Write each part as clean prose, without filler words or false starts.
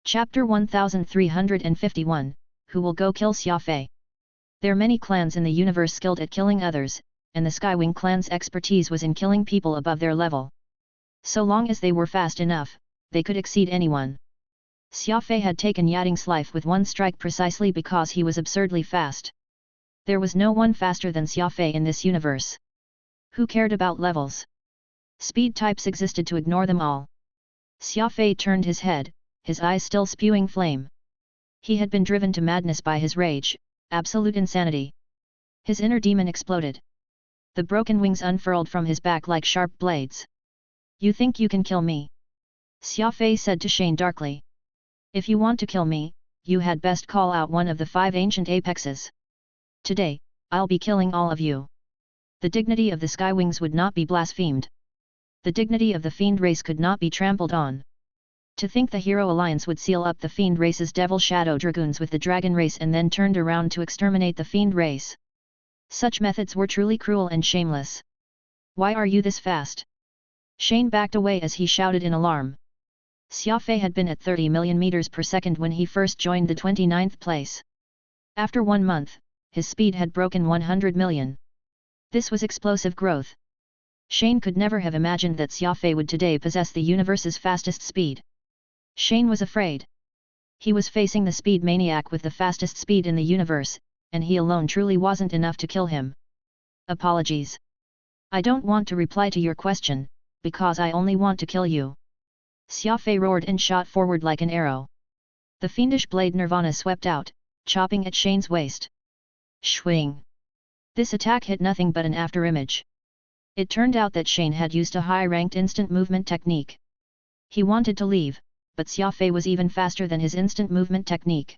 Chapter 1351, Who will go kill Xia Fei? There are many clans in the universe skilled at killing others, and the Skywing clan's expertise was in killing people above their level. So long as they were fast enough, they could exceed anyone. Xia Fei had taken Yading's life with one strike precisely because he was absurdly fast. There was no one faster than Xia Fei in this universe. Who cared about levels? Speed types existed to ignore them all. Xia Fei turned his head, his eyes still spewing flame. He had been driven to madness by his rage, absolute insanity. His inner demon exploded. The broken wings unfurled from his back like sharp blades. You think you can kill me? Xia Fei said to Shane darkly. If you want to kill me, you had best call out one of the 5 ancient apexes. Today, I'll be killing all of you. The dignity of the Skywings would not be blasphemed. The dignity of the Fiend race could not be trampled on. To think the Hero Alliance would seal up the Fiend race's Devil Shadow Dragoons with the Dragon race and then turned around to exterminate the Fiend race. Such methods were truly cruel and shameless. Why are you this fast? Shane backed away as he shouted in alarm. Xia Fei had been at 30 million meters per second when he first joined the 29th place. After 1 month, his speed had broken 100 million. This was explosive growth. Shane could never have imagined that Xia Fei would today possess the universe's fastest speed. Shane was afraid. He was facing the speed maniac with the fastest speed in the universe, and he alone truly wasn't enough to kill him. Apologies. I don't want to reply to your question, because I only want to kill you. Xia Fei roared and shot forward like an arrow. The fiendish blade Nirvana swept out, chopping at Shane's waist. Swing! This attack hit nothing but an afterimage. It turned out that Shane had used a high-ranked instant movement technique. He wanted to leave, but Xia Fei was even faster than his instant movement technique.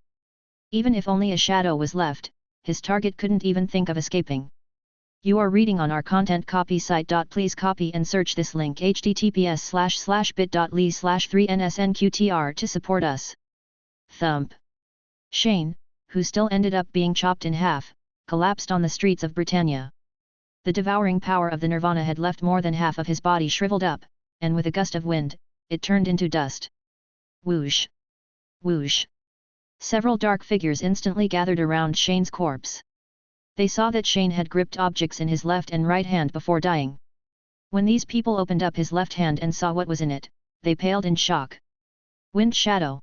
Even if only a shadow was left, his target couldn't even think of escaping. You are reading on our content copy site. Please copy and search this link https://bit.ly/3nsnqtr to support us. Thump. Shane, who still ended up being chopped in half, collapsed on the streets of Britannia. The devouring power of the Nirvana had left more than half of his body shriveled up, and with a gust of wind, it turned into dust. Whoosh! Whoosh! Several dark figures instantly gathered around Shane's corpse. They saw that Shane had gripped objects in his left and right hand before dying. When these people opened up his left hand and saw what was in it, they paled in shock. Wind Shadow.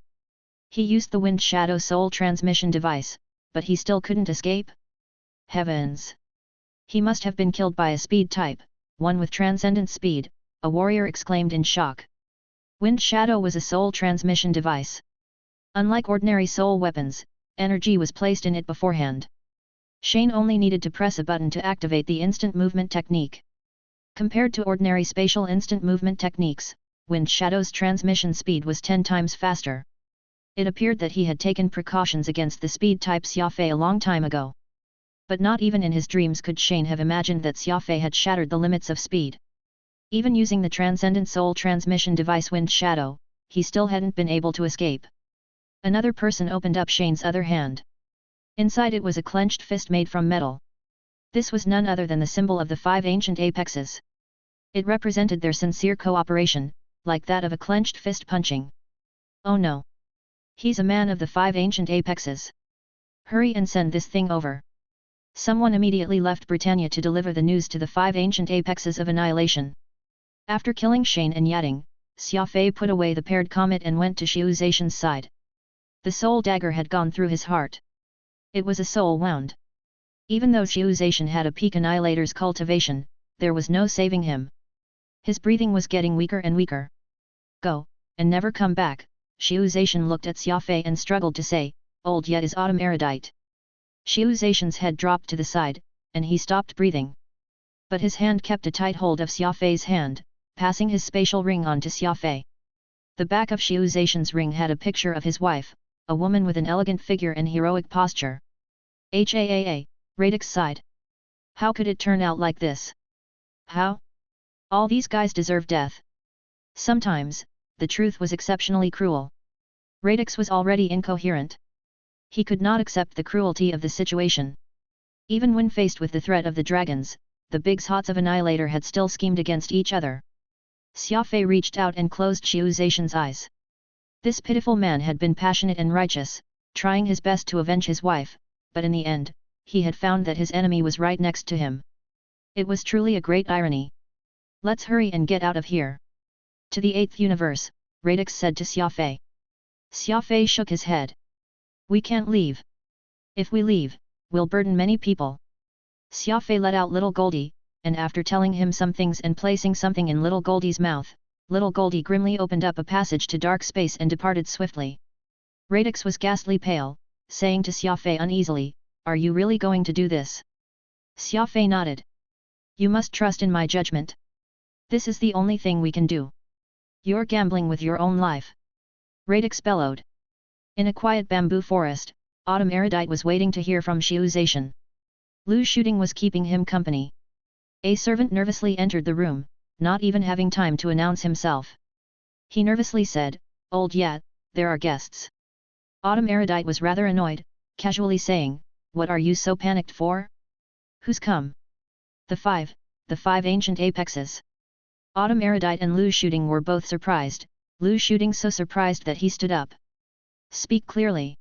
He used the Wind Shadow soul transmission device, but he still couldn't escape? Heavens! He must have been killed by a speed type, one with transcendent speed, a warrior exclaimed in shock. Wind Shadow was a soul transmission device. Unlike ordinary soul weapons, energy was placed in it beforehand. Shane only needed to press a button to activate the instant movement technique. Compared to ordinary spatial instant movement techniques, Wind Shadow's transmission speed was 10 times faster. It appeared that he had taken precautions against the speed type Xia Fei a long time ago. But not even in his dreams could Shane have imagined that Xia Fei had shattered the limits of speed. Even using the transcendent soul transmission device Wind Shadow, he still hadn't been able to escape. Another person opened up Shane's other hand. Inside it was a clenched fist made from metal. This was none other than the symbol of the 5 ancient apexes. It represented their sincere cooperation, like that of a clenched fist punching. Oh no! He's a man of the 5 ancient apexes. Hurry and send this thing over. Someone immediately left Britannia to deliver the news to the 5 ancient apexes of annihilation. After killing Shane and Yading, Xia Fei put away the paired comet and went to Xiu Zaishan's side. The soul dagger had gone through his heart. It was a soul wound. Even though Xiu Zaishan had a peak annihilator's cultivation, there was no saving him. His breathing was getting weaker and weaker. Go, and never come back. Xiu Zaishan looked at Xia Fei and struggled to say, old yet is autumn erudite. Xiu Zaishan's head dropped to the side, and he stopped breathing. But his hand kept a tight hold of Xia Fei's hand, passing his spatial ring on to Xia Fei. The back of Xiu Zaishan's ring had a picture of his wife, a woman with an elegant figure and heroic posture. Radix sighed. How could it turn out like this? How? All these guys deserve death. Sometimes, the truth was exceptionally cruel. Radix was already incoherent. He could not accept the cruelty of the situation. Even when faced with the threat of the dragons, the big hots of Annihilator had still schemed against each other. Xia Fei reached out and closed Xiu Zaishan's eyes. This pitiful man had been passionate and righteous, trying his best to avenge his wife, but in the end, he had found that his enemy was right next to him. It was truly a great irony. Let's hurry and get out of here. To the 8th universe, Radix said to Xia Fei. Xia Fei shook his head. We can't leave. If we leave, we'll burden many people. Xia Fei let out little Goldie, and after telling him some things and placing something in little Goldie's mouth, little Goldie grimly opened up a passage to dark space and departed swiftly. Radix was ghastly pale, saying to Xia Fei uneasily, Are you really going to do this? Xia Fei nodded. You must trust in my judgment. This is the only thing we can do. You're gambling with your own life. Radix bellowed. In a quiet bamboo forest, Autumn Erudite was waiting to hear from Xiuzation. Lu Shooting was keeping him company. A servant nervously entered the room, not even having time to announce himself. He nervously said, Old Yat, there are guests. Autumn Erudite was rather annoyed, casually saying, What are you so panicked for? Who's come? The five ancient apexes. Autumn Erudite and Lu Shooting were both surprised, Lu Shooting so surprised that he stood up. Speak clearly.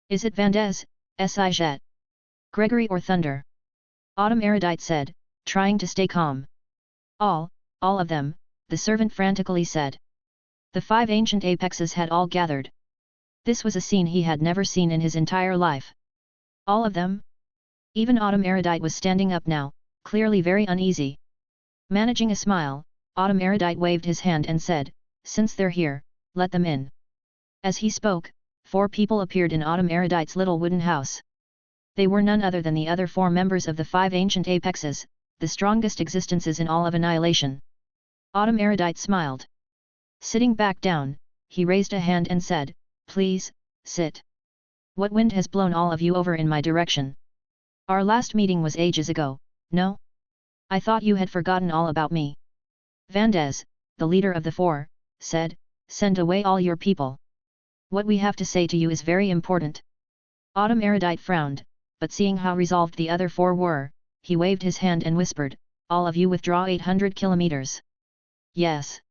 Is it Vandez, Sijet, Gregory or Thunder? Autumn Erudite said, trying to stay calm. All of them, the servant frantically said. The 5 ancient apexes had all gathered. This was a scene he had never seen in his entire life. All of them? Even Autumn Erudite was standing up now, clearly very uneasy. Managing a smile, Autumn Erudite waved his hand and said, Since they're here, let them in. As he spoke, 4 people appeared in Autumn Erudite's little wooden house. They were none other than the other 4 members of the 5 ancient apexes, the strongest existences in all of Annihilation. Autumn Erudite smiled. Sitting back down, he raised a hand and said, Please, sit. What wind has blown all of you over in my direction? Our last meeting was ages ago, no? I thought you had forgotten all about me. Vandez, the leader of the 4, said, Send away all your people. What we have to say to you is very important. Autumn Erudite frowned, but seeing how resolved the other 4 were, he waved his hand and whispered, All of you withdraw 800 kilometers. Yes.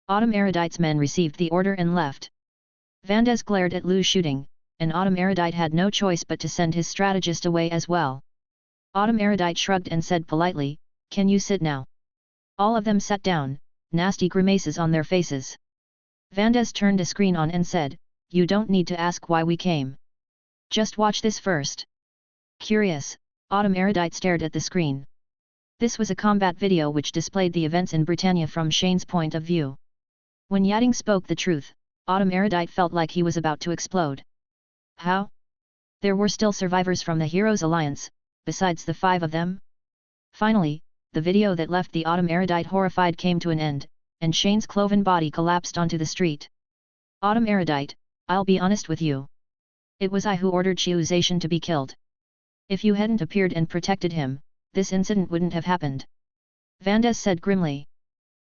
Autumn Erudite's men received the order and left. Vandez glared at Lu Shooting, and Autumn Erudite had no choice but to send his strategist away as well. Autumn Erudite shrugged and said politely, Can you sit now? All of them sat down, nasty grimaces on their faces. Vandez turned a screen on and said, You don't need to ask why we came. Just watch this first. Curious, Autumn Erudite stared at the screen. This was a combat video which displayed the events in Britannia from Shane's point of view. When Yachting spoke the truth, Autumn Erudite felt like he was about to explode. How? There were still survivors from the Heroes Alliance, besides the 5 of them? Finally, the video that left the Autumn Erudite horrified came to an end, and Shane's cloven body collapsed onto the street. Autumn Erudite, I'll be honest with you. It was I who ordered Xiuzation to be killed. If you hadn't appeared and protected him, this incident wouldn't have happened. Vandez said grimly.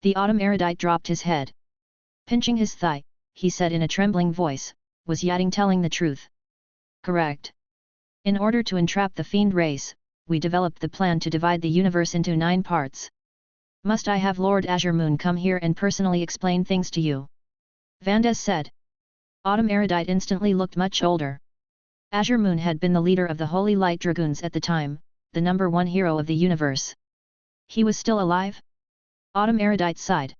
The Autumn Erudite dropped his head. Pinching his thigh, he said in a trembling voice, Was Yachting telling the truth? Correct. In order to entrap the fiend race, we developed the plan to divide the universe into 9 parts. Must I have Lord Azure Moon come here and personally explain things to you? Vandez said. Autumn Erudite instantly looked much older. Azure Moon had been the leader of the Holy Light Dragoons at the time, the number 1 hero of the universe. He was still alive? Autumn Erudite sighed.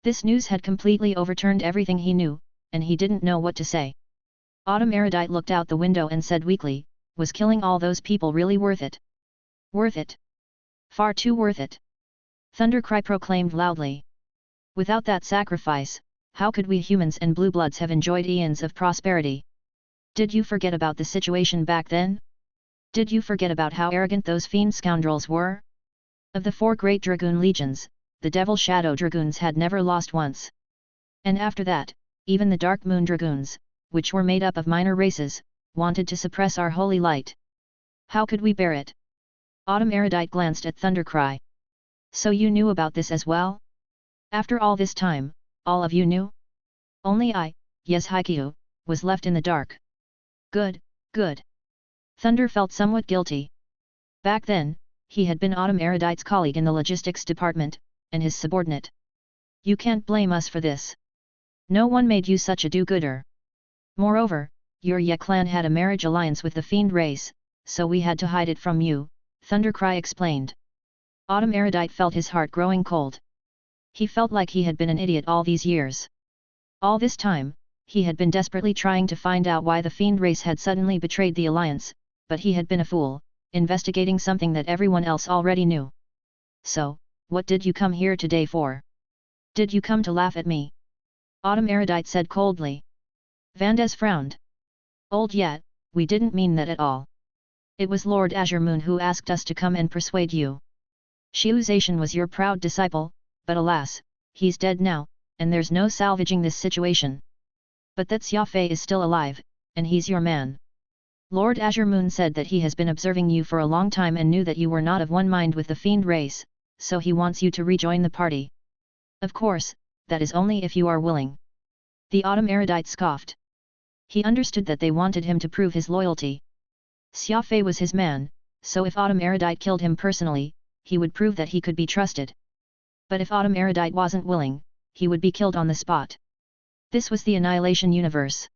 This news had completely overturned everything he knew, and he didn't know what to say. Autumn Erudite looked out the window and said weakly, Was killing all those people really worth it? Worth it? Far too worth it. Thundercry proclaimed loudly. Without that sacrifice, how could we humans and blue bloods have enjoyed eons of prosperity? Did you forget about the situation back then? Did you forget about how arrogant those fiend scoundrels were? Of the 4 great Dragoon legions, the Devil Shadow Dragoons had never lost once. And after that, even the Dark Moon Dragoons, which were made up of minor races, wanted to suppress our holy light. How could we bear it? Autumn Erudite glanced at Thundercry. So you knew about this as well? After all this time, all of you knew? Only I, yes Haikyuu, was left in the dark. Good, good. Thunder felt somewhat guilty. Back then, he had been Autumn Erudite's colleague in the logistics department, and his subordinate. You can't blame us for this. No one made you such a do-gooder. Moreover, your Ye clan had a marriage alliance with the fiend race, so we had to hide it from you, Thundercry explained. Autumn Erudite felt his heart growing cold. He felt like he had been an idiot all these years. All this time, he had been desperately trying to find out why the fiend race had suddenly betrayed the alliance, but he had been a fool, investigating something that everyone else already knew. So, what did you come here today for? Did you come to laugh at me? Autumn Erudite said coldly. Vandes frowned. Old Yet, we didn't mean that at all. It was Lord Azure Moon who asked us to come and persuade you. Xiu Zaishan was your proud disciple, but alas, he's dead now, and there's no salvaging this situation. But that Xia Fei is still alive, and he's your man. Lord Azure Moon said that he has been observing you for a long time and knew that you were not of one mind with the fiend race, so he wants you to rejoin the party. Of course, that is only if you are willing. The Autumn Erudite scoffed. He understood that they wanted him to prove his loyalty. Xia Fei was his man, so if Autumn Erudite killed him personally, he would prove that he could be trusted. But if Autumn Erudite wasn't willing, he would be killed on the spot. This was the Annihilation Universe.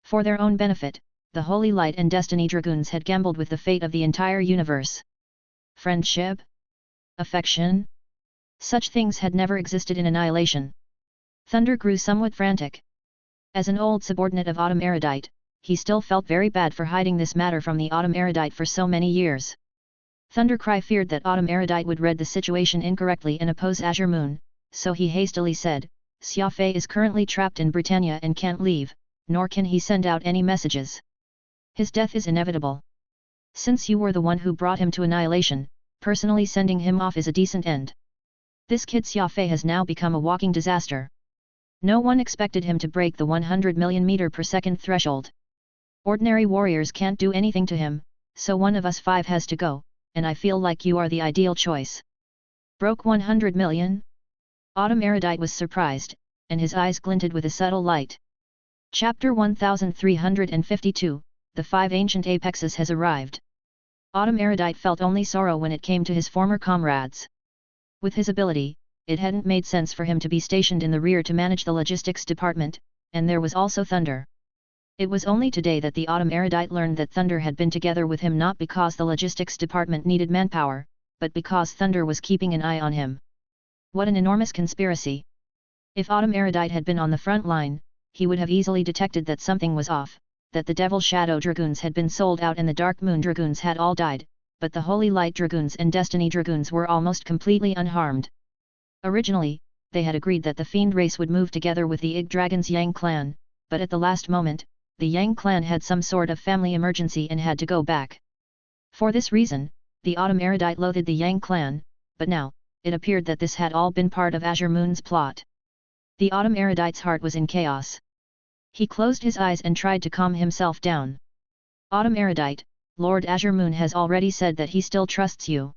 For their own benefit, the Holy Light and Destiny Dragoons had gambled with the fate of the entire universe. Friendship? Affection? Such things had never existed in Annihilation. Thunder grew somewhat frantic. As an old subordinate of Autumn Erudite, he still felt very bad for hiding this matter from the Autumn Erudite for so many years. Thundercry feared that Autumn Erudite would read the situation incorrectly and oppose Azure Moon, so he hastily said, Xia Fei is currently trapped in Britannia and can't leave, nor can he send out any messages. His death is inevitable. Since you were the one who brought him to Annihilation, personally sending him off is a decent end. This kid Xia Fei has now become a walking disaster. No one expected him to break the 100 million meter per second threshold. Ordinary warriors can't do anything to him, so one of us 5 has to go, and I feel like you are the ideal choice. Broke 100 million? Autumn Erudite was surprised, and his eyes glinted with a subtle light. Chapter 1352, The 5 Ancient Apexes has arrived. Autumn Erudite felt only sorrow when it came to his former comrades. With his ability, it hadn't made sense for him to be stationed in the rear to manage the logistics department, and there was also Thunder. It was only today that the Autumn Erudite learned that Thunder had been together with him not because the logistics department needed manpower, but because Thunder was keeping an eye on him. What an enormous conspiracy! If Autumn Erudite had been on the front line, he would have easily detected that something was off, that the Devil Shadow Dragoons had been sold out and the Dark Moon Dragoons had all died, but the Holy Light Dragoons and Destiny Dragoons were almost completely unharmed. Originally, they had agreed that the Fiend race would move together with the Ig Dragon's Yang clan, but at the last moment, the Yang clan had some sort of family emergency and had to go back. For this reason, the Autumn Erudite loathed the Yang clan, but now, it appeared that this had all been part of Azure Moon's plot. The Autumn Erudite's heart was in chaos. He closed his eyes and tried to calm himself down. Autumn Erudite, Lord Azure Moon has already said that he still trusts you.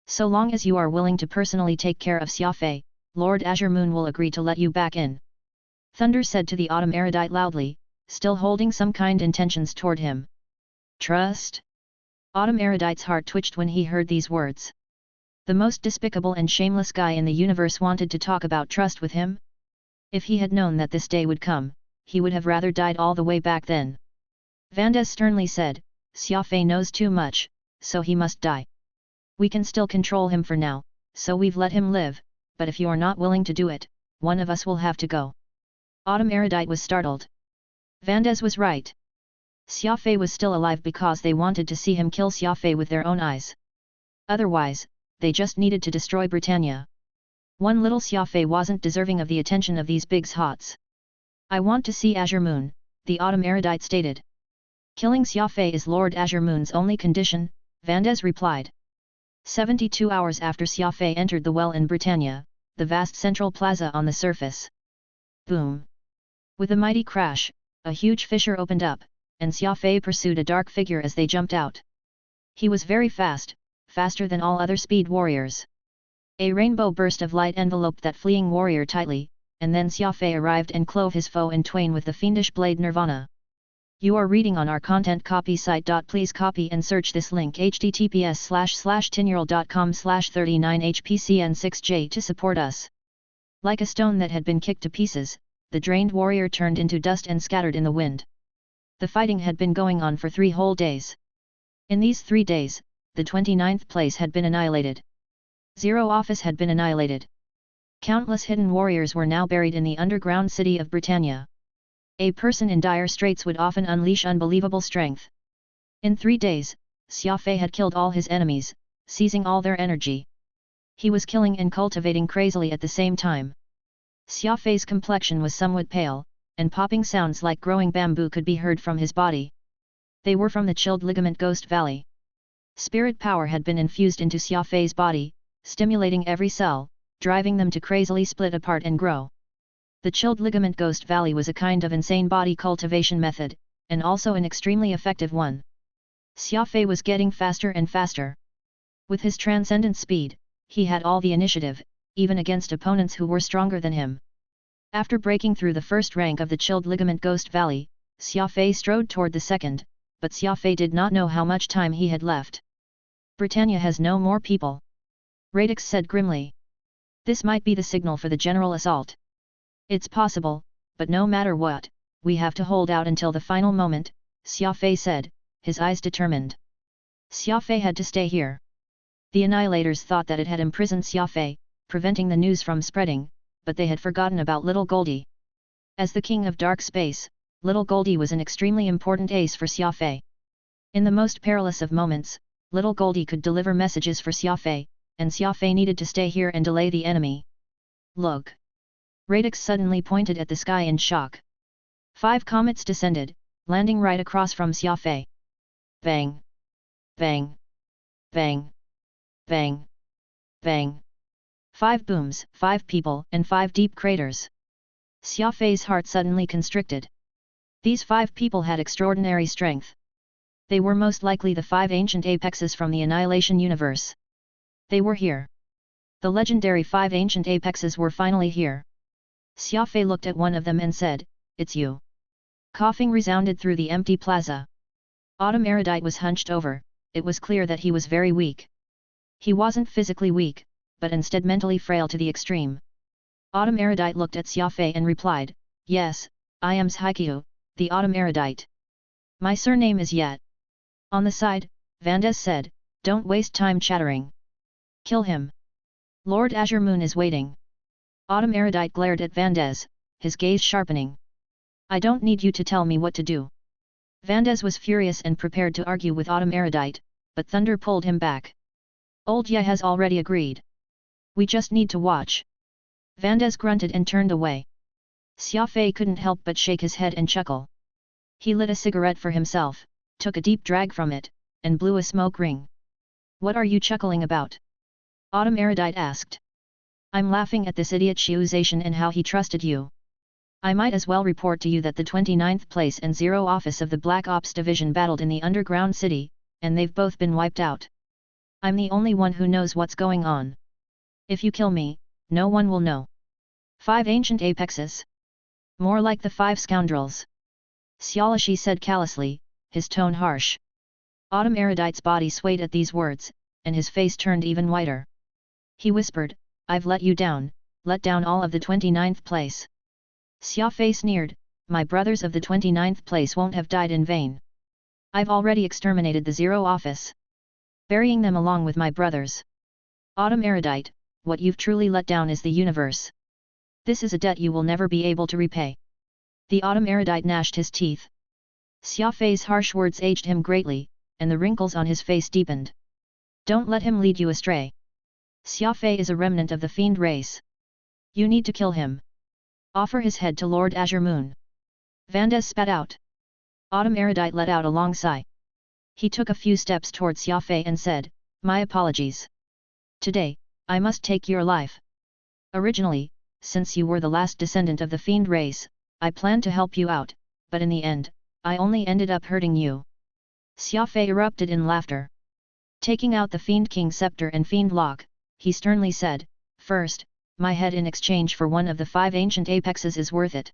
So long as you are willing to personally take care of Xia Fei, Lord Azure Moon will agree to let you back in. Thunder said to the Autumn Erudite loudly, still holding some kind intentions toward him. Trust? Autumn Erudite's heart twitched when he heard these words. The most despicable and shameless guy in the universe wanted to talk about trust with him? If he had known that this day would come, he would have rather died all the way back then. Vandes sternly said, Xia Fei knows too much, so he must die. We can still control him for now, so we've let him live, but if you're not willing to do it, one of us will have to go. Autumn Erudite was startled. Vandes was right. Xia Fei was still alive because they wanted to see him kill Xia Fei with their own eyes. Otherwise, they just needed to destroy Britannia. One little Xia Fei wasn't deserving of the attention of these big hots. I want to see Azure Moon, the Autumn Erudite stated. Killing Xia Fei is Lord Azure Moon's only condition, Vandes replied. 72 hours after Xia Fei entered the well in Britannia, the vast central plaza on the surface. Boom! With a mighty crash, a huge fissure opened up, and Xia Fei pursued a dark figure as they jumped out. He was very fast, faster than all other speed warriors. A rainbow burst of light enveloped that fleeing warrior tightly, and then Xia Fei arrived and clove his foe in twain with the fiendish blade Nirvana. You are reading on our content copy site. Please copy and search this link https://tineural.com/39hpcn6j to support us. Like a stone that had been kicked to pieces, the drained warrior turned into dust and scattered in the wind. The fighting had been going on for 3 whole days. In these 3 days, the 29th place had been annihilated. 0 office had been annihilated. Countless hidden warriors were now buried in the underground city of Britannia. A person in dire straits would often unleash unbelievable strength. In 3 days, Xia Fei had killed all his enemies, seizing all their energy. He was killing and cultivating crazily at the same time. Xia Fei's complexion was somewhat pale, and popping sounds like growing bamboo could be heard from his body. They were from the chilled ligament Ghost Valley. Spirit power had been infused into Xia Fei's body, stimulating every cell, driving them to crazily split apart and grow. The chilled ligament Ghost Valley was a kind of insane body cultivation method, and also an extremely effective one. Xia Fei was getting faster and faster. With his transcendent speed, he had all the initiative, even against opponents who were stronger than him. After breaking through the first rank of the chilled ligament Ghost Valley, Xia Fei strode toward the second, but Xia Fei did not know how much time he had left. Britannia has no more people. Radix said grimly. This might be the signal for the general assault. It's possible, but no matter what, we have to hold out until the final moment, Xia Fei said, his eyes determined. Xia Fei had to stay here. The Annihilators thought that it had imprisoned Xia Fei, preventing the news from spreading, but they had forgotten about Little Goldie. As the king of dark space, Little Goldie was an extremely important ace for Xia Fei. In the most perilous of moments, Little Goldie could deliver messages for Xia Fei, and Xia Fei needed to stay here and delay the enemy. Look! Radix suddenly pointed at the sky in shock. 5 comets descended, landing right across from Xia Fei. Bang! Bang! Bang! Bang! Bang! 5 booms, 5 people, and 5 deep craters. Xia Fei's heart suddenly constricted. These 5 people had extraordinary strength. They were most likely the 5 ancient apexes from the Annihilation universe. They were here. The legendary 5 ancient apexes were finally here. Xia Fei looked at one of them and said, "It's you." Coughing resounded through the empty plaza. Autumn Erudite was hunched over. It was clear that he was very weak. He wasn't physically weak, but instead mentally frail to the extreme. Autumn Erudite looked at Xia Fei and replied, "Yes, I am Zhaikyu, the Autumn Erudite. My surname is Yet." On the side, Vandes said, "Don't waste time chattering. Kill him. Lord Azure Moon is waiting." Autumn Erudite glared at Vandes, his gaze sharpening. "I don't need you to tell me what to do." Vandes was furious and prepared to argue with Autumn Erudite, but Thunder pulled him back. "Old Ye has already agreed. We just need to watch." Vandes grunted and turned away. Xia Fei couldn't help but shake his head and chuckle. He lit a cigarette for himself, took a deep drag from it, and blew a smoke ring. "What are you chuckling about?" Autumn Erudite asked. "I'm laughing at this idiot Xiuzation and how he trusted you. I might as well report to you that the 29th place and 0 office of the Black Ops Division battled in the underground city, and they've both been wiped out. I'm the only one who knows what's going on. If you kill me, no one will know." 5 ancient apexes? More like the 5 scoundrels. Xialashi said callously, his tone harsh. Autumn Erudite's body swayed at these words, and his face turned even whiter. He whispered, "I've let you down, let down all of the 29th place." Xia Fei sneered, "My brothers of the 29th place won't have died in vain. I've already exterminated the 0 office. Burying them along with my brothers. Autumn Erudite, what you've truly let down is the universe. This is a debt you will never be able to repay." The Autumn Erudite gnashed his teeth. Xia Fei's harsh words aged him greatly, and the wrinkles on his face deepened. "Don't let him lead you astray. Xia Fei is a remnant of the fiend race. You need to kill him. Offer his head to Lord Azure Moon." Vandes spat out. Autumn Erudite let out a long sigh. He took a few steps towards Xia Fei and said, "My apologies. Today, I must take your life. Originally, since you were the last descendant of the fiend race, I planned to help you out, but in the end, I only ended up hurting you." Xia Fei erupted in laughter. Taking out the Fiend King scepter and Fiend Lock, he sternly said, "First, my head in exchange for one of the 5 ancient apexes is worth it.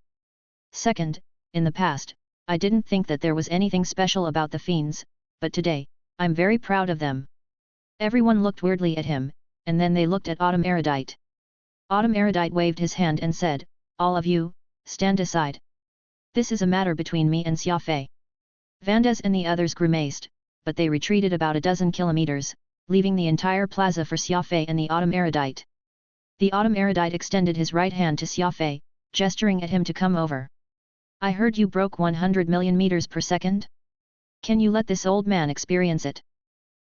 Second, in the past, I didn't think that there was anything special about the fiends, but today, I'm very proud of them." Everyone looked weirdly at him, and then they looked at Autumn Erudite. Autumn Erudite waved his hand and said, "All of you, stand aside. This is a matter between me and Xia Fei. Vandes and the others grimaced, but they retreated about a dozen kilometers, leaving the entire plaza for Xia Fei and the autumn erudite. The autumn erudite extended his right hand to Xia Fei, gesturing at him to come over. I heard you broke 100 million meters per second? Can you let this old man experience it?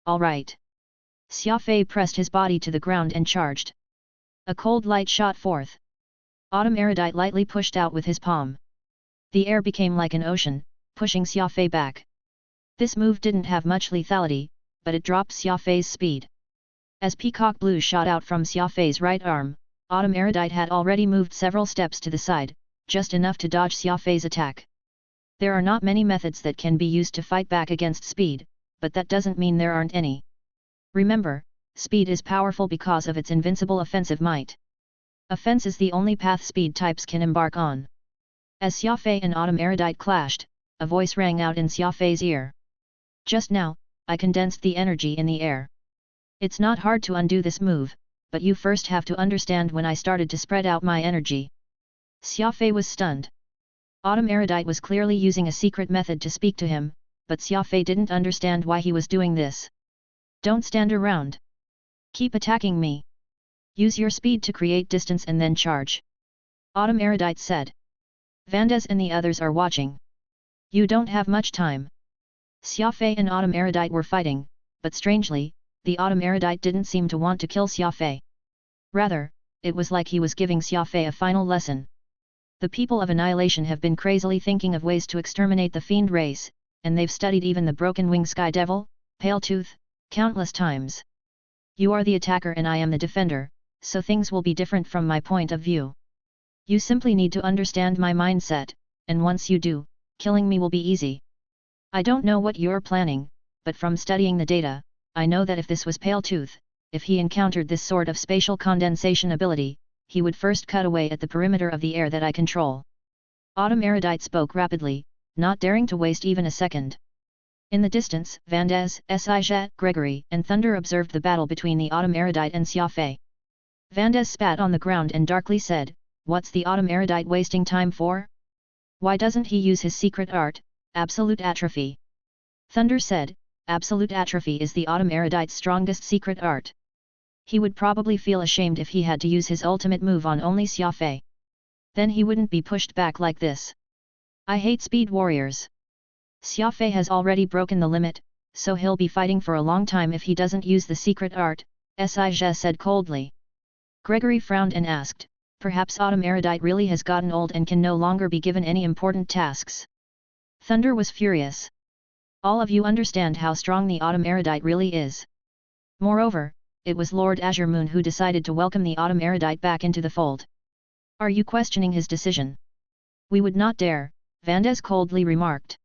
All right. Xia Fei pressed his body to the ground and charged. A cold light shot forth. Autumn erudite lightly pushed out with his palm. The air became like an ocean, pushing Xia Fei back. This move didn't have much lethality, but it dropped Xia Fei's speed. As peacock blue shot out from Xia Fei's right arm, autumn erudite had already moved several steps to the side, just enough to dodge Xia Fei's attack. There are not many methods that can be used to fight back against speed, but that doesn't mean there aren't any. Remember, speed is powerful because of its invincible offensive might. Offense is the only path speed types can embark on. As Xia Fei and autumn erudite clashed, a voice rang out in Xia Fei's ear. Just now, I condensed the energy in the air. It's not hard to undo this move, but you first have to understand when I started to spread out my energy. Xia Fei was stunned. Autumn erudite was clearly using a secret method to speak to him, but Xia Fei didn't understand why he was doing this. Don't stand around. Keep attacking me. Use your speed to create distance and then charge. Autumn erudite said. Vandes and the others are watching. You don't have much time. Xia Fei and autumn erudite were fighting, but strangely, the autumn erudite didn't seem to want to kill Xia Fei. Rather, it was like he was giving Xia Fei a final lesson. The people of Annihilation have been crazily thinking of ways to exterminate the fiend race, and they've studied even the broken-wing sky devil, Pale Tooth, countless times. You are the attacker and I am the defender, so things will be different from my point of view. You simply need to understand my mindset, and once you do, killing me will be easy. I don't know what you're planning, but from studying the data, I know that if this was Pale Tooth, if he encountered this sort of spatial condensation ability, he would first cut away at the perimeter of the air that I control. Autumn erudite spoke rapidly, not daring to waste even a second. In the distance, Vandes, Sijat, Gregory, and Thunder observed the battle between the autumn erudite and Xia Fei. Vandes spat on the ground and darkly said, "What's the autumn erudite wasting time for? Why doesn't he use his secret art, absolute atrophy?" Thunder said, "Absolute atrophy is the autumn erudite's strongest secret art. He would probably feel ashamed if he had to use his ultimate move on only Xia Fei. Then he wouldn't be pushed back like this. I hate speed warriors. Xia Fei has already broken the limit, so he'll be fighting for a long time if he doesn't use the secret art," Sijat said coldly. Gregory frowned and asked, "Perhaps autumn erudite really has gotten old and can no longer be given any important tasks." Thunder was furious. "All of you understand how strong the autumn erudite really is. Moreover, it was Lord Azure Moon who decided to welcome the autumn erudite back into the fold. Are you questioning his decision?" "We would not dare," Vandes coldly remarked.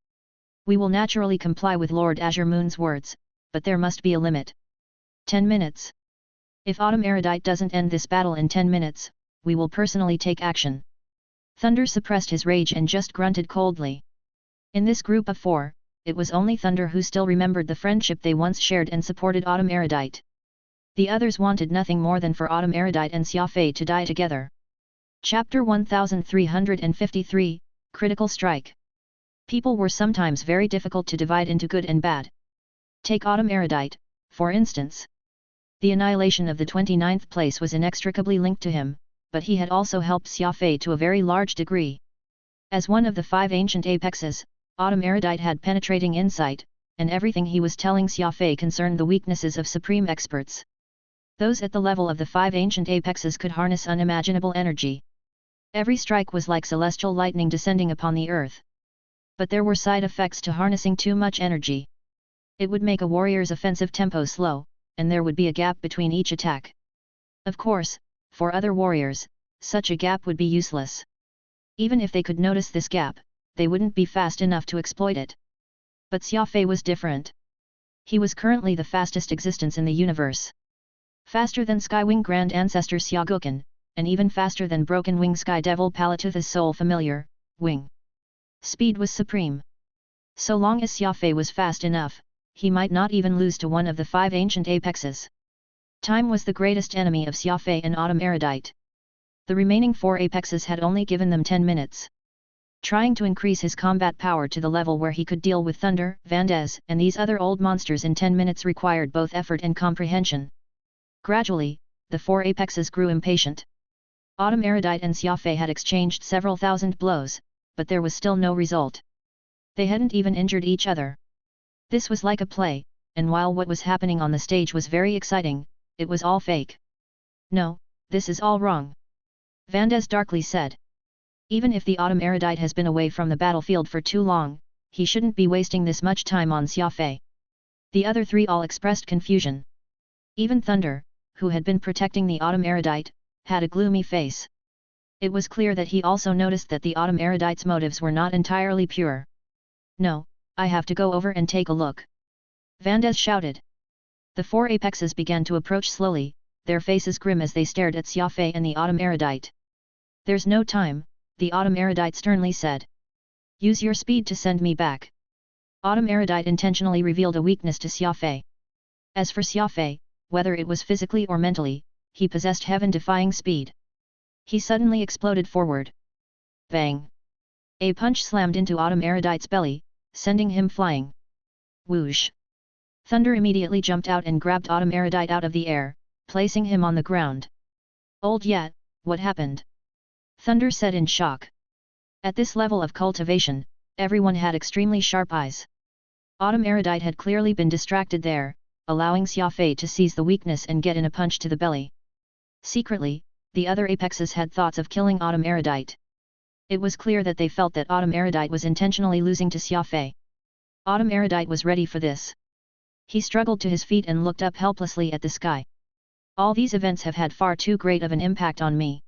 "We will naturally comply with Lord Azure Moon's words, but there must be a limit. 10 minutes. If autumn erudite doesn't end this battle in 10 minutes, we will personally take action." Thunder suppressed his rage and just grunted coldly. In this group of 4, it was only Thunder who still remembered the friendship they once shared and supported autumn erudite. The others wanted nothing more than for autumn erudite and Xia Fei to die together. Chapter 1353, Critical Strike. People were sometimes very difficult to divide into good and bad. Take autumn erudite, for instance. The annihilation of the 29th place was inextricably linked to him, but he had also helped Xia Fei to a very large degree. As one of the 5 ancient apexes, autumn erudite had penetrating insight, and everything he was telling Xia Fei concerned the weaknesses of supreme experts. Those at the level of the 5 ancient apexes could harness unimaginable energy. Every strike was like celestial lightning descending upon the earth. But there were side effects to harnessing too much energy. It would make a warrior's offensive tempo slow, and there would be a gap between each attack. Of course, for other warriors, such a gap would be useless. Even if they could notice this gap, they wouldn't be fast enough to exploit it. But Xia Fei was different. He was currently the fastest existence in the universe. Faster than Skywing Grand Ancestor Xia Gukan, and even faster than Broken Wing Sky Devil Palatutha's soul familiar, Wing. Speed was supreme. So long as Xia Fei was fast enough, he might not even lose to one of the 5 ancient apexes. Time was the greatest enemy of Xia Fei and autumn erudite. The remaining 4 apexes had only given them 10 minutes. Trying to increase his combat power to the level where he could deal with Thunder, Vandez, and these other old monsters in 10 minutes required both effort and comprehension. Gradually, the 4 apexes grew impatient. Autumn Erudite and Xia Fei had exchanged several thousand blows, but there was still no result. They hadn't even injured each other. This was like a play, and while what was happening on the stage was very exciting, it was all fake. No, this is all wrong. Vandez darkly said. Even if the Autumn Erudite has been away from the battlefield for too long, he shouldn't be wasting this much time on Xia Fei. The other 3 all expressed confusion. Even Thunder, who had been protecting the Autumn Erudite, had a gloomy face. It was clear that he also noticed that the Autumn Erudite's motives were not entirely pure. No, I have to go over and take a look. Vandez shouted. The 4 apexes began to approach slowly, their faces grim as they stared at Xia Fei and the Autumn Erudite. There's no time, the Autumn Erudite sternly said. Use your speed to send me back. Autumn Erudite intentionally revealed a weakness to Xia Fei. As for Xia Fei, whether it was physically or mentally, he possessed heaven-defying speed. He suddenly exploded forward. Bang! A punch slammed into Autumn Erudite's belly, sending him flying. Whoosh! Thunder immediately jumped out and grabbed Autumn Erudite out of the air, placing him on the ground. Old Yat, what happened? Thunder said in shock. At this level of cultivation, everyone had extremely sharp eyes. Autumn Erudite had clearly been distracted there, allowing Xia Fei to seize the weakness and get in a punch to the belly. Secretly, the other apexes had thoughts of killing Autumn Erudite. It was clear that they felt that Autumn Erudite was intentionally losing to Xia Fei. Autumn Erudite was ready for this. He struggled to his feet and looked up helplessly at the sky. All these events have had far too great of an impact on me.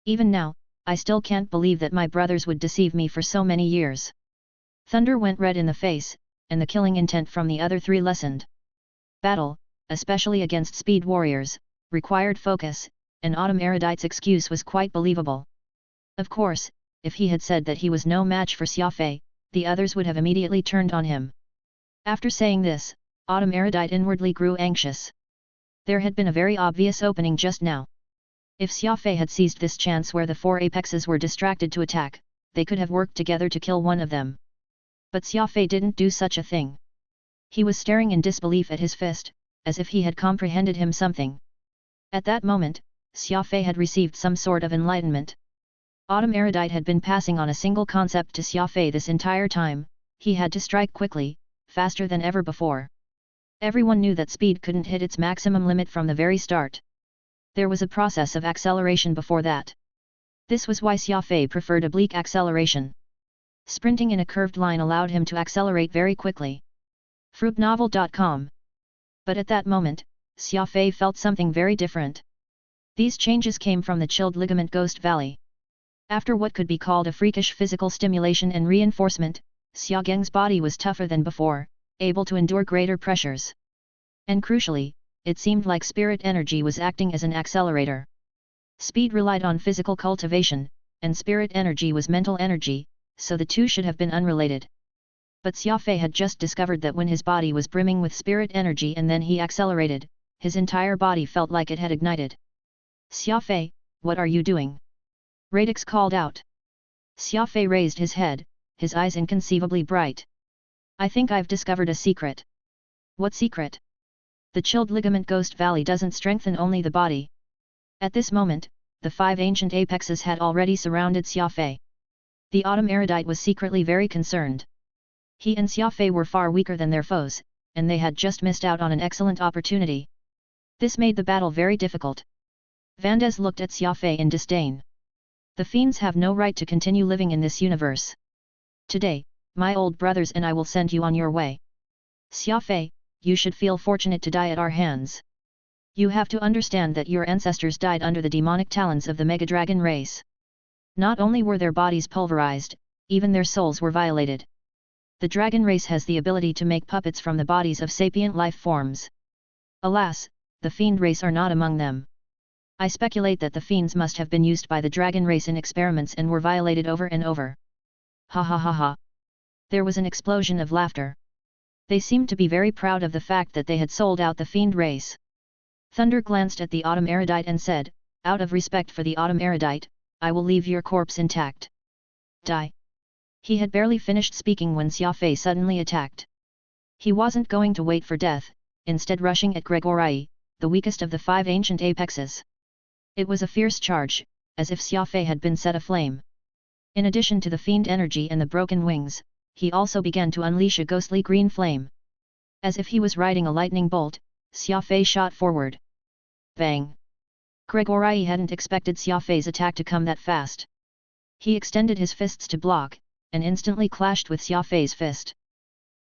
Even now, I still can't believe that my brothers would deceive me for so many years. Thunder went red in the face, and the killing intent from the other 3 lessened. Battle, especially against speed warriors, required focus, and Autumn Erudite's excuse was quite believable. Of course, if he had said that he was no match for Xia Fei, the others would have immediately turned on him. After saying this, Autumn Erudite inwardly grew anxious. There had been a very obvious opening just now. If Xia Fei had seized this chance where the 4 apexes were distracted to attack, they could have worked together to kill one of them. But Xia Fei didn't do such a thing. He was staring in disbelief at his fist, as if he had comprehended him something. At that moment, Xia Fei had received some sort of enlightenment. Autumn Erudite had been passing on a single concept to Xia Fei this entire time: he had to strike quickly, faster than ever before. Everyone knew that speed couldn't hit its maximum limit from the very start. There was a process of acceleration before that. This was why Xia Fei preferred oblique acceleration. Sprinting in a curved line allowed him to accelerate very quickly. Fruitnovel.com. But at that moment, Xia Fei felt something very different. These changes came from the chilled ligament Ghost Valley. After what could be called a freakish physical stimulation and reinforcement, Xia Geng's body was tougher than before, able to endure greater pressures. And crucially, it seemed like spirit energy was acting as an accelerator. Speed relied on physical cultivation, and spirit energy was mental energy, so the two should have been unrelated. But Xia Fei had just discovered that when his body was brimming with spirit energy and then he accelerated, his entire body felt like it had ignited. Xia Fei, what are you doing? Radix called out. Xia Fei raised his head, his eyes inconceivably bright. I think I've discovered a secret. What secret? The chilled ligament Ghost Valley doesn't strengthen only the body. At this moment, the 5 ancient apexes had already surrounded Xia Fei. The Autumn Erudite was secretly very concerned. He and Xia Fei were far weaker than their foes, and they had just missed out on an excellent opportunity. This made the battle very difficult. Vandez looked at Xia Fei in disdain. The fiends have no right to continue living in this universe. Today, my old brothers and I will send you on your way. Xia Fei, you should feel fortunate to die at our hands. You have to understand that your ancestors died under the demonic talons of the Mega Dragon race. Not only were their bodies pulverized, even their souls were violated. The dragon race has the ability to make puppets from the bodies of sapient life forms. Alas, the fiend race are not among them. I speculate that the fiends must have been used by the dragon race in experiments and were violated over and over. Ha ha ha ha. There was an explosion of laughter. They seemed to be very proud of the fact that they had sold out the fiend race. Thunder glanced at the Autumn Erudite and said, out of respect for the autumn erudite, I will leave your corpse intact. Die. He had barely finished speaking when Xia Fei suddenly attacked. He wasn't going to wait for death, instead rushing at Gregory, the weakest of the 5 ancient apexes. It was a fierce charge, as if Xia Fei had been set aflame. In addition to the fiend energy and the broken wings, he also began to unleash a ghostly green flame. As if he was riding a lightning bolt, Xia Fei shot forward. Bang! Gregory hadn't expected Xia Fei's attack to come that fast. He extended his fists to block, and instantly clashed with Xia Fei's fist,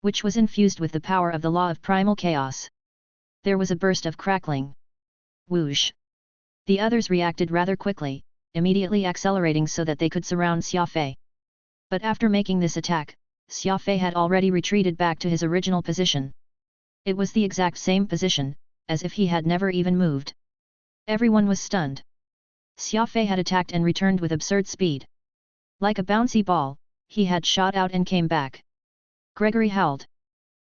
which was infused with the power of the law of primal chaos. There was a burst of crackling. Whoosh! The others reacted rather quickly, immediately accelerating so that they could surround Xia Fei. But after making this attack, Xia Fei had already retreated back to his original position. It was the exact same position, as if he had never even moved. Everyone was stunned. Xia Fei had attacked and returned with absurd speed. Like a bouncy ball, he had shot out and came back. Gregory howled.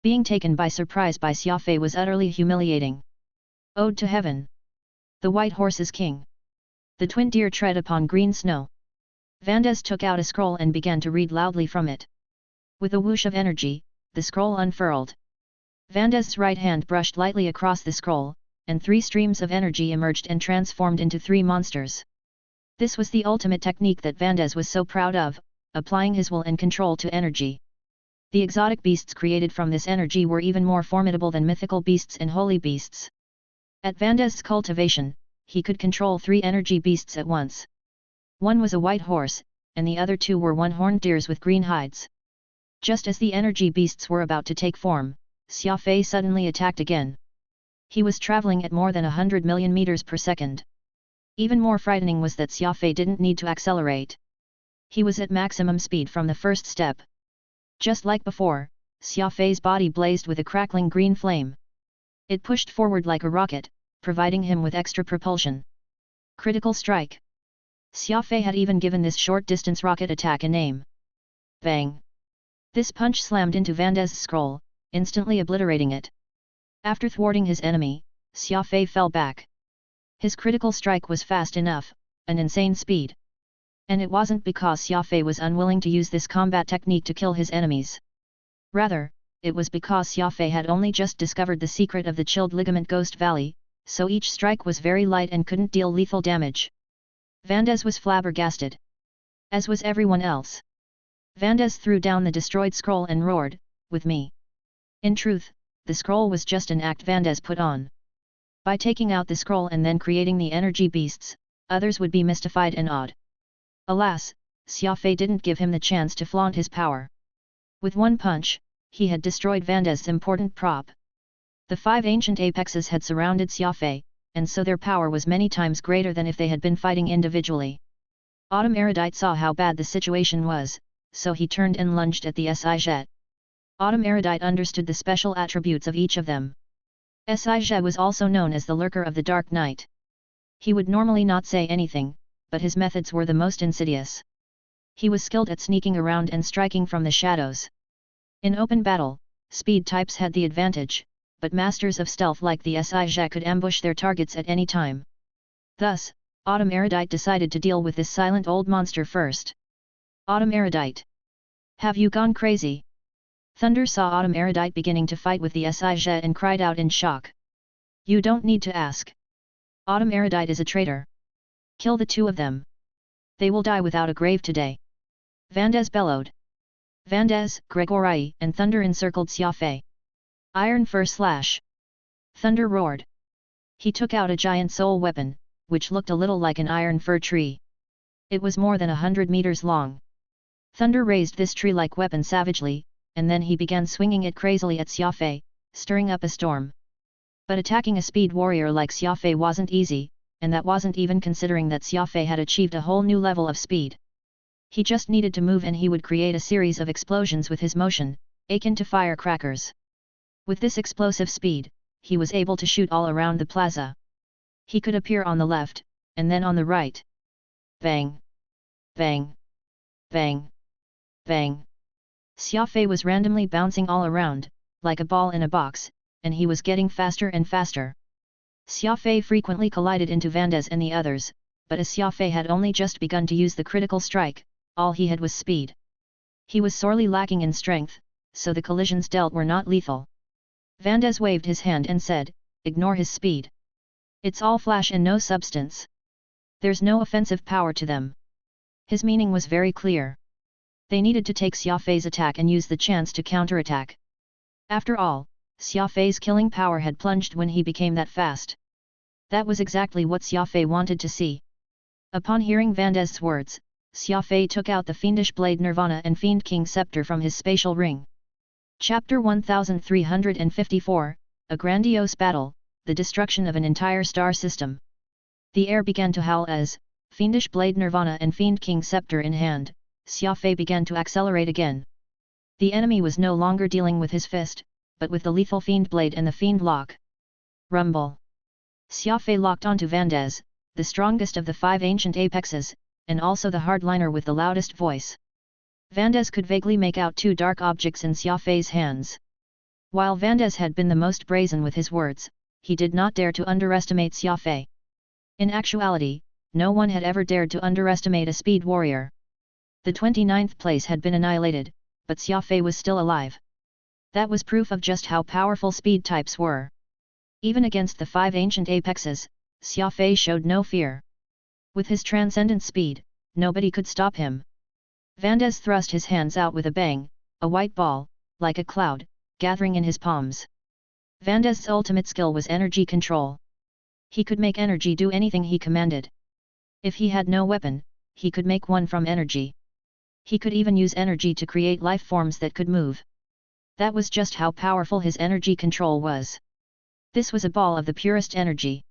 Being taken by surprise by Xia Fei was utterly humiliating. Ode to Heaven. The White Horse's King. The twin deer tread upon green snow. Vandes took out a scroll and began to read loudly from it. With a whoosh of energy, the scroll unfurled. Vandes's right hand brushed lightly across the scroll, and 3 streams of energy emerged and transformed into 3 monsters. This was the ultimate technique that Vandes was so proud of, applying his will and control to energy. The exotic beasts created from this energy were even more formidable than mythical beasts and holy beasts. At Vandes's cultivation, he could control 3 energy beasts at once. One was a white horse, and the other 2 were one-horned deers with green hides. Just as the energy beasts were about to take form, Xia Fei suddenly attacked again. He was traveling at more than 100 million meters per second. Even more frightening was that Xia Fei didn't need to accelerate. He was at maximum speed from the first step. Just like before, Xia Fei's body blazed with a crackling green flame. It pushed forward like a rocket, providing him with extra propulsion. Critical strike. Xia Fei had even given this short-distance rocket attack a name. Bang! This punch slammed into Vandes's scroll, instantly obliterating it. After thwarting his enemy, Xia Fei fell back. His critical strike was fast enough, an insane speed. And it wasn't because Xia Fei was unwilling to use this combat technique to kill his enemies. Rather, it was because Xia Fei had only just discovered the secret of the chilled ligament Ghost Valley, so each strike was very light and couldn't deal lethal damage. Vandes was flabbergasted. As was everyone else. Vandes threw down the destroyed scroll and roared, "With me!" In truth, the scroll was just an act Vandes put on. By taking out the scroll and then creating the energy beasts, others would be mystified and awed. Alas, Xia Fei didn't give him the chance to flaunt his power. With one punch, he had destroyed Vandes's important prop. The 5 ancient apexes had surrounded Xia Fei, and so their power was many times greater than if they had been fighting individually. Autumn Erudite saw how bad the situation was, so he turned and lunged at the Jet. Autumn Erudite understood the special attributes of each of them. Jet was also known as the Lurker of the Dark Night. He would normally not say anything, but his methods were the most insidious. He was skilled at sneaking around and striking from the shadows. In open battle, speed types had the advantage, but masters of stealth like the Jet could ambush their targets at any time. Thus, Autumn Erudite decided to deal with this silent old monster first. Autumn Erudite. Have you gone crazy? Thunder saw Autumn Erudite beginning to fight with the Jet and cried out in shock. You don't need to ask. Autumn Erudite is a traitor. Kill the 2 of them. They will die without a grave today. Vandes bellowed. Vandes, Gregory, and Thunder encircled Xia Fei. Iron Fur Slash. Thunder roared. He took out a giant soul weapon, which looked a little like an iron fir tree. It was more than 100 meters long. Thunder raised this tree-like weapon savagely, and then he began swinging it crazily at Xia Fei, stirring up a storm. But attacking a speed warrior like Xia Fei wasn't easy, and that wasn't even considering that Xia Fei had achieved a whole new level of speed. He just needed to move and he would create a series of explosions with his motion, akin to firecrackers. With this explosive speed, he was able to shoot all around the plaza. He could appear on the left, and then on the right. Bang! Bang! Bang! Bang! Xia Fei was randomly bouncing all around, like a ball in a box, and he was getting faster and faster. Xia Fei frequently collided into Vandes and the others, but as Xia Fei had only just begun to use the critical strike, all he had was speed. He was sorely lacking in strength, so the collisions dealt were not lethal. Vandes waved his hand and said, "Ignore his speed. It's all flash and no substance. There's no offensive power to them." His meaning was very clear. They needed to take Xia Fei's attack and use the chance to counterattack. After all, Xia Fei's killing power had plunged when he became that fast. That was exactly what Xia Fei wanted to see. Upon hearing Vandes's words, Xia Fei took out the Fiendish Blade Nirvana and Fiend King Scepter from his spatial ring. Chapter 1354, A Grandiose Battle, the Destruction of an Entire Star System. The air began to howl as, Fiendish Blade Nirvana and Fiend King Scepter in hand, Xia Fei began to accelerate again. The enemy was no longer dealing with his fist, but with the lethal Fiend Blade and the Fiend Lock. Rumble. Xia Fei locked onto Vandes, the strongest of the 5 ancient apexes, and also the hardliner with the loudest voice. Vandes could vaguely make out 2 dark objects in Xia Fei's hands. While Vandes had been the most brazen with his words, he did not dare to underestimate Xia Fei. In actuality, no one had ever dared to underestimate a speed warrior. The 29th place had been annihilated, but Xia Fei was still alive. That was proof of just how powerful speed types were. Even against the 5 ancient apexes, Xia Fei showed no fear. With his transcendent speed, nobody could stop him. Vandes thrust his hands out with a bang, a white ball, like a cloud, gathering in his palms. Vandes's ultimate skill was energy control. He could make energy do anything he commanded. If he had no weapon, he could make one from energy. He could even use energy to create life forms that could move. That was just how powerful his energy control was. This was a ball of the purest energy.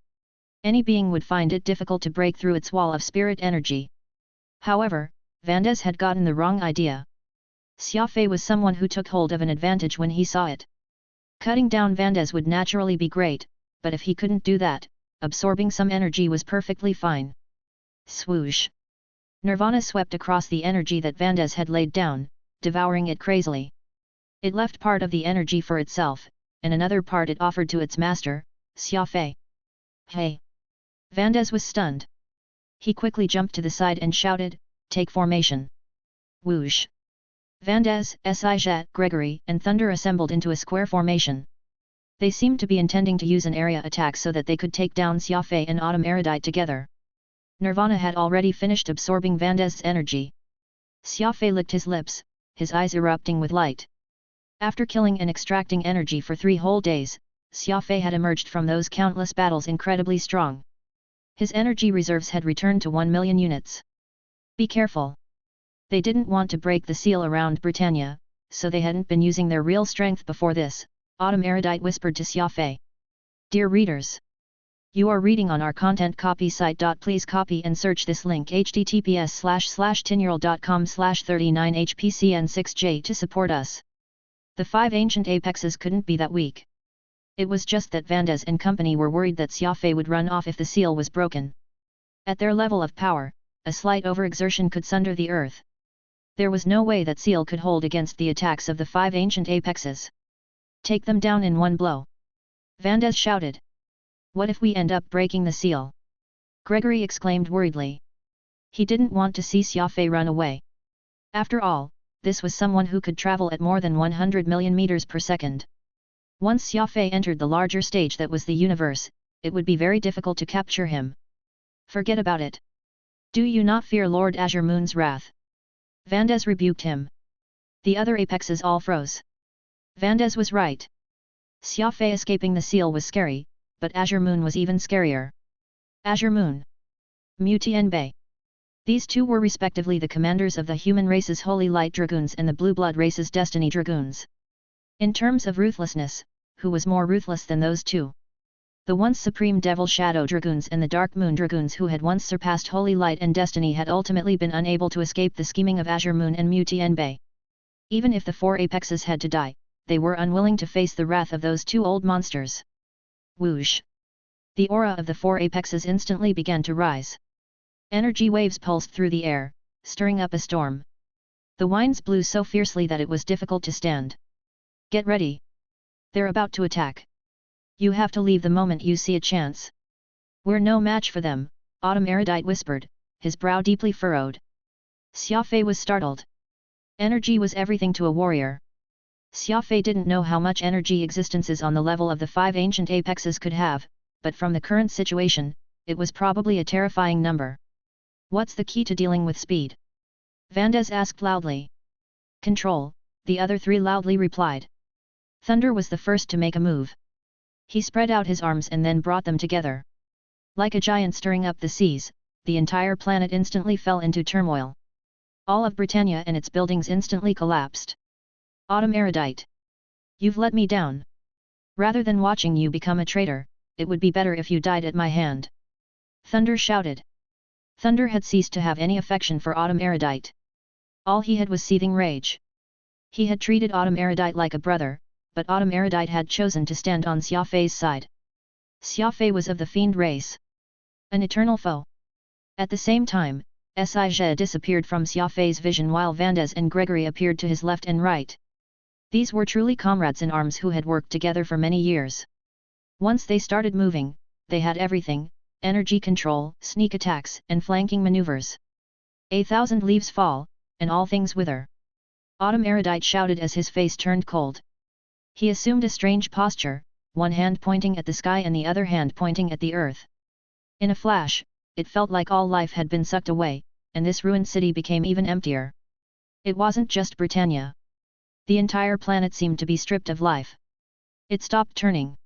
Any being would find it difficult to break through its wall of spirit energy. However, Vandes had gotten the wrong idea. Xia Fei was someone who took hold of an advantage when he saw it. Cutting down Vandes would naturally be great, but if he couldn't do that, absorbing some energy was perfectly fine. Swoosh! Nirvana swept across the energy that Vandes had laid down, devouring it crazily. It left part of the energy for itself, and another part it offered to its master, Xia Fei. Hey! Vandes was stunned. He quickly jumped to the side and shouted, "Take formation!" Whoosh! Vandes, Sijat, Gregory, and Thunder assembled into a square formation. They seemed to be intending to use an area attack so that they could take down Xia Fei and Autumn Erudite together. Nirvana had already finished absorbing Vandes's energy. Xia Fei licked his lips, his eyes erupting with light. After killing and extracting energy for 3 whole days, Xia Fei had emerged from those countless battles incredibly strong. His energy reserves had returned to 1 million units. Be careful. They didn't want to break the seal around Britannia, so they hadn't been using their real strength before this, Autumn Erudite whispered to Xia Fei. Dear readers, you are reading on our content copy site. Please copy and search this link https://tinyurl.com/39hpcn6j to support us. The 5 ancient apexes couldn't be that weak. It was just that Vandes and company were worried that Xia Fei would run off if the seal was broken. At their level of power, a slight overexertion could sunder the earth. There was no way that seal could hold against the attacks of the 5 ancient apexes. Take them down in one blow. Vandes shouted. What if we end up breaking the seal? Gregory exclaimed worriedly. He didn't want to see Xia Fei run away. After all, this was someone who could travel at more than 100 million meters per second. Once Xia Fei entered the larger stage that was the universe, it would be very difficult to capture him. Forget about it. Do you not fear Lord Azure Moon's wrath? Vandes rebuked him. The other apexes all froze. Vandes was right. Xia Fei escaping the seal was scary, but Azure Moon was even scarier. Azure Moon. Mu Tianbei. These two were respectively the commanders of the human race's Holy Light Dragoons and the Blue Blood race's Destiny Dragoons. In terms of ruthlessness, who was more ruthless than those two? The once supreme Devil Shadow Dragoons and the Dark Moon Dragoons who had once surpassed Holy Light and Destiny had ultimately been unable to escape the scheming of Azure Moon and Mu Tianbei. Even if the 4 apexes had to die, they were unwilling to face the wrath of those 2 old monsters. Whoosh! The aura of the 4 apexes instantly began to rise. Energy waves pulsed through the air, stirring up a storm. The winds blew so fiercely that it was difficult to stand. Get ready! They're about to attack. You have to leave the moment you see a chance. We're no match for them, Autumn Erudite whispered, his brow deeply furrowed. Xia Fei was startled. Energy was everything to a warrior. Xia Fei didn't know how much energy existences on the level of the 5 ancient apexes could have, but from the current situation, it was probably a terrifying number. What's the key to dealing with speed? Vandes asked loudly. Control, the other 3 loudly replied. Thunder was the first to make a move. He spread out his arms and then brought them together. Like a giant stirring up the seas, the entire planet instantly fell into turmoil. All of Britannia and its buildings instantly collapsed. Autumn Erudite. You've let me down. Rather than watching you become a traitor, it would be better if you died at my hand. Thunder shouted. Thunder had ceased to have any affection for Autumn Erudite. All he had was seething rage. He had treated Autumn Erudite like a brother, but Autumn Erudite had chosen to stand on Xia Fei's side. Xia Fei was of the fiend race. An eternal foe. At the same time, Xia disappeared from Xia Fei's vision while Vandes and Gregory appeared to his left and right. These were truly comrades in arms who had worked together for many years. Once they started moving, they had everything: energy control, sneak attacks, and flanking maneuvers. 1,000 leaves fall, and all things wither. Autumn Erudite shouted as his face turned cold. He assumed a strange posture, one hand pointing at the sky and the other hand pointing at the earth. In a flash, it felt like all life had been sucked away, and this ruined city became even emptier. It wasn't just Britannia. The entire planet seemed to be stripped of life. It stopped turning.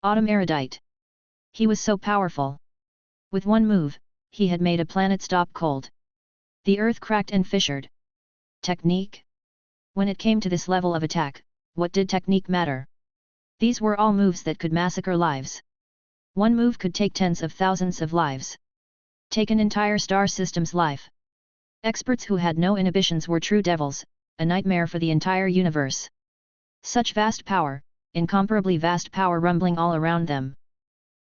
Autumn Erudite. He was so powerful. With one move, he had made a planet stop cold. The earth cracked and fissured. Technique? When it came to this level of attack, what did technique matter? These were all moves that could massacre lives. One move could take tens of thousands of lives. Take an entire star system's life. Experts who had no inhibitions were true devils, a nightmare for the entire universe. Such vast power, incomparably vast power rumbling all around them.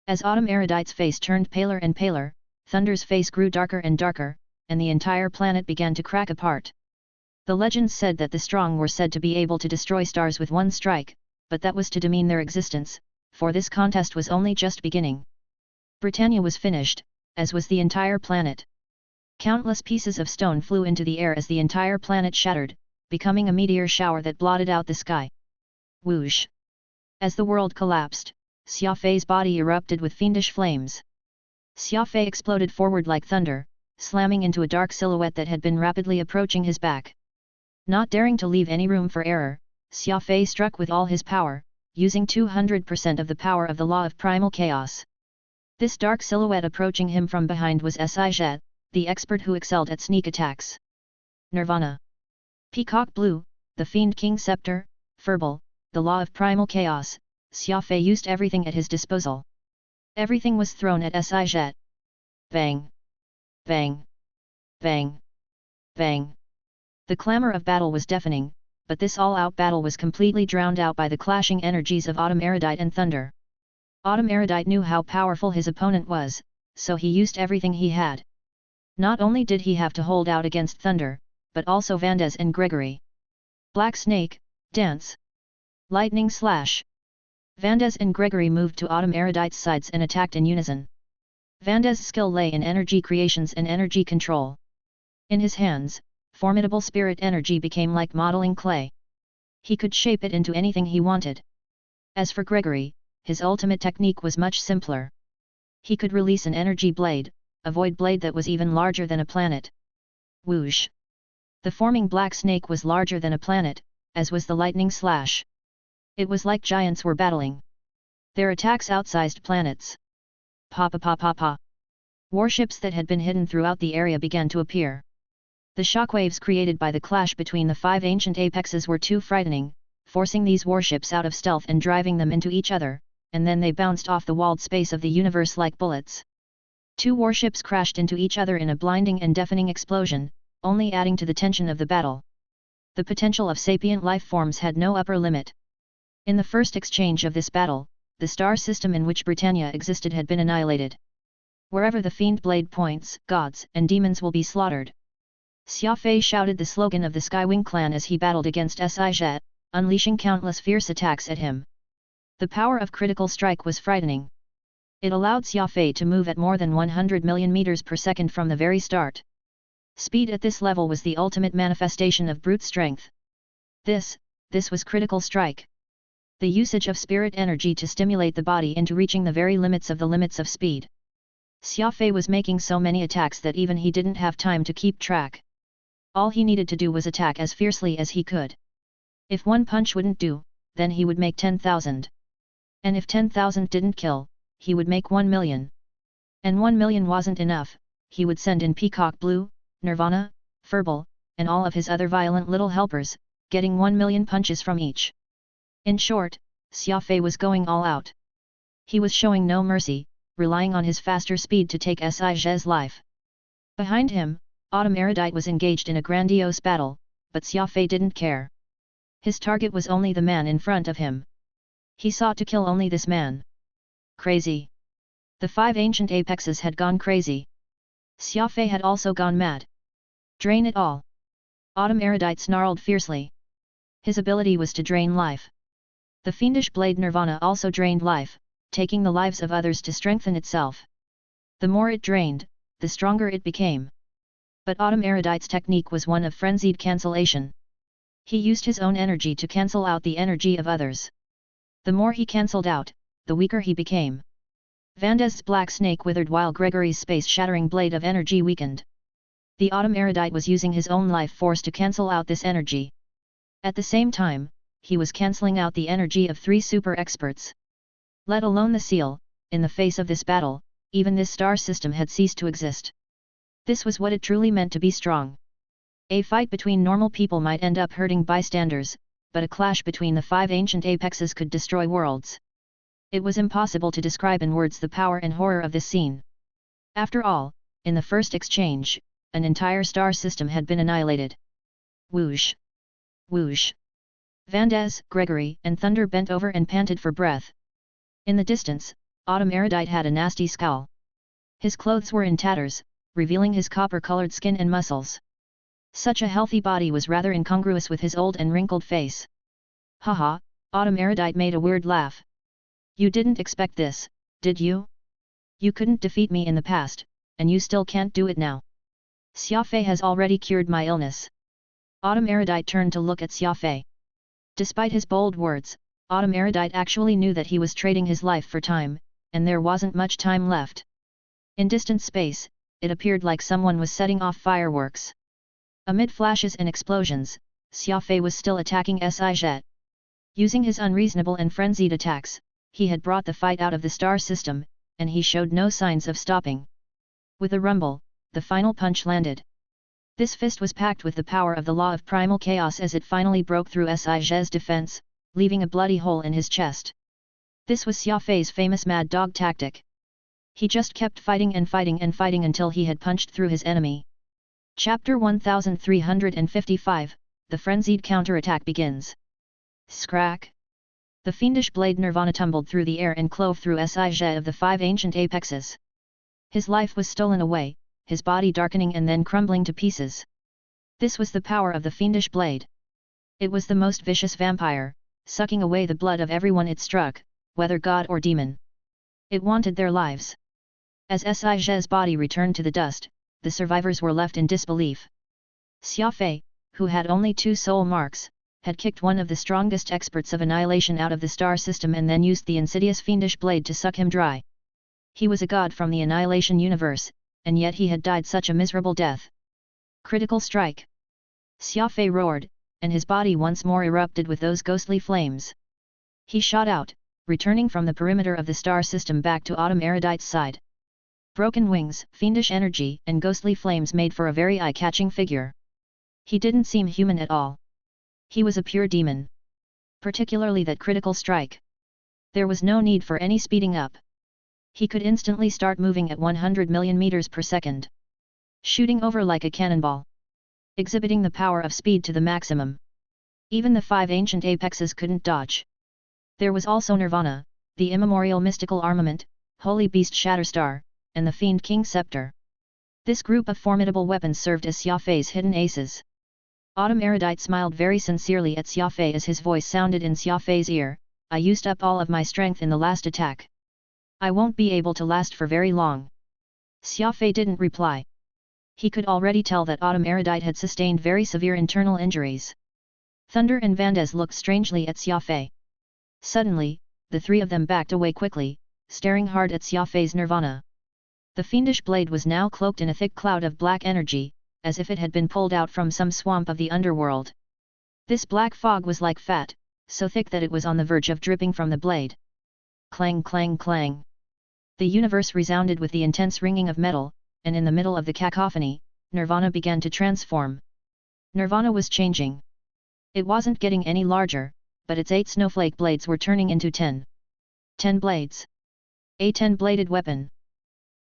As Autumn Erudite's face turned paler and paler, Thunder's face grew darker and darker, and the entire planet began to crack apart. The legends said that the strong were said to be able to destroy stars with one strike, but that was to demean their existence, for this contest was only just beginning. Britannia was finished, as was the entire planet. Countless pieces of stone flew into the air as the entire planet shattered, becoming a meteor shower that blotted out the sky. Whoosh! As the world collapsed, Xia Fei's body erupted with fiendish flames. Xia Fei exploded forward like thunder, slamming into a dark silhouette that had been rapidly approaching his back. Not daring to leave any room for error, Xia Fei struck with all his power, using 200% of the power of the law of primal chaos. This dark silhouette approaching him from behind was Xia, the expert who excelled at sneak attacks. Nirvana. Peacock Blue, the Fiend King Scepter, Furball, the law of primal chaos. Xia Fei used everything at his disposal. Everything was thrown at Xia. Bang! Bang! Bang! Bang! The clamor of battle was deafening, but this all-out battle was completely drowned out by the clashing energies of Autumn Erudite and Thunder. Autumn Erudite knew how powerful his opponent was, so he used everything he had. Not only did he have to hold out against Thunder, but also Vandes and Gregory. Black Snake, dance! Lightning Slash! Vandes and Gregory moved to Autumn Erudite's sides and attacked in unison. Vandes' skill lay in energy creations and energy control. In his hands, formidable spirit energy became like modeling clay. He could shape it into anything he wanted. As for Gregory, his ultimate technique was much simpler. He could release an energy blade, a void blade that was even larger than a planet. Whoosh! The forming black snake was larger than a planet, as was the lightning slash. It was like giants were battling. Their attacks outsized planets. Pa pa pa pa pa. Warships that had been hidden throughout the area began to appear. The shockwaves created by the clash between the 5 ancient apexes were too frightening, forcing these warships out of stealth and driving them into each other, and then they bounced off the walled space of the universe like bullets. 2 warships crashed into each other in a blinding and deafening explosion, only adding to the tension of the battle. The potential of sapient life forms had no upper limit. In the first exchange of this battle, the star system in which Britannia existed had been annihilated. Wherever the fiend blade points, gods and demons will be slaughtered. Xia Fei shouted the slogan of the Skywing clan as he battled against Xia, unleashing countless fierce attacks at him. The power of critical strike was frightening. It allowed Xia Fei to move at more than 100 million meters per second from the very start. Speed at this level was the ultimate manifestation of brute strength. This was critical strike. The usage of spirit energy to stimulate the body into reaching the very limits of speed. Xia Fei was making so many attacks that even he didn't have time to keep track. All he needed to do was attack as fiercely as he could. If one punch wouldn't do, then he would make 10,000. And if 10,000 didn't kill, he would make 1 million. And 1 million wasn't enough, he would send in Peacock Blue, Nirvana, Furball, and all of his other violent little helpers, getting 1 million punches from each. In short, Xia Fei was going all out. He was showing no mercy, relying on his faster speed to take Sige's life. Behind him, Autumn Erudite was engaged in a grandiose battle, but Xia Fei didn't care. His target was only the man in front of him. He sought to kill only this man. Crazy. The 5 ancient apexes had gone crazy. Xia Fei had also gone mad. Drain it all. Autumn Erudite snarled fiercely. His ability was to drain life. The fiendish blade Nirvana also drained life, taking the lives of others to strengthen itself. The more it drained, the stronger it became. But Autumn Erudite's technique was one of frenzied cancellation. He used his own energy to cancel out the energy of others. The more he cancelled out, the weaker he became. Vandez's black snake withered while Gregory's space-shattering blade of energy weakened. The Autumn Erudite was using his own life force to cancel out this energy. At the same time, he was cancelling out the energy of 3 super experts. Let alone the seal, in the face of this battle, even this star system had ceased to exist. This was what it truly meant to be strong. A fight between normal people might end up hurting bystanders, but a clash between the 5 ancient apexes could destroy worlds. It was impossible to describe in words the power and horror of this scene. After all, in the first exchange, an entire star system had been annihilated. Whoosh! Whoosh! Vandez, Gregory, and Thunder bent over and panted for breath. In the distance, Autumn Erudite had a nasty scowl. His clothes were in tatters, revealing his copper-colored skin and muscles. Such a healthy body was rather incongruous with his old and wrinkled face. Haha, Autumn Erudite made a weird laugh. You didn't expect this, did you? You couldn't defeat me in the past, and you still can't do it now. Xia Fei has already cured my illness. Autumn Erudite turned to look at Xia Fei. Despite his bold words, Autumn Erudite actually knew that he was trading his life for time, and there wasn't much time left. In distant space, it appeared like someone was setting off fireworks. Amid flashes and explosions, Xia Fei was still attacking Sige. Using his unreasonable and frenzied attacks, he had brought the fight out of the star system, and he showed no signs of stopping. With a rumble, the final punch landed. This fist was packed with the power of the law of primal chaos as it finally broke through Sige's defense, leaving a bloody hole in his chest. This was Xia Fei's famous mad dog tactic. He just kept fighting and fighting and fighting until he had punched through his enemy. Chapter 1355, The Frenzied Counterattack begins. Scrack! The fiendish blade Nirvana tumbled through the air and clove through Sige of the 5 ancient apexes. His life was stolen away, his body darkening and then crumbling to pieces. This was the power of the fiendish blade. It was the most vicious vampire, sucking away the blood of everyone it struck, whether god or demon. It wanted their lives. As Sige's body returned to the dust, the survivors were left in disbelief. Xia Fei, who had only 2 soul marks, had kicked one of the strongest experts of annihilation out of the star system and then used the insidious fiendish blade to suck him dry. He was a god from the annihilation universe, and yet he had died such a miserable death. Critical strike! Xia Fei roared, and his body once more erupted with those ghostly flames. He shot out, returning from the perimeter of the star system back to Autumn Erudite's side. Broken wings, fiendish energy, and ghostly flames made for a very eye-catching figure. He didn't seem human at all. He was a pure demon. Particularly that critical strike. There was no need for any speeding up. He could instantly start moving at 100 million meters per second. Shooting over like a cannonball. Exhibiting the power of speed to the maximum. Even the 5 ancient apexes couldn't dodge. There was also Nirvana, the immemorial mystical armament, Holy Beast Shatterstar, and the Fiend King Scepter. This group of formidable weapons served as Xia Fei's hidden aces. Autumn Erudite smiled very sincerely at Xia Fei as his voice sounded in Xia Fei's ear, I used up all of my strength in the last attack. I won't be able to last for very long. Xia Fei didn't reply. He could already tell that Autumn Erudite had sustained very severe internal injuries. Thunder and Vandes looked strangely at Xia Fei. Suddenly, the three of them backed away quickly, staring hard at Xia Fei's nirvana. The fiendish blade was now cloaked in a thick cloud of black energy, as if it had been pulled out from some swamp of the underworld. This black fog was like fat, so thick that it was on the verge of dripping from the blade. Clang clang clang. The universe resounded with the intense ringing of metal, and in the middle of the cacophony, Nirvana began to transform. Nirvana was changing. It wasn't getting any larger, but its 8 snowflake blades were turning into 10 blades. A 10-bladed weapon.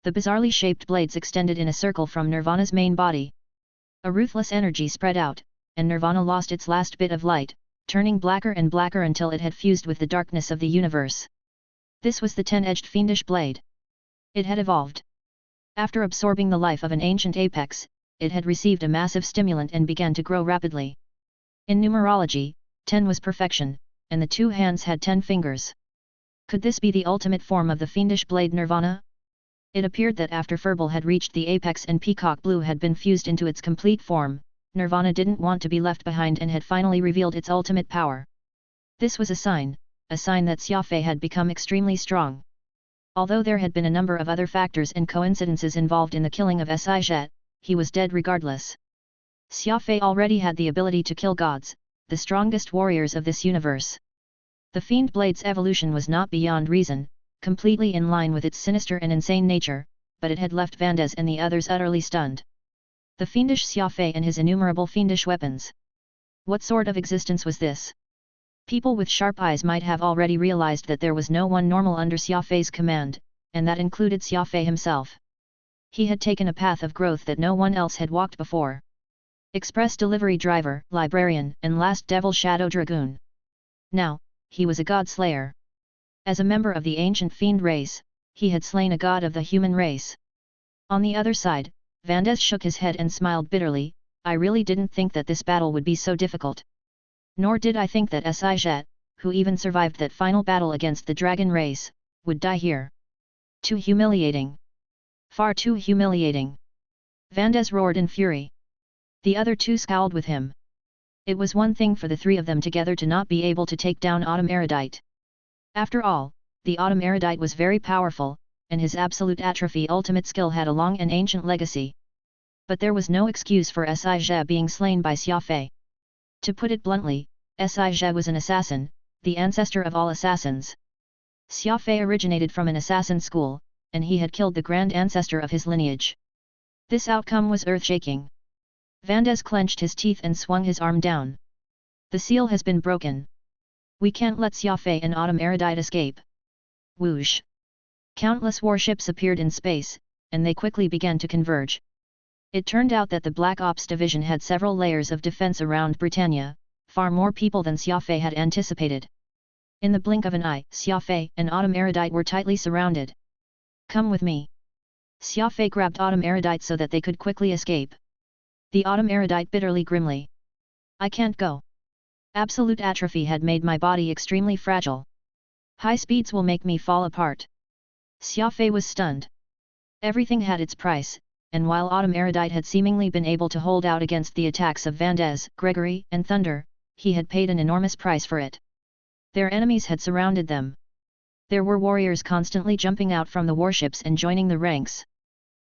The bizarrely shaped blades extended in a circle from Nirvana's main body. A ruthless energy spread out, and Nirvana lost its last bit of light, turning blacker and blacker until it had fused with the darkness of the universe. This was the 10-edged fiendish blade. It had evolved. After absorbing the life of an ancient apex, it had received a massive stimulant and began to grow rapidly. In numerology, 10 was perfection, and the 2 hands had 10 fingers. Could this be the ultimate form of the fiendish blade Nirvana? It appeared that after Furball had reached the apex and Peacock Blue had been fused into its complete form, Nirvana didn't want to be left behind and had finally revealed its ultimate power. This was a sign that Xia Fei had become extremely strong. Although there had been a number of other factors and coincidences involved in the killing of Xia, he was dead regardless. Xia Fei already had the ability to kill gods, the strongest warriors of this universe. The Fiend Blade's evolution was not beyond reason, completely in line with its sinister and insane nature, but it had left Vandes and the others utterly stunned. The fiendish Xia Fei and his innumerable fiendish weapons. What sort of existence was this? People with sharp eyes might have already realized that there was no one normal under Xia Fei's command, and that included Xia Fei himself. He had taken a path of growth that no one else had walked before. Express delivery driver, librarian, and last devil Shadow Dragoon. Now, he was a god slayer. As a member of the ancient fiend race, he had slain a god of the human race. On the other side, Vandes shook his head and smiled bitterly. I really didn't think that this battle would be so difficult. Nor did I think that Xia, who even survived that final battle against the dragon race, would die here. Too humiliating. Far too humiliating. Vandes roared in fury. The other two scowled with him. It was one thing for the three of them together to not be able to take down Autumn Erudite. After all, the Autumn Erudite was very powerful, and his absolute atrophy ultimate skill had a long and ancient legacy. But there was no excuse for Xia being slain by Xia Fei. To put it bluntly, Xia was an assassin, the ancestor of all assassins. Xia Fei originated from an assassin school, and he had killed the grand ancestor of his lineage. This outcome was earth-shaking. Vandes clenched his teeth and swung his arm down. The seal has been broken. We can't let Xia Fei and Autumn Erudite escape. Whoosh! Countless warships appeared in space, and they quickly began to converge. It turned out that the Black Ops Division had several layers of defense around Britannia, far more people than Xia Fei had anticipated. In the blink of an eye, Xia Fei and Autumn Erudite were tightly surrounded. Come with me. Xia Fei grabbed Autumn Erudite so that they could quickly escape. The Autumn Erudite bitterly grimly. I can't go. Absolute atrophy had made my body extremely fragile. High speeds will make me fall apart. Xia Fei was stunned. Everything had its price, and while Autumn Erudite had seemingly been able to hold out against the attacks of Vandes, Gregory, and Thunder, he had paid an enormous price for it. Their enemies had surrounded them. There were warriors constantly jumping out from the warships and joining the ranks.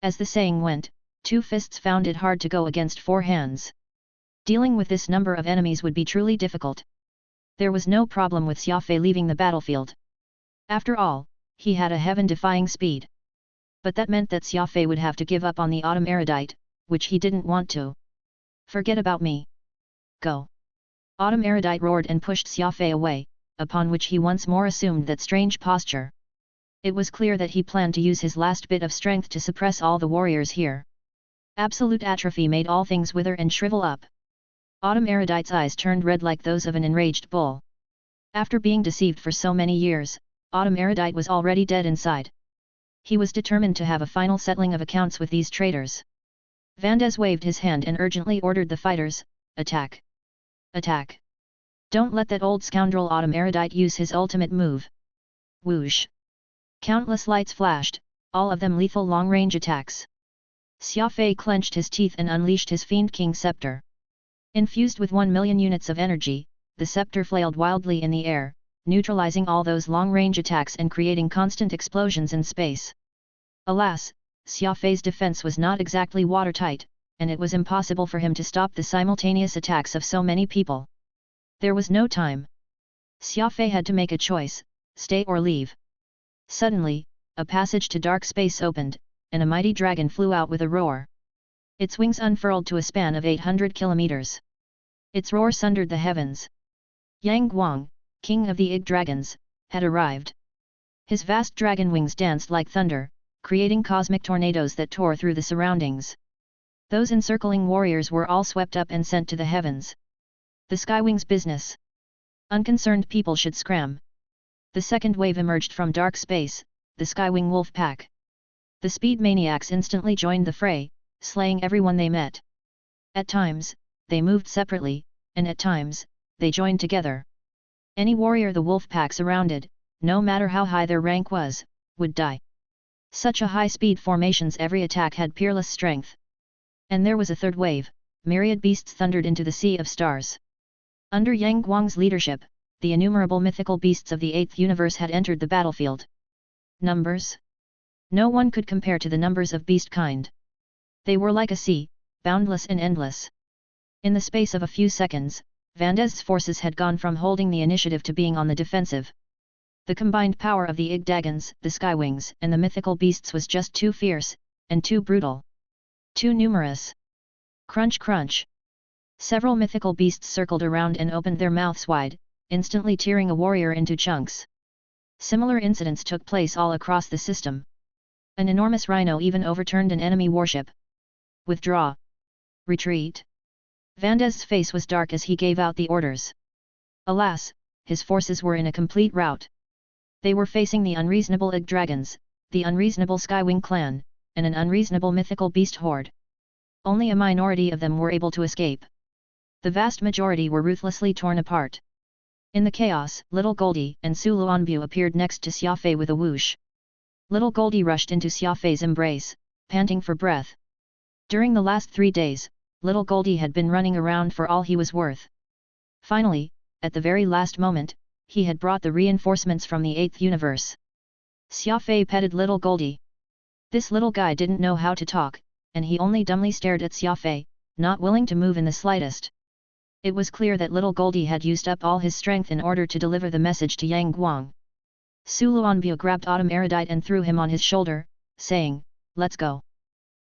As the saying went, 2 fists found it hard to go against 4 hands. Dealing with this number of enemies would be truly difficult. There was no problem with Xia Fei leaving the battlefield. After all, he had a heaven-defying speed. But that meant that Xia Fei would have to give up on the Autumn Erudite, which he didn't want to. Forget about me. Go. Autumn Erudite roared and pushed Xia Fei away, upon which he once more assumed that strange posture. It was clear that he planned to use his last bit of strength to suppress all the warriors here. Absolute atrophy made all things wither and shrivel up. Autumn Erudite's eyes turned red like those of an enraged bull. After being deceived for so many years, Autumn Erudite was already dead inside. He was determined to have a final settling of accounts with these traitors. Vandes waved his hand and urgently ordered the fighters, attack! Attack! Don't let that old scoundrel Autumn Erudite use his ultimate move. Whoosh! Countless lights flashed, all of them lethal long-range attacks. Xia Fei clenched his teeth and unleashed his Fiend King scepter. Infused with 1 million units of energy, the scepter flailed wildly in the air, neutralizing all those long-range attacks and creating constant explosions in space. Alas, Xia Fei's defense was not exactly watertight, and it was impossible for him to stop the simultaneous attacks of so many people. There was no time. Xia Fei had to make a choice, stay or leave. Suddenly, a passage to dark space opened, and a mighty dragon flew out with a roar. Its wings unfurled to a span of 800 kilometers. Its roar sundered the heavens. Yang Guang, king of the Ig dragons, had arrived. His vast dragon wings danced like thunder, creating cosmic tornadoes that tore through the surroundings. Those encircling warriors were all swept up and sent to the heavens. The Skywing's business. Unconcerned people should scram. The second wave emerged from dark space, the Skywing Wolf Pack. The speed maniacs instantly joined the fray, slaying everyone they met. At times, they moved separately, and at times, they joined together. Any warrior the wolf pack surrounded, no matter how high their rank was, would die. Such a high-speed formation's every attack had peerless strength. And there was a third wave, myriad beasts thundered into the sea of stars. Under Yang Guang's leadership, the innumerable mythical beasts of the 8th universe had entered the battlefield. Numbers? No one could compare to the numbers of beast kind. They were like a sea, boundless and endless. In the space of a few seconds, Vandez's forces had gone from holding the initiative to being on the defensive. The combined power of the Ig Dragons, the Skywings, and the mythical beasts was just too fierce, and too brutal. Too numerous. Crunch crunch. Several mythical beasts circled around and opened their mouths wide, instantly tearing a warrior into chunks. Similar incidents took place all across the system. An enormous rhino even overturned an enemy warship. Withdraw. Retreat. Vandez's face was dark as he gave out the orders. Alas, his forces were in a complete rout. They were facing the unreasonable Ig Dragons, the unreasonable Skywing clan, and an unreasonable mythical beast horde. Only a minority of them were able to escape. The vast majority were ruthlessly torn apart. In the chaos, Little Goldie and Su Luanbu appeared next to Xia Fei with a whoosh. Little Goldie rushed into Xia Fei's embrace, panting for breath. During the last 3 days, Little Goldie had been running around for all he was worth. Finally, at the very last moment, he had brought the reinforcements from the 8th universe. Xia Fei petted Little Goldie. This little guy didn't know how to talk, and he only dumbly stared at Xia Fei, not willing to move in the slightest. It was clear that Little Goldie had used up all his strength in order to deliver the message to Yang Guang. Su Luanbu grabbed Autumn Erudite and threw him on his shoulder, saying, "Let's go.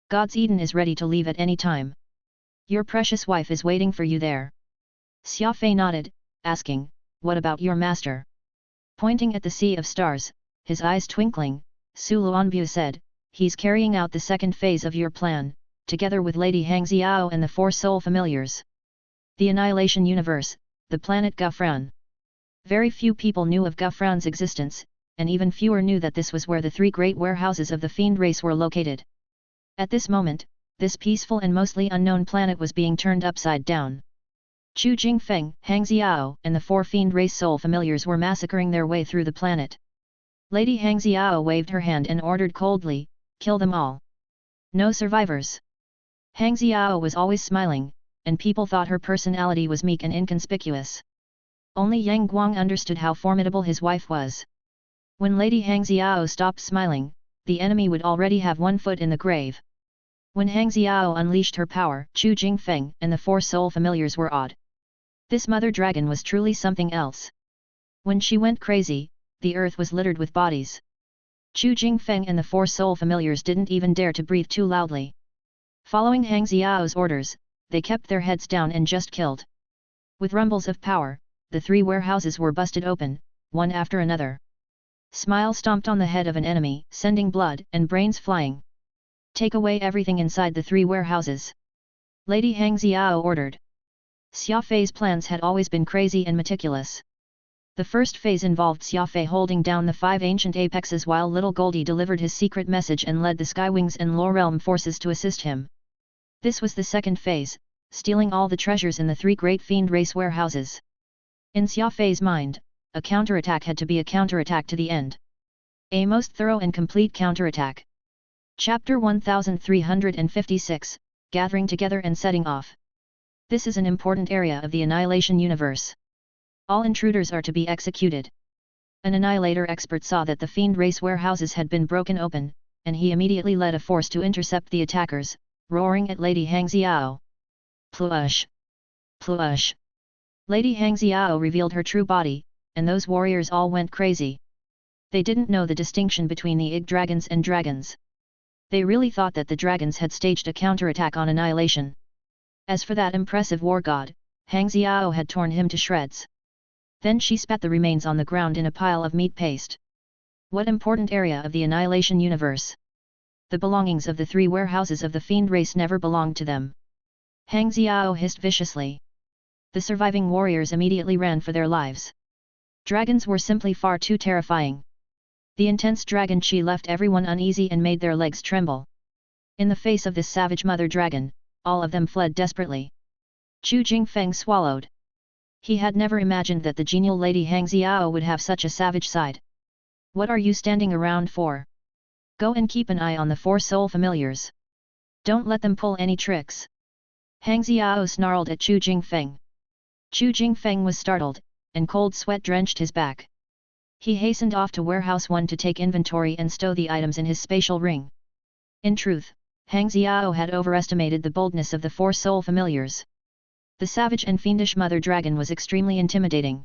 God's Eden is ready to leave at any time. Your precious wife is waiting for you there." Xia Fei nodded, asking, "What about your master?" Pointing at the sea of stars, his eyes twinkling, Su Luanbu said, "He's carrying out the second phase of your plan, together with Lady Hangxiao and the 4 soul familiars. The Annihilation Universe, the planet Gufran." Very few people knew of Gufran's existence, and even fewer knew that this was where the 3 great warehouses of the fiend race were located. At this moment, this peaceful and mostly unknown planet was being turned upside down. Chu Jingfeng, Hangxiao, and the 4 fiend race soul familiars were massacring their way through the planet. Lady Hangxiao waved her hand and ordered coldly, "Kill them all. No survivors." Hangxiao was always smiling, and people thought her personality was meek and inconspicuous. Only Yang Guang understood how formidable his wife was. When Lady Hangxiao stopped smiling, the enemy would already have 1 foot in the grave. When Hangxiao unleashed her power, Chu Jingfeng and the 4 soul familiars were awed. This mother dragon was truly something else. When she went crazy, the earth was littered with bodies. Chu Jingfeng and the 4 soul familiars didn't even dare to breathe too loudly. Following Hangxiao's orders, they kept their heads down and just killed. With rumbles of power, the 3 warehouses were busted open, one after another. Smile stomped on the head of an enemy, sending blood and brains flying. "Take away everything inside the 3 warehouses." Lady Hangxiao ordered. Xia Fei's plans had always been crazy and meticulous. The first phase involved Xia Fei holding down the 5 ancient apexes while Little Goldie delivered his secret message and led the Skywings and Lorelm forces to assist him. This was the second phase, stealing all the treasures in the 3 great fiend race warehouses. In Xia Fei's mind, a counterattack had to be a counterattack to the end. A most thorough and complete counterattack. Chapter 1356, Gathering Together and Setting Off. This is an important area of the Annihilation universe. All intruders are to be executed. An Annihilator expert saw that the fiend race warehouses had been broken open, and he immediately led a force to intercept the attackers, roaring at Lady Hang Xiao. Plush! Plush! Lady Hang Xiao revealed her true body, and those warriors all went crazy. They didn't know the distinction between the Ig dragons and dragons. They really thought that the dragons had staged a counterattack on Annihilation. As for that impressive war god, Hang Xiao had torn him to shreds. Then she spat the remains on the ground in a pile of meat paste. What important area of the Annihilation universe! The belongings of the 3 warehouses of the fiend race never belonged to them. Hang Xiao hissed viciously. The surviving warriors immediately ran for their lives. Dragons were simply far too terrifying. The intense dragon chi left everyone uneasy and made their legs tremble. In the face of this savage mother dragon, all of them fled desperately. Chu Jingfeng swallowed. He had never imagined that the genial Lady Hang Xiao would have such a savage side. What are you standing around for? Go and keep an eye on the 4 soul familiars. Don't let them pull any tricks. Hang Xiao snarled at Chu Jingfeng. Chu Jingfeng was startled, and cold sweat drenched his back. He hastened off to Warehouse 1 to take inventory and stow the items in his spatial ring. In truth, Hang Xiao had overestimated the boldness of the 4 soul familiars. The savage and fiendish mother dragon was extremely intimidating.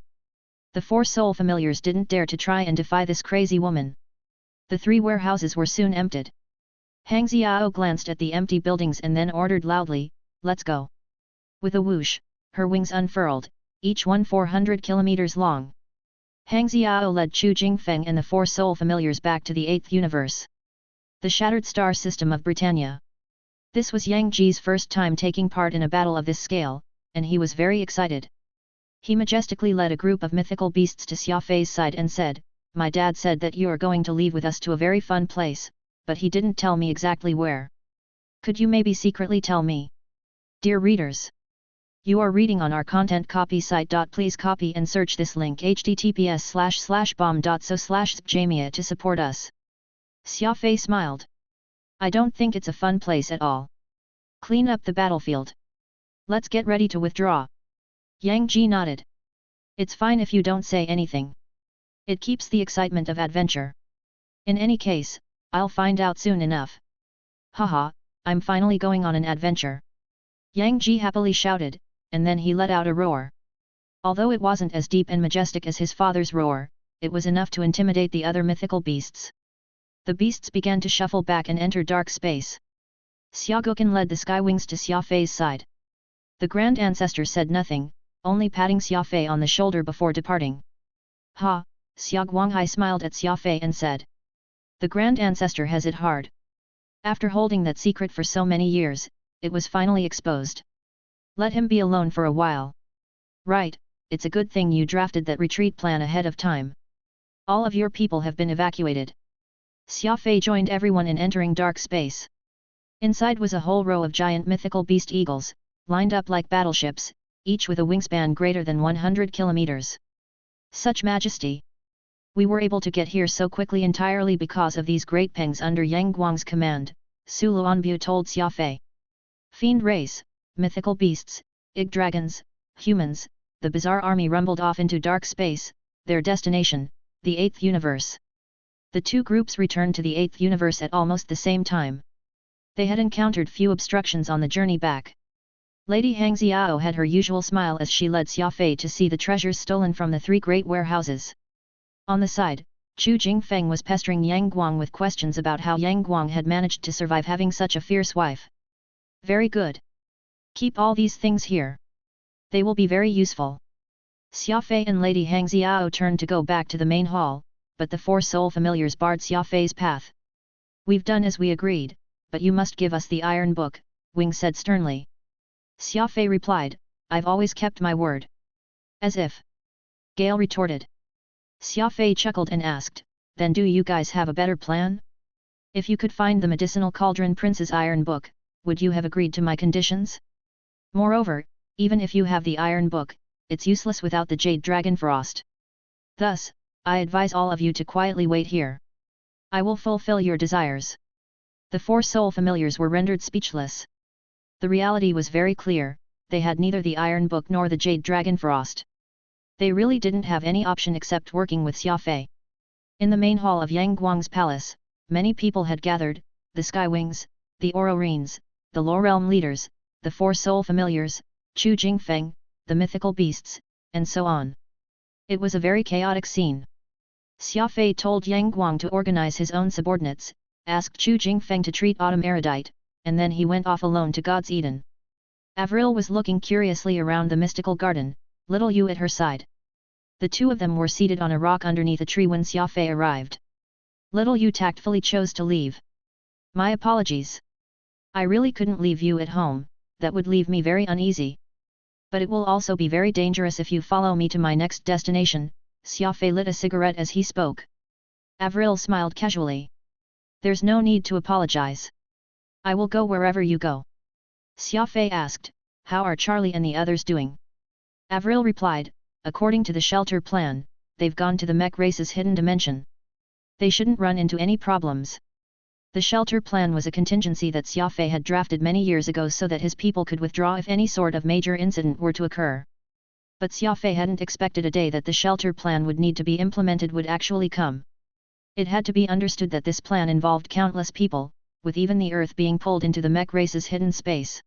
The 4 soul familiars didn't dare to try and defy this crazy woman. The 3 warehouses were soon emptied. Hang Xiao glanced at the empty buildings and then ordered loudly, "Let's go." With a whoosh, her wings unfurled, each one 400 kilometers long. Hang Xiao led Chu Jingfeng and the 4 soul familiars back to the 8th universe. The shattered star system of Britannia. This was Yang Ji's first time taking part in a battle of this scale, and he was very excited. He majestically led a group of mythical beasts to Xia Fei's side and said, "My dad said that you are going to leave with us to a very fun place, but he didn't tell me exactly where. Could you maybe secretly tell me?" Dear readers, you are reading on our content copy site. Please copy and search this link https://bomb.so/jamia to support us. Xia Fei smiled. "I don't think it's a fun place at all. Clean up the battlefield. Let's get ready to withdraw." Yang Ji nodded. "It's fine if you don't say anything. It keeps the excitement of adventure. In any case, I'll find out soon enough." "Haha, I'm finally going on an adventure." Yang Ji happily shouted, and then he let out a roar. Although it wasn't as deep and majestic as his father's roar, it was enough to intimidate the other mythical beasts. The beasts began to shuffle back and enter dark space. Xia Guoqin led the Skywings to Xia Fei's side. The Grand Ancestor said nothing, only patting Xia Fei on the shoulder before departing. "Ha," Xia Guanghai smiled at Xia Fei and said. "The Grand Ancestor has it hard. After holding that secret for so many years, it was finally exposed. Let him be alone for a while." "Right, it's a good thing you drafted that retreat plan ahead of time. All of your people have been evacuated." Xia Fei joined everyone in entering dark space. Inside was a whole row of giant mythical beast eagles, lined up like battleships, each with a wingspan greater than 100 kilometers. "Such majesty! We were able to get here so quickly entirely because of these great pengs under Yang Guang's command," Su Luanbu told Xia Fei. Fiend race, mythical beasts, Ig dragons, humans, the bizarre army rumbled off into dark space, their destination, the 8th universe. The 2 groups returned to the 8th universe at almost the same time. They had encountered few obstructions on the journey back. Lady Hang Xiao had her usual smile as she led Xia Fei to see the treasures stolen from the 3 great warehouses. On the side, Chu Jingfeng was pestering Yang Guang with questions about how Yang Guang had managed to survive having such a fierce wife. "Very good. Keep all these things here. They will be very useful." Xia Fei and Lady Hang Xiao turned to go back to the main hall, but the 4 soul familiars barred Xia Fei's path. "We've done as we agreed, but you must give us the Iron Book," Wing said sternly. Xia Fei replied, "I've always kept my word." "As if," Gale retorted. Xia Fei chuckled and asked, "Then do you guys have a better plan? If you could find the medicinal cauldron Prince's Iron Book, would you have agreed to my conditions? Moreover, even if you have the Iron Book, it's useless without the Jade Dragon Frost. Thus, I advise all of you to quietly wait here. I will fulfill your desires. The four soul familiars were rendered speechless. The reality was very clear, they had neither the Iron Book nor the Jade Dragon Frost. They really didn't have any option except working with Xia Fei. In the main hall of Yang Guang's palace, many people had gathered, the Skywings, the Ororenes, the Low Realm leaders, the four soul familiars, Chu Jingfeng, the mythical beasts, and so on. It was a very chaotic scene. Xia Fei told Yang Guang to organize his own subordinates, asked Chu Jingfeng to treat Autumn Erudite, and then he went off alone to God's Eden. Avril was looking curiously around the mystical garden, little Yu at her side. The two of them were seated on a rock underneath a tree when Xia Fei arrived. Little Yu tactfully chose to leave. My apologies. I really couldn't leave you at home, that would leave me very uneasy. But it will also be very dangerous if you follow me to my next destination. Xia Fei lit a cigarette as he spoke. Avril smiled casually. There's no need to apologize. I will go wherever you go. Xia Fei asked, how are Charlie and the others doing? Avril replied, according to the shelter plan, they've gone to the mech race's hidden dimension. They shouldn't run into any problems. The shelter plan was a contingency that Xia Fei had drafted many years ago so that his people could withdraw if any sort of major incident were to occur. But Xia Fei hadn't expected a day that the shelter plan would need to be implemented would actually come. It had to be understood that this plan involved countless people, with even the Earth being pulled into the mech race's hidden space.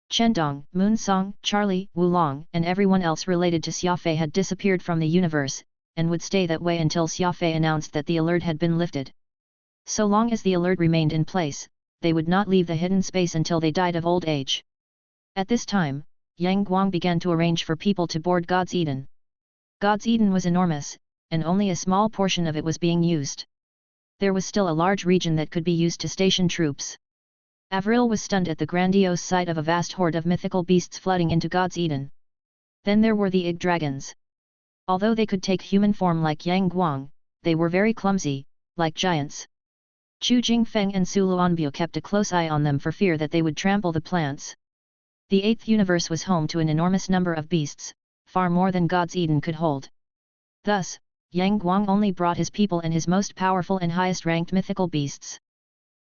Chendong, Moonsong, Charlie, Wulong, and everyone else related to Xia Fei had disappeared from the universe, and would stay that way until Xia Fei announced that the alert had been lifted. So long as the alert remained in place, they would not leave the hidden space until they died of old age. At this time, Yang Guang began to arrange for people to board God's Eden. God's Eden was enormous, and only a small portion of it was being used. There was still a large region that could be used to station troops. Avril was stunned at the grandiose sight of a vast horde of mythical beasts flooding into God's Eden. Then there were the Ig dragons. Although they could take human form like Yang Guang, they were very clumsy, like giants. Chu Jingfeng and Su Luanbu kept a close eye on them for fear that they would trample the plants. The eighth universe was home to an enormous number of beasts, far more than God's Eden could hold. Thus, Yang Guang only brought his people and his most powerful and highest-ranked mythical beasts.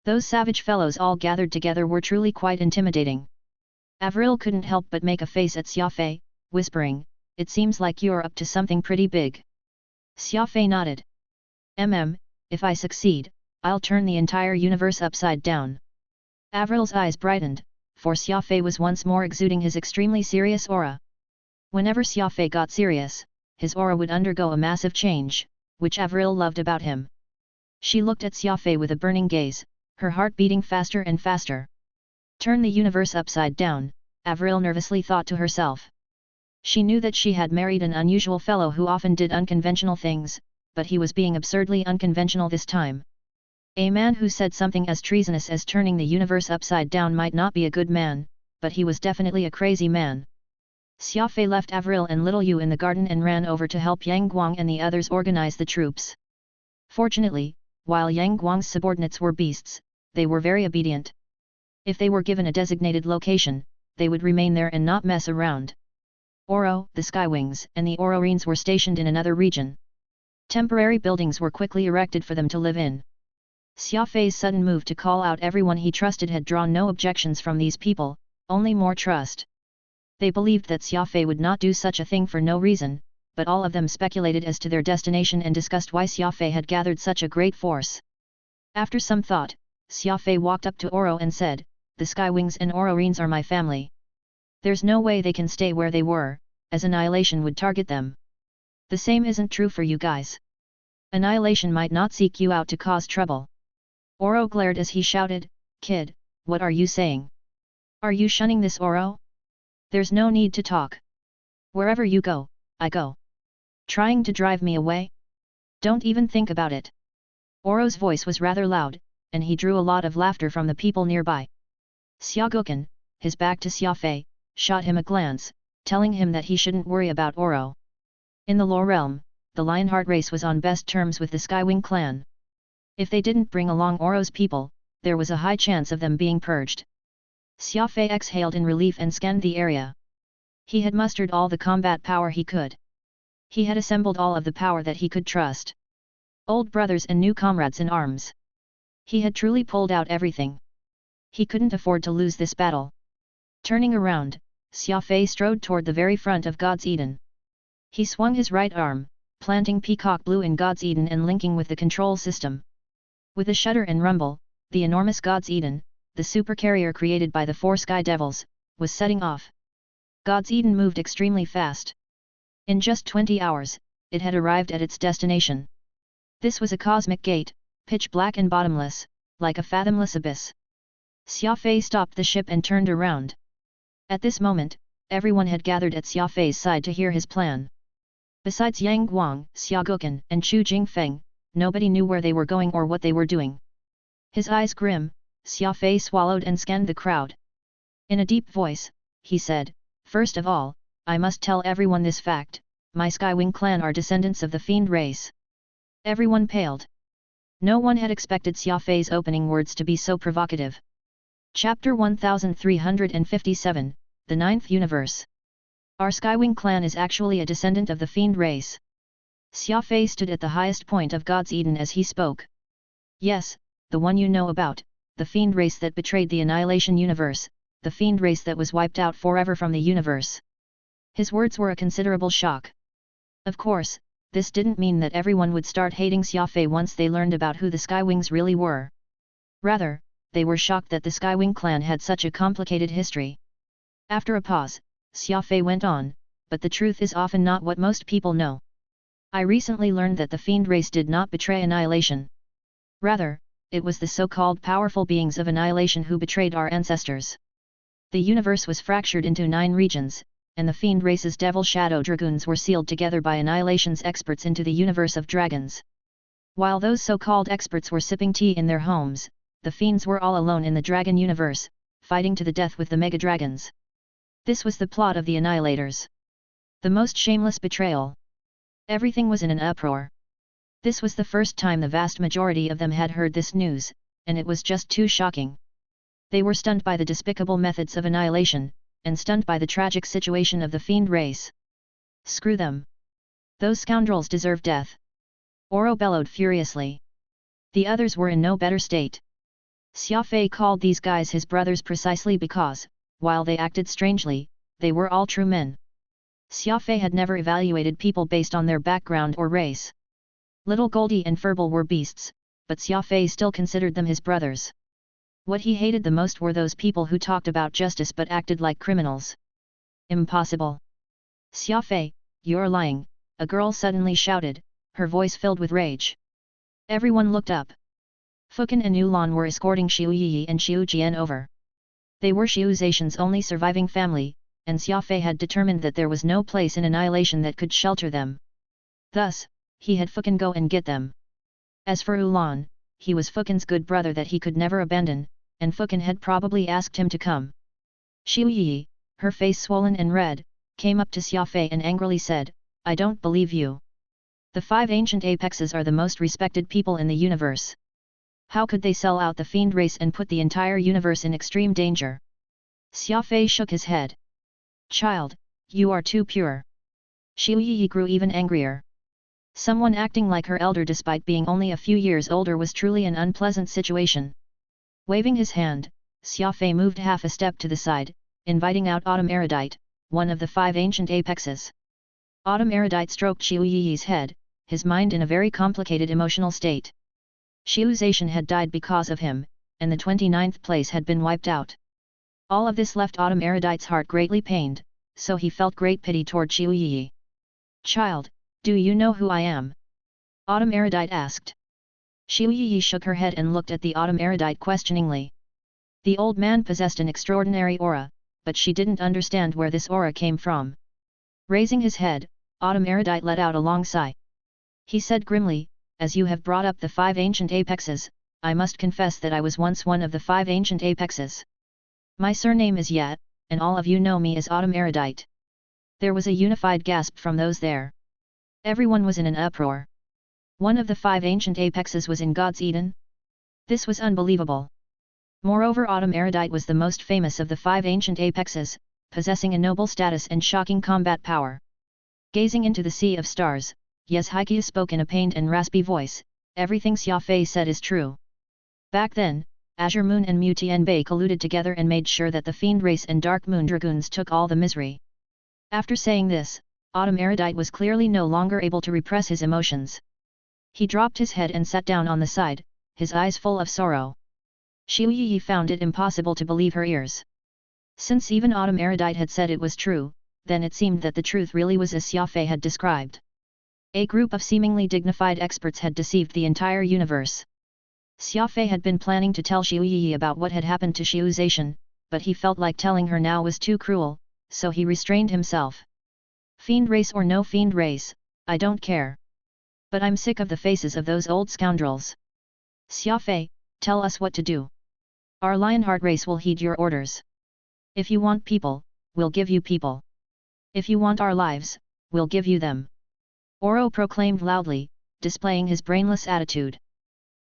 Those savage fellows all gathered together were truly quite intimidating. Avril couldn't help but make a face at Xia Fei, whispering, it seems like you're up to something pretty big. Xia Fei nodded. If I succeed, I'll turn the entire universe upside down. Avril's eyes brightened, for Xia Fei was once more exuding his extremely serious aura. Whenever Xia Fei got serious, his aura would undergo a massive change, which Avril loved about him. She looked at Xia Fei with a burning gaze, her heart beating faster and faster. Turn the universe upside down, Avril nervously thought to herself. She knew that she had married an unusual fellow who often did unconventional things, but he was being absurdly unconventional this time. A man who said something as treasonous as turning the universe upside down might not be a good man, but he was definitely a crazy man. Xia Fei left Avril and little Yu in the garden and ran over to help Yang Guang and the others organize the troops. Fortunately, while Yang Guang's subordinates were beasts, they were very obedient. If they were given a designated location, they would remain there and not mess around. Oro, the Skywings, and the Ororenes were stationed in another region. Temporary buildings were quickly erected for them to live in. Xia Fei's sudden move to call out everyone he trusted had drawn no objections from these people, only more trust. They believed that Xia Fei would not do such a thing for no reason, but all of them speculated as to their destination and discussed why Xia Fei had gathered such a great force. After some thought, Xia Fei walked up to Oro and said, the Skywings and Ororenes are my family. There's no way they can stay where they were, as annihilation would target them. The same isn't true for you guys. Annihilation might not seek you out to cause trouble. Oro glared as he shouted, kid, what are you saying? Are you shunning this Oro? There's no need to talk. Wherever you go, I go. Trying to drive me away? Don't even think about it. Oro's voice was rather loud, and he drew a lot of laughter from the people nearby. Xia Guoken, his back to Xia Fei, shot him a glance, telling him that he shouldn't worry about Oro. In the Low Realm, the Lionheart race was on best terms with the Skywing clan. If they didn't bring along Oro's people, there was a high chance of them being purged. Xia Fei exhaled in relief and scanned the area. He had mustered all the combat power he could. He had assembled all of the power that he could trust. Old brothers and new comrades in arms. He had truly pulled out everything. He couldn't afford to lose this battle. Turning around, Xia Fei strode toward the very front of God's Eden. He swung his right arm, planting Peacock Blue in God's Eden and linking with the control system. With a shudder and rumble, the enormous God's Eden, the supercarrier created by the 4 Sky Devils, was setting off. God's Eden moved extremely fast. In just 20 hours, it had arrived at its destination. This was a cosmic gate, pitch black and bottomless, like a fathomless abyss. Xia Fei stopped the ship and turned around. At this moment, everyone had gathered at Xia Fei's side to hear his plan. Besides Yang Guang, Xia Guocan, and Chu Jingfeng, nobody knew where they were going or what they were doing. His eyes grim, Xia Fei swallowed and scanned the crowd. In a deep voice, he said, "First of all, I must tell everyone this fact, my Skywing clan are descendants of the fiend race." Everyone paled. No one had expected Xia Fei's opening words to be so provocative. Chapter 1357, The Ninth Universe. Our Skywing clan is actually a descendant of the fiend race. Xia Fei stood at the highest point of God's Eden as he spoke. Yes, the one you know about, the fiend race that betrayed the Annihilation universe, the fiend race that was wiped out forever from the universe. His words were a considerable shock. Of course, this didn't mean that everyone would start hating Xia Fei once they learned about who the Skywings really were. Rather, they were shocked that the Skywing clan had such a complicated history. After a pause, Xia Fei went on, but the truth is often not what most people know. I recently learned that the fiend race did not betray Annihilation. Rather, it was the so-called powerful beings of Annihilation who betrayed our ancestors. The universe was fractured into 9 regions, and the fiend race's devil shadow dragoons were sealed together by Annihilation's experts into the universe of dragons. While those so-called experts were sipping tea in their homes, the fiends were all alone in the dragon universe, fighting to the death with the mega dragons. This was the plot of the Annihilators. The most shameless betrayal. Everything was in an uproar. This was the first time the vast majority of them had heard this news, and it was just too shocking. They were stunned by the despicable methods of Annihilation, and stunned by the tragic situation of the fiend race. Screw them! Those scoundrels deserve death! Oro bellowed furiously. The others were in no better state. Xia Fei called these guys his brothers precisely because, while they acted strangely, they were all true men. Xia Fei had never evaluated people based on their background or race. Little Goldie and Furble were beasts, but Xia Fei still considered them his brothers. What he hated the most were those people who talked about justice but acted like criminals. Impossible! Xia Fei, you're lying, a girl suddenly shouted, her voice filled with rage. Everyone looked up. Fukan and Yulan were escorting Xiu Yi and Xiu Jian over. They were Xiu Zaishan's only surviving family, and Xia Fei had determined that there was no place in Annihilation that could shelter them. Thus, he had Fukan go and get them. As for Yulan, he was Fukan's good brother that he could never abandon, and Fukan had probably asked him to come. Xiu Yi, her face swollen and red, came up to Xia Fei and angrily said, "I don't believe you. The 5 ancient apexes are the most respected people in the universe. How could they sell out the fiend race and put the entire universe in extreme danger?" Xia Fei shook his head. "Child, you are too pure." Xiu Yi grew even angrier. Someone acting like her elder despite being only a few years older was truly an unpleasant situation. Waving his hand, Xia Fei moved half a step to the side, inviting out Autumn Erudite, one of the 5 ancient apexes. Autumn Erudite stroked Xiu Yi's head, his mind in a very complicated emotional state. Xiu Zaishan had died because of him, and the 29th place had been wiped out. All of this left Autumn Erudite's heart greatly pained, so he felt great pity toward Xiu Yi. "Child, do you know who I am?" Autumn Erudite asked. Xiu Yi shook her head and looked at the Autumn Erudite questioningly. The old man possessed an extraordinary aura, but she didn't understand where this aura came from. Raising his head, Autumn Erudite let out a long sigh. He said grimly, "As you have brought up the 5 ancient apexes, I must confess that I was once one of the 5 ancient apexes. My surname is Yat, and all of you know me as Autumn Erudite." There was a unified gasp from those there. Everyone was in an uproar. One of the 5 ancient apexes was in God's Eden? This was unbelievable. Moreover, Autumn Erudite was the most famous of the 5 ancient apexes, possessing a noble status and shocking combat power. Gazing into the sea of stars, Yeshaikia spoke in a pained and raspy voice, everything Xia Fei said is true. Back then, Azure Moon and Mu Tianbei colluded together and made sure that the Fiend Race and Dark Moon Dragoons took all the misery. After saying this, Autumn Erudite was clearly no longer able to repress his emotions. He dropped his head and sat down on the side, his eyes full of sorrow. Xiu Yi found it impossible to believe her ears. Since even Autumn Erudite had said it was true, then it seemed that the truth really was as Xia Fei had described. A group of seemingly dignified experts had deceived the entire universe. Xia Fei had been planning to tell Xiu Yi about what had happened to Xiu Zaishan, but he felt like telling her now was too cruel, so he restrained himself. Fiend race or no fiend race, I don't care. But I'm sick of the faces of those old scoundrels. Xia Fei, tell us what to do. Our Lionheart race will heed your orders. If you want people, we'll give you people. If you want our lives, we'll give you them. Oro proclaimed loudly, displaying his brainless attitude.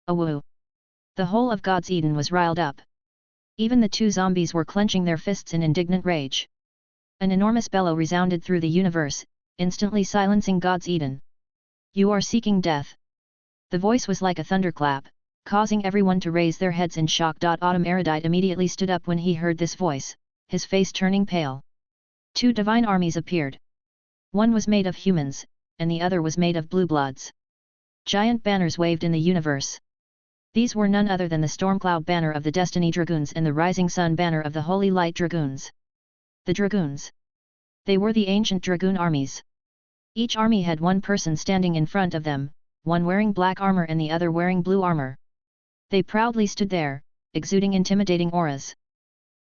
Awoo! The whole of God's Eden was riled up. Even the two zombies were clenching their fists in indignant rage. An enormous bellow resounded through the universe, instantly silencing God's Eden. You are seeking death. The voice was like a thunderclap, causing everyone to raise their heads in shock. Autumn Erudite immediately stood up when he heard this voice, his face turning pale. Two divine armies appeared. One was made of humans, and the other was made of blue bloods. Giant banners waved in the universe. These were none other than the Stormcloud banner of the Destiny Dragoons and the Rising Sun banner of the Holy Light Dragoons. The Dragoons. They were the ancient Dragoon armies. Each army had one person standing in front of them, one wearing black armor and the other wearing blue armor. They proudly stood there, exuding intimidating auras.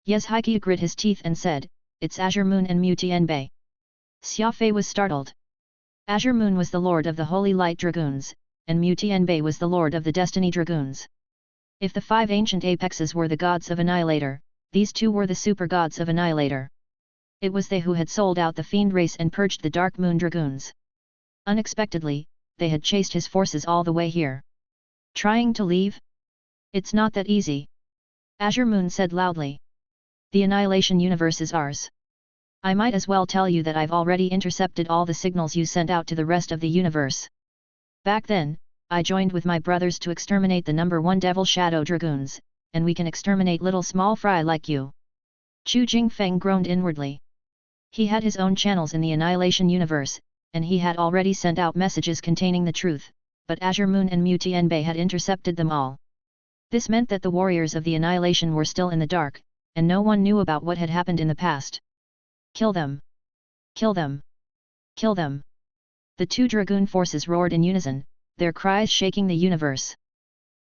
Yezhaikia grit his teeth and said, "It's Azure Moon and Mu Tianbei." Xia Fei was startled. Azure Moon was the lord of the Holy Light Dragoons, and Mu Tianbei was the lord of the Destiny Dragoons. If the five ancient apexes were the gods of Annihilator, these two were the super gods of Annihilator. It was they who had sold out the Fiend race and purged the Dark Moon Dragoons. Unexpectedly, they had chased his forces all the way here. Trying to leave? It's not that easy. Azure Moon said loudly. The Annihilation universe is ours. I might as well tell you that I've already intercepted all the signals you sent out to the rest of the universe. Back then, I joined with my brothers to exterminate the number 1 Devil Shadow Dragoons, and we can exterminate little small fry like you. Chu Jingfeng groaned inwardly. He had his own channels in the Annihilation universe, and he had already sent out messages containing the truth, but Azure Moon and Mu Tianbei had intercepted them all. This meant that the warriors of the Annihilation were still in the dark, and no one knew about what had happened in the past. Kill them! Kill them! Kill them! The two Dragoon forces roared in unison, their cries shaking the universe.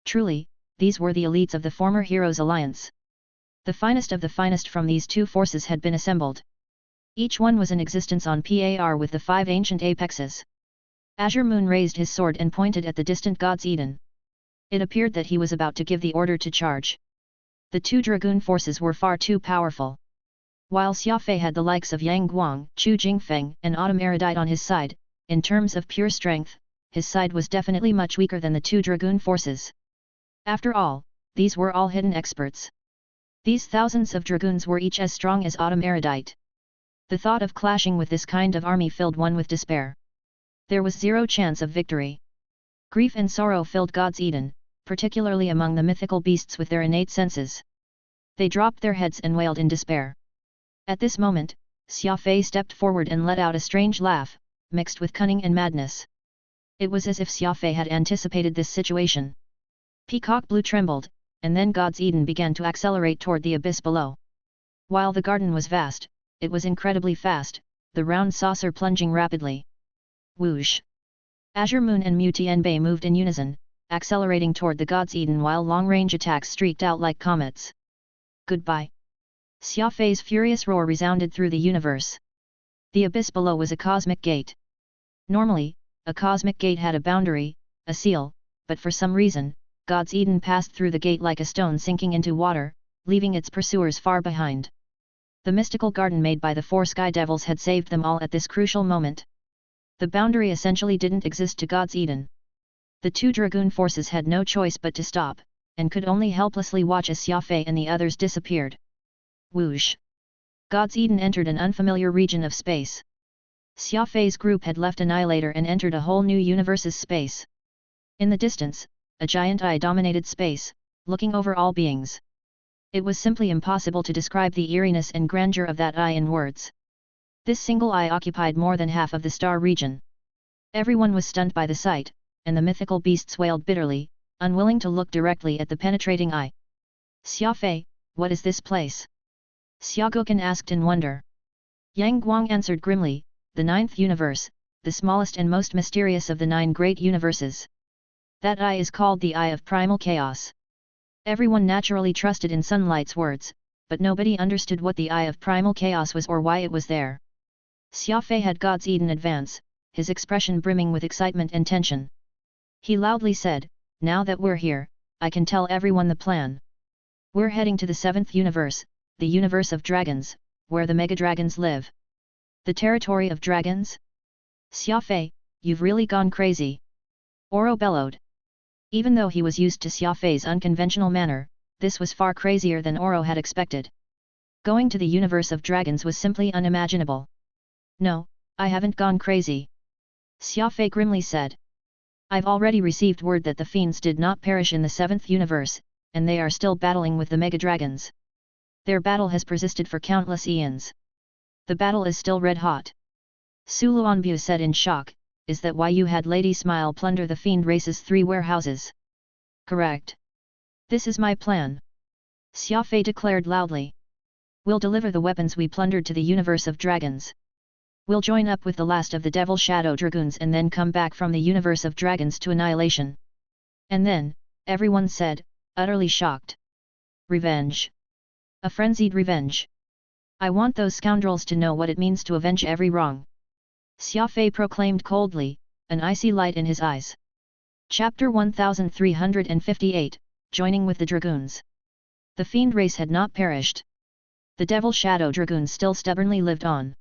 Truly, these were the elites of the former Heroes Alliance. The finest of the finest from these two forces had been assembled. Each one was in existence on par with the 5 ancient apexes. Azure Moon raised his sword and pointed at the distant God's Eden. It appeared that he was about to give the order to charge. The two Dragoon forces were far too powerful. While Xia Fei had the likes of Yang Guang, Chu Jingfeng and Autumn Erudite on his side, in terms of pure strength, his side was definitely much weaker than the two Dragoon forces. After all, these were all hidden experts. These thousands of Dragoons were each as strong as Autumn Erudite. The thought of clashing with this kind of army filled one with despair. There was zero chance of victory. Grief and sorrow filled God's Eden, particularly among the mythical beasts with their innate senses. They dropped their heads and wailed in despair. At this moment, Xia Fei stepped forward and let out a strange laugh, mixed with cunning and madness. It was as if Xia Fei had anticipated this situation. Peacock Blue trembled, and then God's Eden began to accelerate toward the abyss below. While the garden was vast, it was incredibly fast, the round saucer plunging rapidly. Whoosh! Azure Moon and Mu Tianbei moved in unison, accelerating toward the God's Eden while long-range attacks streaked out like comets. Goodbye! Xia Fei's furious roar resounded through the universe. The abyss below was a cosmic gate. Normally, a cosmic gate had a boundary, a seal, but for some reason, God's Eden passed through the gate like a stone sinking into water, leaving its pursuers far behind. The mystical garden made by the 4 sky devils had saved them all at this crucial moment. The boundary essentially didn't exist to God's Eden. The two Dragoon forces had no choice but to stop, and could only helplessly watch as Xia Fei and the others disappeared. Whoosh! God's Eden entered an unfamiliar region of space. Xia Fei's group had left Annihilator and entered a whole new universe's space. In the distance, a giant eye dominated space, looking over all beings. It was simply impossible to describe the eeriness and grandeur of that eye in words. This single eye occupied more than half of the star region. Everyone was stunned by the sight, and the mythical beasts wailed bitterly, unwilling to look directly at the penetrating eye. Xia Fei, what is this place? Xia Guocan asked in wonder. Yang Guang answered grimly, the ninth universe, the smallest and most mysterious of the 9 great universes. That eye is called the Eye of Primal Chaos. Everyone naturally trusted in Sunlight's words, but nobody understood what the Eye of Primal Chaos was or why it was there. Xia Fei had God's Eden advance, his expression brimming with excitement and tension. He loudly said, now that we're here, I can tell everyone the plan. We're heading to the 7th universe, the universe of dragons, where the mega-dragons live. The territory of dragons? Xia Fei, you've really gone crazy. Oro bellowed. Even though he was used to Xia Fei's unconventional manner, this was far crazier than Oro had expected. Going to the universe of dragons was simply unimaginable. No, I haven't gone crazy. Xia Fei grimly said. I've already received word that the fiends did not perish in the 7th universe, and they are still battling with the mega-dragons. Their battle has persisted for countless eons. The battle is still red hot. Su Luanbu said in shock, is that why you had Lady Smile plunder the fiend race's 3 warehouses? Correct. This is my plan. Xia Fei declared loudly. We'll deliver the weapons we plundered to the universe of dragons. We'll join up with the last of the Devil Shadow Dragoons and then come back from the universe of dragons to annihilation. And then, everyone said, utterly shocked. Revenge. A frenzied revenge. I want those scoundrels to know what it means to avenge every wrong. Xia Fei proclaimed coldly, an icy light in his eyes. Chapter 1358, Joining with the Dragoons. The fiend race had not perished. The Devil Shadow Dragoons still stubbornly lived on.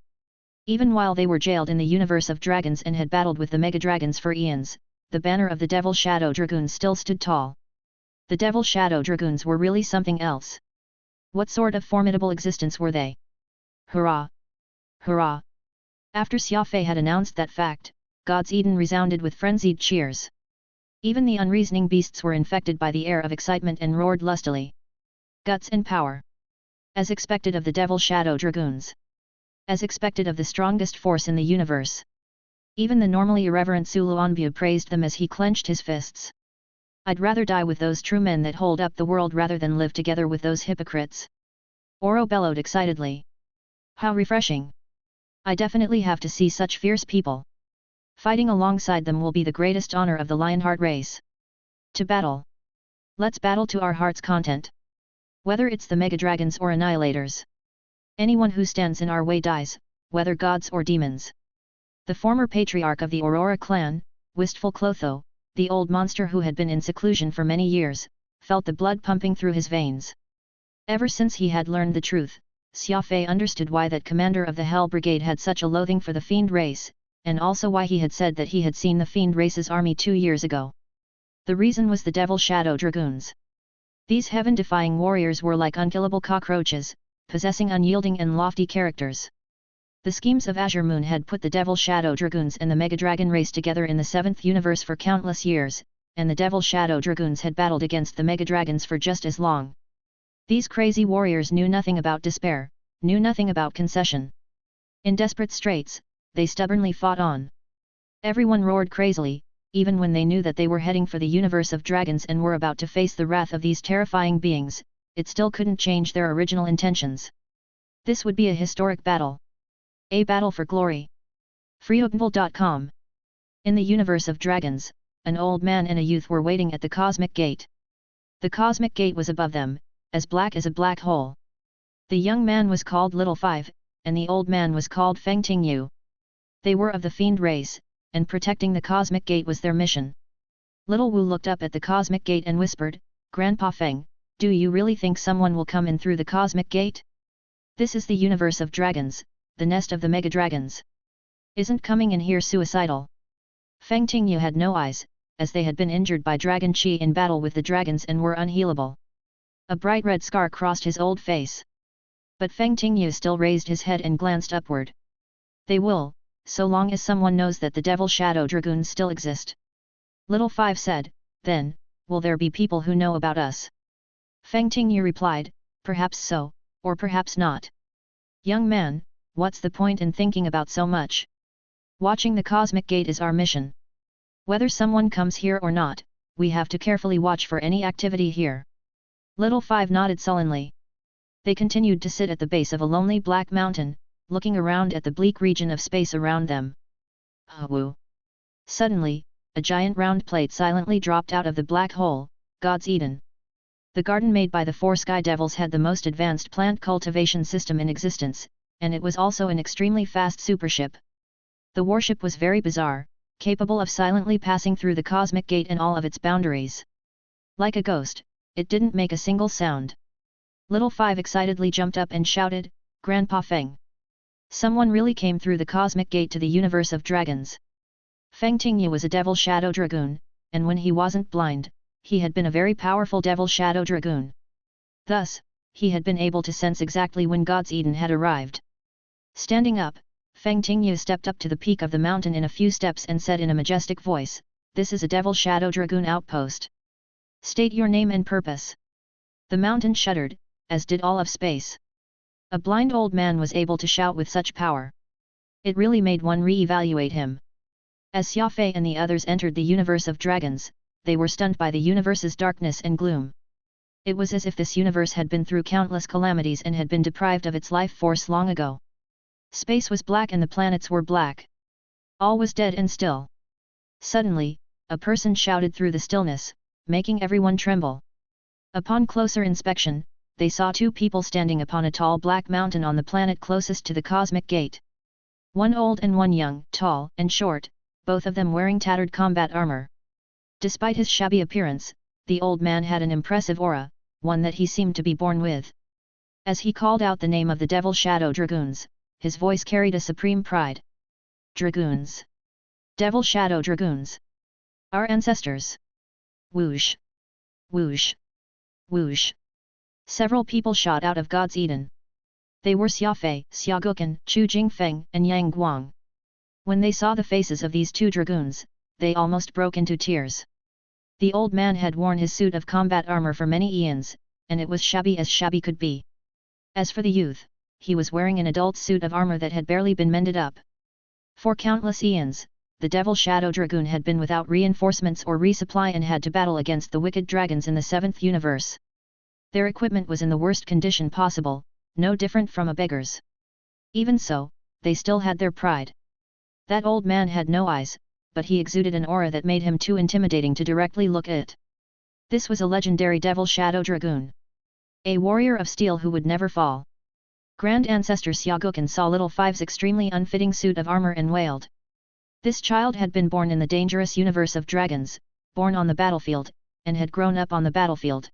Even while they were jailed in the universe of dragons and had battled with the mega-dragons for eons, the banner of the Devil Shadow Dragoons still stood tall. The Devil Shadow Dragoons were really something else. What sort of formidable existence were they? Hurrah! Hurrah! After Xia Fei had announced that fact, God's Eden resounded with frenzied cheers. Even the unreasoning beasts were infected by the air of excitement and roared lustily. Guts and power. As expected of the Devil Shadow Dragoons. As expected of the strongest force in the universe. Even the normally irreverent Su Luanbu praised them as he clenched his fists. I'd rather die with those true men that hold up the world rather than live together with those hypocrites. Oro bellowed excitedly. How refreshing! I definitely have to see such fierce people. Fighting alongside them will be the greatest honor of the Lionheart race. To battle. Let's battle to our heart's content. Whether it's the mega-dragons or annihilators. Anyone who stands in our way dies, whether gods or demons. The former patriarch of the Aurora clan, Wistful Clotho, the old monster who had been in seclusion for many years, felt the blood pumping through his veins. Ever since he had learned the truth, Xia Fei understood why that commander of the Hell Brigade had such a loathing for the fiend race, and also why he had said that he had seen the fiend race's army 2 years ago. The reason was the Devil Shadow Dragoons. These heaven-defying warriors were like unkillable cockroaches, possessing unyielding and lofty characters. The schemes of Azure Moon had put the Devil Shadow Dragoons and the Mega-Dragon race together in the 7th universe for countless years, and the Devil Shadow Dragoons had battled against the Mega-Dragons for just as long. These crazy warriors knew nothing about despair, knew nothing about concession. In desperate straits, they stubbornly fought on. Everyone roared crazily, even when they knew that they were heading for the universe of dragons and were about to face the wrath of these terrifying beings. It still couldn't change their original intentions. This would be a historic battle. A battle for glory. Freeopenville.com. In the universe of dragons, an old man and a youth were waiting at the cosmic gate. The cosmic gate was above them, as black as a black hole. The young man was called Little Five, and the old man was called Feng Tingyu. They were of the fiend race, and protecting the cosmic gate was their mission. Little Wu looked up at the cosmic gate and whispered, Grandpa Feng, do you really think someone will come in through the cosmic gate? This is the universe of dragons, the nest of the mega-dragons. Isn't coming in here suicidal? Feng Tingyu had no eyes, as they had been injured by Dragon Qi in battle with the dragons and were unhealable. A bright red scar crossed his old face. But Feng Tingyu still raised his head and glanced upward. They will, so long as someone knows that the Devil Shadow Dragoons still exist. Little Five said, then, will there be people who know about us? Feng Tingyu replied, perhaps so, or perhaps not. Young man, what's the point in thinking about so much? Watching the cosmic gate is our mission. Whether someone comes here or not, we have to carefully watch for any activity here. Little Five nodded sullenly. They continued to sit at the base of a lonely black mountain, looking around at the bleak region of space around them. Woo! Suddenly, a giant round plate silently dropped out of the black hole, God's Eden. The garden made by the four sky devils had the most advanced plant cultivation system in existence, and it was also an extremely fast supership. The warship was very bizarre, capable of silently passing through the cosmic gate and all of its boundaries. Like a ghost, it didn't make a single sound. Little Five excitedly jumped up and shouted, Grandpa Feng! Someone really came through the cosmic gate to the universe of dragons. Feng Tingyu was a devil shadow dragoon, and when he wasn't blind, he had been a very powerful devil shadow dragoon. Thus, he had been able to sense exactly when God's Eden had arrived. Standing up, Feng Tingyu stepped up to the peak of the mountain in a few steps and said in a majestic voice, this is a devil shadow dragoon outpost. State your name and purpose. The mountain shuddered, as did all of space. A blind old man was able to shout with such power. It really made one re-evaluate him. As Xia Fei and the others entered the universe of dragons, they were stunned by the universe's darkness and gloom. It was as if this universe had been through countless calamities and had been deprived of its life force long ago. Space was black and the planets were black. All was dead and still. Suddenly, a person shouted through the stillness, making everyone tremble. Upon closer inspection, they saw two people standing upon a tall black mountain on the planet closest to the cosmic gate. One old and one young, tall and short, both of them wearing tattered combat armor. Despite his shabby appearance, the old man had an impressive aura, one that he seemed to be born with. As he called out the name of the Devil Shadow Dragoons, his voice carried a supreme pride. Dragoons! Devil Shadow Dragoons! Our ancestors! Whoosh! Whoosh! Whoosh! Several people shot out of God's Eden. They were Xia Fei, Xia Gukan, Chu Jingfeng, and Yang Guang. When they saw the faces of these two dragoons, they almost broke into tears. The old man had worn his suit of combat armor for many eons, and it was shabby as shabby could be. As for the youth, he was wearing an adult suit of armor that had barely been mended up. For countless eons, the Devil Shadow Dragoon had been without reinforcements or resupply and had to battle against the wicked dragons in the seventh universe. Their equipment was in the worst condition possible, no different from a beggar's. Even so, they still had their pride. That old man had no eyes, but he exuded an aura that made him too intimidating to directly look at. This was a legendary Devil Shadow Dragoon. A warrior of steel who would never fall. Grand Ancestor Xia Gukan saw Little Five's extremely unfitting suit of armor and wailed. This child had been born in the dangerous universe of dragons, born on the battlefield, and had grown up on the battlefield.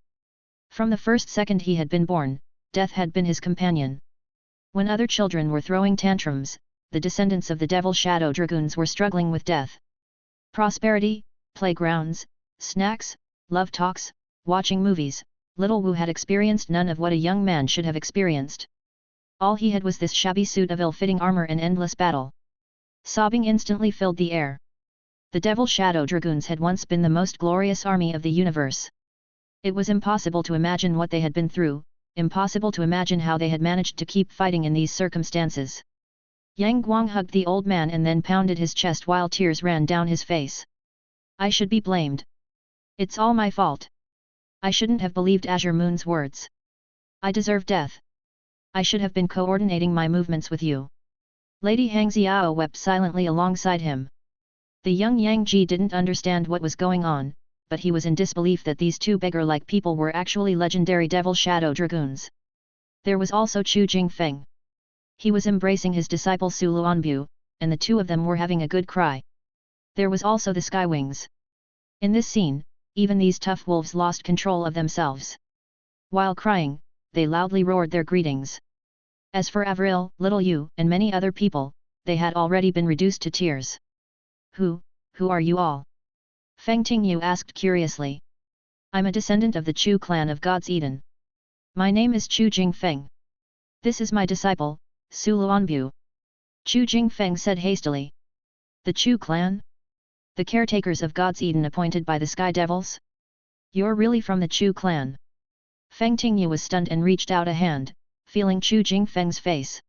From the first second he had been born, death had been his companion. When other children were throwing tantrums, the descendants of the Devil Shadow Dragoons were struggling with death. Prosperity, playgrounds, snacks, love talks, watching movies, little Wu had experienced none of what a young man should have experienced. All he had was this shabby suit of ill-fitting armor and endless battle. Sobbing instantly filled the air. The Devil Shadow Dragoons had once been the most glorious army of the universe. It was impossible to imagine what they had been through, impossible to imagine how they had managed to keep fighting in these circumstances. Yang Guang hugged the old man and then pounded his chest while tears ran down his face. I should be blamed. It's all my fault. I shouldn't have believed Azure Moon's words. I deserve death. I should have been coordinating my movements with you. Lady Hang Xiao wept silently alongside him. The young Yang Ji didn't understand what was going on, but he was in disbelief that these two beggar-like people were actually legendary Devil Shadow Dragoons. There was also Chu Jingfeng. He was embracing his disciple Su Luanbu, and the two of them were having a good cry. There was also the Skywings. In this scene, even these tough wolves lost control of themselves. While crying, they loudly roared their greetings. As for Avril, Little Yu, and many other people, they had already been reduced to tears. Who are you all? Feng Tingyu asked curiously. I'm a descendant of the Chu clan of God's Eden. My name is Chu Jingfeng. This is my disciple, Su Luanbu. Chu Jingfeng said hastily. The Chu clan? The caretakers of God's Eden appointed by the Sky Devils? You're really from the Chu clan? Feng Tingyu was stunned and reached out a hand, feeling Chu Jingfeng's face.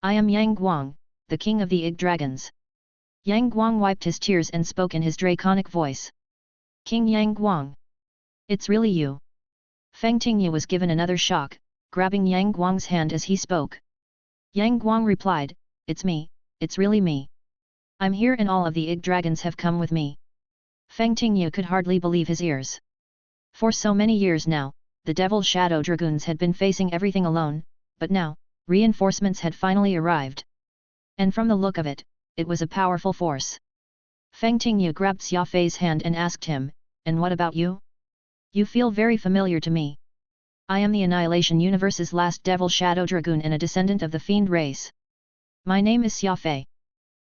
I am Yang Guang, the king of the Ig Dragons. Yang Guang wiped his tears and spoke in his draconic voice. King Yang Guang. It's really you. Feng Tingyu was given another shock, grabbing Yang Guang's hand as he spoke. Yang Guang replied, it's me, it's really me. I'm here and all of the Ig Dragons have come with me. Feng Tingyu could hardly believe his ears. For so many years now, the Devil Shadow Dragoons had been facing everything alone, but now, reinforcements had finally arrived. And from the look of it, it was a powerful force. Feng Tingyu grabbed Xia Fei's hand and asked him, and what about you? You feel very familiar to me. I am the Annihilation Universe's last Devil Shadow Dragoon and a descendant of the Fiend race. My name is Xia Fei.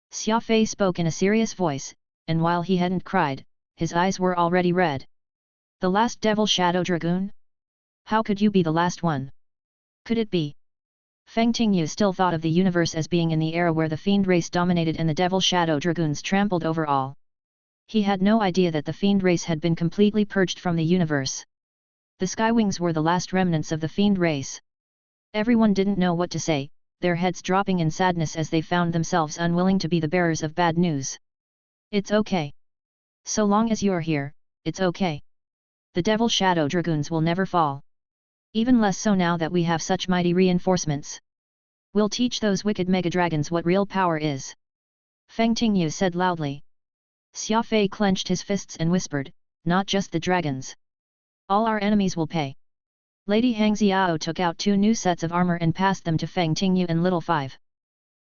Xia Fei spoke in a serious voice, and while he hadn't cried, his eyes were already red. The last Devil Shadow Dragoon? How could you be the last one? Could it be? Feng Tingyu still thought of the universe as being in the era where the Fiend race dominated and the Devil Shadow Dragoons trampled over all. He had no idea that the Fiend race had been completely purged from the universe. The Skywings were the last remnants of the Fiend race. Everyone didn't know what to say, their heads dropping in sadness as they found themselves unwilling to be the bearers of bad news. It's okay. So long as you're here, it's okay. The Devil Shadow Dragoons will never fall. Even less so now that we have such mighty reinforcements. We'll teach those wicked Mega Dragons what real power is. Feng Tingyu said loudly. Xia Fei clenched his fists and whispered, not just the dragons. All our enemies will pay. Lady Hang Xiao took out 2 new sets of armor and passed them to Feng Tingyu and Little Five.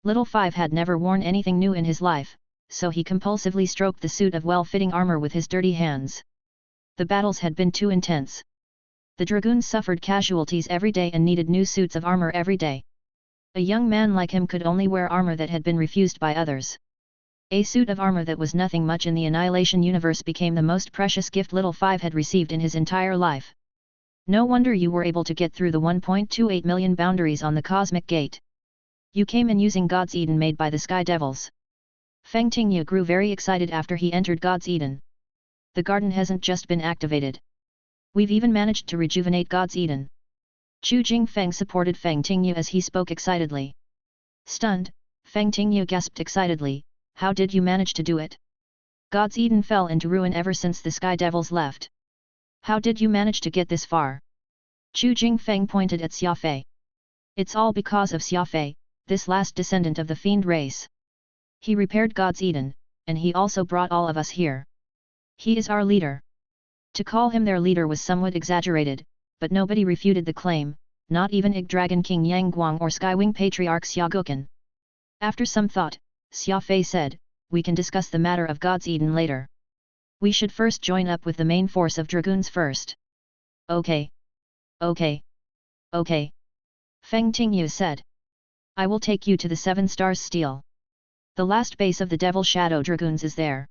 Little Five had never worn anything new in his life, so he compulsively stroked the suit of well-fitting armor with his dirty hands. The battles had been too intense. The dragoons suffered casualties every day and needed new suits of armor every day. A young man like him could only wear armor that had been refused by others. A suit of armor that was nothing much in the Annihilation Universe became the most precious gift Little Five had received in his entire life. No wonder you were able to get through the 1.28 million boundaries on the Cosmic Gate. You came in using God's Eden made by the Sky Devils. Feng Tingyu grew very excited after he entered God's Eden. The garden hasn't just been activated. We've even managed to rejuvenate God's Eden. Chu Jingfeng supported Feng Tingyu as he spoke excitedly. Stunned, Feng Tingyu gasped excitedly, how did you manage to do it? God's Eden fell into ruin ever since the Sky Devils left. How did you manage to get this far? Chu Jingfeng pointed at Xia Fei. It's all because of Xia Fei, this last descendant of the Fiend race. He repaired God's Eden, and he also brought all of us here. He is our leader. To call him their leader was somewhat exaggerated, but nobody refuted the claim, not even Ig Dragon King Yang Guang or Skywing Patriarch Xia Gukan. After some thought, Xia Fei said, we can discuss the matter of God's Eden later. We should first join up with the main force of dragoons first. Okay. Okay. Okay. Feng Tingyu said. I will take you to the 7 Stars Steel. The last base of the Devil Shadow Dragoons is there.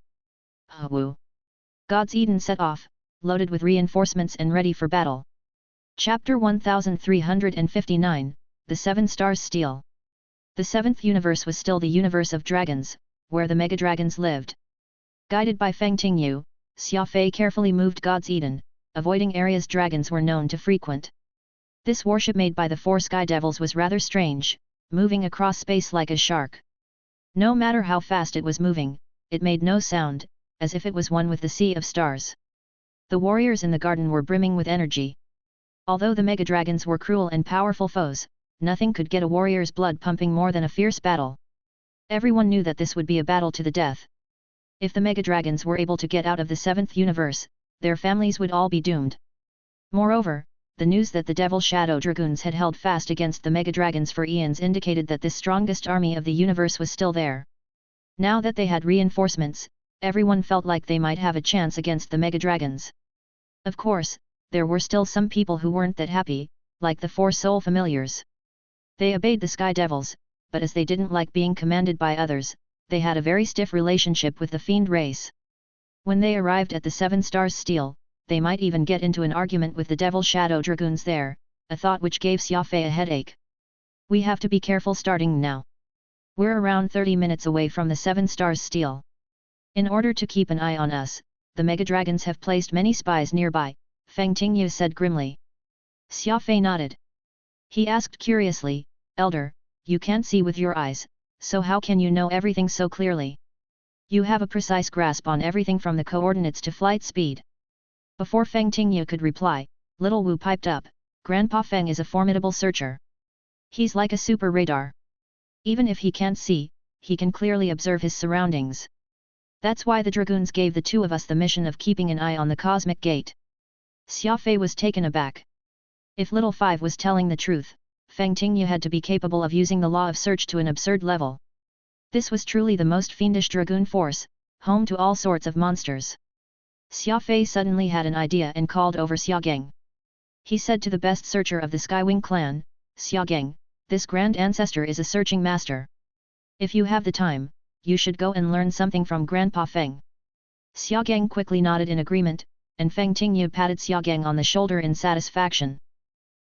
Woo. God's Eden set off, loaded with reinforcements and ready for battle. Chapter 1359, The 7 Stars Steel. The 7th universe was still the universe of dragons, where the Mega Dragons lived. Guided by Feng Tingyu, Xia Fei carefully moved God's Eden, avoiding areas dragons were known to frequent. This warship made by the 4 Sky Devils was rather strange, moving across space like a shark. No matter how fast it was moving, it made no sound, as if it was one with the sea of stars. The warriors in the garden were brimming with energy. Although the Mega Dragons were cruel and powerful foes, nothing could get a warrior's blood pumping more than a fierce battle. Everyone knew that this would be a battle to the death. If the Mega Dragons were able to get out of the 7th universe, their families would all be doomed. Moreover, the news that the Devil Shadow Dragoons had held fast against the Mega Dragons for eons indicated that the strongest army of the universe was still there. Now that they had reinforcements, everyone felt like they might have a chance against the Mega Dragons. Of course, there were still some people who weren't that happy, like the 4 Soul Familiars. They obeyed the Sky Devils, but as they didn't like being commanded by others, they had a very stiff relationship with the Fiend race. When they arrived at the 7 Stars Steel, they might even get into an argument with the Devil Shadow Dragoons there, a thought which gave Xia Fei a headache. We have to be careful starting now. We're around 30 minutes away from the 7 Stars Steel. In order to keep an eye on us, the Megadragons have placed many spies nearby, Feng Tingyu said grimly. Xia Fei nodded. He asked curiously, Elder, you can't see with your eyes, so how can you know everything so clearly? You have a precise grasp on everything from the coordinates to flight speed. Before Feng Tingyu could reply, Little Wu piped up, Grandpa Feng is a formidable searcher. He's like a super radar. Even if he can't see, he can clearly observe his surroundings. That's why the Dragoons gave the two of us the mission of keeping an eye on the cosmic gate. Xia Fei was taken aback. If Little Five was telling the truth, Feng Tingyu had to be capable of using the law of search to an absurd level. This was truly the most fiendish Dragoon force, home to all sorts of monsters. Xia Fei suddenly had an idea and called over Xia Geng. He said to the best searcher of the Skywing clan, Xia Geng, this grand ancestor is a searching master. If you have the time, you should go and learn something from Grandpa Feng. Xia Geng quickly nodded in agreement, and Feng Tingyu patted Xia Geng on the shoulder in satisfaction.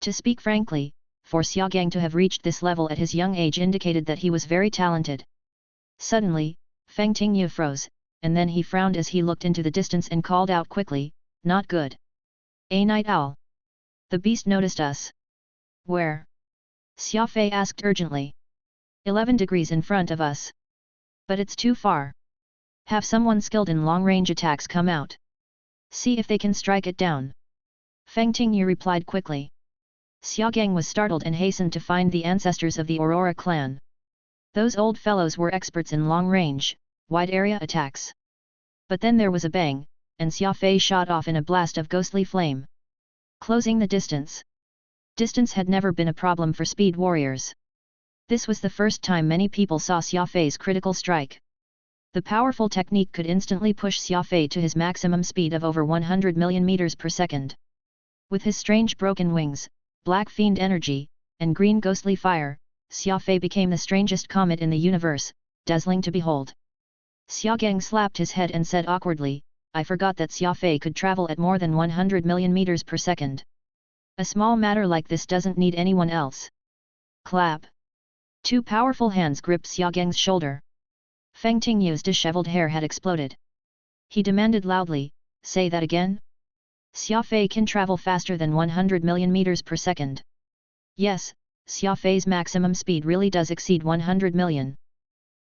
To speak frankly, for Xia Geng to have reached this level at his young age indicated that he was very talented. Suddenly, Feng Tingyu froze, and then he frowned as he looked into the distance and called out quickly, not good. A night owl. The beast noticed us. Where? Xia Fei asked urgently. 11 degrees in front of us. But it's too far. Have someone skilled in long-range attacks come out. See if they can strike it down. Feng Tingyu replied quickly. Xia Geng was startled and hastened to find the ancestors of the Aurora clan. Those old fellows were experts in long-range, wide-area attacks. But then there was a bang, and Xia Fei shot off in a blast of ghostly flame. Closing the distance. Distance had never been a problem for speed warriors. This was the first time many people saw Xia Fei's critical strike. The powerful technique could instantly push Xia Fei to his maximum speed of over 100 million meters per second. With his strange broken wings, black fiend energy, and green ghostly fire, Xia Fei became the strangest comet in the universe, dazzling to behold. Xia Geng slapped his head and said awkwardly, I forgot that Xia Fei could travel at more than 100 million meters per second. A small matter like this doesn't need anyone else. Clap. Two powerful hands gripped Xia Geng's shoulder. Feng Tingyu's disheveled hair had exploded. He demanded loudly, say that again? Xia Fei can travel faster than 100 million meters per second. Yes, Xia Fei's maximum speed really does exceed 100 million.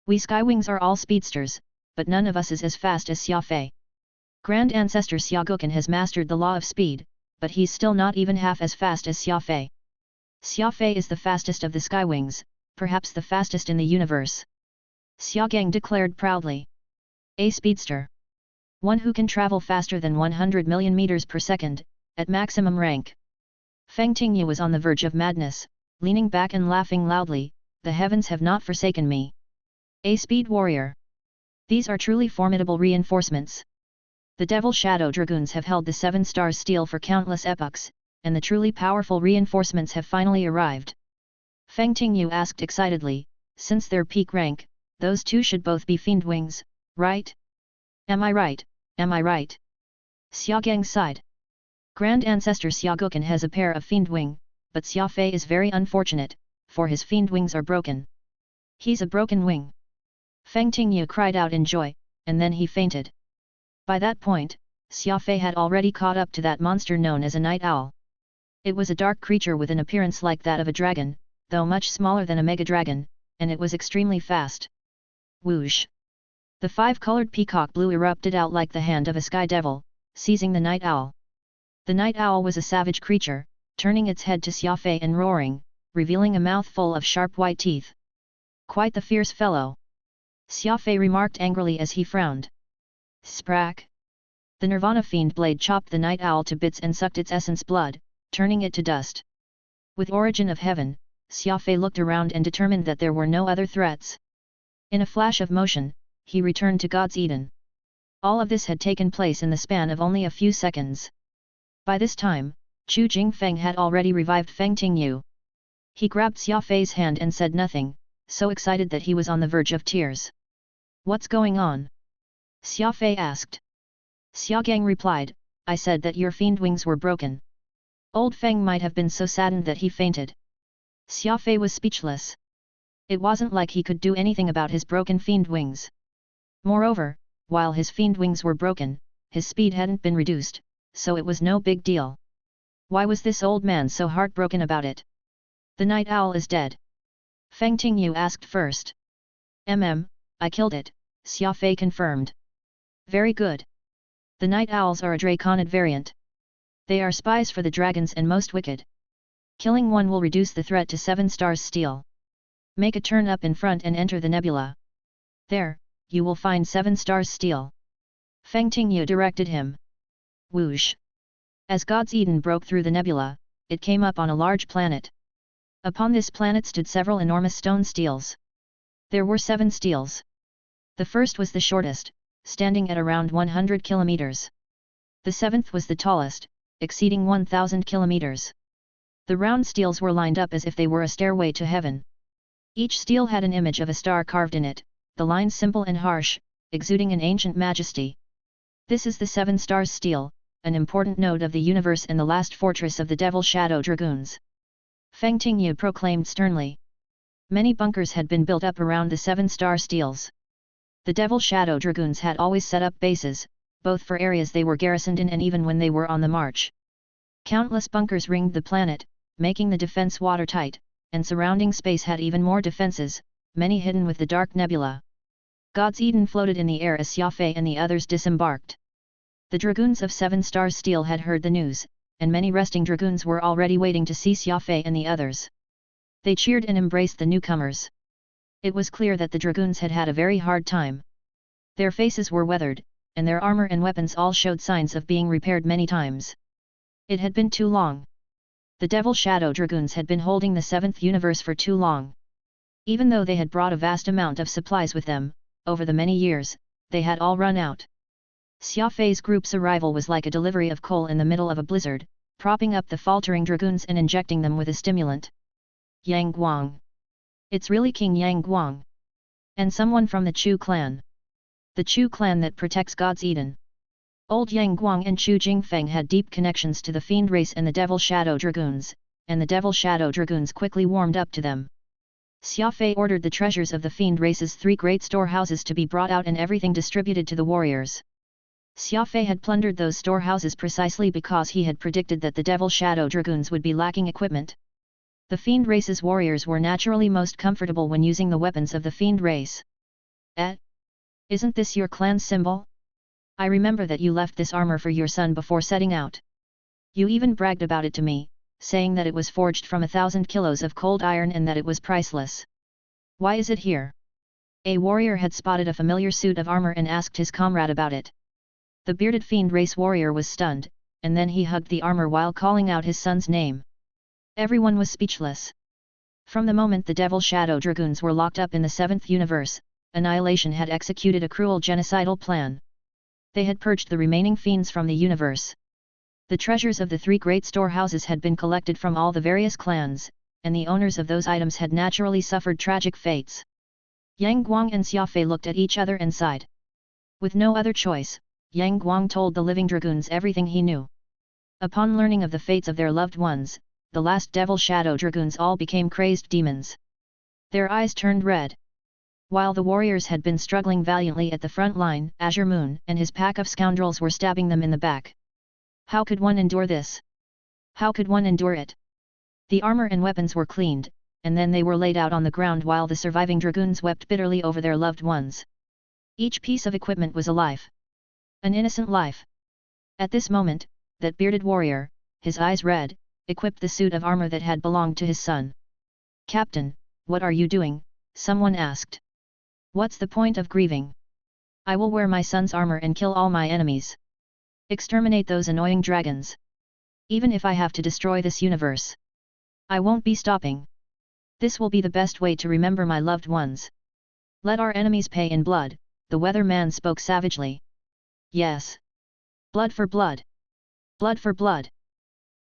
We Skywings are all speedsters, but none of us is as fast as Xia Fei. Grand Ancestor Xia Guoken has mastered the law of speed, but he's still not even half as fast as Xia Fei. Xia Fei is the fastest of the Skywings, perhaps the fastest in the universe. Xia Geng declared proudly. A speedster. One who can travel faster than 100 million meters per second, at maximum rank. Feng Tingyu was on the verge of madness, leaning back and laughing loudly, the heavens have not forsaken me. A speed warrior. These are truly formidable reinforcements. The Devil Shadow Dragoons have held the 7 stars steel for countless epochs, and the truly powerful reinforcements have finally arrived. Feng Tingyu asked excitedly, since their peak rank, those two should both be fiend wings, right? Am I right, am I right? Xia Geng sighed. Grand Ancestor Xia Guoken has a pair of fiend wing, but Xia Fei is very unfortunate, for his fiend wings are broken. He's a broken wing. Feng Tingyu cried out in joy, and then he fainted. By that point, Xia Fei had already caught up to that monster known as a night owl. It was a dark creature with an appearance like that of a dragon, though much smaller than a mega dragon, and it was extremely fast. Whoosh! The 5-colored peacock blue erupted out like the hand of a sky devil, seizing the night owl. The night owl was a savage creature, turning its head to Xia Fei and roaring, revealing a mouth full of sharp white teeth. Quite the fierce fellow. Xia Fei remarked angrily as he frowned. Sprack! The Nirvana fiend blade chopped the night owl to bits and sucked its essence blood, turning it to dust. With origin of heaven, Xia Fei looked around and determined that there were no other threats. In a flash of motion, he returned to God's Eden. All of this had taken place in the span of only a few seconds. By this time, Chu Jingfeng had already revived Feng Tingyu. He grabbed Xia Fei's hand and said nothing, so excited that he was on the verge of tears. What's going on? Xia Fei asked. Xia Geng replied, I said that your fiend wings were broken. Old Feng might have been so saddened that he fainted. Xia Fei was speechless. It wasn't like he could do anything about his broken fiend wings. Moreover, while his fiend wings were broken, his speed hadn't been reduced, so it was no big deal. Why was this old man so heartbroken about it? The night owl is dead. Feng Tingyu asked first. I killed it, Xia Fei confirmed. Very good. The night owls are a draconid variant. They are spies for the dragons and most wicked. Killing one will reduce the threat to 7 stars steel. Make a turn up in front and enter the nebula. There, you will find 7 stars steel. Feng Tingyu directed him. Whoosh! As God's Eden broke through the nebula, it came up on a large planet. Upon this planet stood several enormous stone steels. There were 7 steels. The first was the shortest, standing at around 100 kilometers. The 7th was the tallest, exceeding 1,000 kilometers. The round steels were lined up as if they were a stairway to heaven. Each steel had an image of a star carved in it, the lines simple and harsh, exuding an ancient majesty. This is the 7 stars steel, an important node of the universe and the last fortress of the Devil Shadow Dragoons. Feng Tingyu proclaimed sternly. Many bunkers had been built up around the 7 star steels. The Devil Shadow Dragoons had always set up bases, both for areas they were garrisoned in and even when they were on the march. Countless bunkers ringed the planet, making the defense watertight, and surrounding space had even more defenses, many hidden with the dark nebula. God's Eden floated in the air as Xia Fei and the others disembarked. The dragoons of 7 stars steel had heard the news, and many resting dragoons were already waiting to see Xia Fei and the others. They cheered and embraced the newcomers. It was clear that the dragoons had had a very hard time. Their faces were weathered, and their armor and weapons all showed signs of being repaired many times. It had been too long. The Devil Shadow Dragoons had been holding the 7th universe for too long. Even though they had brought a vast amount of supplies with them, over the many years, they had all run out. Xia Fei's group's arrival was like a delivery of coal in the middle of a blizzard, propping up the faltering dragoons and injecting them with a stimulant. Yang Guang. It's really King Yang Guang. And someone from the Chu clan. The Chu clan that protects God's Eden. Old Yang Guang and Chu Jingfeng had deep connections to the Fiend race and the Devil Shadow Dragoons, and the Devil Shadow Dragoons quickly warmed up to them. Xia Fei ordered the treasures of the Fiend race's 3 great storehouses to be brought out and everything distributed to the warriors. Xia Fei had plundered those storehouses precisely because he had predicted that the Devil Shadow Dragoons would be lacking equipment. The Fiend race's warriors were naturally most comfortable when using the weapons of the Fiend race. Isn't this your clan's symbol? I remember that you left this armor for your son before setting out. You even bragged about it to me, saying that it was forged from 1,000 kilos of cold iron and that it was priceless. Why is it here? A warrior had spotted a familiar suit of armor and asked his comrade about it. The bearded Fiend race warrior was stunned, and then he hugged the armor while calling out his son's name. Everyone was speechless. From the moment the Devil Shadow Dragoons were locked up in the 7th universe, Annihilation had executed a cruel genocidal plan. They had purged the remaining fiends from the universe. The treasures of the 3 great storehouses had been collected from all the various clans, and the owners of those items had naturally suffered tragic fates. Yang Guang and Xia Fei looked at each other and sighed. With no other choice, Yang Guang told the living dragoons everything he knew. Upon learning of the fates of their loved ones, the last Devil Shadow Dragoons all became crazed demons. Their eyes turned red. While the warriors had been struggling valiantly at the front line, Azure Moon and his pack of scoundrels were stabbing them in the back. How could one endure this? How could one endure it? The armor and weapons were cleaned, and then they were laid out on the ground while the surviving dragoons wept bitterly over their loved ones. Each piece of equipment was a life. An innocent life. At this moment, that bearded warrior, his eyes red, equipped the suit of armor that had belonged to his son. "Captain, what are you doing?" someone asked. "What's the point of grieving? I will wear my son's armor and kill all my enemies. Exterminate those annoying dragons. Even if I have to destroy this universe. I won't be stopping. This will be the best way to remember my loved ones. Let our enemies pay in blood," the weatherman spoke savagely. "Yes. Blood for blood. Blood for blood.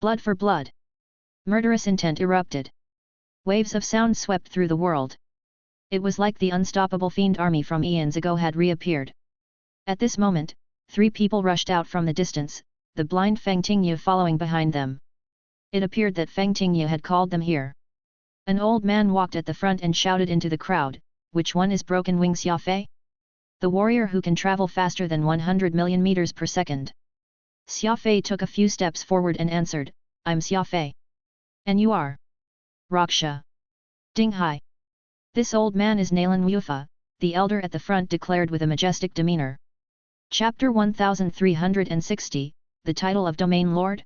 Blood for blood." Murderous intent erupted. Waves of sound swept through the world. It was like the unstoppable fiend army from eons ago had reappeared. At this moment, 3 people rushed out from the distance, the blind Feng Tingyu following behind them. It appeared that Feng Tingyu had called them here. An old man walked at the front and shouted into the crowd, "Which one is Broken Wing Xia Fei?" The warrior who can travel faster than 100 million meters per second. Xia Fei took a few steps forward and answered, I'm Xia Fei. And you are? Raksha. Ding Hai. This old man is Nalan Wufa, the elder at the front declared with a majestic demeanor. Chapter 1360, the title of Domain Lord?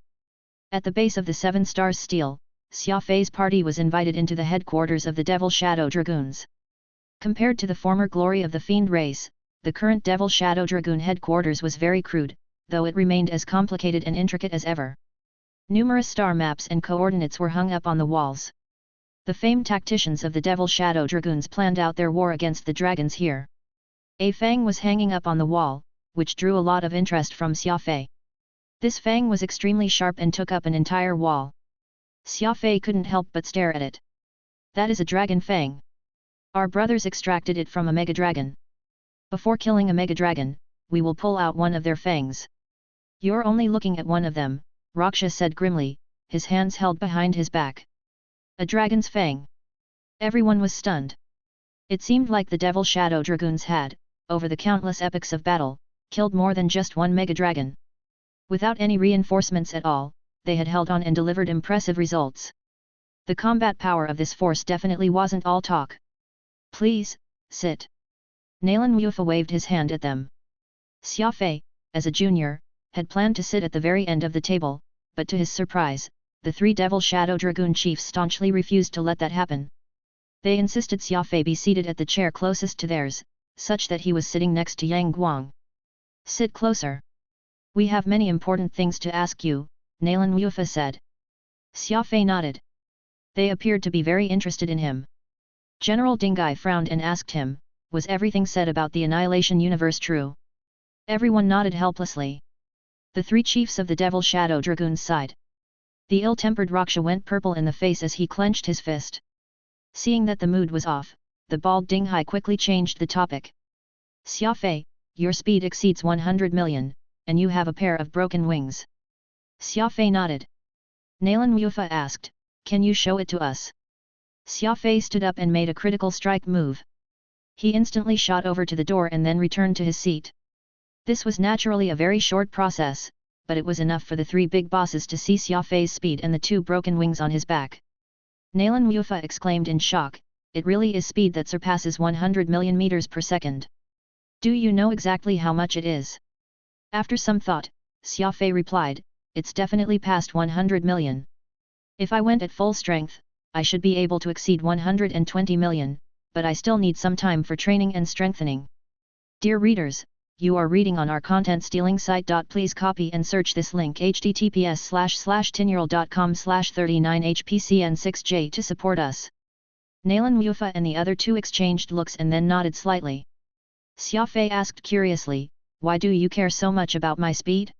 At the base of the Seven Stars Steel, Xia Fei's party was invited into the headquarters of the Devil Shadow Dragoons. Compared to the former glory of the Fiend race, the current Devil Shadow Dragoon headquarters was very crude, though it remained as complicated and intricate as ever. Numerous star maps and coordinates were hung up on the walls. The famed tacticians of the Devil Shadow Dragoons planned out their war against the dragons here. A fang was hanging up on the wall, which drew a lot of interest from Xia Fei. This fang was extremely sharp and took up an entire wall. Xia Fei couldn't help but stare at it. That is a dragon fang. Our brothers extracted it from a mega dragon. Before killing a mega dragon, we will pull out one of their fangs. You're only looking at one of them, Raksha said grimly, his hands held behind his back. A dragon's fang. Everyone was stunned. It seemed like the Devil Shadow Dragoons had, over the countless epochs of battle, killed more than just one mega dragon. Without any reinforcements at all, they had held on and delivered impressive results. The combat power of this force definitely wasn't all talk. Please, sit. Nalan Wufa waved his hand at them. Xia Fei, as a junior, had planned to sit at the very end of the table, but to his surprise, the three Devil Shadow Dragoon chiefs staunchly refused to let that happen. They insisted Xia Fei be seated at the chair closest to theirs, such that he was sitting next to Yang Guang. Sit closer. We have many important things to ask you, Nalan Wufa said. Xia Fei nodded. They appeared to be very interested in him. General Dingai frowned and asked him, was everything said about the Annihilation Universe true? Everyone nodded helplessly. The three chiefs of the Devil Shadow Dragoons sighed. The ill-tempered Raksha went purple in the face as he clenched his fist. Seeing that the mood was off, the bald Dinghai quickly changed the topic. Xia Fei, your speed exceeds 100 million, and you have a pair of broken wings. Xia Fei nodded. Nalan Wufa asked, can you show it to us? Xia Fei stood up and made a critical strike move. He instantly shot over to the door and then returned to his seat. This was naturally a very short process, but it was enough for the three big bosses to see Xia Fei's speed and the two broken wings on his back. Nalan Wufa exclaimed in shock, it really is speed that surpasses 100 million meters per second. Do you know exactly how much it is? After some thought, Xia Fei replied, it's definitely past 100 million. If I went at full strength, I should be able to exceed 120 million, but I still need some time for training and strengthening. Dear readers, you are reading on our content stealing site. Please copy and search this link https://tinyurl.com/39hpcn6j to support us. Nalan Wufa and the other two exchanged looks and then nodded slightly. Xia Fei asked curiously, why do you care so much about my speed?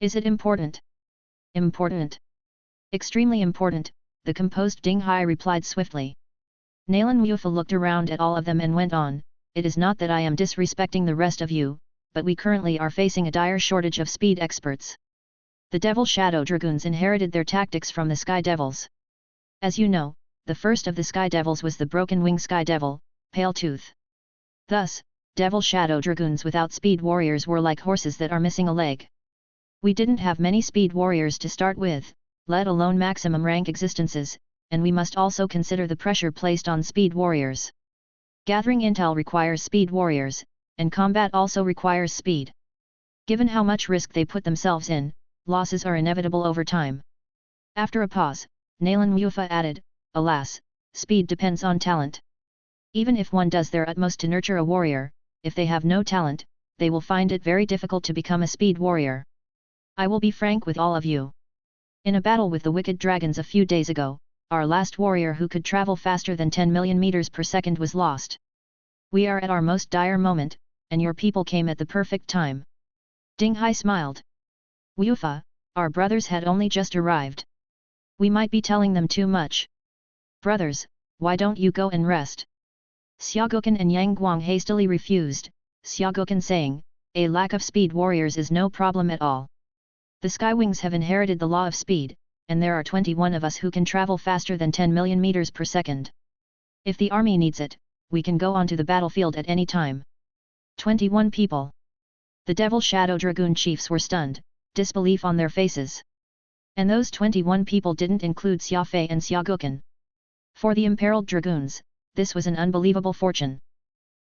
Is it important? Important. Extremely important, the composed Dinghai replied swiftly. Nalan Wufa looked around at all of them and went on, it is not that I am disrespecting the rest of you, but we currently are facing a dire shortage of speed experts. The Devil Shadow Dragoons inherited their tactics from the Sky Devils. As you know, the first of the Sky Devils was the Broken Wing Sky Devil, Pale Tooth. Thus, Devil Shadow Dragoons without speed warriors were like horses that are missing a leg. We didn't have many speed warriors to start with, let alone maximum rank existences, and we must also consider the pressure placed on speed warriors. Gathering intel requires speed warriors, and combat also requires speed. Given how much risk they put themselves in, losses are inevitable over time. After a pause, Nalan Wufa added, alas, speed depends on talent. Even if one does their utmost to nurture a warrior, if they have no talent, they will find it very difficult to become a speed warrior. I will be frank with all of you. In a battle with the wicked dragons a few days ago, our last warrior who could travel faster than 10 million meters per second was lost. We are at our most dire moment, and your people came at the perfect time. Dinghai smiled. Wufa, our brothers had only just arrived. We might be telling them too much. Brothers, why don't you go and rest? Xiaogukan and Yang Guang hastily refused, Xiaogukan saying, a lack of speed warriors is no problem at all. The Skywings have inherited the law of speed, and there are 21 of us who can travel faster than 10 million meters per second. If the army needs it, we can go onto the battlefield at any time. 21 people. The Devil Shadow Dragoon chiefs were stunned, disbelief on their faces. And those 21 people didn't include Xia Fei and Xia Guoken. For the imperiled dragoons, this was an unbelievable fortune.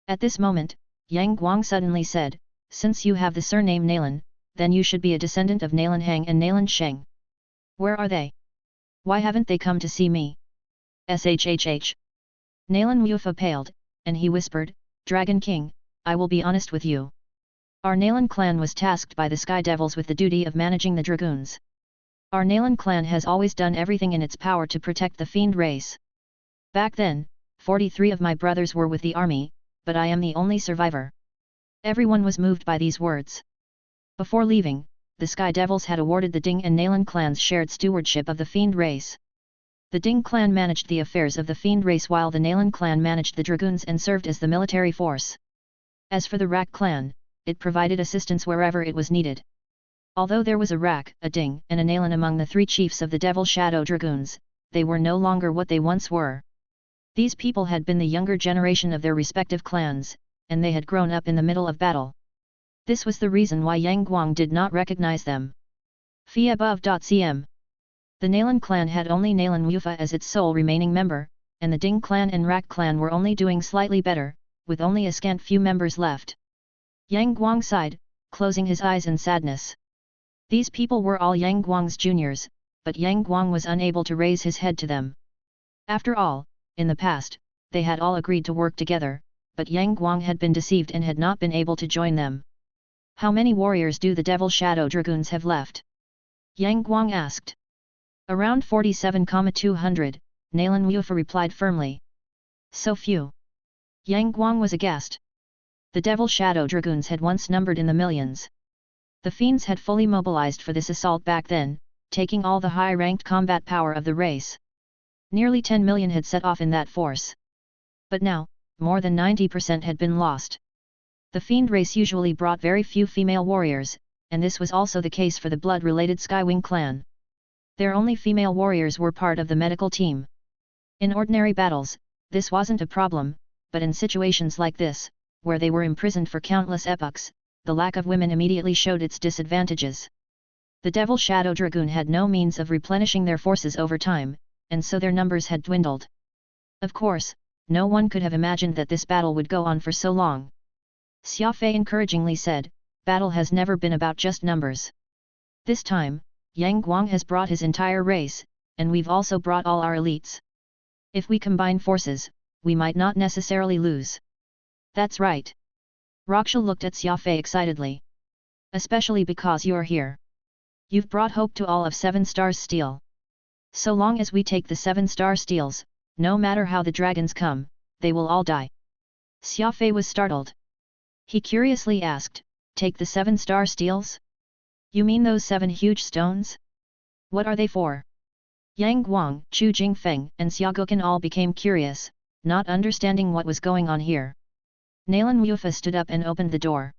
At this moment, Yang Guang suddenly said, "Since you have the surname Nalan, then you should be a descendant of Nalan Hang and Nalan Sheng. Where are they? Why haven't they come to see me?" Shhh. Nalan Mufa paled, and he whispered, "Dragon King, I will be honest with you. Our Nalan clan was tasked by the Sky Devils with the duty of managing the dragoons. Our Nalan clan has always done everything in its power to protect the fiend race. Back then, 43 of my brothers were with the army, but I am the only survivor." Everyone was moved by these words. Before leaving, the Sky Devils had awarded the Ding and Nalan clans shared stewardship of the fiend race. The Ding clan managed the affairs of the fiend race while the Nalan clan managed the dragoons and served as the military force. As for the Rak clan, it provided assistance wherever it was needed. Although there was a Rak, a Ding and a Nalan among the three chiefs of the Devil Shadow Dragoons, they were no longer what they once were. These people had been the younger generation of their respective clans, and they had grown up in the middle of battle. This was the reason why Yang Guang did not recognize them. Fee above.cm. The Nalan clan had only Nalan Mufa as its sole remaining member, and the Ding clan and Rak clan were only doing slightly better, with only a scant few members left. Yang Guang sighed, closing his eyes in sadness. These people were all Yang Guang's juniors, but Yang Guang was unable to raise his head to them. After all, in the past, they had all agreed to work together, but Yang Guang had been deceived and had not been able to join them. "How many warriors do the Devil Shadow Dragoons have left?" Yang Guang asked. "Around 47,200, Nalan Mufa replied firmly. "So few." Yang Guang was aghast. The Devil Shadow Dragoons had once numbered in the millions. The fiends had fully mobilized for this assault back then, taking all the high-ranked combat power of the race. Nearly 10 million had set off in that force. But now, more than 90% had been lost. The fiend race usually brought very few female warriors, and this was also the case for the blood-related Skywing clan. Their only female warriors were part of the medical team. In ordinary battles, this wasn't a problem, but in situations like this, where they were imprisoned for countless epochs, the lack of women immediately showed its disadvantages. The Devil Shadow Dragoon had no means of replenishing their forces over time, and so their numbers had dwindled. Of course, no one could have imagined that this battle would go on for so long. Xia Fei encouragingly said, "Battle has never been about just numbers. This time, Yang Guang has brought his entire race, and we've also brought all our elites. If we combine forces, we might not necessarily lose." "That's right." Rakshal looked at Xia Fei excitedly. "Especially because you're here. You've brought hope to all of 7 Stars Steel. So long as we take the 7 Star Steels, no matter how the dragons come, they will all die." Xia Fei was startled. He curiously asked, "Take the 7 Star Steels? You mean those 7 huge stones? What are they for?" Yang Guang, Chu Jingfeng and Xia Guoken all became curious, not understanding what was going on here. Nalan Mufa stood up and opened the door.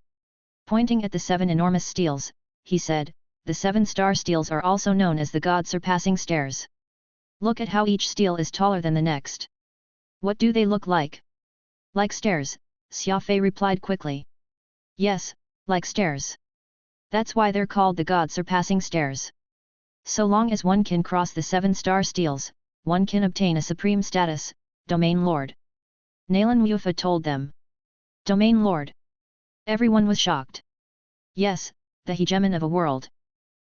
Pointing at the 7 enormous steels, he said, "The 7 star steels are also known as the God-surpassing stairs. Look at how each steel is taller than the next." "What do they look like?" "Like stairs," Xia Fei replied quickly. "Yes, like stairs. That's why they're called the God-surpassing stairs. So long as one can cross the 7 star steels, one can obtain a supreme status, Domain Lord." Nalan Mufa told them. "Domain Lord?" Everyone was shocked. "Yes, the hegemon of a world.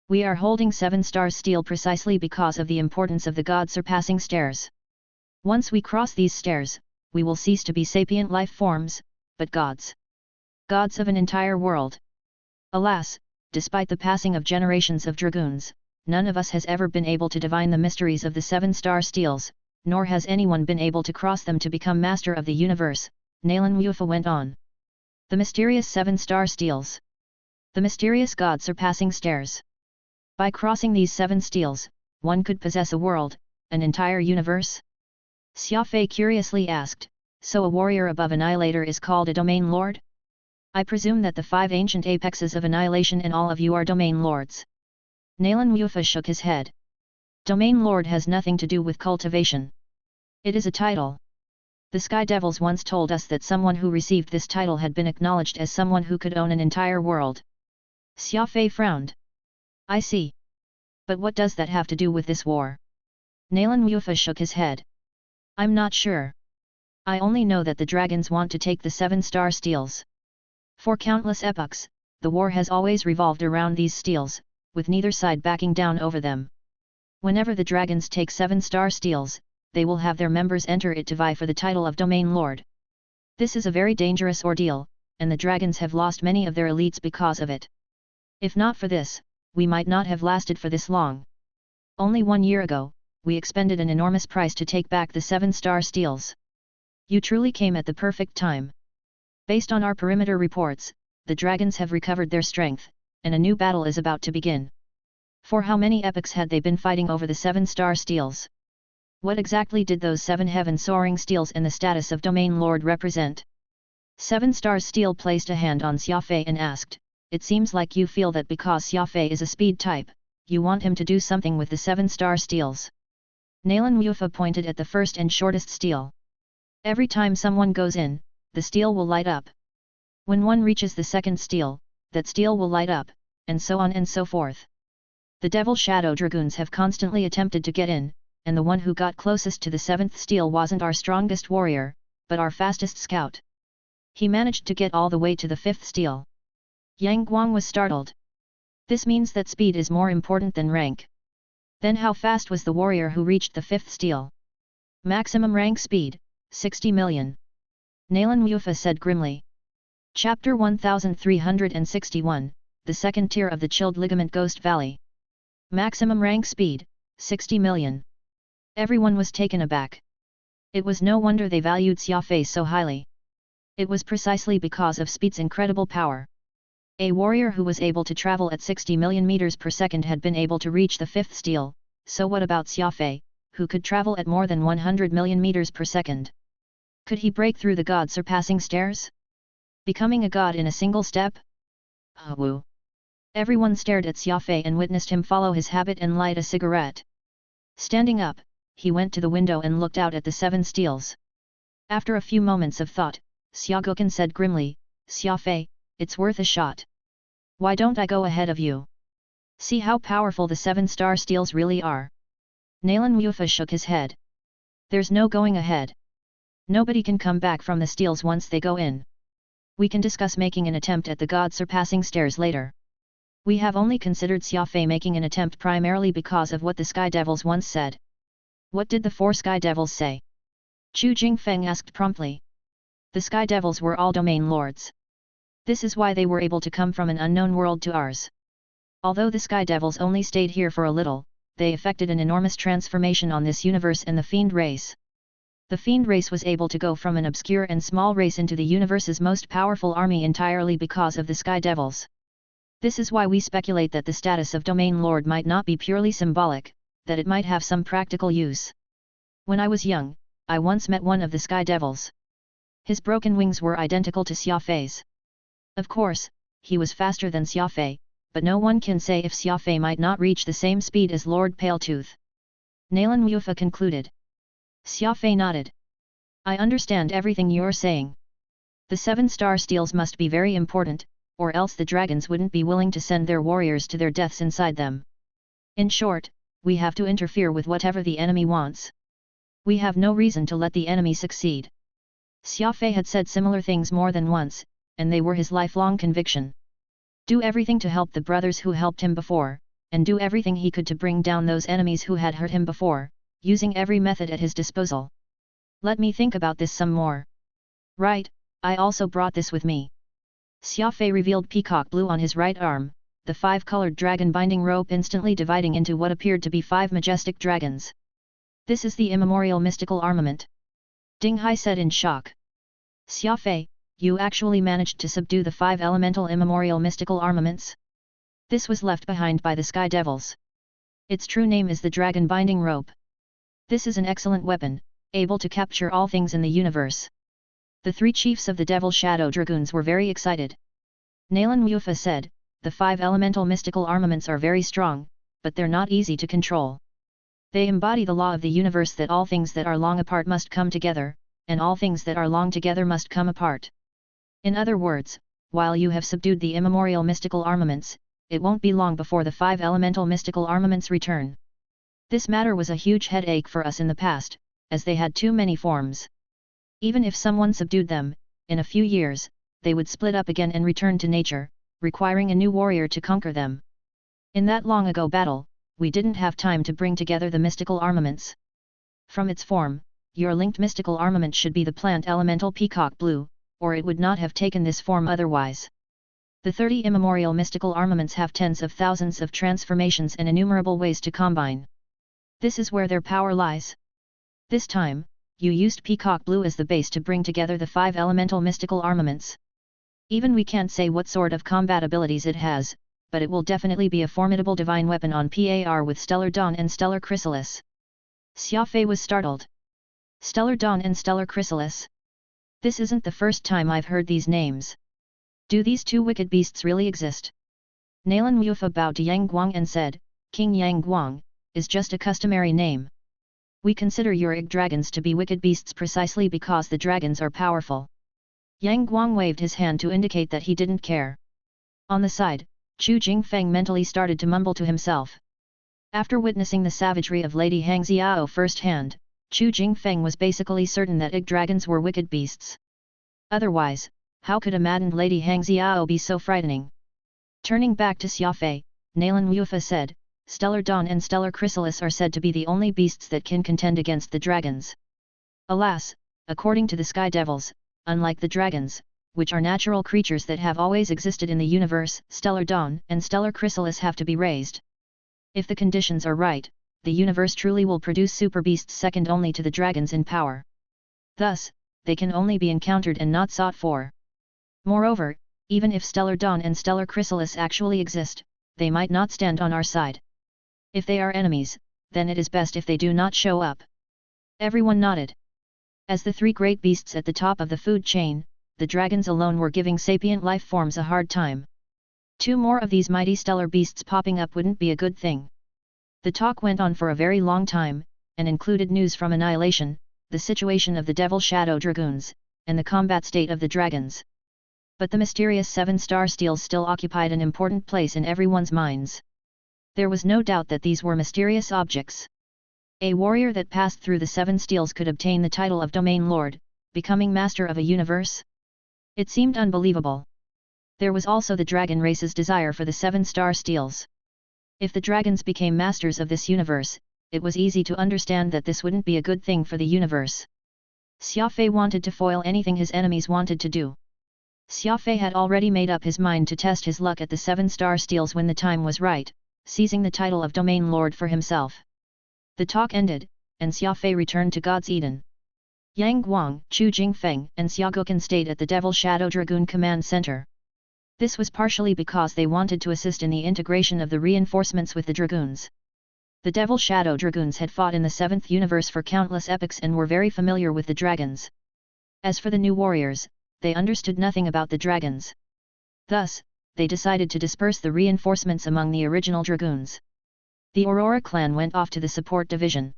We are holding 7 star steel precisely because of the importance of the God-surpassing stairs. Once we cross these stairs, we will cease to be sapient life forms, but gods. Gods of an entire world. Alas, despite the passing of generations of dragoons, none of us has ever been able to divine the mysteries of the 7 star steels, nor has anyone been able to cross them to become master of the universe," Nalan Mufa went on. "The mysterious 7 star steels. The mysterious God-surpassing stairs. By crossing these 7 steels, one could possess a world, an entire universe?" Xia Fei curiously asked, "So a warrior above Annihilator is called a Domain Lord? I presume that the 5 ancient apexes of annihilation and all of you are Domain Lords." Nalan Mufa shook his head. "Domain Lord has nothing to do with cultivation. It is a title. The Sky Devils once told us that someone who received this title had been acknowledged as someone who could own an entire world. Xia Fei frowned. I see. But what does that have to do with this war? Nalan Mufa shook his head. I'm not sure. I only know that the dragons want to take the 7-star steels. For countless epochs, the war has always revolved around these steels, with neither side backing down over them. Whenever the dragons take 7-star steels, they will have their members enter it to vie for the title of Domain Lord. This is a very dangerous ordeal, and the dragons have lost many of their elites because of it. If not for this, we might not have lasted for this long. Only 1 year ago, we expended an enormous price to take back the 7-star steels. You truly came at the perfect time. Based on our perimeter reports, the dragons have recovered their strength, and a new battle is about to begin. For how many epochs had they been fighting over the 7-star steels? What exactly did those 7 heaven-soaring steels and the status of Domain Lord represent? 7-star steel placed a hand on Xia Fei and asked, it seems like you feel that because Xia Fei is a speed type, you want him to do something with the 7-star steels. Nalan Mufa pointed at the first and shortest steel. Every time someone goes in, the steel will light up. When one reaches the second steel, that steel will light up, and so on and so forth. The Devil Shadow Dragoons have constantly attempted to get in, and the one who got closest to the 7th steel wasn't our strongest warrior, but our fastest scout. He managed to get all the way to the 5th steel. Yang Guang was startled. This means that speed is more important than rank. Then how fast was the warrior who reached the 5th steel? Maximum rank speed, 60 million. Nalan Mufa said grimly. Chapter 1361, the second tier of the Chilled Ligament Ghost Valley. Maximum rank speed, 60 million. Everyone was taken aback. It was no wonder they valued Xia Fei so highly. It was precisely because of speed's incredible power. A warrior who was able to travel at 60 million meters per second had been able to reach the 5th steel, so what about Xia Fei, who could travel at more than 100 million meters per second? Could he break through the god-surpassing stairs? Becoming a god in a single step? Woo! Everyone stared at Xia Fei and witnessed him follow his habit and light a cigarette. Standing up, he went to the window and looked out at the 7 steels. After a few moments of thought, Xia Guocan said grimly, Xia Fei, it's worth a shot. Why don't I go ahead of you? See how powerful the 7-star steels really are. Nalan Mufa shook his head. There's no going ahead. Nobody can come back from the steels once they go in. We can discuss making an attempt at the god-surpassing stairs later. We have only considered Xia Fei making an attempt primarily because of what the Sky Devils once said. What did the 4 Sky Devils say? Chu Jingfeng asked promptly. The Sky Devils were all domain lords. This is why they were able to come from an unknown world to ours. Although the Sky Devils only stayed here for a little, they effected an enormous transformation on this universe and the Fiend race. The Fiend race was able to go from an obscure and small race into the universe's most powerful army entirely because of the Sky Devils. This is why we speculate that the status of Domain Lord might not be purely symbolic, that it might have some practical use. When I was young, I once met one of the Sky Devils. His broken wings were identical to Xia Fei's. Of course, he was faster than Xia Fei, but no one can say if Xia Fei might not reach the same speed as Lord Paletooth. Nalan Mufa concluded. Xia Fei nodded. I understand everything you're saying. The 7-star steels must be very important, or else the dragons wouldn't be willing to send their warriors to their deaths inside them. In short, we have to interfere with whatever the enemy wants. We have no reason to let the enemy succeed. Xia Fei had said similar things more than once, and they were his lifelong conviction. Do everything to help the brothers who helped him before, and do everything he could to bring down those enemies who had hurt him before, using every method at his disposal. Let me think about this some more. Right, I also brought this with me. Xia Fei revealed peacock blue on his right arm, the 5-colored dragon binding rope instantly dividing into what appeared to be 5 majestic dragons. This is the immemorial mystical armament. Ding Hai said in shock. Xia Fei, you actually managed to subdue the 5 elemental immemorial mystical armaments? This was left behind by the Sky Devils. Its true name is the dragon binding rope. This is an excellent weapon, able to capture all things in the universe. The 3 chiefs of the Devil Shadow Dragoons were very excited. Nalan Mufa said, the 5 elemental mystical armaments are very strong, but they're not easy to control. They embody the law of the universe that all things that are long apart must come together, and all things that are long together must come apart. In other words, while you have subdued the immemorial mystical armaments, it won't be long before the 5 elemental mystical armaments return. This matter was a huge headache for us in the past, as they had too many forms. Even if someone subdued them, in a few years, they would split up again and return to nature, requiring a new warrior to conquer them. In that long ago battle, we didn't have time to bring together the mystical armaments. From its form, your linked mystical armament should be the plant elemental peacock blue, or it would not have taken this form otherwise. The 30 immemorial mystical armaments have tens of thousands of transformations and innumerable ways to combine. This is where their power lies. This time, you used peacock blue as the base to bring together the 5 elemental mystical armaments. Even we can't say what sort of combat abilities it has, but it will definitely be a formidable divine weapon on par with Stellar Dawn and Stellar Chrysalis. Xia Fei was startled. Stellar Dawn and Stellar Chrysalis? This isn't the first time I've heard these names. Do these 2 wicked beasts really exist? Nalan Mufa bowed to Yang Guang and said, King Yang Guang, is just a customary name. We consider your egg dragons to be wicked beasts precisely because the dragons are powerful. Yang Guang waved his hand to indicate that he didn't care. On the side, Chu Jingfeng mentally started to mumble to himself. After witnessing the savagery of Lady Hang Xiao firsthand, Chu Jingfeng was basically certain that egg dragons were wicked beasts. Otherwise, how could a maddened Lady Hang Xiao be so frightening? Turning back to Xia Fei, Nalan Yufa said, Stellar Dawn and Stellar Chrysalis are said to be the only beasts that can contend against the dragons. Alas, according to the Sky Devils, unlike the dragons, which are natural creatures that have always existed in the universe, Stellar Dawn and Stellar Chrysalis have to be raised. If the conditions are right, the universe truly will produce super beasts second only to the dragons in power. Thus, they can only be encountered and not sought for. Moreover, even if Stellar Dawn and Stellar Chrysalis actually exist, they might not stand on our side. If they are enemies, then it is best if they do not show up. Everyone nodded. As the 3 great beasts at the top of the food chain, the dragons alone were giving sapient life forms a hard time. 2 more of these mighty stellar beasts popping up wouldn't be a good thing. The talk went on for a very long time, and included news from Annihilation, the situation of the Devil Shadow Dragoons, and the combat state of the dragons. But the mysterious 7-star steels still occupied an important place in everyone's minds. There was no doubt that these were mysterious objects. A warrior that passed through the 7 steels could obtain the title of Domain Lord, becoming master of a universe? It seemed unbelievable. There was also the dragon race's desire for the 7-star steels. If the dragons became masters of this universe, it was easy to understand that this wouldn't be a good thing for the universe. Xia Fei wanted to foil anything his enemies wanted to do. Xia Fei had already made up his mind to test his luck at the 7-star steels when the time was right, seizing the title of Domain Lord for himself. The talk ended, and Xia Fei returned to God's Eden. Yang Guang, Chu Jingfeng and Xia Guocan stayed at the Devil Shadow Dragoon Command Center. This was partially because they wanted to assist in the integration of the reinforcements with the Dragoons. The Devil Shadow Dragoons had fought in the 7th universe for countless epochs and were very familiar with the dragons. As for the new warriors, they understood nothing about the dragons. Thus, they decided to disperse the reinforcements among the original Dragoons. The Aurora clan went off to the support division.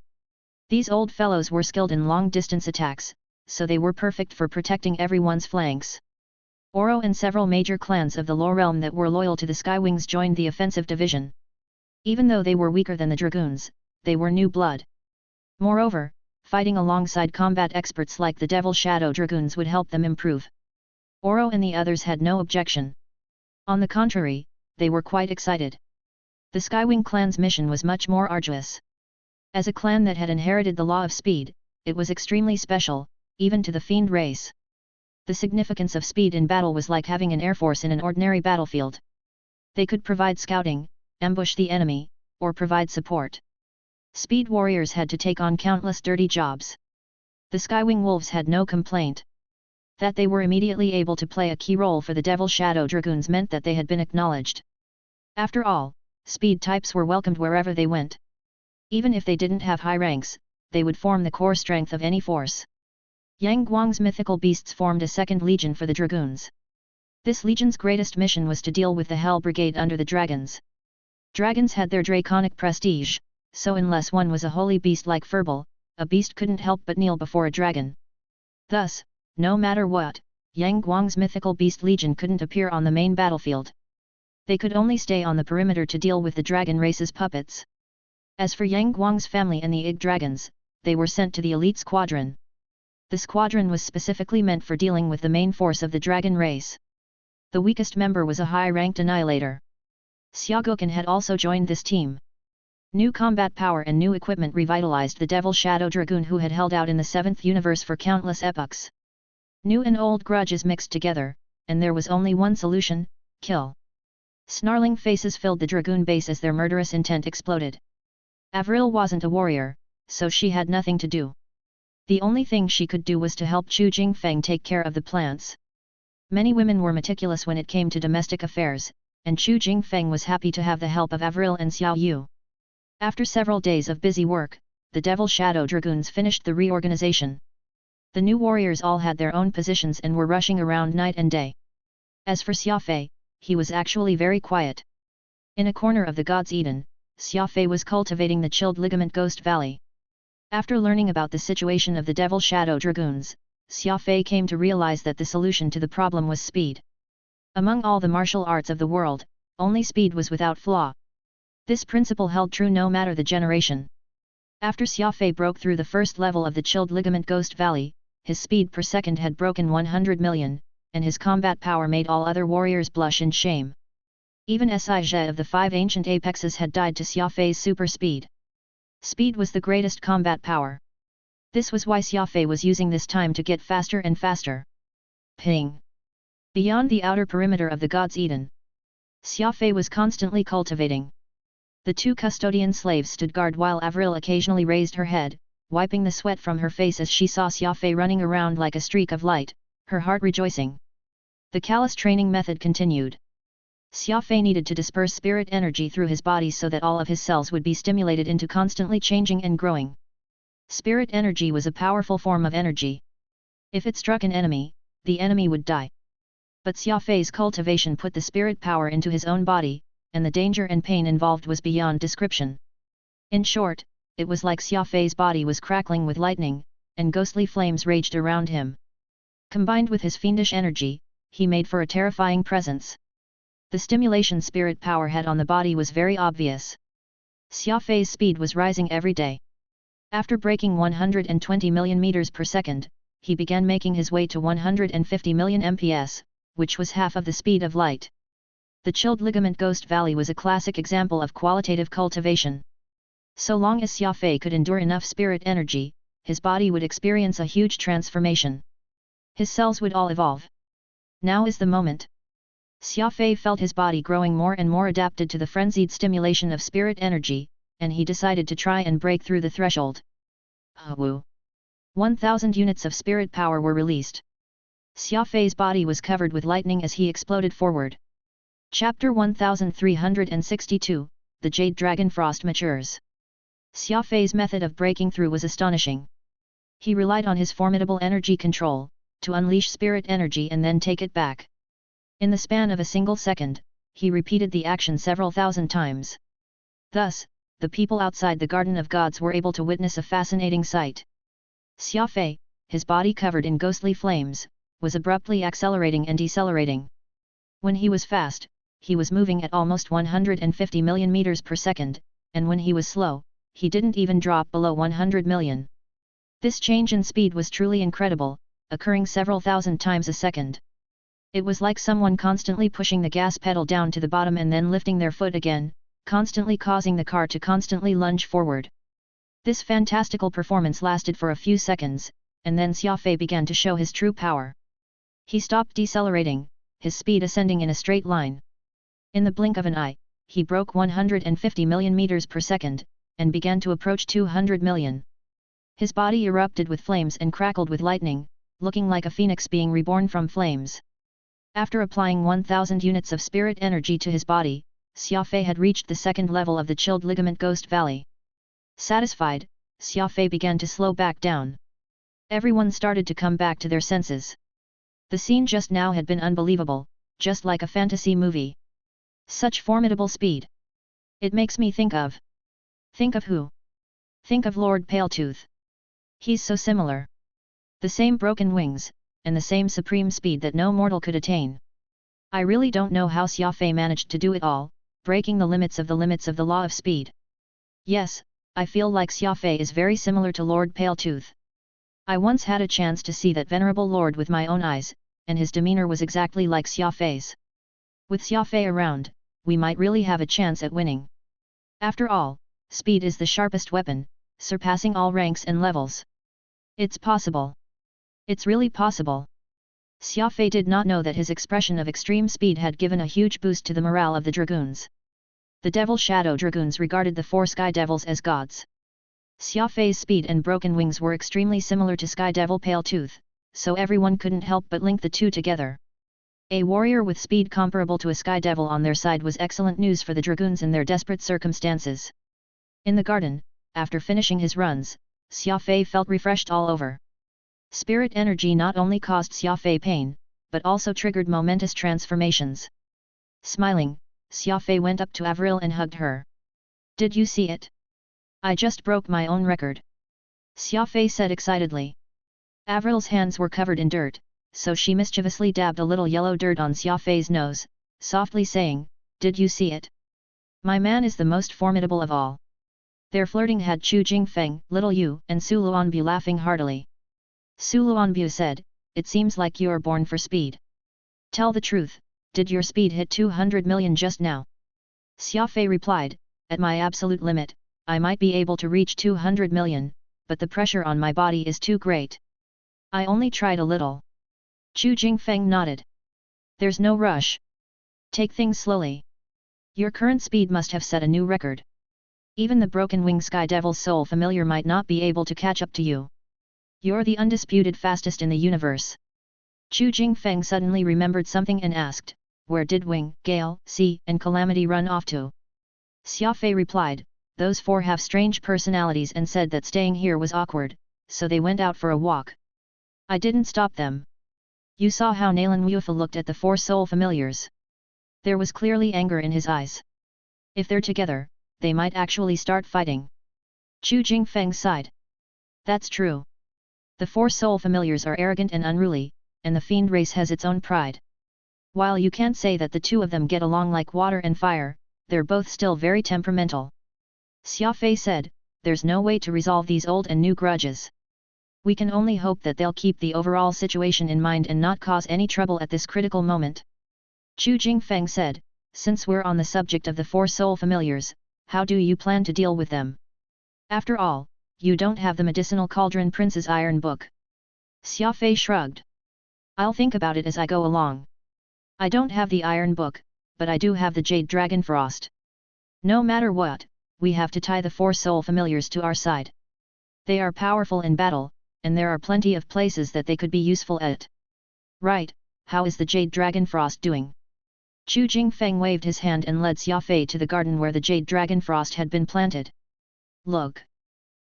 These old fellows were skilled in long-distance attacks, so they were perfect for protecting everyone's flanks. Oro and several major clans of the Law Realm that were loyal to the Skywings joined the offensive division. Even though they were weaker than the Dragoons, they were new blood. Moreover, fighting alongside combat experts like the Devil Shadow Dragoons would help them improve. Oro and the others had no objection. On the contrary, they were quite excited. The Skywing clan's mission was much more arduous. As a clan that had inherited the law of speed, it was extremely special, even to the fiend race. The significance of speed in battle was like having an air force in an ordinary battlefield. They could provide scouting, ambush the enemy, or provide support. Speed warriors had to take on countless dirty jobs. The Skywing Wolves had no complaint. That they were immediately able to play a key role for the Devil Shadow Dragoons meant that they had been acknowledged. After all, speed types were welcomed wherever they went. Even if they didn't have high ranks, they would form the core strength of any force. Yang Guang's mythical beasts formed a second legion for the Dragoons. This legion's greatest mission was to deal with the Hell Brigade under the dragons. Dragons had their draconic prestige, so unless one was a holy beast like Furball, a beast couldn't help but kneel before a dragon. Thus, no matter what, Yang Guang's mythical beast legion couldn't appear on the main battlefield. They could only stay on the perimeter to deal with the dragon race's puppets. As for Yang Guang's family and the Ig dragons, they were sent to the elite squadron. The squadron was specifically meant for dealing with the main force of the dragon race. The weakest member was a high-ranked annihilator. Xia Guocan had also joined this team. New combat power and new equipment revitalized the Devil Shadow Dragoon who had held out in the 7th universe for countless epochs. New and old grudges mixed together, and there was only one solution: kill. Snarling faces filled the Dragoon base as their murderous intent exploded. Avril wasn't a warrior, so she had nothing to do. The only thing she could do was to help Chu Jingfeng take care of the plants. Many women were meticulous when it came to domestic affairs, and Chu Jingfeng was happy to have the help of Avril and Xiao Yu. After several days of busy work, the Devil Shadow Dragoons finished the reorganization. The new warriors all had their own positions and were rushing around night and day. As for Xia Fei, he was actually very quiet. In a corner of the God's Eden, Xia Fei was cultivating the chilled ligament Ghost Valley. After learning about the situation of the Devil Shadow Dragoons, Xia Fei came to realize that the solution to the problem was speed. Among all the martial arts of the world, only speed was without flaw. This principle held true no matter the generation. After Xia Fei broke through the first level of the chilled ligament Ghost Valley, his speed per second had broken 100 million, and his combat power made all other warriors blush in shame. Even Sij of the 5 ancient apexes had died to Xia Fei's super speed. Speed was the greatest combat power. This was why Xia Fei was using this time to get faster and faster. Ping! Beyond the outer perimeter of the God's Eden, Xia Fei was constantly cultivating. The 2 custodian slaves stood guard while Avril occasionally raised her head, wiping the sweat from her face as she saw Xia Fei running around like a streak of light, her heart rejoicing. The callous training method continued. Xia Fei needed to disperse spirit energy through his body so that all of his cells would be stimulated into constantly changing and growing. Spirit energy was a powerful form of energy. If it struck an enemy, the enemy would die. But Xia Fei's cultivation put the spirit power into his own body, and the danger and pain involved was beyond description. In short, it was like Xia Fei's body was crackling with lightning, and ghostly flames raged around him. Combined with his fiendish energy, he made for a terrifying presence. The stimulation spirit power had on the body was very obvious. Xia Fei's speed was rising every day. After breaking 120 million meters per second, he began making his way to 150 million mph, which was half of the speed of light. The chilled ligament Ghost Valley was a classic example of qualitative cultivation. So long as Xia Fei could endure enough spirit energy, his body would experience a huge transformation. His cells would all evolve. Now is the moment. Xia Fei felt his body growing more and more adapted to the frenzied stimulation of spirit energy, and he decided to try and break through the threshold. Woo! 1,000 units of spirit power were released. Xia Fei's body was covered with lightning as he exploded forward. Chapter 1362, The Jade Dragon Frost Matures. Xia Fei's method of breaking through was astonishing. He relied on his formidable energy control, to unleash spirit energy and then take it back. In the span of a single second, he repeated the action several thousand times. Thus, the people outside the Garden of Gods were able to witness a fascinating sight. Xia Fei, his body covered in ghostly flames, was abruptly accelerating and decelerating. When he was fast, he was moving at almost 150 million meters per second, and when he was slow, he didn't even drop below 100 million. This change in speed was truly incredible, occurring several thousand times a second. It was like someone constantly pushing the gas pedal down to the bottom and then lifting their foot again, constantly causing the car to constantly lunge forward. This fantastical performance lasted for a few seconds, and then Xia Fei began to show his true power. He stopped decelerating, his speed ascending in a straight line. In the blink of an eye, he broke 150 million meters per second, and began to approach 200 million. His body erupted with flames and crackled with lightning, looking like a phoenix being reborn from flames. After applying 1,000 units of spirit energy to his body, Xia Fei had reached the second level of the chilled ligament Ghost Valley. Satisfied, Xia Fei began to slow back down. Everyone started to come back to their senses. The scene just now had been unbelievable, just like a fantasy movie. Such formidable speed. It makes me think of... Think of who? Think of Lord Paletooth. He's so similar. The same broken wings, and the same supreme speed that no mortal could attain. I really don't know how Xia Fei managed to do it all, breaking the limits of the law of speed. Yes, I feel like Xia Fei is very similar to Lord Paletooth. I once had a chance to see that venerable lord with my own eyes, and his demeanor was exactly like Xia Fei's. With Xia Fei around, we might really have a chance at winning. After all, speed is the sharpest weapon, surpassing all ranks and levels. It's possible. It's really possible. Xia Fei did not know that his expression of extreme speed had given a huge boost to the morale of the dragoons. The Devil Shadow Dragoons regarded the 4 Sky Devils as gods. Xia Fei's speed and broken wings were extremely similar to Sky Devil Paletooth, so everyone couldn't help but link the two together. A warrior with speed comparable to a Sky Devil on their side was excellent news for the dragoons in their desperate circumstances. In the garden, after finishing his runs, Xia Fei felt refreshed all over. Spirit energy not only caused Xia Fei pain, but also triggered momentous transformations. Smiling, Xia Fei went up to Avril and hugged her. "Did you see it? I just broke my own record," Xia Fei said excitedly. Avril's hands were covered in dirt, so she mischievously dabbed a little yellow dirt on Xia Fei's nose, softly saying, "Did you see it? My man is the most formidable of all." Their flirting had Chu Jingfeng, Little Yu, and Su Luanbu laughing heartily. Su Luanbu said, "It seems like you are born for speed. Tell the truth, did your speed hit 200 million just now?" Xia Fei replied, "At my absolute limit, I might be able to reach 200 million, but the pressure on my body is too great. I only tried a little." Chu Jingfeng nodded. "There's no rush. Take things slowly. Your current speed must have set a new record. Even the broken wing Sky Devil's soul familiar might not be able to catch up to you. You're the undisputed fastest in the universe." Chu Jingfeng suddenly remembered something and asked, "Where did Wing, Gale, Sea, and Calamity run off to?" Xia Fei replied, "Those 4 have strange personalities and said that staying here was awkward, so they went out for a walk. I didn't stop them." You saw how Nalan Wufa looked at the 4 soul familiars. There was clearly anger in his eyes. If they're together, they might actually start fighting. Chu Jingfeng sighed. That's true. The 4 soul familiars are arrogant and unruly, and the fiend race has its own pride. While you can't say that the 2 of them get along like water and fire, they're both still very temperamental. Xia Fei said, "There's no way to resolve these old and new grudges. We can only hope that they'll keep the overall situation in mind and not cause any trouble at this critical moment." Chu Jingfeng said, "Since we're on the subject of the 4 soul familiars, how do you plan to deal with them? After all, you don't have the medicinal cauldron Prince's Iron Book." Xia Fei shrugged. "I'll think about it as I go along. I don't have the Iron Book, but I do have the Jade Dragon Frost. No matter what, we have to tie the 4 soul familiars to our side. They are powerful in battle, and there are plenty of places that they could be useful at." "Right, how is the Jade Dragon Frost doing?" Chu Jingfeng waved his hand and led Xia Fei to the garden where the Jade Dragon Frost had been planted. "Look.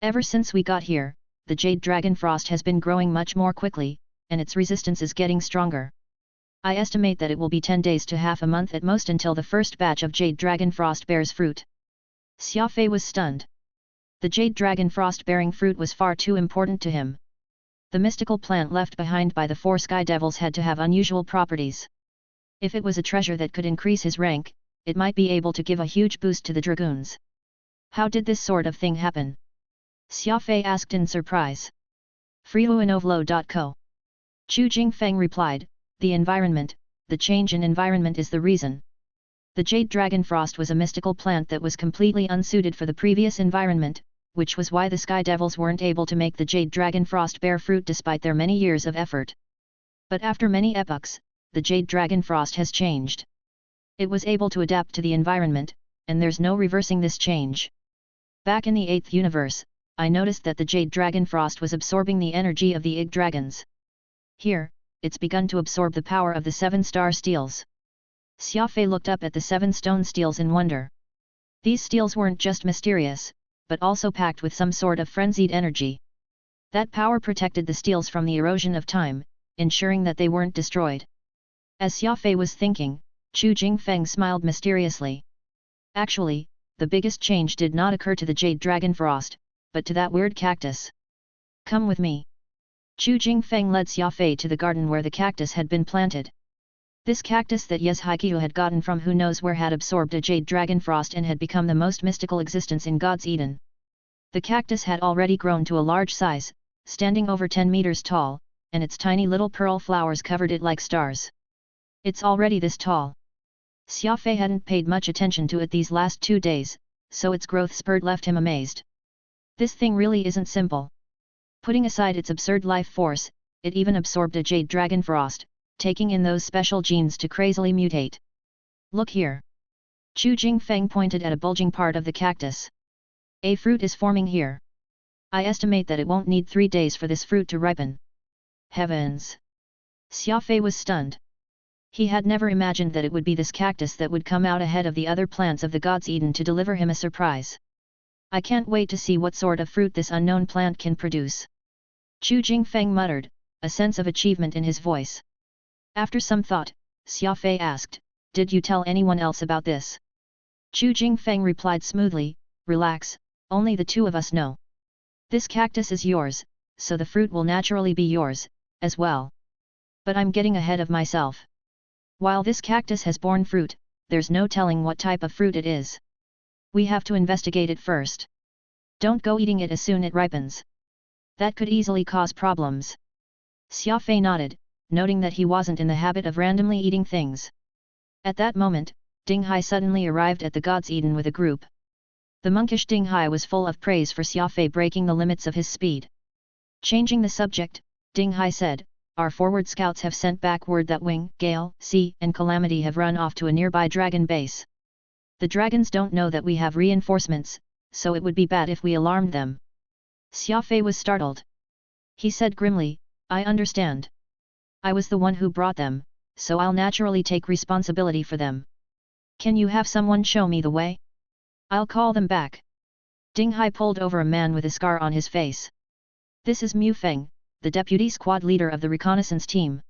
Ever since we got here, the Jade Dragon Frost has been growing much more quickly, and its resistance is getting stronger. I estimate that it will be 10 days to half a month at most until the first batch of Jade Dragon Frost bears fruit." Xia Fei was stunned. The Jade Dragon Frost bearing fruit was far too important to him. The mystical plant left behind by the 4 Sky Devils had to have unusual properties. If it was a treasure that could increase his rank, it might be able to give a huge boost to the dragoons. How did this sort of thing happen? Xia Fei asked in surprise. freeluinovlo.co. Chu Jingfeng replied, "The environment, the change in environment is the reason. The Jade Dragon Frost was a mystical plant that was completely unsuited for the previous environment, which was why the Sky Devils weren't able to make the Jade Dragon Frost bear fruit despite their many years of effort. But after many epochs, the Jade Dragon Frost has changed. It was able to adapt to the environment, and there's no reversing this change. Back in the 8th universe, I noticed that the Jade Dragon Frost was absorbing the energy of the Ig Dragons. Here, it's begun to absorb the power of the 7-star steels." Xia Fei looked up at the 7 stone steels in wonder. These steels weren't just mysterious, but also packed with some sort of frenzied energy. That power protected the steels from the erosion of time, ensuring that they weren't destroyed. As Xia Fei was thinking, Chu Jingfeng smiled mysteriously. Actually, the biggest change did not occur to the Jade Dragon Frost, but to that weird cactus. "Come with me. Chu Jingfeng led Xia Fei to the garden where the cactus had been planted. This cactus that Yes Haiqiu had gotten from who knows where had absorbed a jade dragon frost and had become the most mystical existence in God's Eden. The cactus had already grown to a large size, standing over 10 meters tall, and its tiny little pearl flowers covered it like stars. It's already this tall. Xia Fei hadn't paid much attention to it these last 2 days, so its growth spurt left him amazed. This thing really isn't simple. Putting aside its absurd life force, it even absorbed a jade dragon frost, taking in those special genes to crazily mutate. Look here. Chu Jingfeng pointed at a bulging part of the cactus. A fruit is forming here. I estimate that it won't need 3 days for this fruit to ripen. Heavens! Xia Fei was stunned. He had never imagined that it would be this cactus that would come out ahead of the other plants of the God's Eden to deliver him a surprise. I can't wait to see what sort of fruit this unknown plant can produce. Chu Jingfeng muttered, a sense of achievement in his voice. After some thought, Xia Fei asked, "Did you tell anyone else about this?" Chu Jingfeng replied smoothly, "Relax, only the two of us know. This cactus is yours, so the fruit will naturally be yours, as well. But I'm getting ahead of myself. While this cactus has borne fruit, there's no telling what type of fruit it is. We have to investigate it first. Don't go eating it as soon as it ripens. That could easily cause problems." Xia Fei nodded, noting that he wasn't in the habit of randomly eating things. At that moment, Ding Hai suddenly arrived at the God's Eden with a group. The monkish Ding Hai was full of praise for Xia Fei breaking the limits of his speed. Changing the subject, Ding Hai said, "Our forward scouts have sent back word that Wing, Gale, Sea and Calamity have run off to a nearby dragon base. The dragons don't know that we have reinforcements, so it would be bad if we alarmed them." Xia Fei was startled. He said grimly, "I understand. I was the one who brought them, so I'll naturally take responsibility for them. Can you have someone show me the way? I'll call them back." Ding Hai pulled over a man with a scar on his face. "This is Mu Feng, the deputy squad leader of the reconnaissance team.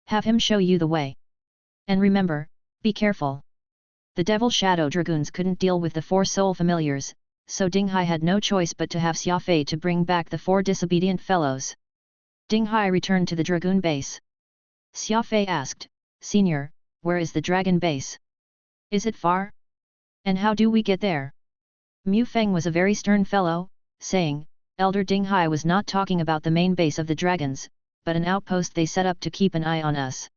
Have him show you the way. And remember, be careful." The Devil Shadow Dragoons couldn't deal with the 4 soul familiars, so Ding Hai had no choice but to have Xia Fei to bring back the 4 disobedient fellows. Ding Hai returned to the Dragoon base. Xia Fei asked, "Senior, where is the dragon base? Is it far? And how do we get there?" Mu Feng was a very stern fellow, saying, "Elder Ding Hai was not talking about the main base of the dragons, but an outpost they set up to keep an eye on us.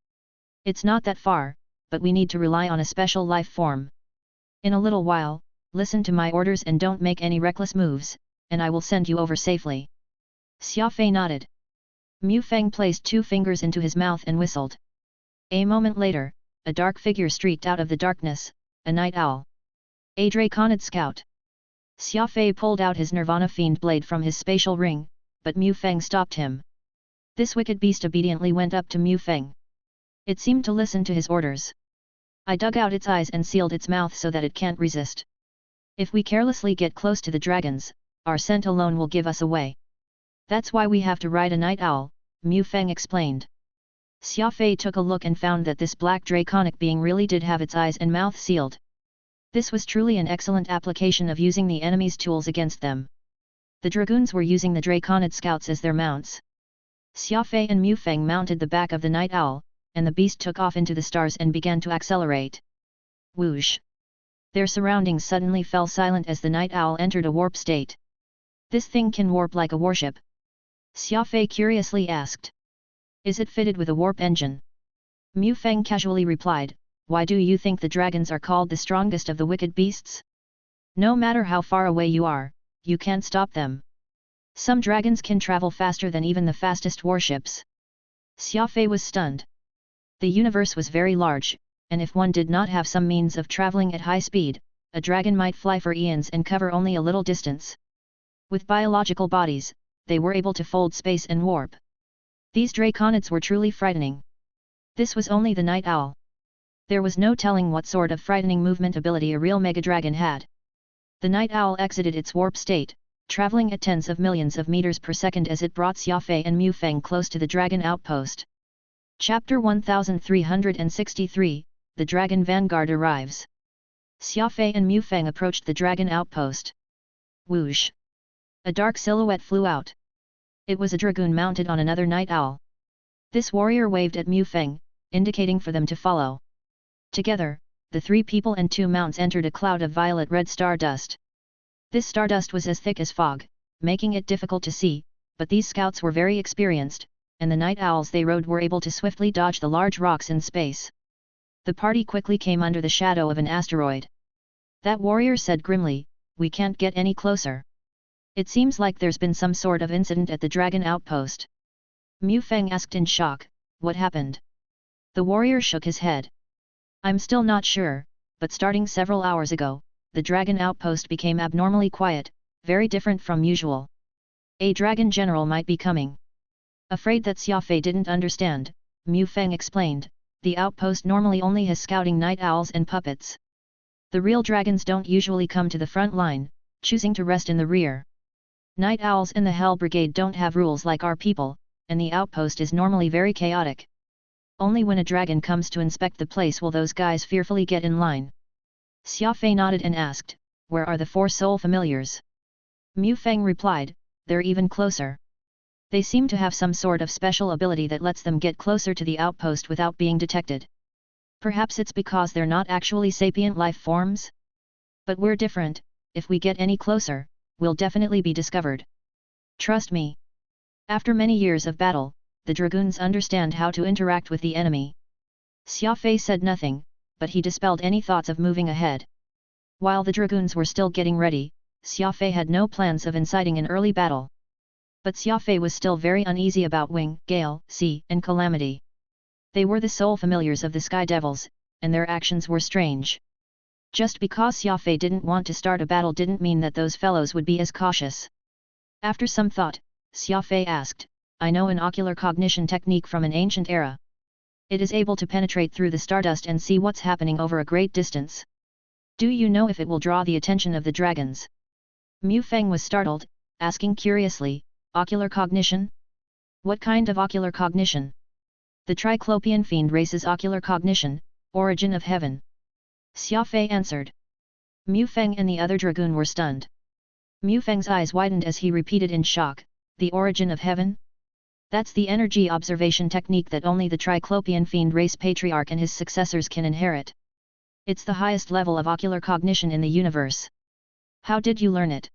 It's not that far, but we need to rely on a special life form. In a little while, listen to my orders and don't make any reckless moves, and I will send you over safely." Xia Fei nodded. Mu Feng placed 2 fingers into his mouth and whistled. A moment later, a dark figure streaked out of the darkness, a night owl. A Draconid scout. Xia Fei pulled out his Nirvana Fiend blade from his spatial ring, but Mu Feng stopped him. This wicked beast obediently went up to Mu Feng. It seemed to listen to his orders. "I dug out its eyes and sealed its mouth so that it can't resist. If we carelessly get close to the dragons, our scent alone will give us away. That's why we have to ride a night owl," Mu Feng explained. Xia Fei took a look and found that this black draconic being really did have its eyes and mouth sealed. This was truly an excellent application of using the enemy's tools against them. The dragoons were using the Draconid scouts as their mounts. Xia Fei and Mu Feng mounted the back of the night owl, and the beast took off into the stars and began to accelerate. Whoosh! Their surroundings suddenly fell silent as the night owl entered a warp state. "This thing can warp like a warship?" Xia Fei curiously asked. "Is it fitted with a warp engine?" Mu Feng casually replied, "Why do you think the dragons are called the strongest of the wicked beasts? No matter how far away you are, you can't stop them. Some dragons can travel faster than even the fastest warships." Xia Fei was stunned. The universe was very large, and if one did not have some means of traveling at high speed, a dragon might fly for eons and cover only a little distance. With biological bodies, they were able to fold space and warp. These draconids were truly frightening. This was only the night owl. There was no telling what sort of frightening movement ability a real mega-dragon had. The night owl exited its warp state, traveling at tens of millions of meters per second as it brought Xia Fei and Mu Feng close to the dragon outpost. Chapter 1363, The Dragon Vanguard Arrives. Xia Fei and Mu Feng approached the dragon outpost. Whoosh! A dark silhouette flew out. It was a dragoon mounted on another night owl. This warrior waved at Mu Feng, indicating for them to follow. Together, the 3 people and 2 mounts entered a cloud of violet-red stardust. This stardust was as thick as fog, making it difficult to see, but these scouts were very experienced, and the night owls they rode were able to swiftly dodge the large rocks in space. The party quickly came under the shadow of an asteroid. That warrior said grimly, "We can't get any closer. It seems like there's been some sort of incident at the dragon outpost." Mu Feng asked in shock, "What happened?" The warrior shook his head. "I'm still not sure, but starting several hours ago, the dragon outpost became abnormally quiet, very different from usual. A dragon general might be coming." Afraid that Xia Fei didn't understand, Mu Feng explained, "The outpost normally only has scouting night owls and puppets. The real dragons don't usually come to the front line, choosing to rest in the rear. Night owls and the Hell Brigade don't have rules like our people, and the outpost is normally very chaotic. Only when a dragon comes to inspect the place will those guys fearfully get in line." Xia Fei nodded and asked, "Where are the 4 soul familiars?" Mu Feng replied, "They're even closer. They seem to have some sort of special ability that lets them get closer to the outpost without being detected. Perhaps it's because they're not actually sapient life forms? But we're different, if we get any closer, we'll definitely be discovered. Trust me." After many years of battle, the dragoons understand how to interact with the enemy. Xia Fei said nothing, but he dispelled any thoughts of moving ahead. While the dragoons were still getting ready, Xia Fei had no plans of inciting an early battle. But Xia Fei was still very uneasy about Wing, Gale, Sea, and Calamity. They were the sole familiars of the Sky Devils, and their actions were strange. Just because Xia Fei didn't want to start a battle didn't mean that those fellows would be as cautious. After some thought, Xia Fei asked, "I know an ocular cognition technique from an ancient era. It is able to penetrate through the stardust and see what's happening over a great distance. Do you know if it will draw the attention of the dragons?" Mu Feng was startled, asking curiously, "Ocular cognition? What kind of ocular cognition?" "The Triclopean fiend race's ocular cognition, origin of heaven," Xia Fei answered. Mu Feng and the other dragoon were stunned. Mu Feng's eyes widened as he repeated in shock, "The origin of heaven? That's the energy observation technique that only the Triclopean fiend race patriarch and his successors can inherit. It's the highest level of ocular cognition in the universe. How did you learn it?"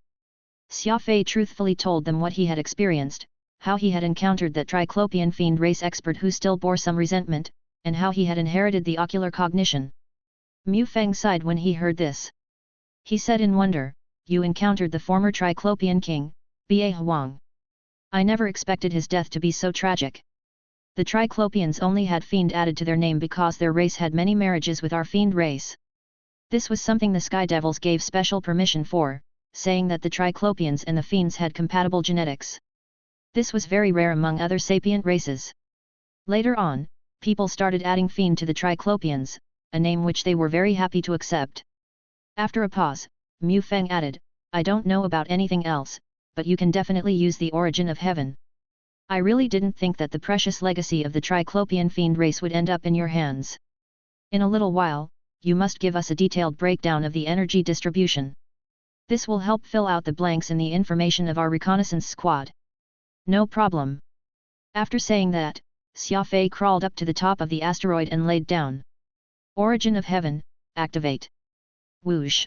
Xia Fei truthfully told them what he had experienced, how he had encountered that Triclopean fiend race expert who still bore some resentment, and how he had inherited the ocular cognition. Mu Feng sighed when he heard this. He said in wonder, "You encountered the former Triclopean king, Ba Huang. I never expected his death to be so tragic. The Triclopeans only had fiend added to their name because their race had many marriages with our fiend race. This was something the Sky Devils gave special permission for, saying that the Triclopeans and the fiends had compatible genetics. This was very rare among other sapient races. Later on, people started adding fiend to the Triclopeans, a name which they were very happy to accept." After a pause, Mu Feng added, "I don't know about anything else, but you can definitely use the origin of heaven. I really didn't think that the precious legacy of the Triclopean fiend race would end up in your hands. In a little while, you must give us a detailed breakdown of the energy distribution. This will help fill out the blanks in the information of our reconnaissance squad." "No problem." After saying that, Xia Fei crawled up to the top of the asteroid and laid down. "Origin of heaven, activate." Whoosh!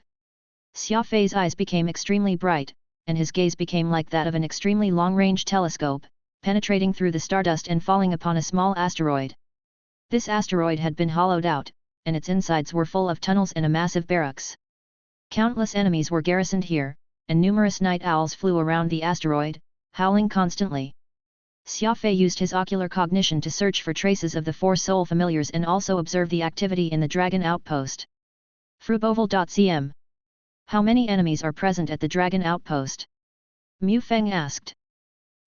Xia Fei's eyes became extremely bright, and his gaze became like that of an extremely long-range telescope, penetrating through the stardust and falling upon a small asteroid. This asteroid had been hollowed out, and its insides were full of tunnels and a massive barracks. Countless enemies were garrisoned here, and numerous night owls flew around the asteroid, howling constantly. Xia Fei used his ocular cognition to search for traces of the 4 soul familiars and also observe the activity in the dragon outpost. Fruboval.cm. How many enemies are present at the dragon outpost? Mu Feng asked.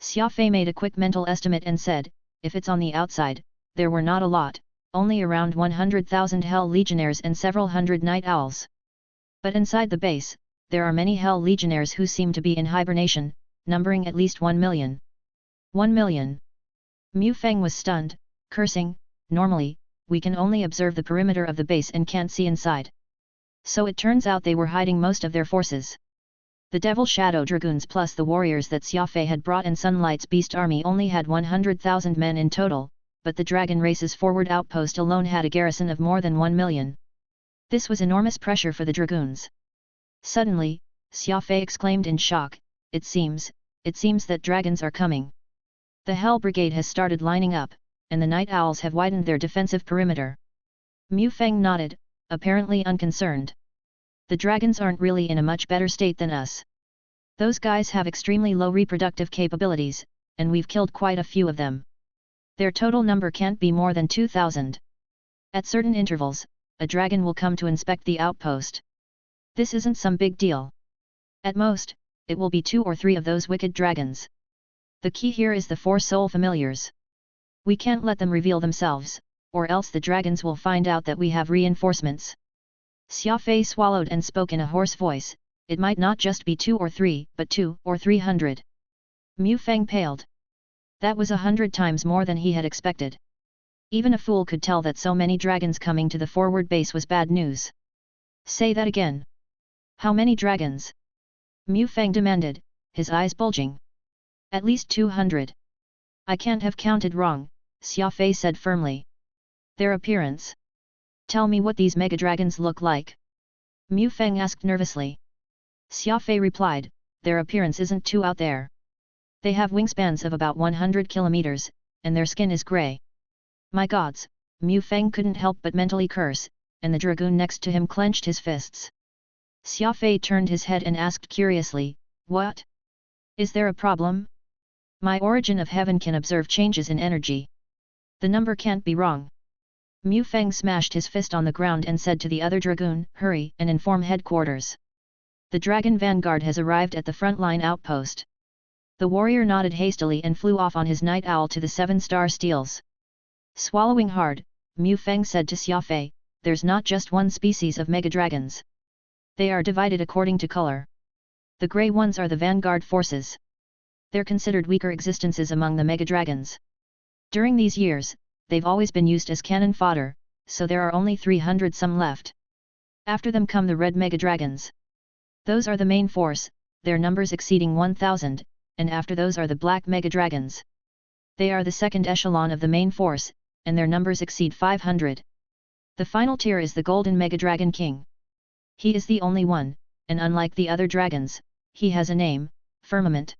Xia Fei made a quick mental estimate and said, "If it's on the outside, there were not a lot, only around 100,000 Hell Legionnaires and several hundred night owls. But inside the base, there are many Hell Legionnaires who seem to be in hibernation, numbering at least 1 million. 1 million. Mu Feng was stunned, cursing, "Normally, we can only observe the perimeter of the base and can't see inside. So it turns out they were hiding most of their forces." The Devil Shadow Dragoons plus the warriors that Xia Fei had brought and Sunlight's beast army only had 100,000 men in total, but the dragon race's forward outpost alone had a garrison of more than 1 million. This was enormous pressure for the dragoons. Suddenly, Xia Fei exclaimed in shock, it seems that dragons are coming. The Hell Brigade has started lining up, and the Night Owls have widened their defensive perimeter. Mu Feng nodded, apparently unconcerned. The dragons aren't really in a much better state than us. Those guys have extremely low reproductive capabilities, and we've killed quite a few of them. Their total number can't be more than 2,000. At certain intervals, a dragon will come to inspect the outpost. This isn't some big deal. At most, it will be 2 or 3 of those wicked dragons. The key here is the 4 soul familiars. We can't let them reveal themselves, or else the dragons will find out that we have reinforcements. Xia Fei swallowed and spoke in a hoarse voice, it might not just be 2 or 3, but 2 or 300. Mu Feng paled. That was 100 times more than he had expected. Even a fool could tell that so many dragons coming to the forward base was bad news. Say that again. How many dragons? Mu Feng demanded, his eyes bulging. At least 200. I can't have counted wrong, Xia Fei said firmly. Their appearance. Tell me what these mega-dragons look like. Mu Feng asked nervously. Xia Fei replied, their appearance isn't too out there. They have wingspans of about 100 kilometers, and their skin is grey. My gods, Mu Feng couldn't help but mentally curse, and the dragoon next to him clenched his fists. Xia Fei turned his head and asked curiously, what? Is there a problem? My origin of heaven can observe changes in energy. The number can't be wrong. Mu Feng smashed his fist on the ground and said to the other dragoon, hurry and inform headquarters. The dragon vanguard has arrived at the frontline outpost. The warrior nodded hastily and flew off on his night owl to the 7-star steels. Swallowing hard, Mu Feng said to Xia Fei, there's not just one species of mega-dragons. They are divided according to color. The grey ones are the vanguard forces. They're considered weaker existences among the mega-dragons. During these years, they've always been used as cannon fodder, so there are only 300 some left. After them come the red mega-dragons. Those are the main force, their numbers exceeding 1,000, and after those are the black mega-dragons. They are the second echelon of the main force, and their numbers exceed 500. The final tier is the golden mega-dragon king. He is the only one, and unlike the other dragons, he has a name, Firmament.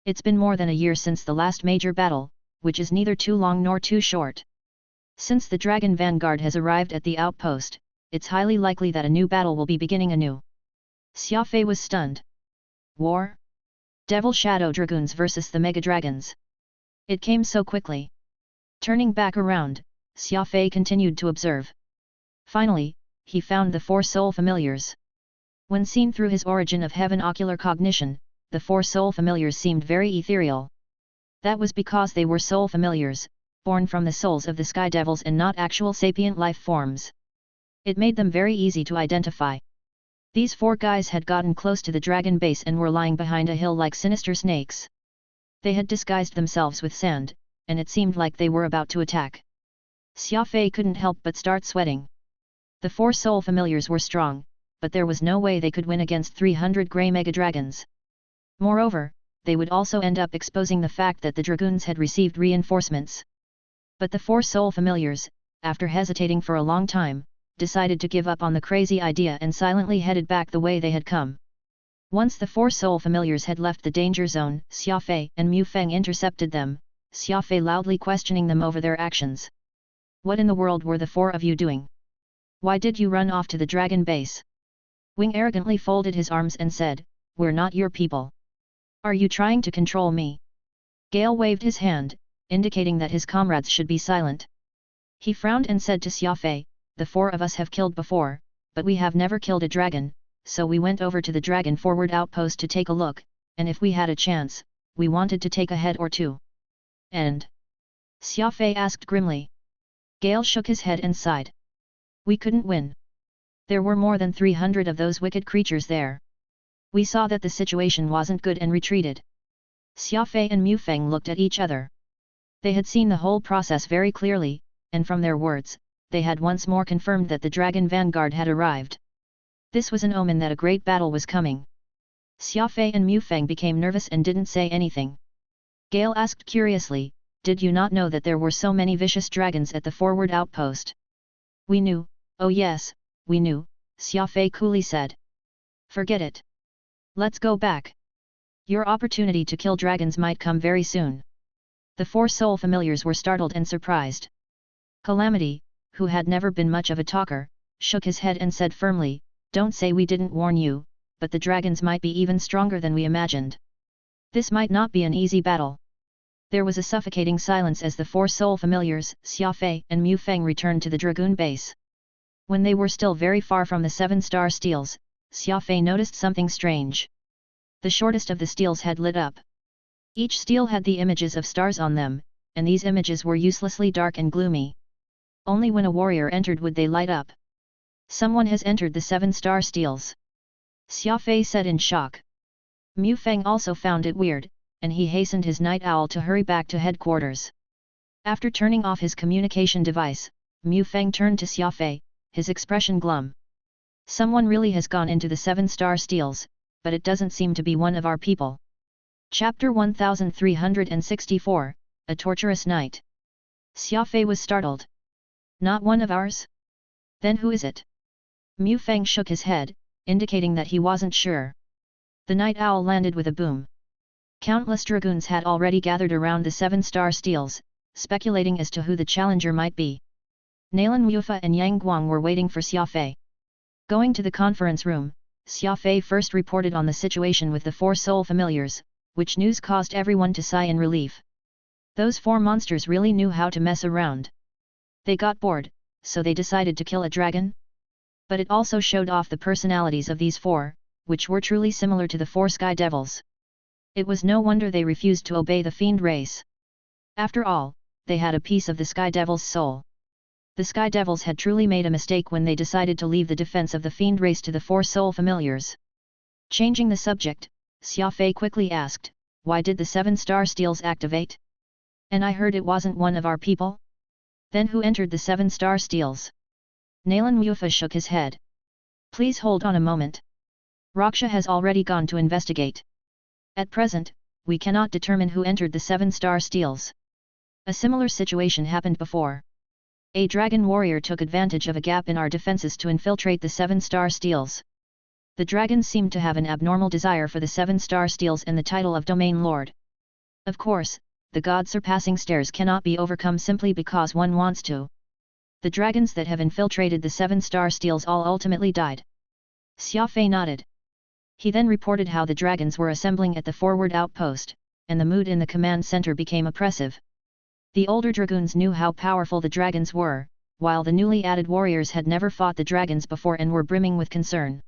It's been more than a year since the last major battle, which is neither too long nor too short. Since the dragon vanguard has arrived at the outpost, it's highly likely that a new battle will be beginning anew. Xia Fei was stunned. War? Devil Shadow Dragoons versus the Mega Dragons. It came so quickly. Turning back around, Xia Fei continued to observe. Finally, he found the 4 soul familiars. When seen through his origin of heaven ocular cognition, the 4 soul familiars seemed very ethereal. That was because they were soul familiars, born from the souls of the sky devils and not actual sapient life forms. It made them very easy to identify. These 4 guys had gotten close to the dragon base and were lying behind a hill like sinister snakes. They had disguised themselves with sand, and it seemed like they were about to attack. Xia Fei couldn't help but start sweating. The 4 soul familiars were strong, but there was no way they could win against 300 grey mega dragons. Moreover, they would also end up exposing the fact that the dragoons had received reinforcements. But the 4 soul familiars, after hesitating for a long time, decided to give up on the crazy idea and silently headed back the way they had come. Once the 4 soul familiars had left the danger zone, Xia Fei and Mu Feng intercepted them, Xia Fei loudly questioning them over their actions. What in the world were the 4 of you doing? Why did you run off to the dragon base? Wing arrogantly folded his arms and said, we're not your people. Are you trying to control me? Gale waved his hand, indicating that his comrades should be silent. He frowned and said to Xia Fei, the 4 of us have killed before, but we have never killed a dragon, so we went over to the dragon forward outpost to take a look, and if we had a chance, we wanted to take a head or 2. And? Xia Fei asked grimly. Gale shook his head and sighed. We couldn't win. There were more than 300 of those wicked creatures there. We saw that the situation wasn't good and retreated. Xia Fei and Mu Feng looked at each other. They had seen the whole process very clearly, and from their words, they had once more confirmed that the dragon vanguard had arrived. This was an omen that a great battle was coming. Xia Fei and Mu Feng became nervous and didn't say anything. Gale asked curiously, "Did you not know that there were so many vicious dragons at the forward outpost?" "We knew, oh yes, we knew," Xia Fei coolly said. "Forget it. Let's go back. Your opportunity to kill dragons might come very soon." The four soul familiars were startled and surprised. Calamity, who had never been much of a talker, shook his head and said firmly, "Don't say we didn't warn you, but the dragons might be even stronger than we imagined. This might not be an easy battle." There was a suffocating silence as the four soul familiars, Xia Fei and Mu Feng, returned to the dragoon base. When they were still very far from the 7-star steels, Xia Fei noticed something strange. The shortest of the steels had lit up. Each steel had the images of stars on them, and these images were uselessly dark and gloomy. Only when a warrior entered would they light up. "Someone has entered the 7-star steels," Xia Fei said in shock. Mu Feng also found it weird, and he hastened his night owl to hurry back to headquarters. After turning off his communication device, Mu Feng turned to Xia Fei, his expression glum. "Someone really has gone into the 7-star steels, but it doesn't seem to be one of our people." Chapter 1364, A Torturous Night. Xia Fei was startled. "Not one of ours? Then who is it?" Mu Feng shook his head, indicating that he wasn't sure. The night owl landed with a boom. Countless dragoons had already gathered around the 7-star steels, speculating as to who the challenger might be. Nalan Yufa and Yang Guang were waiting for Xia Fei. Going to the conference room, Xia Fei first reported on the situation with the four soul familiars, which news caused everyone to sigh in relief. Those four monsters really knew how to mess around. They got bored, so they decided to kill a dragon? But it also showed off the personalities of these four, which were truly similar to the four sky devils. It was no wonder they refused to obey the fiend race. After all, they had a piece of the sky devil's soul. The sky devils had truly made a mistake when they decided to leave the defense of the fiend race to the four soul familiars. Changing the subject, Xia Fei quickly asked, "Why did the 7-star steels activate? And I heard it wasn't one of our people? Then who entered the 7-star steels?" Nalan Yufa shook his head. "Please hold on a moment. Raksha has already gone to investigate. At present, we cannot determine who entered the 7-star steels. A similar situation happened before. A dragon warrior took advantage of a gap in our defenses to infiltrate the 7-star steels. The dragons seemed to have an abnormal desire for the 7-star steels and the title of Domain Lord. Of course, the god-surpassing stairs cannot be overcome simply because one wants to. The dragons that have infiltrated the 7-star steels all ultimately died." Xia Fei nodded. He then reported how the dragons were assembling at the forward outpost, and the mood in the command center became oppressive. The older dragoons knew how powerful the dragons were, while the newly added warriors had never fought the dragons before and were brimming with concern.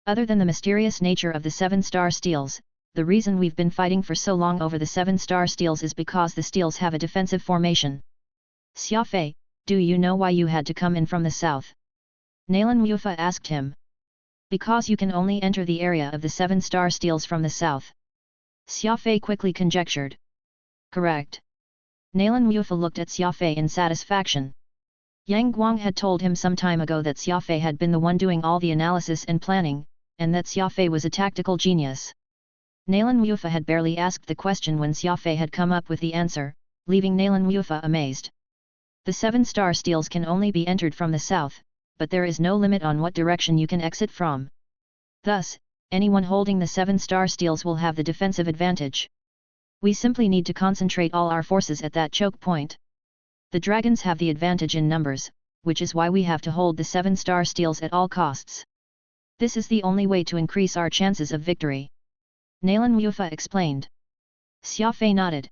"Other than the mysterious nature of the 7-star steels, the reason we've been fighting for so long over the 7-star steels is because the steels have a defensive formation." "Xia Fei, do you know why you had to come in from the south?" Nalan Yufa asked him. "Because you can only enter the area of the 7-star steels from the south," Xia Fei quickly conjectured. "Correct." Nalan Yufa looked at Xia Fei in satisfaction. Yang Guang had told him some time ago that Xia Fei had been the one doing all the analysis and planning, and that Xia Fei was a tactical genius. Nalan Yufa had barely asked the question when Xia Fei had come up with the answer, leaving Nalan Yufa amazed. The 7-star steels can only be entered from the south, but there is no limit on what direction you can exit from. Thus, anyone holding the 7-star steels will have the defensive advantage. We simply need to concentrate all our forces at that choke point. The dragons have the advantage in numbers, which is why we have to hold the 7-star steels at all costs. This is the only way to increase our chances of victory." Nalan Yufa explained. Xia Fei nodded.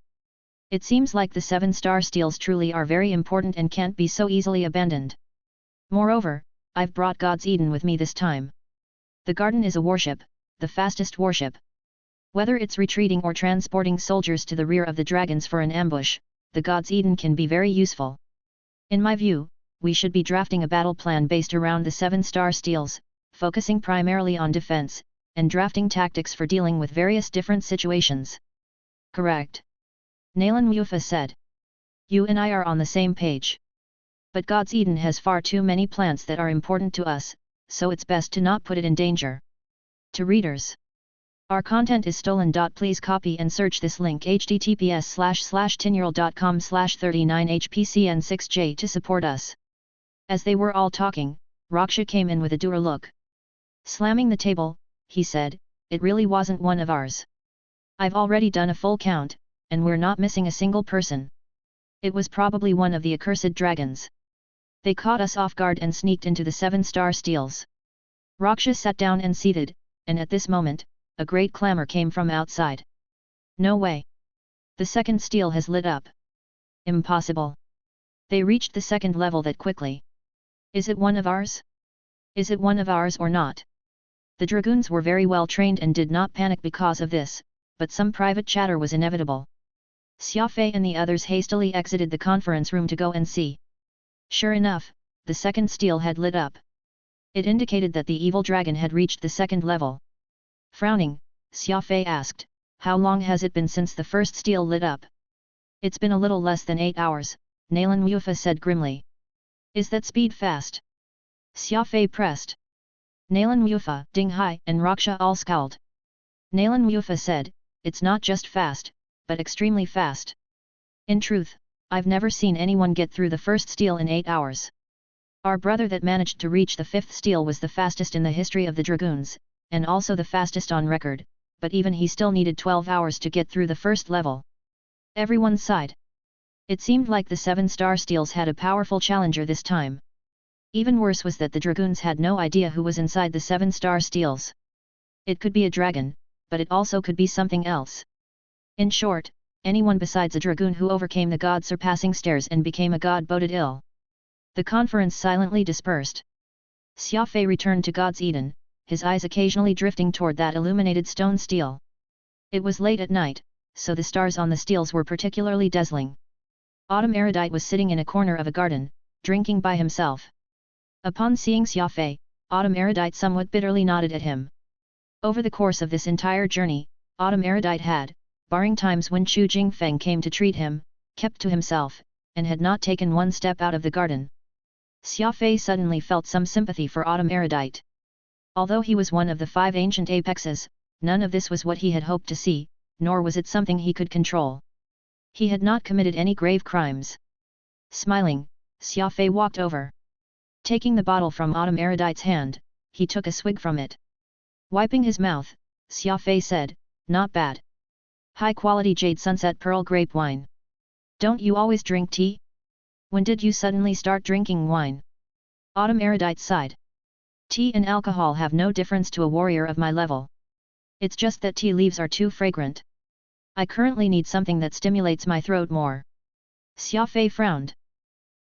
It seems like the 7-star steels truly are very important and can't be so easily abandoned. Moreover, I've brought God's Eden with me this time. The garden is a warship, the fastest warship. Whether it's retreating or transporting soldiers to the rear of the dragons for an ambush, the God's Eden can be very useful. In my view, we should be drafting a battle plan based around the 7-star steels, focusing primarily on defense, and drafting tactics for dealing with various different situations. Correct. Nalan Yufa said. You and I are on the same page. But God's Eden has far too many plants that are important to us, so it's best to not put it in danger. To readers. Our content is stolen. Please copy and search this link https://tinyurl.com/39hpcn6j to support us. As they were all talking, Raksha came in with a dour look. Slamming the table, he said, "It really wasn't one of ours. I've already done a full count, and we're not missing a single person. It was probably one of the accursed dragons. They caught us off guard and sneaked into the 7-star steels." Raksha sat down and seated, and at this moment, a great clamor came from outside. "No way! The second steel has lit up. Impossible! They reached the second level that quickly. Is it one of ours? Is it one of ours or not?" The dragoons were very well trained and did not panic because of this, but some private chatter was inevitable. Xia Fei and the others hastily exited the conference room to go and see. Sure enough, the second steel had lit up. It indicated that the evil dragon had reached the second level. Frowning, Xia Fei asked, "How long has it been since the first steel lit up?" "It's been a little less than 8 hours, Nalan Mufa said grimly. "Is that speed fast?" Xia Fei pressed. Nalan Mufa, Ding Hai and Raksha all scowled. Nalan Mufa said, "It's not just fast, but extremely fast. In truth, I've never seen anyone get through the first steel in 8 hours. Our brother that managed to reach the 5th steel was the fastest in the history of the dragoons, and also the fastest on record, but even he still needed 12 hours to get through the first level." Everyone sighed. It seemed like the 7-star steels had a powerful challenger this time. Even worse was that the dragoons had no idea who was inside the 7-star steels. It could be a dragon, but it also could be something else. In short, anyone besides a dragoon who overcame the god-surpassing stairs and became a god boded ill. The conference silently dispersed. Xia Fei returned to God's Eden, his eyes occasionally drifting toward that illuminated stone steel. It was late at night, so the stars on the steels were particularly dazzling. Autumn Erudite was sitting in a corner of a garden, drinking by himself. Upon seeing Xia Fei, Autumn Erudite somewhat bitterly nodded at him. Over the course of this entire journey, Autumn Erudite had, barring times when Chu Jingfeng came to treat him, kept to himself, and had not taken one step out of the garden. Xia Fei suddenly felt some sympathy for Autumn Erudite. Although he was one of the 5 ancient apexes, none of this was what he had hoped to see, nor was it something he could control. He had not committed any grave crimes. Smiling, Xia Fei walked over. Taking the bottle from Autumn Erudite's hand, he took a swig from it. Wiping his mouth, Xia Fei said, "Not bad. High-quality jade sunset pearl grape wine. Don't you always drink tea? When did you suddenly start drinking wine?" Autumn Erudite sighed. "Tea and alcohol have no difference to a warrior of my level. It's just that tea leaves are too fragrant. I currently need something that stimulates my throat more." Xia Fei frowned.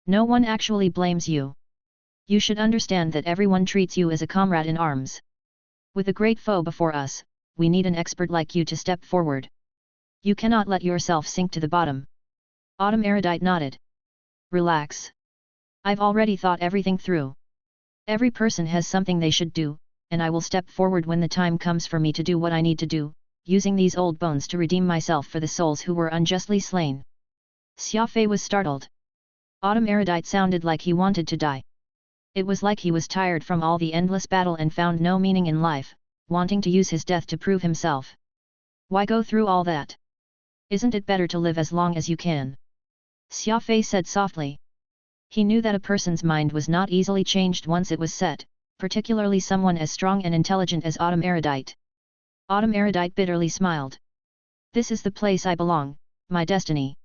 "No one actually blames you. You should understand that everyone treats you as a comrade in arms. With a great foe before us, we need an expert like you to step forward. You cannot let yourself sink to the bottom." Autumn Erudite nodded. "Relax. I've already thought everything through. Every person has something they should do, and I will step forward when the time comes for me to do what I need to do, using these old bones to redeem myself for the souls who were unjustly slain." Xia Fei was startled. Autumn Erudite sounded like he wanted to die. It was like he was tired from all the endless battle and found no meaning in life, wanting to use his death to prove himself. Why go through all that? Isn't it better to live as long as you can? Xia Fei said softly. He knew that a person's mind was not easily changed once it was set, particularly someone as strong and intelligent as Autumn Erudite. Autumn Erudite bitterly smiled. "This is the place I belong, my destiny.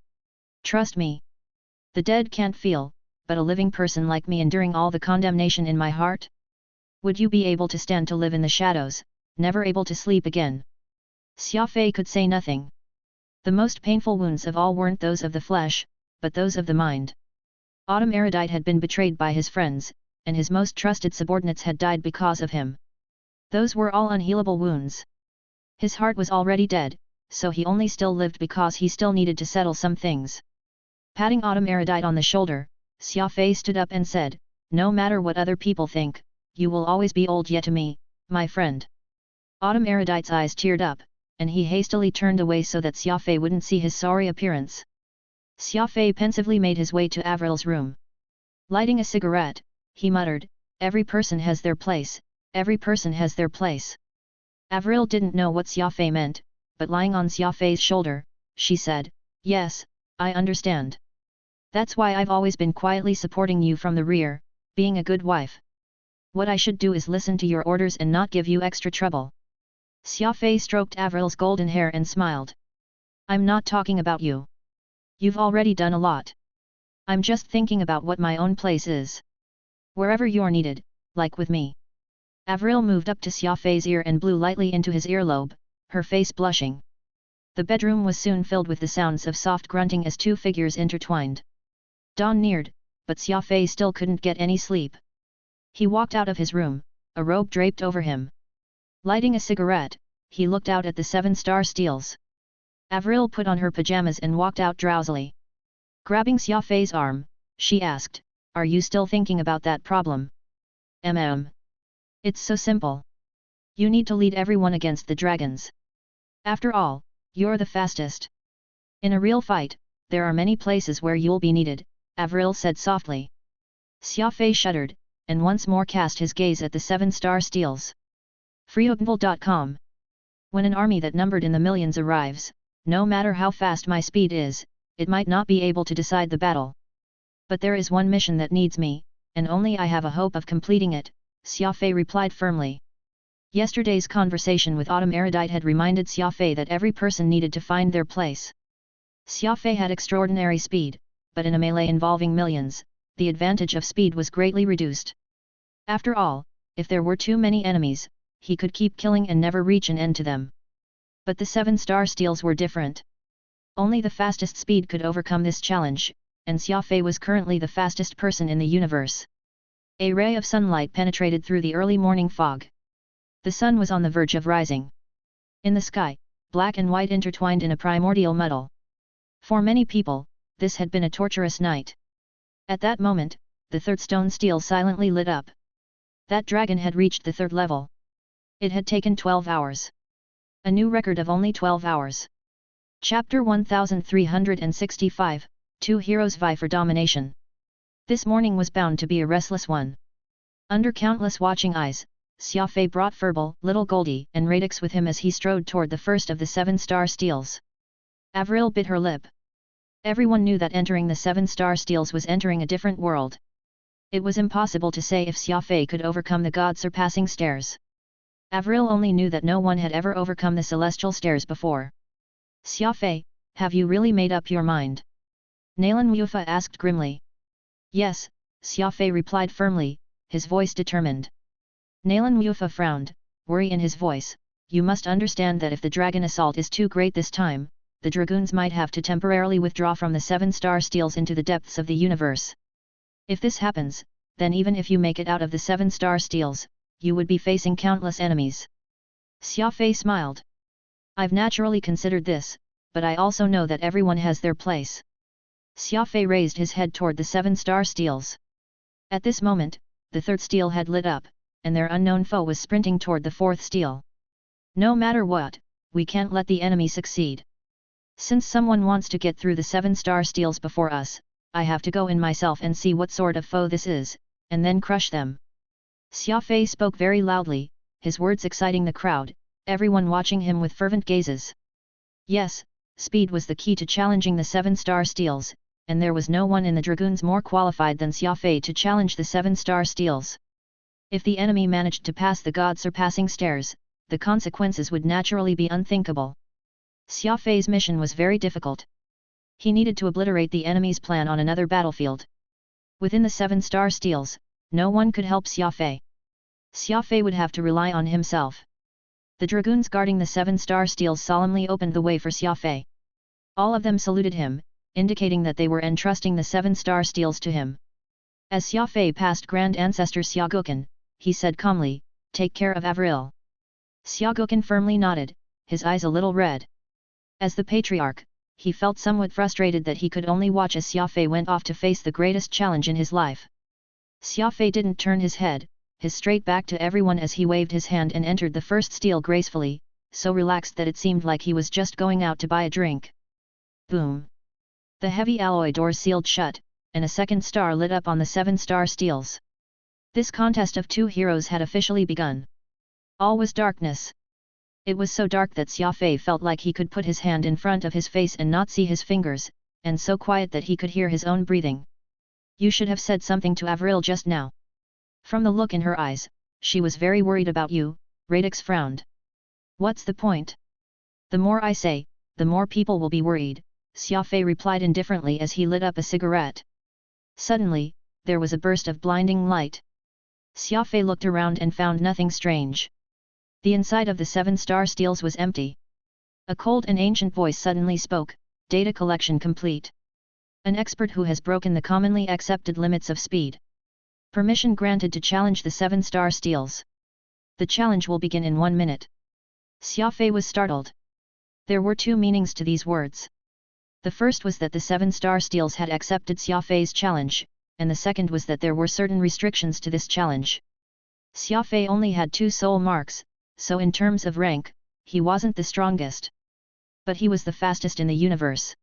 Trust me. The dead can't feel, but a living person like me enduring all the condemnation in my heart? Would you be able to stand to live in the shadows, never able to sleep again?" Xia Fei could say nothing. The most painful wounds of all weren't those of the flesh, but those of the mind. Autumn Erudite had been betrayed by his friends, and his most trusted subordinates had died because of him. Those were all unhealable wounds. His heart was already dead, so he only still lived because he still needed to settle some things. Patting Autumn Erudite on the shoulder, Xia Fei stood up and said, "No matter what other people think, you will always be old yet to me, my friend." Autumn Erudite's eyes teared up, and he hastily turned away so that Xia Fei wouldn't see his sorry appearance. Xia Fei pensively made his way to Avril's room. Lighting a cigarette, he muttered, "Every person has their place, every person has their place. Avril didn't know what Xia Fei meant, but lying on Xia Fei's shoulder, she said, "Yes, I understand. That's why I've always been quietly supporting you from the rear, being a good wife. What I should do is listen to your orders and not give you extra trouble." Xia Fei stroked Avril's golden hair and smiled. "I'm not talking about you. You've already done a lot. I'm just thinking about what my own place is. Wherever you're needed, like with me." Avril moved up to Xia Fei's ear and blew lightly into his earlobe, her face blushing. The bedroom was soon filled with the sounds of soft grunting as two figures intertwined. Dawn neared, but Xia Fei still couldn't get any sleep. He walked out of his room, a robe draped over him. Lighting a cigarette, he looked out at the 7-star steels. Avril put on her pajamas and walked out drowsily. Grabbing Xia Fei's arm, she asked, "Are you still thinking about that problem?" It's so simple. You need to lead everyone against the dragons. After all, you're the fastest. In a real fight, there are many places where you'll be needed," Avril said softly. Xia Fei shuddered, and once more cast his gaze at the 7-star steels. Freeopenville.com. When an army that numbered in the millions arrives, no matter how fast my speed is, it might not be able to decide the battle. But there is one mission that needs me, and only I have a hope of completing it, Xia Fei replied firmly. Yesterday's conversation with Autumn Erudite had reminded Xia Fei that every person needed to find their place. Xia Fei had extraordinary speed, but in a melee involving millions, the advantage of speed was greatly reduced. After all, if there were too many enemies, he could keep killing and never reach an end to them. But the 7-star steels were different. Only the fastest speed could overcome this challenge, and Xia Fei was currently the fastest person in the universe. A ray of sunlight penetrated through the early morning fog. The sun was on the verge of rising. In the sky, black and white intertwined in a primordial muddle. For many people, this had been a torturous night. At that moment, the third stone steel silently lit up. That dragon had reached the 3rd level. It had taken 12 hours. A new record of only 12 hours. Chapter 1365, Two Heroes Vie for Domination. This morning was bound to be a restless one. Under countless watching eyes, Xia Fei brought Furball, Little Goldie and Radix with him as he strode toward the first of the 7-star steels. Avril bit her lip. Everyone knew that entering the 7-star steels was entering a different world. It was impossible to say if Xia Fei could overcome the god-surpassing stairs. Avril only knew that no one had ever overcome the celestial stairs before. "Xia Fei, have you really made up your mind?" Nalan Mufa asked grimly. "Yes," Xia Fei replied firmly, his voice determined. Nalan Mufa frowned, worry in his voice. "You must understand that if the dragon assault is too great this time, the dragoons might have to temporarily withdraw from the 7-star steels into the depths of the universe. If this happens, then even if you make it out of the 7-star steels, you would be facing countless enemies." Xia Fei smiled. "I've naturally considered this, but I also know that everyone has their place." Xia Fei raised his head toward the 7-star steels. At this moment, the 3rd steel had lit up, and their unknown foe was sprinting toward the 4th steel. "No matter what, we can't let the enemy succeed. Since someone wants to get through the 7-star steels before us, I have to go in myself and see what sort of foe this is, and then crush them." Xia Fei spoke very loudly, his words exciting the crowd, everyone watching him with fervent gazes. Yes, speed was the key to challenging the 7-star steels, and there was no one in the dragoons more qualified than Xia Fei to challenge the 7-star steels. If the enemy managed to pass the god-surpassing stairs, the consequences would naturally be unthinkable. Xia Fei's mission was very difficult. He needed to obliterate the enemy's plan on another battlefield. Within the 7-star steels, no one could help Xia Fei. Xia Fei would have to rely on himself. The dragoons guarding the 7-star steels solemnly opened the way for Xia Fei. All of them saluted him, indicating that they were entrusting the 7-star steels to him. As Xia Fei passed Grand Ancestor Xia Guoken, he said calmly, "Take care of Avril." Xia Guoken firmly nodded, his eyes a little red. As the patriarch, he felt somewhat frustrated that he could only watch as Xia Fei went off to face the greatest challenge in his life. Xia Fei didn't turn his head, his straight back to everyone as he waved his hand and entered the first steel gracefully, so relaxed that it seemed like he was just going out to buy a drink. Boom! The heavy alloy doors sealed shut, and a second star lit up on the 7-star steels. This contest of two heroes had officially begun. All was darkness. It was so dark that Xia Fei felt like he could put his hand in front of his face and not see his fingers, and so quiet that he could hear his own breathing. You should have said something to Avril just now. From the look in her eyes, she was very worried about you, Radix frowned. What's the point? The more I say, the more people will be worried, Xia Fei replied indifferently as he lit up a cigarette. Suddenly, there was a burst of blinding light. Xia Fei looked around and found nothing strange. The inside of the 7-star steels was empty. A cold and ancient voice suddenly spoke, data collection complete. An expert who has broken the commonly accepted limits of speed. Permission granted to challenge the 7-star steels. The challenge will begin in 1 minute. Xia Fei was startled. There were 2 meanings to these words. The first was that the 7-star steels had accepted Xia Fei's challenge, and the second was that there were certain restrictions to this challenge. Xia Fei only had 2 soul marks, so in terms of rank, he wasn't the strongest. But he was the fastest in the universe.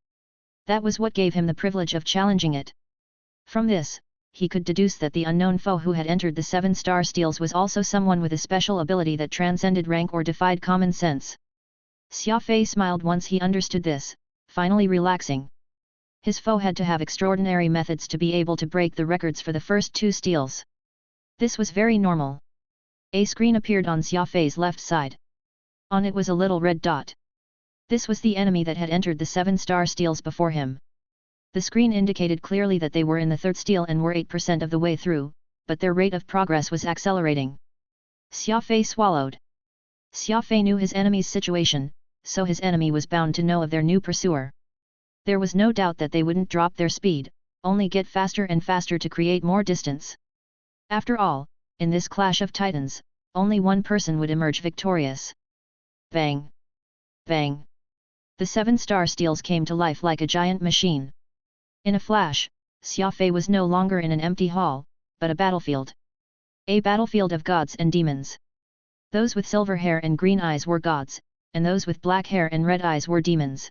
That was what gave him the privilege of challenging it. From this, he could deduce that the unknown foe who had entered the 7-star steels was also someone with a special ability that transcended rank or defied common sense. Xia Fei smiled once he understood this, finally relaxing. His foe had to have extraordinary methods to be able to break the records for the first 2 steels. This was very normal. A screen appeared on Xia Fei's left side. On it was a little red dot. This was the enemy that had entered the 7-star steels before him. The screen indicated clearly that they were in the 3rd steel and were 8% of the way through, but their rate of progress was accelerating. Xia Fei swallowed. Xia Fei knew his enemy's situation, so his enemy was bound to know of their new pursuer. There was no doubt that they wouldn't drop their speed, only get faster and faster to create more distance. After all, in this clash of titans, only one person would emerge victorious. Bang! Bang! The 7-star steels came to life like a giant machine. In a flash, Xia Fei was no longer in an empty hall, but a battlefield. A battlefield of gods and demons. Those with silver hair and green eyes were gods, and those with black hair and red eyes were demons.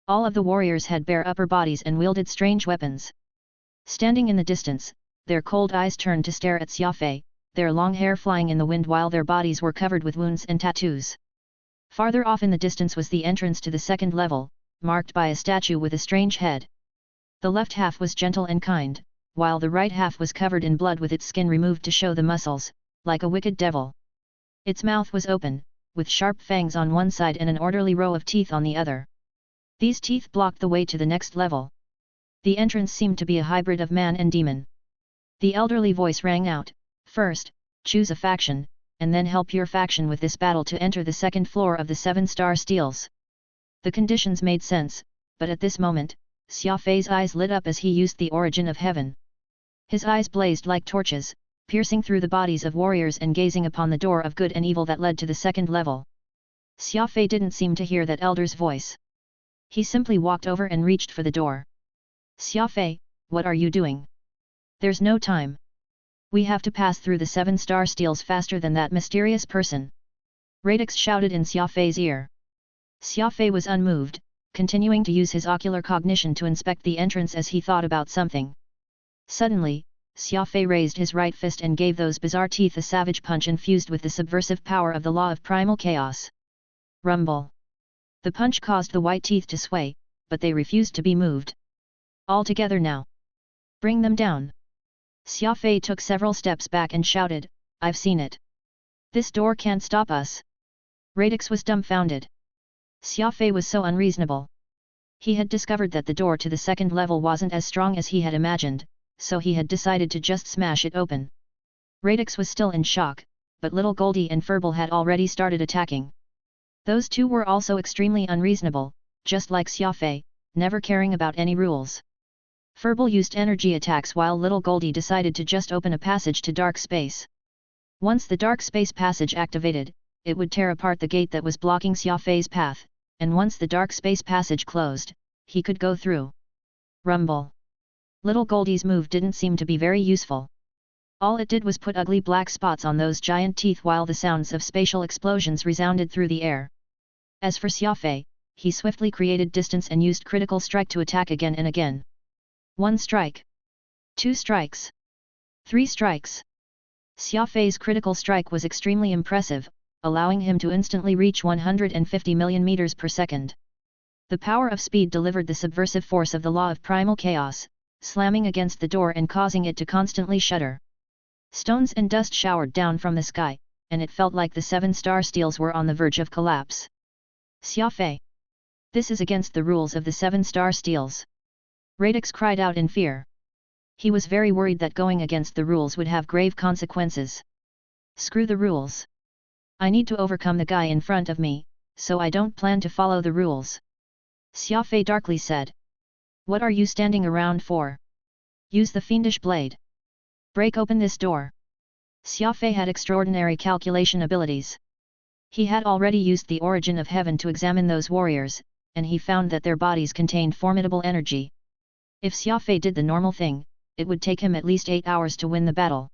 All of the warriors had bare upper bodies and wielded strange weapons. Standing in the distance, their cold eyes turned to stare at Xia Fei, their long hair flying in the wind while their bodies were covered with wounds and tattoos. Farther off in the distance was the entrance to the 2nd level, marked by a statue with a strange head. The left half was gentle and kind, while the right half was covered in blood with its skin removed to show the muscles, like a wicked devil. Its mouth was open, with sharp fangs on one side and an orderly row of teeth on the other. These teeth blocked the way to the next level. The entrance seemed to be a hybrid of man and demon. The elderly voice rang out, "First, choose a faction, and then help your faction with this battle to enter the 2nd floor of the 7-star steels." The conditions made sense, but at this moment, Xia Fei's eyes lit up as he used the origin of heaven. His eyes blazed like torches, piercing through the bodies of warriors and gazing upon the door of good and evil that led to the 2nd level. Xia Fei didn't seem to hear that elder's voice. He simply walked over and reached for the door. "Xia Fei, what are you doing? There's no time. We have to pass through the 7-star steels faster than that mysterious person." Radix shouted in Xia Fei's ear. Xia Fei was unmoved, continuing to use his ocular cognition to inspect the entrance as he thought about something. Suddenly, Xia Fei raised his right fist and gave those bizarre teeth a savage punch infused with the subversive power of the law of primal chaos. Rumble! The punch caused the white teeth to sway, but they refused to be moved. "All together now! Bring them down!" Xia Fei took several steps back and shouted, "I've seen it! This door can't stop us!" Radix was dumbfounded. Xia Fei was so unreasonable. He had discovered that the door to the 2nd level wasn't as strong as he had imagined, so he had decided to just smash it open. Radix was still in shock, but little Goldie and Furble had already started attacking. Those two were also extremely unreasonable, just like Xia Fei, never caring about any rules. Furble used energy attacks while little Goldie decided to just open a passage to dark space. Once the dark space passage activated, it would tear apart the gate that was blocking Xia Fei's path, and once the dark space passage closed, he could go through. Rumble! Little Goldie's move didn't seem to be very useful. All it did was put ugly black spots on those giant teeth while the sounds of spatial explosions resounded through the air. As for Xia Fei, he swiftly created distance and used critical strike to attack again and again. 1 strike. 2 strikes. 3 strikes. Xia Fei's critical strike was extremely impressive, allowing him to instantly reach 150 million meters per second. The power of speed delivered the subversive force of the law of primal chaos, slamming against the door and causing it to constantly shudder. Stones and dust showered down from the sky, and it felt like the 7-star steels were on the verge of collapse. Xia Fei! This is against the rules of the 7-star steels. Radix cried out in fear. He was very worried that going against the rules would have grave consequences. Screw the rules. I need to overcome the guy in front of me, so I don't plan to follow the rules. Xia Fei darkly said. What are you standing around for? Use the fiendish blade. Break open this door. Xia Fei had extraordinary calculation abilities. He had already used the origin of heaven to examine those warriors, and he found that their bodies contained formidable energy. If Xia Fei did the normal thing, it would take him at least 8 hours to win the battle.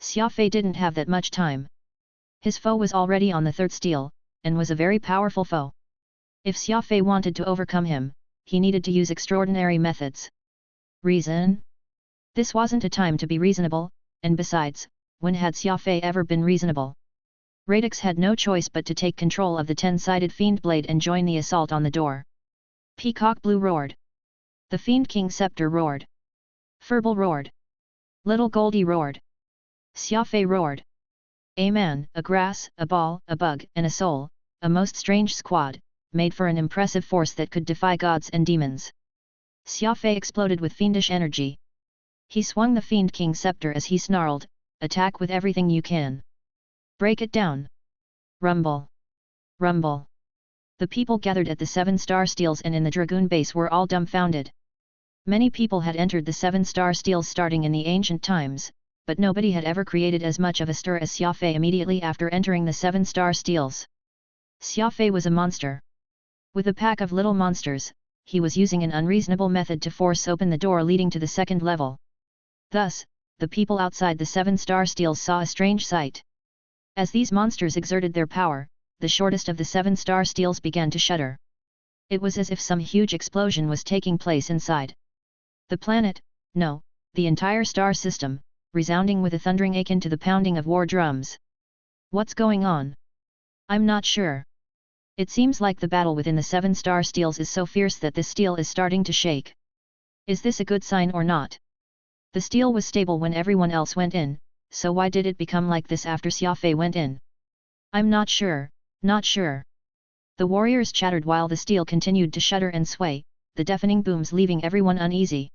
Xia Fei didn't have that much time. His foe was already on the 3rd steel, and was a very powerful foe. If Xia Fei wanted to overcome him, he needed to use extraordinary methods. Reason? This wasn't a time to be reasonable, and besides, when had Xia Fei ever been reasonable? Radix had no choice but to take control of the 10-sided fiend blade and join the assault on the door. Peacock Blue roared. The Fiend King Scepter roared. Furball roared. Little Goldie roared. Xia Fei roared. A man, a grass, a ball, a bug, and a soul, a most strange squad, made for an impressive force that could defy gods and demons. Xia Fei exploded with fiendish energy. He swung the Fiend King Scepter as he snarled, attack with everything you can. Break it down. Rumble. Rumble. The people gathered at the 7-star steels and in the Dragoon base were all dumbfounded. Many people had entered the 7-star steels starting in the ancient times, but nobody had ever created as much of a stir as Xia Fei immediately after entering the 7-star steels. Xia Fei was a monster. With a pack of little monsters, he was using an unreasonable method to force open the door leading to the 2nd level. Thus, the people outside the 7-star steels saw a strange sight. As these monsters exerted their power, the shortest of the 7-star steels began to shudder. It was as if some huge explosion was taking place inside. The planet, no, the entire star system, resounding with a thundering akin to the pounding of war drums. What's going on? I'm not sure. It seems like the battle within the 7-star steels is so fierce that this steel is starting to shake. Is this a good sign or not? The steel was stable when everyone else went in, so why did it become like this after Xia Fei went in? I'm not sure, not sure. The warriors chattered while the steel continued to shudder and sway, the deafening booms leaving everyone uneasy.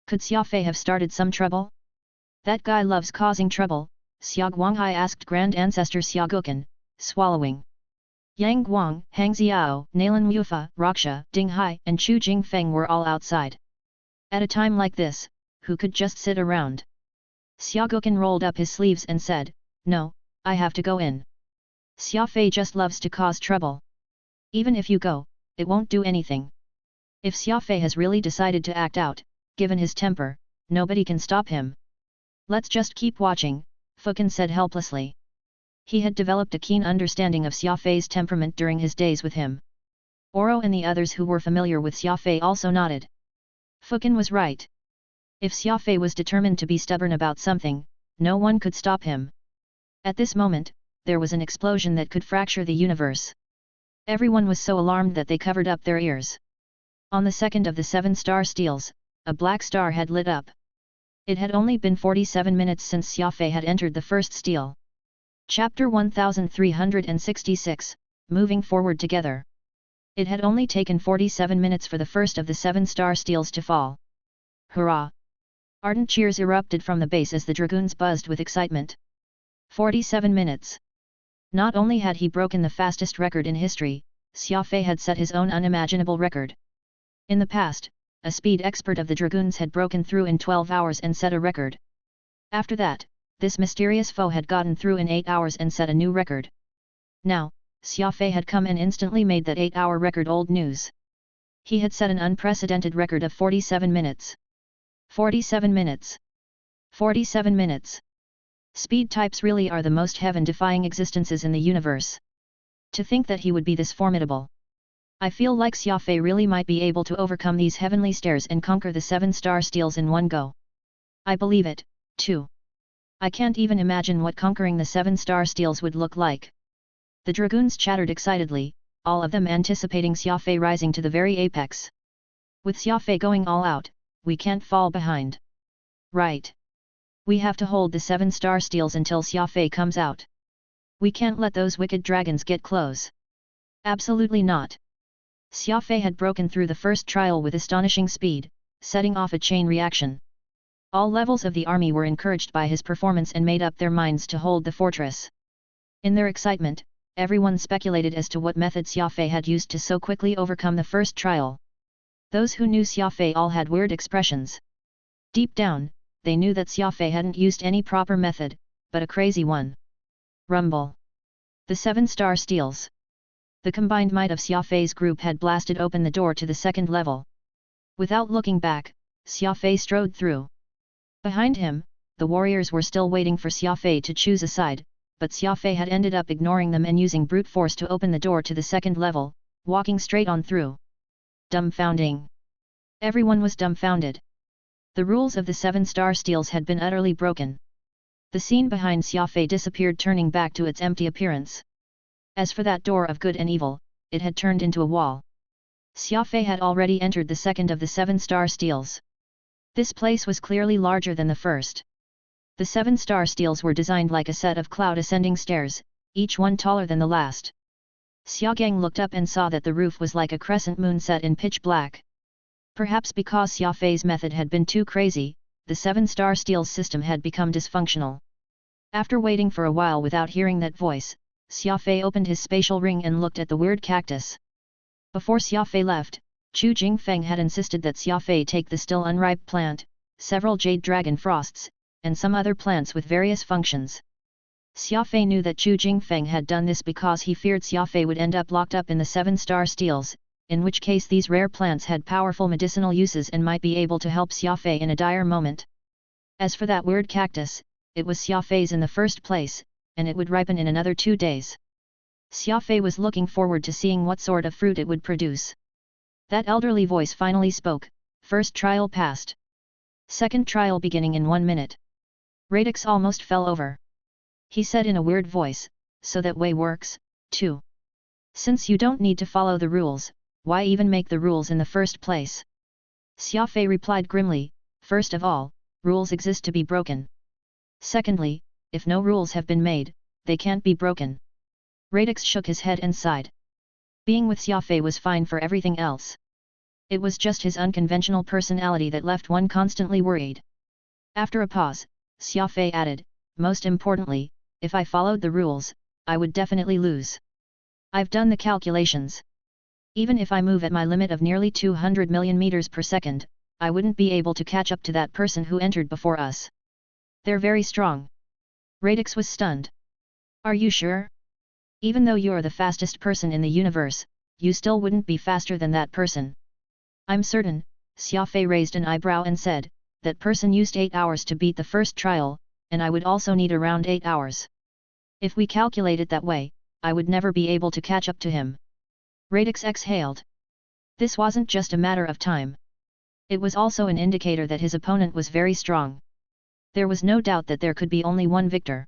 Could Xia Fei have started some trouble? That guy loves causing trouble, Xia Guanghai asked Grand Ancestor Xia Guoken, swallowing. Yang Guang, Hang Xiao, Nalan Mufa, Raksha, Ding Hai, and Chu Jingfeng were all outside. At a time like this, who could just sit around? Xia Guoken rolled up his sleeves and said, no, I have to go in. Xia Fei just loves to cause trouble. Even if you go, it won't do anything. If Xia Fei has really decided to act out, given his temper, nobody can stop him. Let's just keep watching, Fuken said helplessly. He had developed a keen understanding of Xia Fei's temperament during his days with him. Oro and the others who were familiar with Xia Fei also nodded. Fuken was right. If Xia Fei was determined to be stubborn about something, no one could stop him. At this moment, there was an explosion that could fracture the universe. Everyone was so alarmed that they covered up their ears. On the 2nd of the 7-star steels, a black star had lit up. It had only been 47 minutes since Xia Fei had entered the 1st steel. Chapter 1366, Moving Forward Together. It had only taken 47 minutes for the first of the 7-star steels to fall. Hurrah! Ardent cheers erupted from the base as the dragoons buzzed with excitement. 47 minutes. Not only had he broken the fastest record in history, Xia Fei had set his own unimaginable record. In the past, a speed expert of the dragoons had broken through in 12 hours and set a record. After that, this mysterious foe had gotten through in 8 hours and set a new record. Now, Xia Fei had come and instantly made that 8-hour record old news. He had set an unprecedented record of 47 minutes. 47 minutes. 47 minutes. Speed types really are the most heaven-defying existences in the universe. To think that he would be this formidable. I feel like Xia Fei really might be able to overcome these heavenly stairs and conquer the 7-star steels in one go. I believe it, too. I can't even imagine what conquering the 7-star steels would look like. The dragoons chattered excitedly, all of them anticipating Xia Fei rising to the very apex. With Xia Fei going all out, we can't fall behind. Right. We have to hold the 7-star steals until Xia Fei comes out. We can't let those wicked dragons get close. Absolutely not. Xia Fei had broken through the first trial with astonishing speed, setting off a chain reaction. All levels of the army were encouraged by his performance and made up their minds to hold the fortress. In their excitement, everyone speculated as to what method Xia Fei had used to so quickly overcome the first trial. Those who knew Xia Fei all had weird expressions. Deep down, they knew that Xia Fei hadn't used any proper method, but a crazy one. Rumble. The 7-star steals. The combined might of Xia Fei's group had blasted open the door to the second level. Without looking back, Xia Fei strode through. Behind him, the warriors were still waiting for Xia Fei to choose a side, but Xia Fei had ended up ignoring them and using brute force to open the door to the second level, walking straight on through. Dumbfounding. Everyone was dumbfounded. The rules of the 7-star steals had been utterly broken. The scene behind Xia Fei disappeared, turning back to its empty appearance. As for that door of good and evil, it had turned into a wall. Xia Fei had already entered the second of the 7-star steals. This place was clearly larger than the first. The 7-star steals were designed like a set of cloud-ascending stairs, each one taller than the last. Xiaogang looked up and saw that the roof was like a crescent moon set in pitch black. Perhaps because Xia Fei's method had been too crazy, the 7-star steals system had become dysfunctional. After waiting for a while without hearing that voice, Xia Fei opened his spatial ring and looked at the weird cactus. Before Xia Fei left, Chu Jingfeng had insisted that Xia Fei take the still unripe plant, several jade dragon frosts, and some other plants with various functions. Xia Fei knew that Chu Jingfeng had done this because he feared Xia Fei would end up locked up in the 7-star steals, in which case these rare plants had powerful medicinal uses and might be able to help Xia Fei in a dire moment. As for that weird cactus, it was Xia Fei's in the first place, and it would ripen in another 2 days. Xia Fei was looking forward to seeing what sort of fruit it would produce. That elderly voice finally spoke. First trial passed. Second trial beginning in 1 minute. Radix almost fell over. He said in a weird voice, so that way works, too. Since you don't need to follow the rules, why even make the rules in the first place? Xia Fei replied grimly, first of all, rules exist to be broken. Secondly, if no rules have been made, they can't be broken. Radix shook his head and sighed. Being with Xia Fei was fine for everything else. It was just his unconventional personality that left one constantly worried. After a pause, Xia Fei added, most importantly, if I followed the rules, I would definitely lose. I've done the calculations. Even if I move at my limit of nearly 200 million meters per second, I wouldn't be able to catch up to that person who entered before us. They're very strong. Radix was stunned. Are you sure? Even though you're the fastest person in the universe, you still wouldn't be faster than that person. I'm certain, Xia Fei raised an eyebrow and said, that person used 8 hours to beat the first trial, and I would also need around 8 hours. If we calculate it that way, I would never be able to catch up to him. Radix exhaled. This wasn't just a matter of time. It was also an indicator that his opponent was very strong. There was no doubt that there could be only one victor.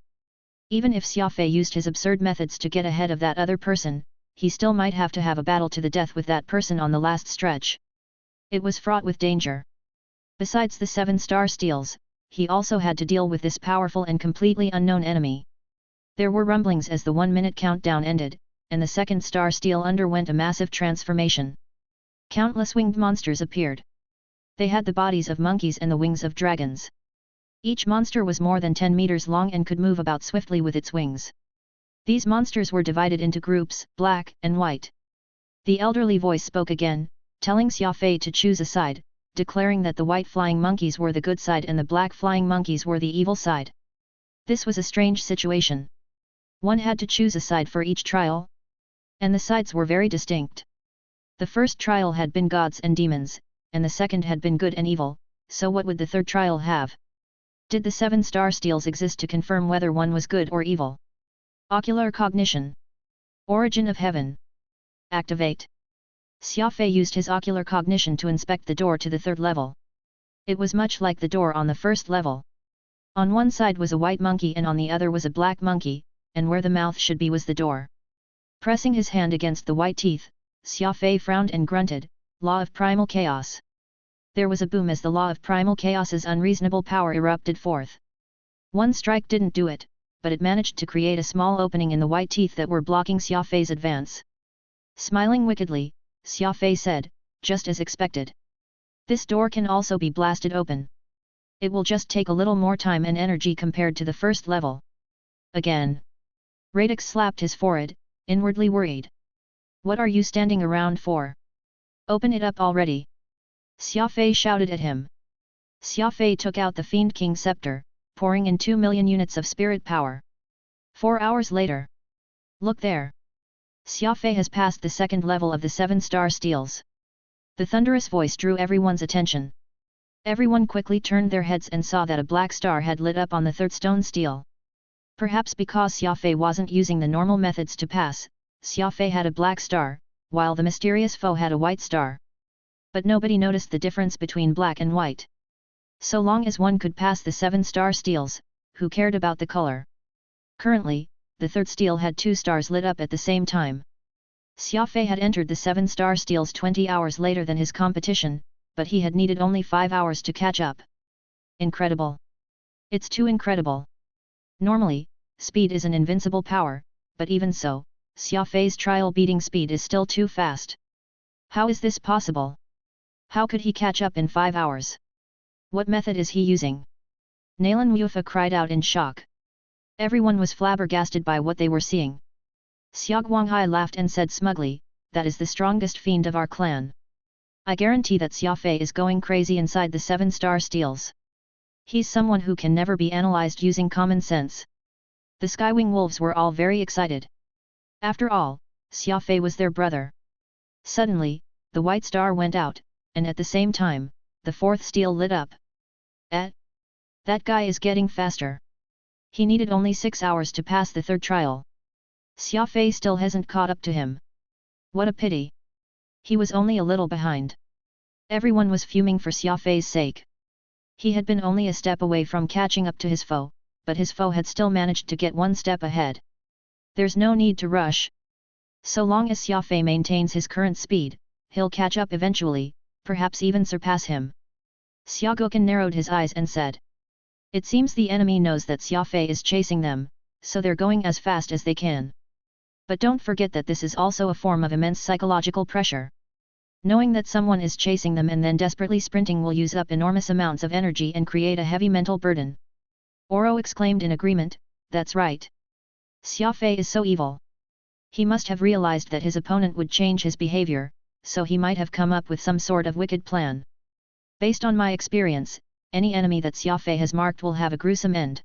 Even if Xia Fei used his absurd methods to get ahead of that other person, he still might have to have a battle to the death with that person on the last stretch. It was fraught with danger. Besides the 7-star steals, he also had to deal with this powerful and completely unknown enemy. There were rumblings as the 1-minute countdown ended, and the 2nd-star steel underwent a massive transformation. Countless winged monsters appeared. They had the bodies of monkeys and the wings of dragons. Each monster was more than 10 meters long and could move about swiftly with its wings. These monsters were divided into groups, black and white. The elderly voice spoke again, telling Xia Fei to choose a side, declaring that the white flying monkeys were the good side and the black flying monkeys were the evil side. This was a strange situation. One had to choose a side for each trial, and the sides were very distinct. The first trial had been gods and demons, and the second had been good and evil, so what would the third trial have? Did the 7-star steals exist to confirm whether one was good or evil? Ocular cognition. Origin of heaven. Activate. Xia Fei used his ocular cognition to inspect the door to the third level. It was much like the door on the first level. On one side was a white monkey and on the other was a black monkey, and where the mouth should be was the door. Pressing his hand against the white teeth, Xia Fei frowned and grunted, "Law of primal chaos." There was a boom as the law of primal chaos's unreasonable power erupted forth. One strike didn't do it, but it managed to create a small opening in the white teeth that were blocking Xia Fei's advance. Smiling wickedly, Xia Fei said, "Just as expected. This door can also be blasted open. It will just take a little more time and energy compared to the first level." Again. Radix slapped his forehead, inwardly worried. "What are you standing around for? Open it up already!" Xia Fei shouted at him. Xia Fei took out the Fiend King scepter, pouring in 2 million units of spirit power. 4 hours later. "Look there! Xia Fei has passed the second level of the 7-star steels." The thunderous voice drew everyone's attention. Everyone quickly turned their heads and saw that a black star had lit up on the third stone steel. Perhaps because Xia Fei wasn't using the normal methods to pass, Xia Fei had a black star, while the mysterious foe had a white star. But nobody noticed the difference between black and white. So long as one could pass the 7-star steels, who cared about the color? Currently, the third steel had 2 stars lit up at the same time. Xia Fei had entered the 7-star steels 20 hours later than his competition, but he had needed only 5 hours to catch up. Incredible! It's too incredible! Normally, speed is an invincible power, but even so, Xia Fei's trial-beating speed is still too fast. How is this possible? How could he catch up in 5 hours? What method is he using? Nalan Mufa cried out in shock. Everyone was flabbergasted by what they were seeing. Xia Guanghai laughed and said smugly, "That is the strongest fiend of our clan. I guarantee that Xia Fei is going crazy inside the 7-star steels. He's someone who can never be analyzed using common sense." The Skywing Wolves were all very excited. After all, Xia Fei was their brother. Suddenly, the white star went out, and at the same time, the fourth steel lit up. That guy is getting faster. He needed only 6 hours to pass the third trial. Xia Fei still hasn't caught up to him. What a pity. He was only a little behind. Everyone was fuming for Xia Fei's sake. He had been only a step away from catching up to his foe, but his foe had still managed to get 1 step ahead. There's no need to rush. So long as Xia Fei maintains his current speed, he'll catch up eventually, perhaps even surpass him. Xia Guocan narrowed his eyes and said. It seems the enemy knows that Xia Fei is chasing them, so they're going as fast as they can. But don't forget that this is also a form of immense psychological pressure. Knowing that someone is chasing them and then desperately sprinting will use up enormous amounts of energy and create a heavy mental burden. Oro exclaimed in agreement, "That's right. Xia Fei is so evil. He must have realized that his opponent would change his behavior, so he might have come up with some sort of wicked plan. Based on my experience, any enemy that Xia Fei has marked will have a gruesome end."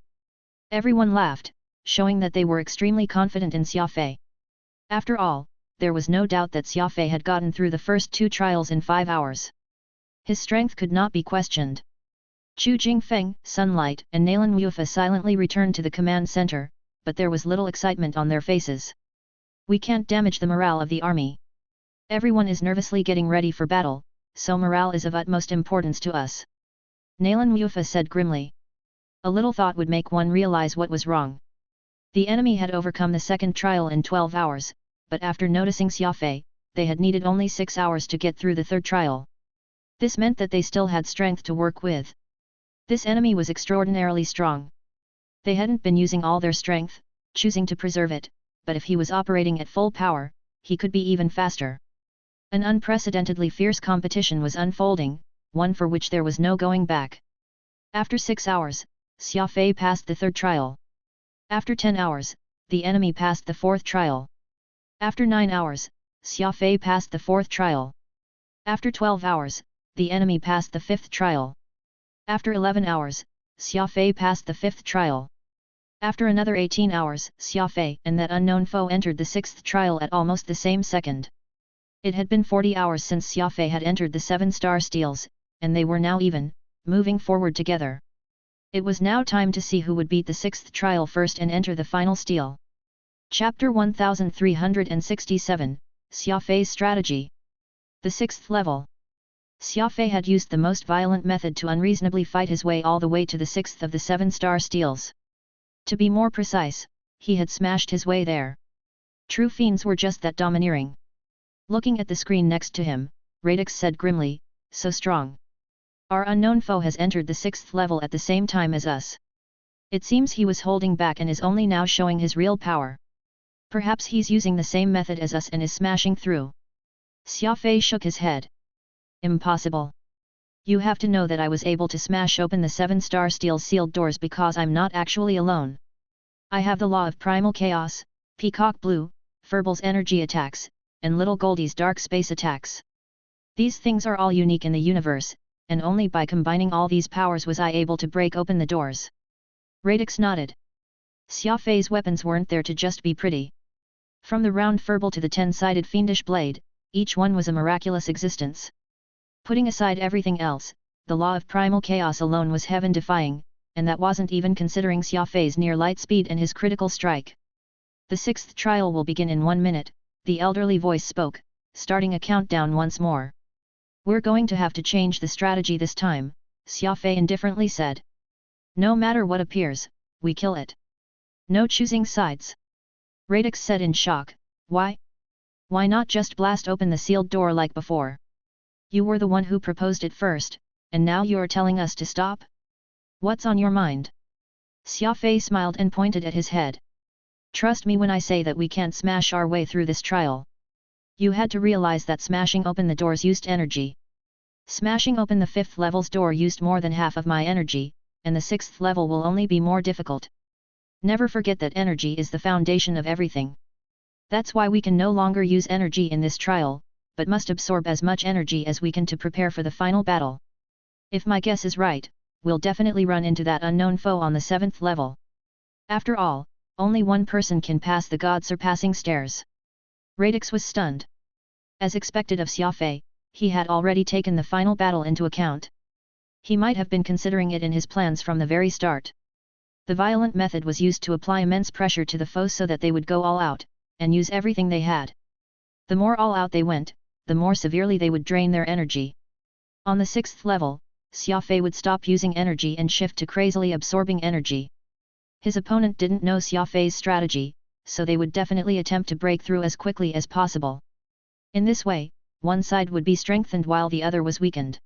Everyone laughed, showing that they were extremely confident in Xia Fei. After all, there was no doubt that Xia Fei had gotten through the first 2 trials in 5 hours. His strength could not be questioned. Chu Jingfeng, Sunlight and Nalan Mufa silently returned to the command center, but there was little excitement on their faces. "We can't damage the morale of the army. Everyone is nervously getting ready for battle, so morale is of utmost importance to us," Nalan Mufa said grimly. A little thought would make one realize what was wrong. The enemy had overcome the second trial in 12 hours, but after noticing Xia Fei, they had needed only 6 hours to get through the third trial. This meant that they still had strength to work with. This enemy was extraordinarily strong. They hadn't been using all their strength, choosing to preserve it, but if he was operating at full power, he could be even faster. An unprecedentedly fierce competition was unfolding, one for which there was no going back. After 6 hours, Xia Fei passed the third trial. After 10 hours, the enemy passed the fourth trial. After 9 hours, Xia Fei passed the fourth trial. After 12 hours, the enemy passed the fifth trial. After 11 hours, Xia Fei passed the fifth trial. After another 18 hours, Xia Fei and that unknown foe entered the sixth trial at almost the same second. It had been 40 hours since Xia Fei had entered the 7-star steels, and they were now even, moving forward together. It was now time to see who would beat the sixth trial first and enter the final steel. Chapter 1367, Xia Fei's Strategy. The sixth level. Xia Fei had used the most violent method to unreasonably fight his way all the way to the sixth of the 7-star steels. To be more precise, he had smashed his way there. True fiends were just that domineering. Looking at the screen next to him, Radix said grimly, so strong. Our unknown foe has entered the 6th level at the same time as us. It seems he was holding back and is only now showing his real power. Perhaps he's using the same method as us and is smashing through. Xia Fei shook his head. Impossible. You have to know that I was able to smash open the 7-star steel sealed doors because I'm not actually alone. I have the law of primal chaos, Peacock Blue, Furbal's energy attacks, and Little Goldie's dark space attacks. These things are all unique in the universe, and only by combining all these powers was I able to break open the doors. Radix nodded. Xia Fei's weapons weren't there to just be pretty. From the round furball to the 10-sided fiendish blade, each one was a miraculous existence. Putting aside everything else, the law of primal chaos alone was heaven-defying, and that wasn't even considering Xia Fei's near light speed and his critical strike. The 6th trial will begin in 1 minute, the elderly voice spoke, starting a countdown once more. We're going to have to change the strategy this time, Xia Fei indifferently said. No matter what appears, we kill it. No choosing sides. Radix said in shock, why? Why not just blast open the sealed door like before? You were the one who proposed it first, and now you're telling us to stop? What's on your mind? Xia Fei smiled and pointed at his head. Trust me when I say that we can't smash our way through this trial. You had to realize that smashing open the doors used energy. Smashing open the 5th level's door used more than half of my energy, and the 6th level will only be more difficult. Never forget that energy is the foundation of everything. That's why we can no longer use energy in this trial, but must absorb as much energy as we can to prepare for the final battle. If my guess is right, we'll definitely run into that unknown foe on the 7th level. After all, only one person can pass the god-surpassing stairs. Radix was stunned. As expected of Xia Fei, he had already taken the final battle into account. He might have been considering it in his plans from the very start. The violent method was used to apply immense pressure to the foe so that they would go all out, and use everything they had. The more all out they went, the more severely they would drain their energy. On the 6th level, Xia Fei would stop using energy and shift to crazily absorbing energy. His opponent didn't know Xia Fei's strategy, so they would definitely attempt to break through as quickly as possible. In this way, one side would be strengthened while the other was weakened.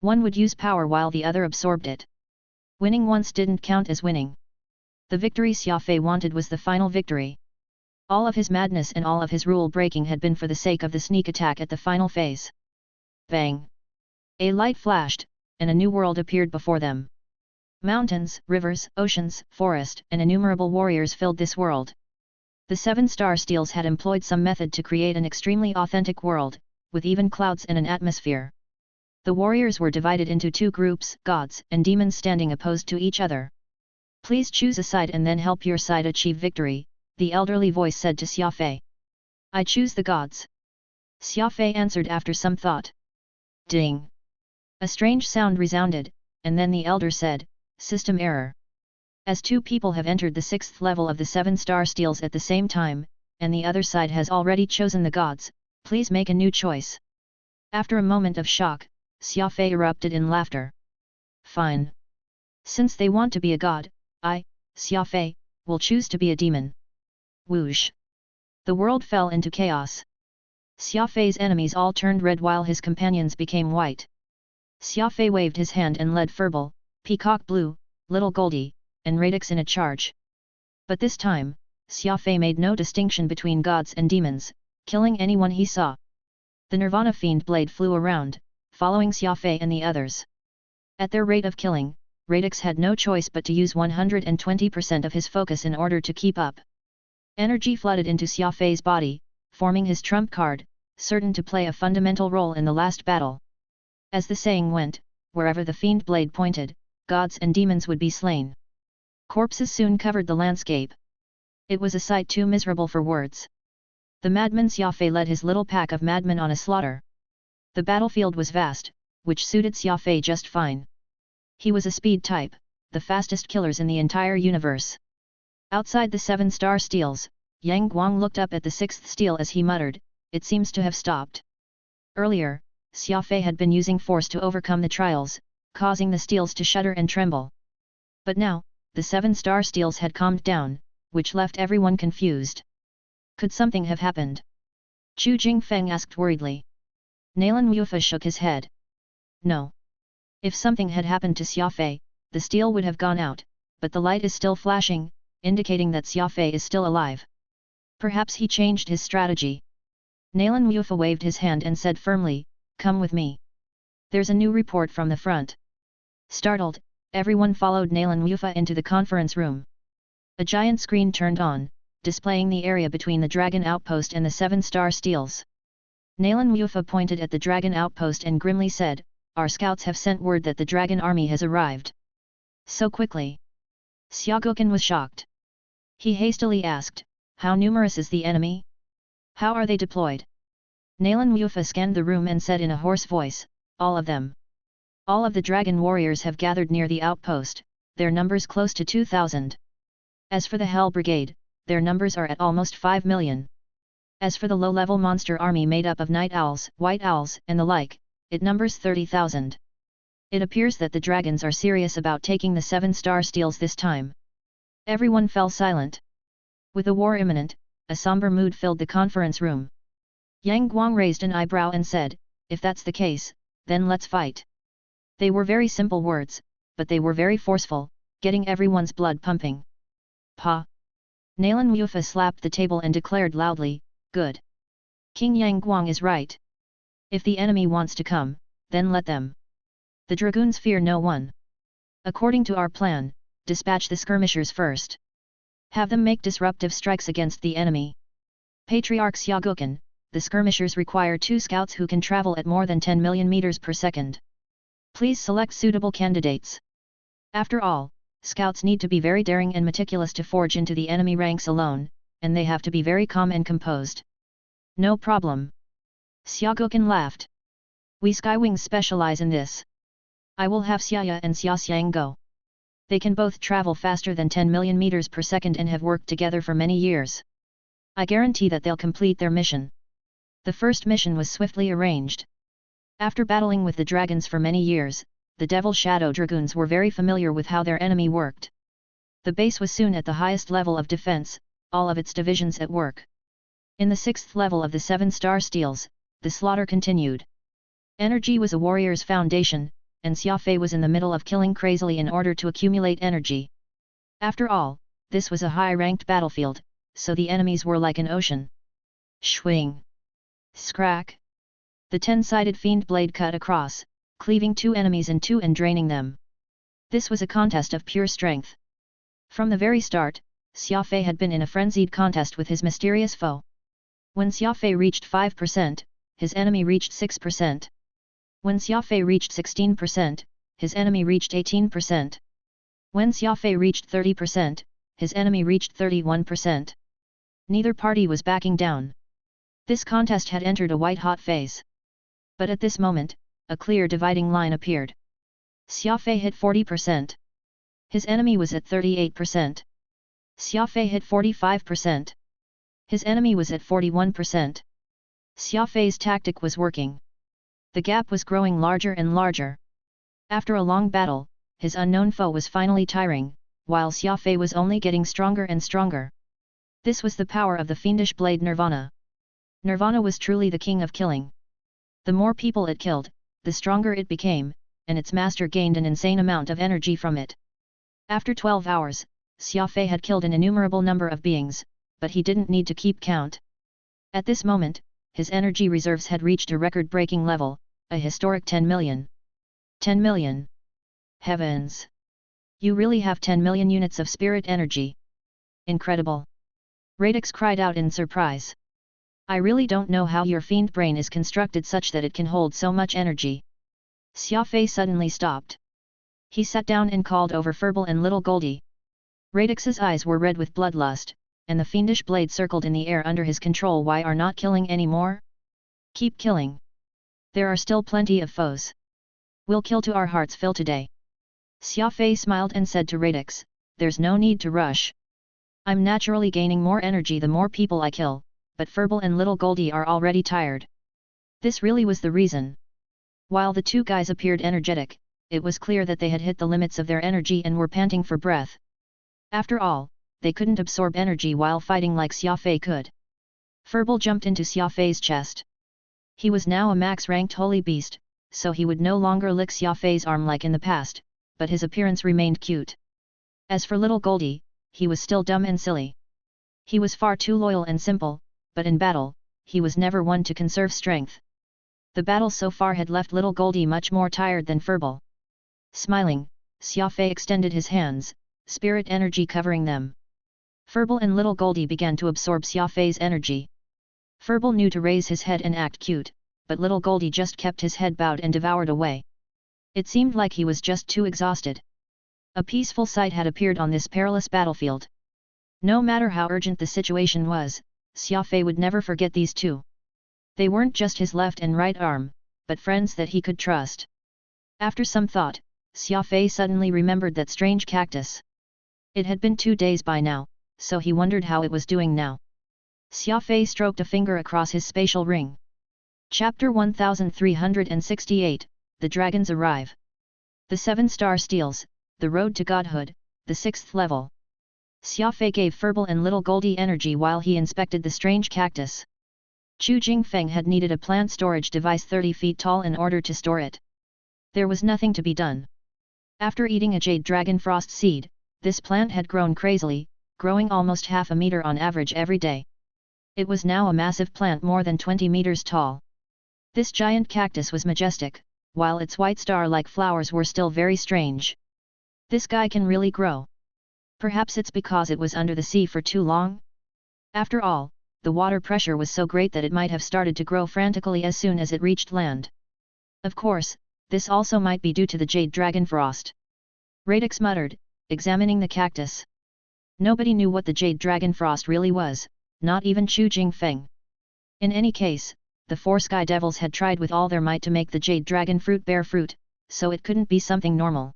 One would use power while the other absorbed it. Winning once didn't count as winning. The victory Xia Fei wanted was the final victory. All of his madness and all of his rule-breaking had been for the sake of the sneak attack at the final phase. Bang! A light flashed, and a new world appeared before them. Mountains, rivers, oceans, forest, and innumerable warriors filled this world. The 7-star steels had employed some method to create an extremely authentic world, with even clouds and an atmosphere. The warriors were divided into 2 groups, gods and demons standing opposed to each other. Please choose a side and then help your side achieve victory, the elderly voice said to Xia Fei. I choose the gods. Xia Fei answered after some thought. Ding! A strange sound resounded, and then the elder said, System error. As 2 people have entered the 6th level of the 7-star steels at the same time, and the other side has already chosen the gods, please make a new choice. After a moment of shock, Xia Fei erupted in laughter. Fine. Since they want to be a god, I, Xia Fei, will choose to be a demon. Whoosh! The world fell into chaos. Xia Fei's enemies all turned red while his companions became white. Xia Fei waved his hand and led Furball, Peacock Blue, Little Goldie, and Radix in a charge. But this time, Xia Fei made no distinction between gods and demons, killing anyone he saw. The Nirvana Fiend blade flew around, following Xia Fei and the others. At their rate of killing, Radix had no choice but to use 120% of his focus in order to keep up. Energy flooded into Xia Fei's body, forming his trump card, certain to play a fundamental role in the last battle. As the saying went, wherever the fiend blade pointed, gods and demons would be slain. Corpses soon covered the landscape. It was a sight too miserable for words. The madman Xia Fei led his little pack of madmen on a slaughter. The battlefield was vast, which suited Xia Fei just fine. He was a speed type, the fastest killers in the entire universe. Outside the 7-star steels, Yang Guang looked up at the 6th steel as he muttered, it seems to have stopped. Earlier, Xia Fei had been using force to overcome the trials, causing the steels to shudder and tremble. But now, the 7-star steels had calmed down, which left everyone confused. Could something have happened? Chu Jingfeng asked worriedly. Nalan Mufa shook his head. No. If something had happened to Xia Fei, the steel would have gone out, but the light is still flashing, indicating that Xia Fei is still alive. Perhaps he changed his strategy. Nalan Mufa waved his hand and said firmly, "Come with me. There's a new report from the front." Startled, everyone followed Nalan Mufa into the conference room. A giant screen turned on, displaying the area between the Dragon Outpost and the 7-star steels. Nalan Mufa pointed at the Dragon Outpost and grimly said, "Our scouts have sent word that the Dragon Army has arrived." So quickly. Xiaogukan was shocked. He hastily asked, "How numerous is the enemy? How are they deployed?" Nalan Mufa scanned the room and said in a hoarse voice, "All of them. All of the dragon warriors have gathered near the outpost, their numbers close to 2,000. As for the Hell Brigade, their numbers are at almost 5 million. As for the low-level monster army made up of night owls, white owls, and the like, it numbers 30,000. It appears that the dragons are serious about taking the 7-star steels this time." Everyone fell silent. With the war imminent, a somber mood filled the conference room. Yang Guang raised an eyebrow and said, "If that's the case, then let's fight." They were very simple words, but they were very forceful, getting everyone's blood pumping. "Pa!" Nalan Mufa slapped the table and declared loudly, "Good. King Yang Guang is right. If the enemy wants to come, then let them. The dragoons fear no one. According to our plan, dispatch the skirmishers first. Have them make disruptive strikes against the enemy. Patriarch Xiaogukan, the skirmishers require 2 scouts who can travel at more than 10 million meters per second. Please select suitable candidates. After all, scouts need to be very daring and meticulous to forge into the enemy ranks alone, and they have to be very calm and composed." "No problem." Xiaogukan laughed. "We Skywings specialize in this. I will have Xiaya and Xiaxiang go. They can both travel faster than 10 million meters per second and have worked together for many years. I guarantee that they'll complete their mission." The first mission was swiftly arranged. After battling with the dragons for many years, the Devil Shadow Dragoons were very familiar with how their enemy worked. The base was soon at the highest level of defense, all of its divisions at work. In the 6th level of the 7-star steels, the slaughter continued. Energy was a warrior's foundation, and Xia Fei was in the middle of killing crazily in order to accumulate energy. After all, this was a high-ranked battlefield, so the enemies were like an ocean. Swing! Scrack! The 10-sided fiend blade cut across, cleaving 2 enemies in 2 and draining them. This was a contest of pure strength. From the very start, Xia Fei had been in a frenzied contest with his mysterious foe. When Xia Fei reached 5%, his enemy reached 6%. When Xia Fei reached 16%, his enemy reached 18%. When Xia Fei reached 30%, his enemy reached 31%. Neither party was backing down. This contest had entered a white-hot phase. But at this moment, a clear dividing line appeared. Xia Fei hit 40%. His enemy was at 38%. Xia Fei hit 45%. His enemy was at 41%. Xia Fei's tactic was working. The gap was growing larger and larger. After a long battle, his unknown foe was finally tiring, while Xia Fei was only getting stronger and stronger. This was the power of the fiendish blade Nirvana. Nirvana was truly the king of killing. The more people it killed, the stronger it became, and its master gained an insane amount of energy from it. After 12 hours, Xia Fei had killed an innumerable number of beings, but he didn't need to keep count. At this moment, his energy reserves had reached a record-breaking level, a historic 10 million. 10 million! Heavens! You really have 10 million units of spirit energy. Incredible! Radix cried out in surprise. I really don't know how your fiend brain is constructed such that it can hold so much energy. Xia Fei suddenly stopped. He sat down and called over Furball and Little Goldie. Radix's eyes were red with bloodlust, and the fiendish blade circled in the air under his control. Why are not killing anymore? Keep killing. There are still plenty of foes. We'll kill to our heart's fill today. Xia Fei smiled and said to Radix, there's no need to rush. I'm naturally gaining more energy the more people I kill, but Furball and Little Goldie are already tired. This really was the reason. While the 2 guys appeared energetic, it was clear that they had hit the limits of their energy and were panting for breath. After all, they couldn't absorb energy while fighting like Xia Fei could. Furball jumped into Xia Fei's chest. He was now a max-ranked holy beast, so he would no longer lick Xia Fei's arm like in the past, but his appearance remained cute. As for little Goldie, he was still dumb and silly. He was far too loyal and simple, but in battle, he was never one to conserve strength. The battle so far had left little Goldie much more tired than Furball. Smiling, Xia Fei extended his hands, spirit energy covering them. Furball and little Goldie began to absorb Xia Fei's energy. Furball knew to raise his head and act cute, but little Goldie just kept his head bowed and devoured away. It seemed like he was just too exhausted. A peaceful sight had appeared on this perilous battlefield. No matter how urgent the situation was, Xia Fei would never forget these two. They weren't just his left and right arm, but friends that he could trust. After some thought, Xia Fei suddenly remembered that strange cactus. It had been 2 days by now, so he wondered how it was doing now. Xia Fei stroked a finger across his spatial ring. Chapter 1368, The Dragons Arrive. The 7-star steals, the road to godhood, the 6th level. Xia Fei gave Furball and little Goldie energy while he inspected the strange cactus. Chu Jingfeng had needed a plant storage device 30 feet tall in order to store it. There was nothing to be done. After eating a jade dragon frost seed, this plant had grown crazily, growing almost half a meter on average every day. It was now a massive plant more than 20 meters tall. This giant cactus was majestic, while its white star-like flowers were still very strange. This guy can really grow. Perhaps it's because it was under the sea for too long? After all, the water pressure was so great that it might have started to grow frantically as soon as it reached land. Of course, this also might be due to the jade dragon frost. Radix muttered, examining the cactus. Nobody knew what the jade dragon frost really was, not even Chu Jingfeng. In any case, the 4 sky devils had tried with all their might to make the jade dragon fruit bear fruit, so it couldn't be something normal.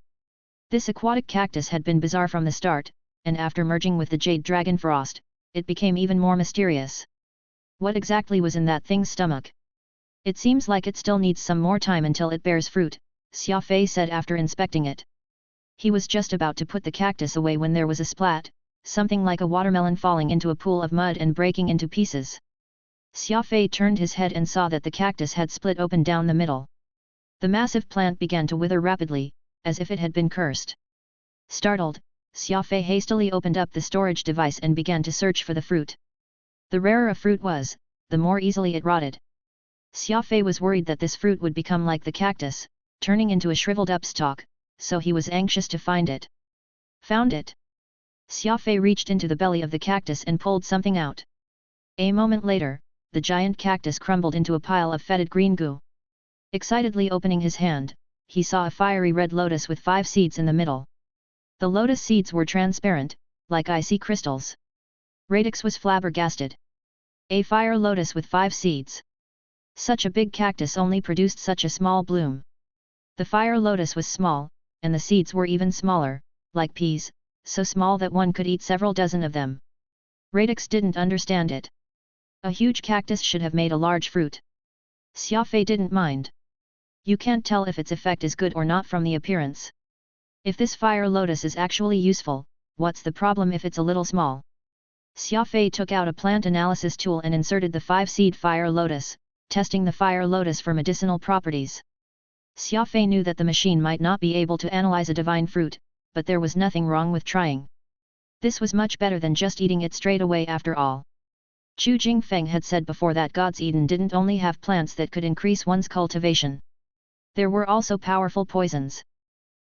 This aquatic cactus had been bizarre from the start, and after merging with the jade dragon frost, it became even more mysterious. What exactly was in that thing's stomach? It seems like it still needs some more time until it bears fruit, Xia Fei said after inspecting it. He was just about to put the cactus away when there was a splat, something like a watermelon falling into a pool of mud and breaking into pieces. Xia Fei turned his head and saw that the cactus had split open down the middle. The massive plant began to wither rapidly, as if it had been cursed. Startled, Xia Fei hastily opened up the storage device and began to search for the fruit. The rarer a fruit was, the more easily it rotted. Xia Fei was worried that this fruit would become like the cactus, turning into a shriveled-up stalk, so he was anxious to find it. Found it! Xia Fei reached into the belly of the cactus and pulled something out. A moment later, the giant cactus crumbled into a pile of fetid green goo. Excitedly opening his hand, he saw a fiery red lotus with 5 seeds in the middle. The lotus seeds were transparent, like icy crystals. Radix was flabbergasted. A fire lotus with 5 seeds. Such a big cactus only produced such a small bloom. The fire lotus was small, and the seeds were even smaller, like peas, so small that one could eat several dozen of them. Radix didn't understand it. A huge cactus should have made a large fruit. Xia Fei didn't mind. You can't tell if its effect is good or not from the appearance. If this fire lotus is actually useful, what's the problem if it's a little small? Xia Fei took out a plant analysis tool and inserted the 5-seed fire lotus, testing the fire lotus for medicinal properties. Xia Fei knew that the machine might not be able to analyze a divine fruit, but there was nothing wrong with trying. This was much better than just eating it straight away after all. Chu Jingfeng had said before that God's Eden didn't only have plants that could increase one's cultivation. There were also powerful poisons.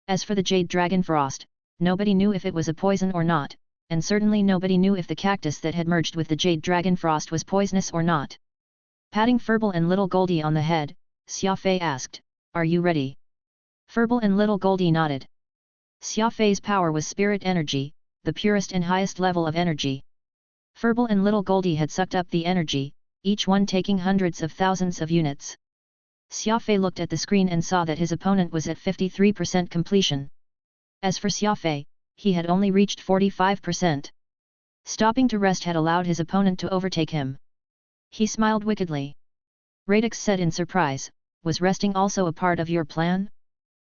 As for the jade dragon frost, nobody knew if it was a poison or not, and certainly nobody knew if the cactus that had merged with the jade dragon frost was poisonous or not. Patting Furball and little Goldie on the head, Xia Fei asked, "Are you ready?" Furball and little Goldie nodded. Xia Fei's power was spirit energy, the purest and highest level of energy. Furball and little Goldie had sucked up the energy, each one taking hundreds of thousands of units. Xia Fei looked at the screen and saw that his opponent was at 53% completion. As for Xia Fei, he had only reached 45%. Stopping to rest had allowed his opponent to overtake him. He smiled wickedly. Radix said in surprise, "Was resting also a part of your plan?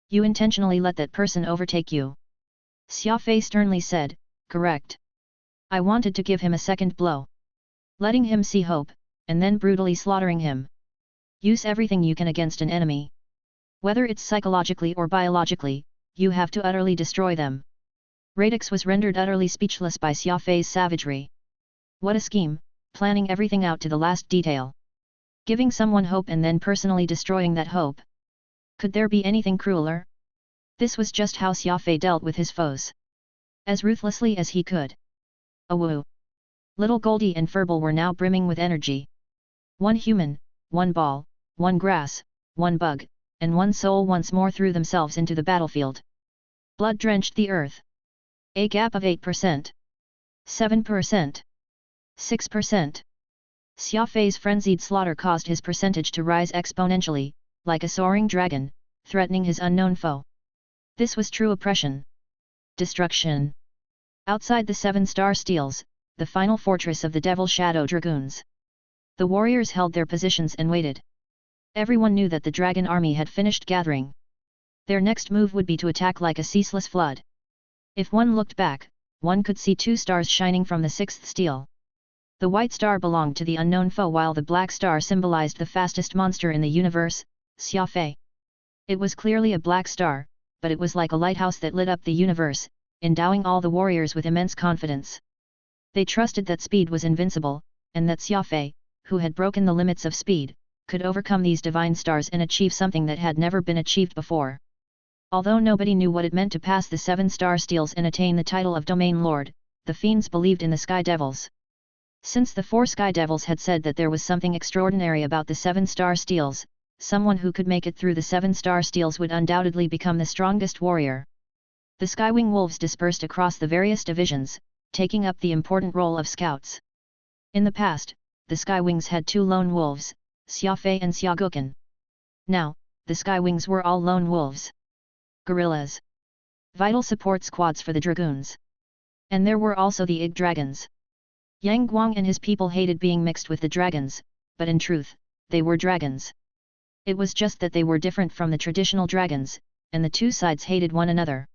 You intentionally let that person overtake you?" Xia Fei sternly said, "Correct. I wanted to give him a second blow. Letting him see hope, and then brutally slaughtering him. Use everything you can against an enemy. Whether it's psychologically or biologically, you have to utterly destroy them. Radix was rendered utterly speechless by Xia Fei's savagery. What a scheme, planning everything out to the last detail. Giving someone hope and then personally destroying that hope. Could there be anything crueler? This was just how Xia Fei dealt with his foes. As ruthlessly as he could. Awoo! Little Goldie and Furball were now brimming with energy. One human, one ball, one grass, one bug, and one soul once more threw themselves into the battlefield. Blood drenched the earth. A gap of 8%. 7%. 6%. Xia Fei's frenzied slaughter caused his percentage to rise exponentially, like a soaring dragon, threatening his unknown foe. This was true oppression. Destruction. Outside the 7-star steels, the final fortress of the Devil Shadow Dragoons. The warriors held their positions and waited. Everyone knew that the dragon army had finished gathering. Their next move would be to attack like a ceaseless flood. If one looked back, one could see 2 stars shining from the 6th steel. The white star belonged to the unknown foe while the black star symbolized the fastest monster in the universe, Xia Fei. It was clearly a black star, but it was like a lighthouse that lit up the universe, endowing all the warriors with immense confidence. They trusted that speed was invincible, and that Xia Fei, who had broken the limits of speed, could overcome these divine stars and achieve something that had never been achieved before. Although nobody knew what it meant to pass the 7-star steels and attain the title of Domain Lord, the fiends believed in the Sky Devils. Since the 4 Sky Devils had said that there was something extraordinary about the 7-star steels, someone who could make it through the 7-star steels would undoubtedly become the strongest warrior. The Skywing Wolves dispersed across the various divisions, taking up the important role of scouts. In the past, the Skywings had 2 lone wolves, Xia Fei and Xia Guoken. Now, the Skywings were all lone wolves. Guerrillas. Vital support squads for the dragoons. And there were also the Ig dragons. Yang Guang and his people hated being mixed with the dragons, but in truth, they were dragons. It was just that they were different from the traditional dragons, and the 2 sides hated one another.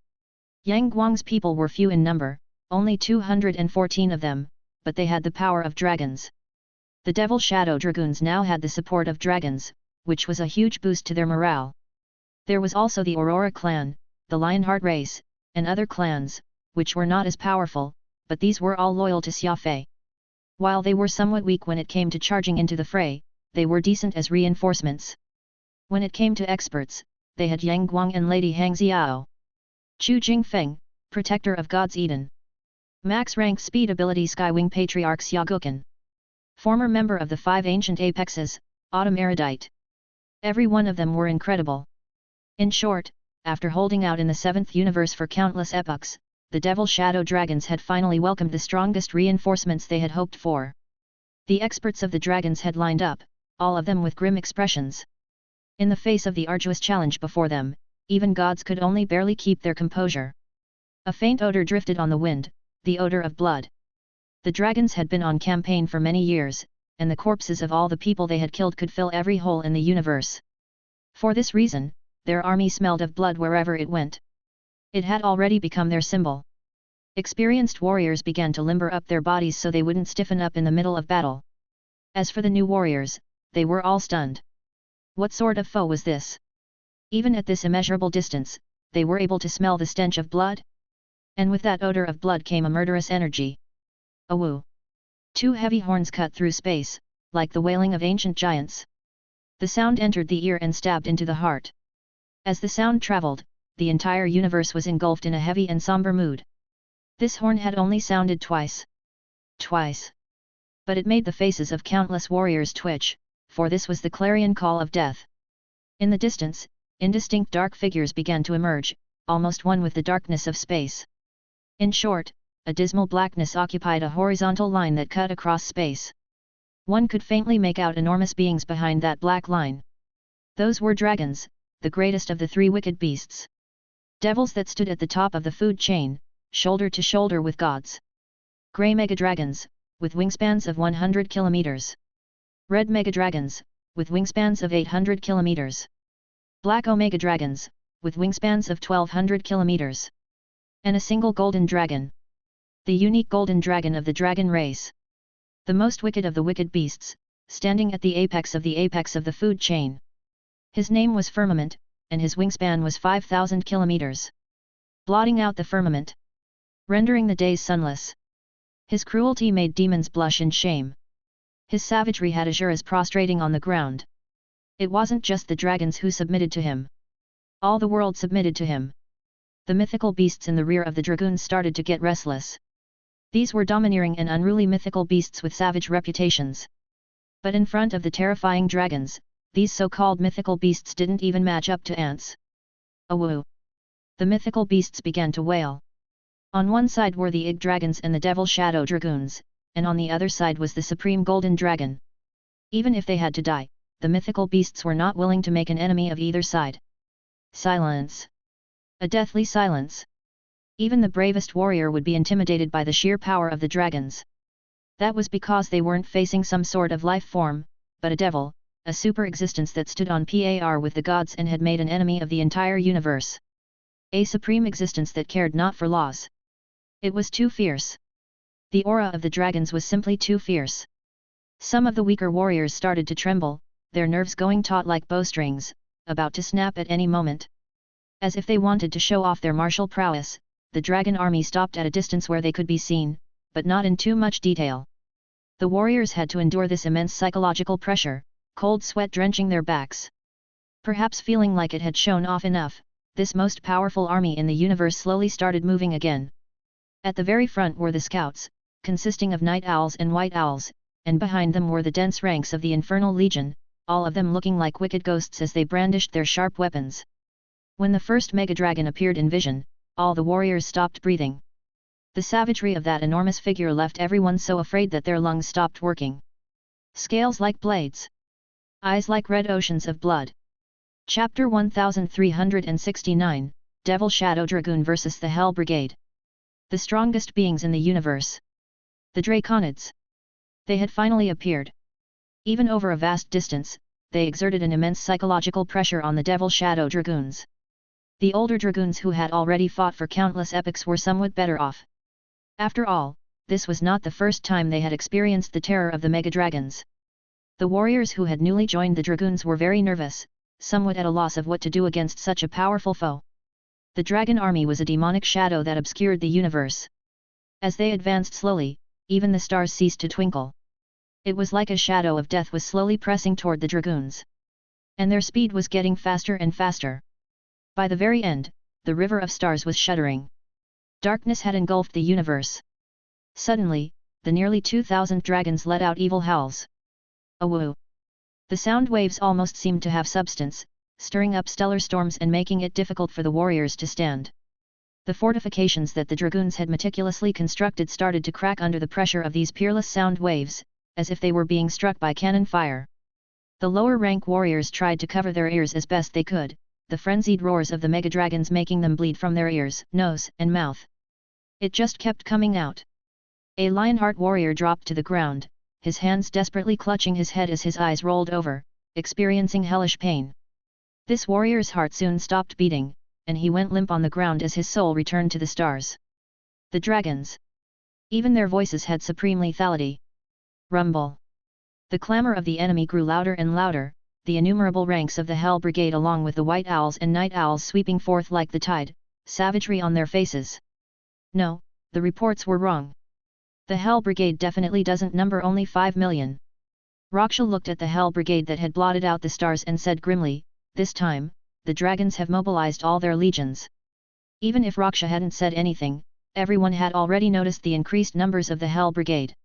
Yang Guang's people were few in number, only 214 of them, but they had the power of dragons. The Devil Shadow Dragoons now had the support of dragons, which was a huge boost to their morale. There was also the Aurora clan, the Lionheart race, and other clans, which were not as powerful, but these were all loyal to Xia Fei. While they were somewhat weak when it came to charging into the fray, they were decent as reinforcements. When it came to experts, they had Yang Guang and Lady Hang Xiao. Chu Jingfeng, Protector of God's Eden. Max rank speed ability Skywing Patriarch Xia Guoken. Former member of the 5 Ancient Apexes, Autumn Erudite. Every one of them were incredible. In short, after holding out in the 7th universe for countless epochs, the Devil Shadow Dragons had finally welcomed the strongest reinforcements they had hoped for. The experts of the dragons had lined up, all of them with grim expressions. In the face of the arduous challenge before them, even gods could only barely keep their composure. A faint odor drifted on the wind, the odor of blood. The dragons had been on campaign for many years, and the corpses of all the people they had killed could fill every hole in the universe. For this reason, their army smelled of blood wherever it went. It had already become their symbol. Experienced warriors began to limber up their bodies so they wouldn't stiffen up in the middle of battle. As for the new warriors, they were all stunned. What sort of foe was this? Even at this immeasurable distance, they were able to smell the stench of blood? And with that odor of blood came a murderous energy. Awoo! 2 heavy horns cut through space, like the wailing of ancient giants. The sound entered the ear and stabbed into the heart. As the sound traveled, the entire universe was engulfed in a heavy and somber mood. This horn had only sounded twice. Twice. But it made the faces of countless warriors twitch, for this was the clarion call of death. In the distance, indistinct dark figures began to emerge, almost one with the darkness of space. In short, a dismal blackness occupied a horizontal line that cut across space. One could faintly make out enormous beings behind that black line. Those were dragons, the greatest of the 3 wicked beasts. Devils that stood at the top of the food chain, shoulder to shoulder with gods. Grey megadragons, with wingspans of 100 kilometers. Red megadragons, with wingspans of 800 kilometers. Black omega dragons, with wingspans of 1200 kilometers. And a single golden dragon. The unique golden dragon of the dragon race. The most wicked of the wicked beasts, standing at the apex of the food chain. His name was Firmament, and his wingspan was 5,000 kilometers. Blotting out the firmament, rendering the days sunless. His cruelty made demons blush in shame. His savagery had asuras prostrating on the ground. It wasn't just the dragons who submitted to him. All the world submitted to him. The mythical beasts in the rear of the dragoons started to get restless. These were domineering and unruly mythical beasts with savage reputations. But in front of the terrifying dragons, these so-called mythical beasts didn't even match up to ants. Awoo! The mythical beasts began to wail. On one side were the Ig dragons and the Devil Shadow dragoons, and on the other side was the Supreme Golden Dragon. Even if they had to die, the mythical beasts were not willing to make an enemy of either side. Silence. A deathly silence. Even the bravest warrior would be intimidated by the sheer power of the dragons. That was because they weren't facing some sort of life form, but a devil, a super existence that stood on par with the gods and had made an enemy of the entire universe. A supreme existence that cared not for laws. It was too fierce. The aura of the dragons was simply too fierce. Some of the weaker warriors started to tremble, their nerves going taut like bowstrings, about to snap at any moment. As if they wanted to show off their martial prowess, the dragon army stopped at a distance where they could be seen, but not in too much detail. The warriors had to endure this immense psychological pressure, cold sweat drenching their backs. Perhaps feeling like it had shown off enough, this most powerful army in the universe slowly started moving again. At the very front were the scouts, consisting of night owls and white owls, and behind them were the dense ranks of the Infernal Legion, all of them looking like wicked ghosts as they brandished their sharp weapons. When the first Mega-Dragon appeared in vision, all the warriors stopped breathing. The savagery of that enormous figure left everyone so afraid that their lungs stopped working. Scales like blades. Eyes like red oceans of blood. Chapter 1369, Devil Shadow Dragoon vs. the Hell Brigade. The strongest beings in the universe. The Draconids. They had finally appeared. Even over a vast distance, they exerted an immense psychological pressure on the Devil Shadow Dragoons. The older dragoons who had already fought for countless epochs were somewhat better off. After all, this was not the first time they had experienced the terror of the Mega-Dragons. The warriors who had newly joined the dragoons were very nervous, somewhat at a loss of what to do against such a powerful foe. The dragon army was a demonic shadow that obscured the universe. As they advanced slowly, even the stars ceased to twinkle. It was like a shadow of death was slowly pressing toward the dragoons. And their speed was getting faster and faster. By the very end, the river of stars was shuddering. Darkness had engulfed the universe. Suddenly, the nearly 2,000 dragons let out evil howls. Awoo! The sound waves almost seemed to have substance, stirring up stellar storms and making it difficult for the warriors to stand. The fortifications that the dragoons had meticulously constructed started to crack under the pressure of these peerless sound waves, as if they were being struck by cannon fire. The lower rank warriors tried to cover their ears as best they could, the frenzied roars of the Mega-Dragons making them bleed from their ears, nose, and mouth. It just kept coming out. A Lionheart warrior dropped to the ground, his hands desperately clutching his head as his eyes rolled over, experiencing hellish pain. This warrior's heart soon stopped beating, and he went limp on the ground as his soul returned to the stars. The dragons. Even their voices had supreme lethality. Rumble. The clamor of the enemy grew louder and louder, the innumerable ranks of the Hell Brigade along with the white owls and night owls sweeping forth like the tide, savagery on their faces. No, the reports were wrong. The Hell Brigade definitely doesn't number only 5 million. Raksha looked at the Hell Brigade that had blotted out the stars and said grimly, "This time, the dragons have mobilized all their legions." Even if Raksha hadn't said anything, everyone had already noticed the increased numbers of the Hell Brigade.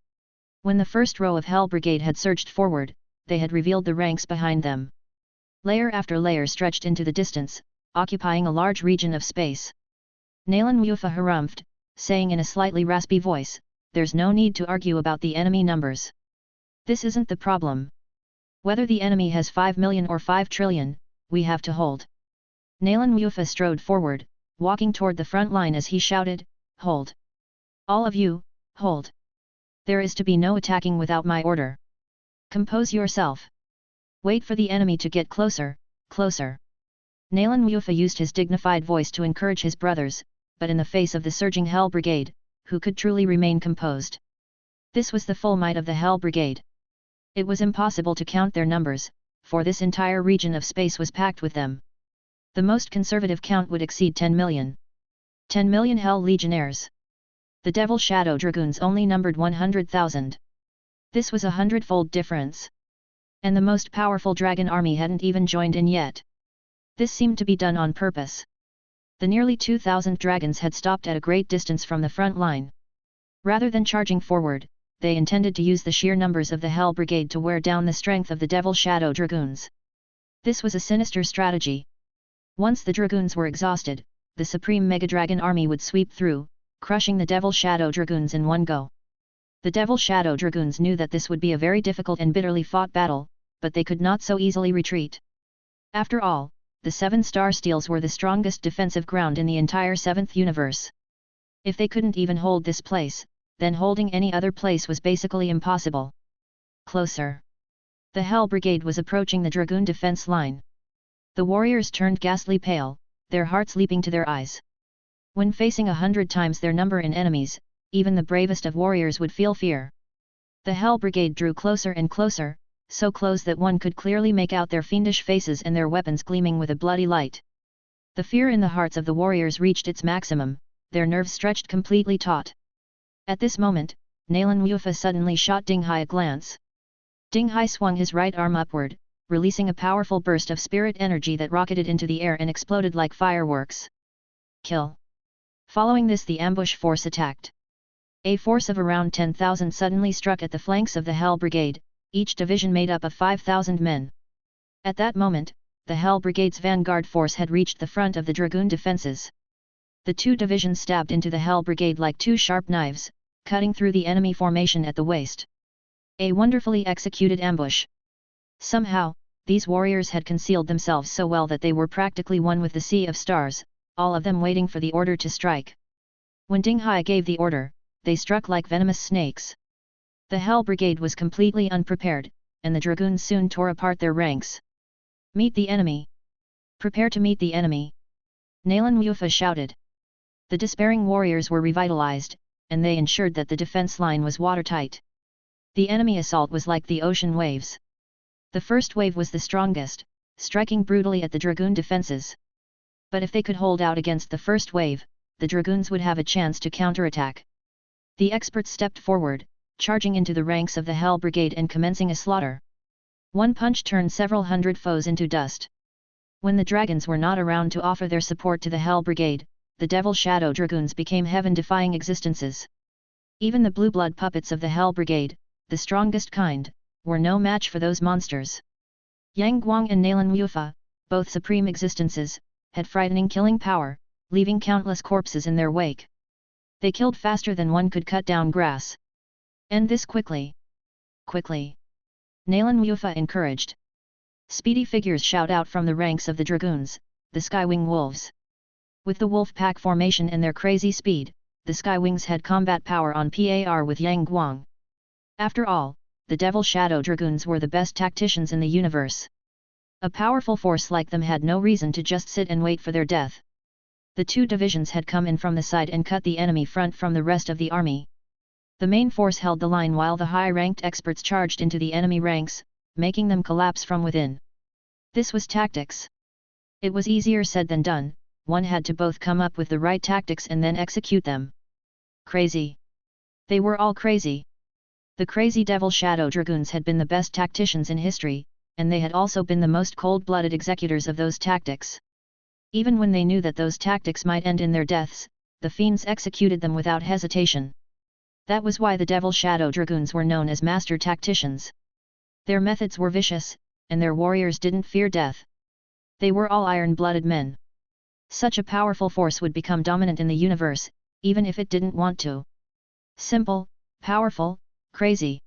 When the first row of Hell Brigade had surged forward, they had revealed the ranks behind them. Layer after layer stretched into the distance, occupying a large region of space. Nalan Mufa harumphed, saying in a slightly raspy voice, "There's no need to argue about the enemy numbers. This isn't the problem. Whether the enemy has 5 million or 5 trillion, we have to hold." Nalan Mufa strode forward, walking toward the front line as he shouted, "Hold! All of you, hold! There is to be no attacking without my order. Compose yourself. Wait for the enemy to get closer, closer." Nalan Mufa used his dignified voice to encourage his brothers, but in the face of the surging Hell Brigade, who could truly remain composed? This was the full might of the Hell Brigade. It was impossible to count their numbers, for this entire region of space was packed with them. The most conservative count would exceed 10 million. 10 million Hell Legionnaires. The Devil Shadow Dragoons only numbered 100,000. This was 100-fold difference. And the most powerful dragon army hadn't even joined in yet. This seemed to be done on purpose. The nearly 2,000 dragons had stopped at a great distance from the front line. Rather than charging forward, they intended to use the sheer numbers of the Hell Brigade to wear down the strength of the Devil Shadow Dragoons. This was a sinister strategy. Once the Dragoons were exhausted, the Supreme Megadragon army would sweep through, crushing the Devil Shadow Dragoons in one go. The Devil Shadow Dragoons knew that this would be a very difficult and bitterly fought battle, but they could not so easily retreat. After all, the 7 star steels were the strongest defensive ground in the entire 7th universe. If they couldn't even hold this place, then holding any other place was basically impossible. Closer. The Hell Brigade was approaching the Dragoon defense line. The warriors turned ghastly pale, their hearts leaping to their eyes. When facing 100 times their number in enemies, even the bravest of warriors would feel fear. The Hell Brigade drew closer and closer, so close that one could clearly make out their fiendish faces and their weapons gleaming with a bloody light. The fear in the hearts of the warriors reached its maximum, their nerves stretched completely taut. At this moment, Nalan Wufa suddenly shot Ding Hai a glance. Ding Hai swung his right arm upward, releasing a powerful burst of spirit energy that rocketed into the air and exploded like fireworks. Kill. Following this, the ambush force attacked. A force of around 10,000 suddenly struck at the flanks of the Hell Brigade, each division made up of 5,000 men. At that moment, the Hell Brigade's vanguard force had reached the front of the Dragoon defenses. The 2 divisions stabbed into the Hell Brigade like 2 sharp knives, cutting through the enemy formation at the waist. A wonderfully executed ambush. Somehow, these warriors had concealed themselves so well that they were practically one with the sea of stars, all of them waiting for the order to strike. When Ding Hai gave the order, they struck like venomous snakes. The Hell Brigade was completely unprepared, and the Dragoons soon tore apart their ranks. Meet the enemy! Prepare to meet the enemy! Nalan Wufa shouted. The despairing warriors were revitalized, and they ensured that the defense line was watertight. The enemy assault was like the ocean waves. The first wave was the strongest, striking brutally at the Dragoon defenses. But if they could hold out against the first wave, the Dragoons would have a chance to counterattack. The experts stepped forward, charging into the ranks of the Hell Brigade and commencing a slaughter. One punch turned several hundred foes into dust. When the dragons were not around to offer their support to the Hell Brigade, the Devil Shadow Dragoons became heaven-defying existences. Even the blue blood puppets of the Hell Brigade, the strongest kind, were no match for those monsters. Yang Guang and Nalan Wufa, both supreme existences, had frightening killing power, leaving countless corpses in their wake. They killed faster than one could cut down grass. End this quickly. Quickly. Nalan Wufa encouraged. Speedy figures shout out from the ranks of the Dragoons, the Skywing Wolves. With the wolf pack formation and their crazy speed, the Skywings had combat power on par with Yang Guang. After all, the Devil Shadow Dragoons were the best tacticians in the universe. A powerful force like them had no reason to just sit and wait for their death. The 2 divisions had come in from the side and cut the enemy front from the rest of the army. The main force held the line while the high-ranked experts charged into the enemy ranks, making them collapse from within. This was tactics. It was easier said than done. One had to both come up with the right tactics and then execute them. Crazy. They were all crazy. The crazy Devil Shadow Dragoons had been the best tacticians in history, and they had also been the most cold-blooded executors of those tactics. Even when they knew that those tactics might end in their deaths, the fiends executed them without hesitation. That was why the Devil Shadow Dragoons were known as master tacticians. Their methods were vicious, and their warriors didn't fear death. They were all iron-blooded men. Such a powerful force would become dominant in the universe, even if it didn't want to. Simple, powerful, crazy.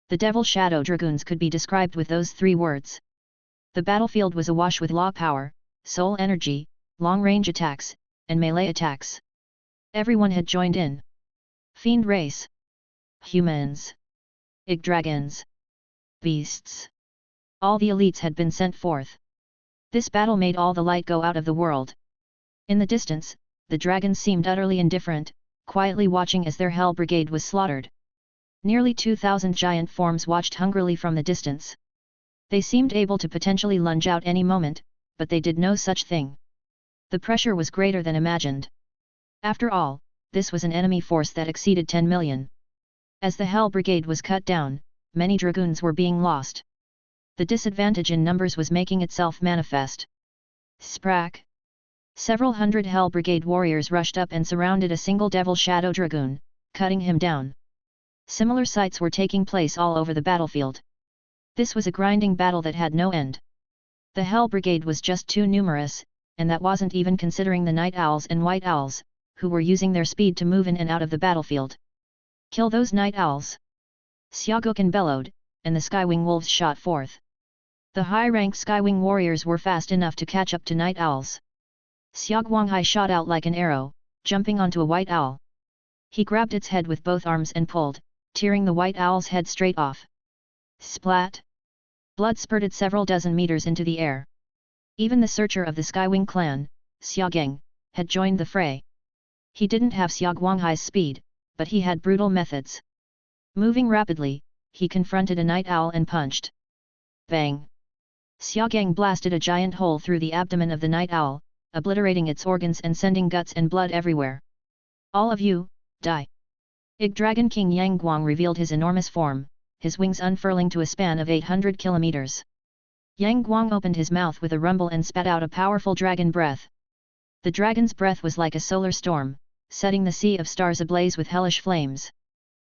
The Devil Shadow Dragoons could be described with those 3 words. The battlefield was awash with law power, soul energy, long-range attacks, and melee attacks. Everyone had joined in. Fiend race. Humans. Dragons. Beasts. All the elites had been sent forth. This battle made all the light go out of the world. In the distance, the dragons seemed utterly indifferent, quietly watching as their Hell Brigade was slaughtered. Nearly 2,000 giant forms watched hungrily from the distance. They seemed able to potentially lunge out any moment, but they did no such thing. The pressure was greater than imagined. After all, this was an enemy force that exceeded 10 million. As the Hell Brigade was cut down, many dragoons were being lost. The disadvantage in numbers was making itself manifest. Sprack! Several hundred Hell Brigade warriors rushed up and surrounded a single Devil Shadow Dragoon, cutting him down. Similar sights were taking place all over the battlefield. This was a grinding battle that had no end. The Hell Brigade was just too numerous, and that wasn't even considering the Night Owls and White Owls, who were using their speed to move in and out of the battlefield. Kill those Night Owls! Xiaoguocan bellowed, and the Skywing Wolves shot forth. The high-rank Skywing warriors were fast enough to catch up to Night Owls. Xia Guanghai shot out like an arrow, jumping onto a White Owl. He grabbed its head with both arms and pulled, tearing the White Owl's head straight off. Splat! Blood spurted several dozen meters into the air. Even the searcher of the Skywing clan, Xia Geng, had joined the fray. He didn't have Xia Guanghai's speed, but he had brutal methods. Moving rapidly, he confronted a Night Owl and punched. Bang! Xia Geng blasted a giant hole through the abdomen of the Night Owl, obliterating its organs and sending guts and blood everywhere. All of you, die! Dragon King Yang Guang revealed his enormous form, his wings unfurling to a span of 800 kilometers. Yang Guang opened his mouth with a rumble and spat out a powerful dragon breath. The dragon's breath was like a solar storm, setting the sea of stars ablaze with hellish flames.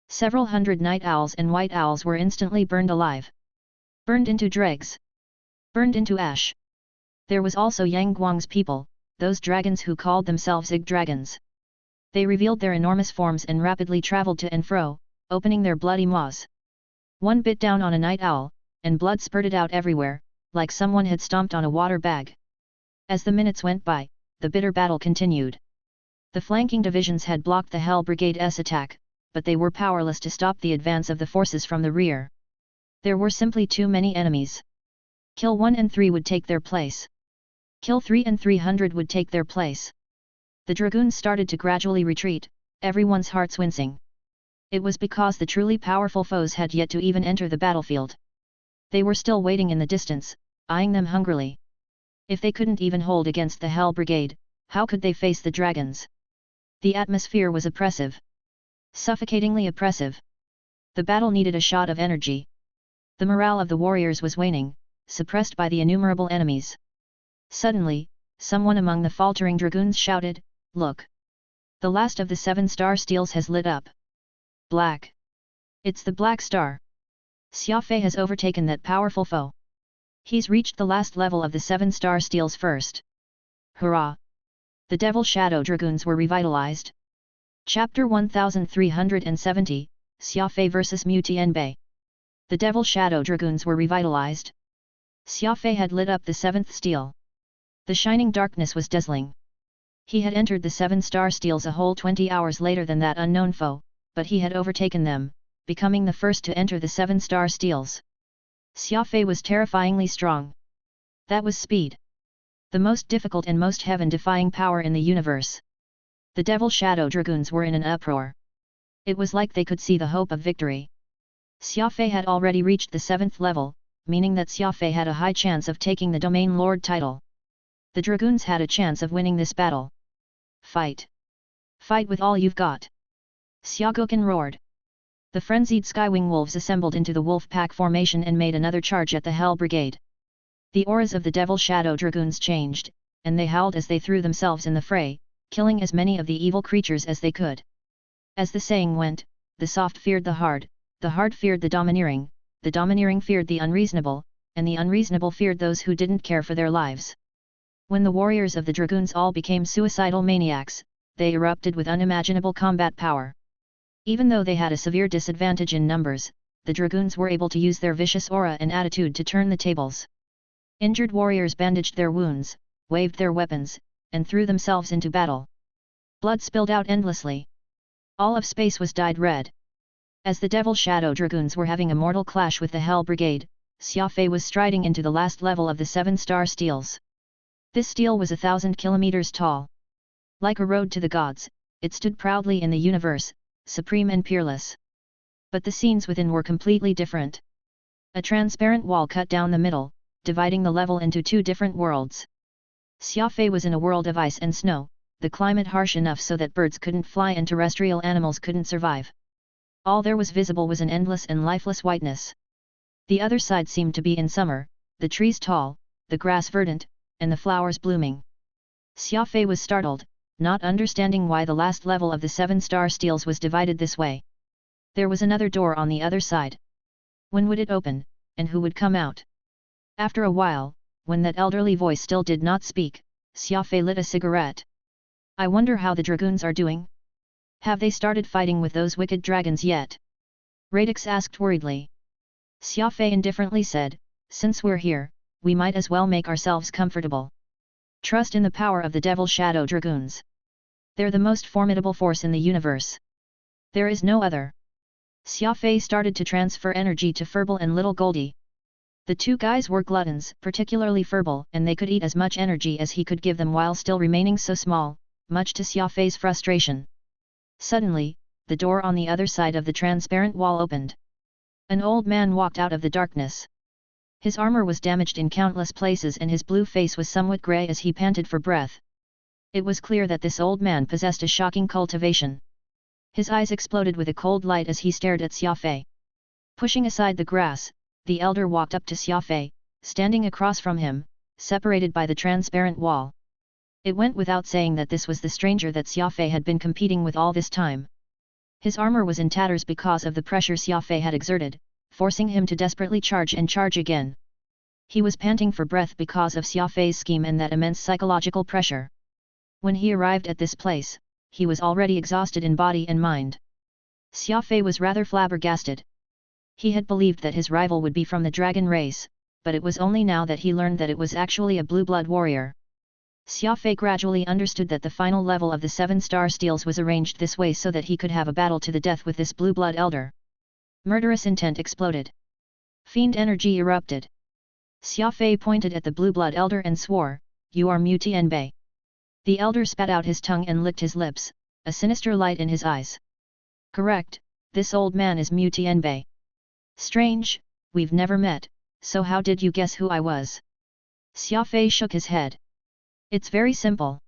Several hundred Night Owls and White Owls were instantly burned alive. Burned into dregs. Burned into ash. There was also Yang Guang's people, those dragons who called themselves Dragons. They revealed their enormous forms and rapidly traveled to and fro, opening their bloody maws. One bit down on a Night Owl, and blood spurted out everywhere, like someone had stomped on a water bag. As the minutes went by, the bitter battle continued. The flanking divisions had blocked the Hell Brigade's attack, but they were powerless to stop the advance of the forces from the rear. There were simply too many enemies. Kill 1 and 3 would take their place. Kill 3 and 300 would take their place. The dragoons started to gradually retreat, everyone's hearts wincing. It was because the truly powerful foes had yet to even enter the battlefield. They were still waiting in the distance, eyeing them hungrily. If they couldn't even hold against the Hell Brigade, how could they face the dragons? The atmosphere was oppressive. Suffocatingly oppressive. The battle needed a shot of energy. The morale of the warriors was waning, suppressed by the innumerable enemies. Suddenly, someone among the faltering dragoons shouted, "Look! The last of the 7-star steels has lit up. Black! It's the Black Star! Xia Fei has overtaken that powerful foe. He's reached the last level of the 7-star steels first. Hurrah!" The Devil Shadow Dragoons were revitalized. Chapter 1370, Xia Fei vs Mu Tianbei. The Devil Shadow Dragoons were revitalized. Xia Fei had lit up the 7th steel. The shining darkness was dazzling. He had entered the 7-star steels a whole 20 hours later than that unknown foe, but he had overtaken them, becoming the first to enter the 7-star steels. Xia Fei was terrifyingly strong. That was speed. The most difficult and most heaven-defying power in the universe. The Devil Shadow Dragoons were in an uproar. It was like they could see the hope of victory. Xia Fei had already reached the 7th level, meaning that Xia Fei had a high chance of taking the Domain Lord title. The Dragoons had a chance of winning this battle. Fight! Fight with all you've got! Xiaoguocan roared. The frenzied Skywing Wolves assembled into the wolf pack formation and made another charge at the Hell Brigade. The auras of the Devil Shadow Dragoons changed, and they howled as they threw themselves in the fray, killing as many of the evil creatures as they could. As the saying went, the soft feared the hard feared the domineering feared the unreasonable, and the unreasonable feared those who didn't care for their lives. When the warriors of the Dragoons all became suicidal maniacs, they erupted with unimaginable combat power. Even though they had a severe disadvantage in numbers, the Dragoons were able to use their vicious aura and attitude to turn the tables. Injured warriors bandaged their wounds, waved their weapons, and threw themselves into battle. Blood spilled out endlessly. All of space was dyed red. As the Devil Shadow Dragoons were having a mortal clash with the Hell Brigade, Xia Fei was striding into the last level of the 7-star steels. This steel was 1,000 kilometers tall. Like a road to the gods, it stood proudly in the universe, supreme and peerless. But the scenes within were completely different. A transparent wall cut down the middle, dividing the level into two different worlds. Xia Fei was in a world of ice and snow, the climate harsh enough so that birds couldn't fly and terrestrial animals couldn't survive. All there was visible was an endless and lifeless whiteness. The other side seemed to be in summer, the trees tall, the grass verdant, and the flowers blooming. Xia Fei was startled, not understanding why the last level of the 7-star steels was divided this way. There was another door on the other side. When would it open, and who would come out? After a while, when that elderly voice still did not speak, Xia Fei lit a cigarette. I wonder how the dragoons are doing? Have they started fighting with those wicked dragons yet? Radix asked worriedly. Xia Fei indifferently said, since we're here, we might as well make ourselves comfortable. Trust in the power of the Devil Shadow Dragoons. They're the most formidable force in the universe. There is no other. Xia Fei started to transfer energy to Furball and Little Goldie. The two guys were gluttons, particularly Furball, and they could eat as much energy as he could give them while still remaining so small, much to Xia Fei's frustration. Suddenly, the door on the other side of the transparent wall opened. An old man walked out of the darkness. His armor was damaged in countless places and his blue face was somewhat grey as he panted for breath. It was clear that this old man possessed a shocking cultivation. His eyes exploded with a cold light as he stared at Xia Fei. Pushing aside the grass, the elder walked up to Xia Fei, standing across from him, separated by the transparent wall. It went without saying that this was the stranger that Xia Fei had been competing with all this time. His armor was in tatters because of the pressure Xia Fei had exerted, forcing him to desperately charge and charge again. He was panting for breath because of Xia Fei's scheme and that immense psychological pressure. When he arrived at this place, he was already exhausted in body and mind. Xia Fei was rather flabbergasted. He had believed that his rival would be from the dragon race, but it was only now that he learned that it was actually a blue-blood warrior. Xia Fei gradually understood that the final level of the 7-star steels was arranged this way so that he could have a battle to the death with this blue-blood elder. Murderous intent exploded. Fiend energy erupted. Xia Fei pointed at the blue-blood elder and swore, "You are Mu Tianbei." The elder spat out his tongue and licked his lips, a sinister light in his eyes. "Correct, this old man is Mu Tianbei." "Strange, we've never met, so how did you guess who I was?" Xia Fei shook his head. "It's very simple.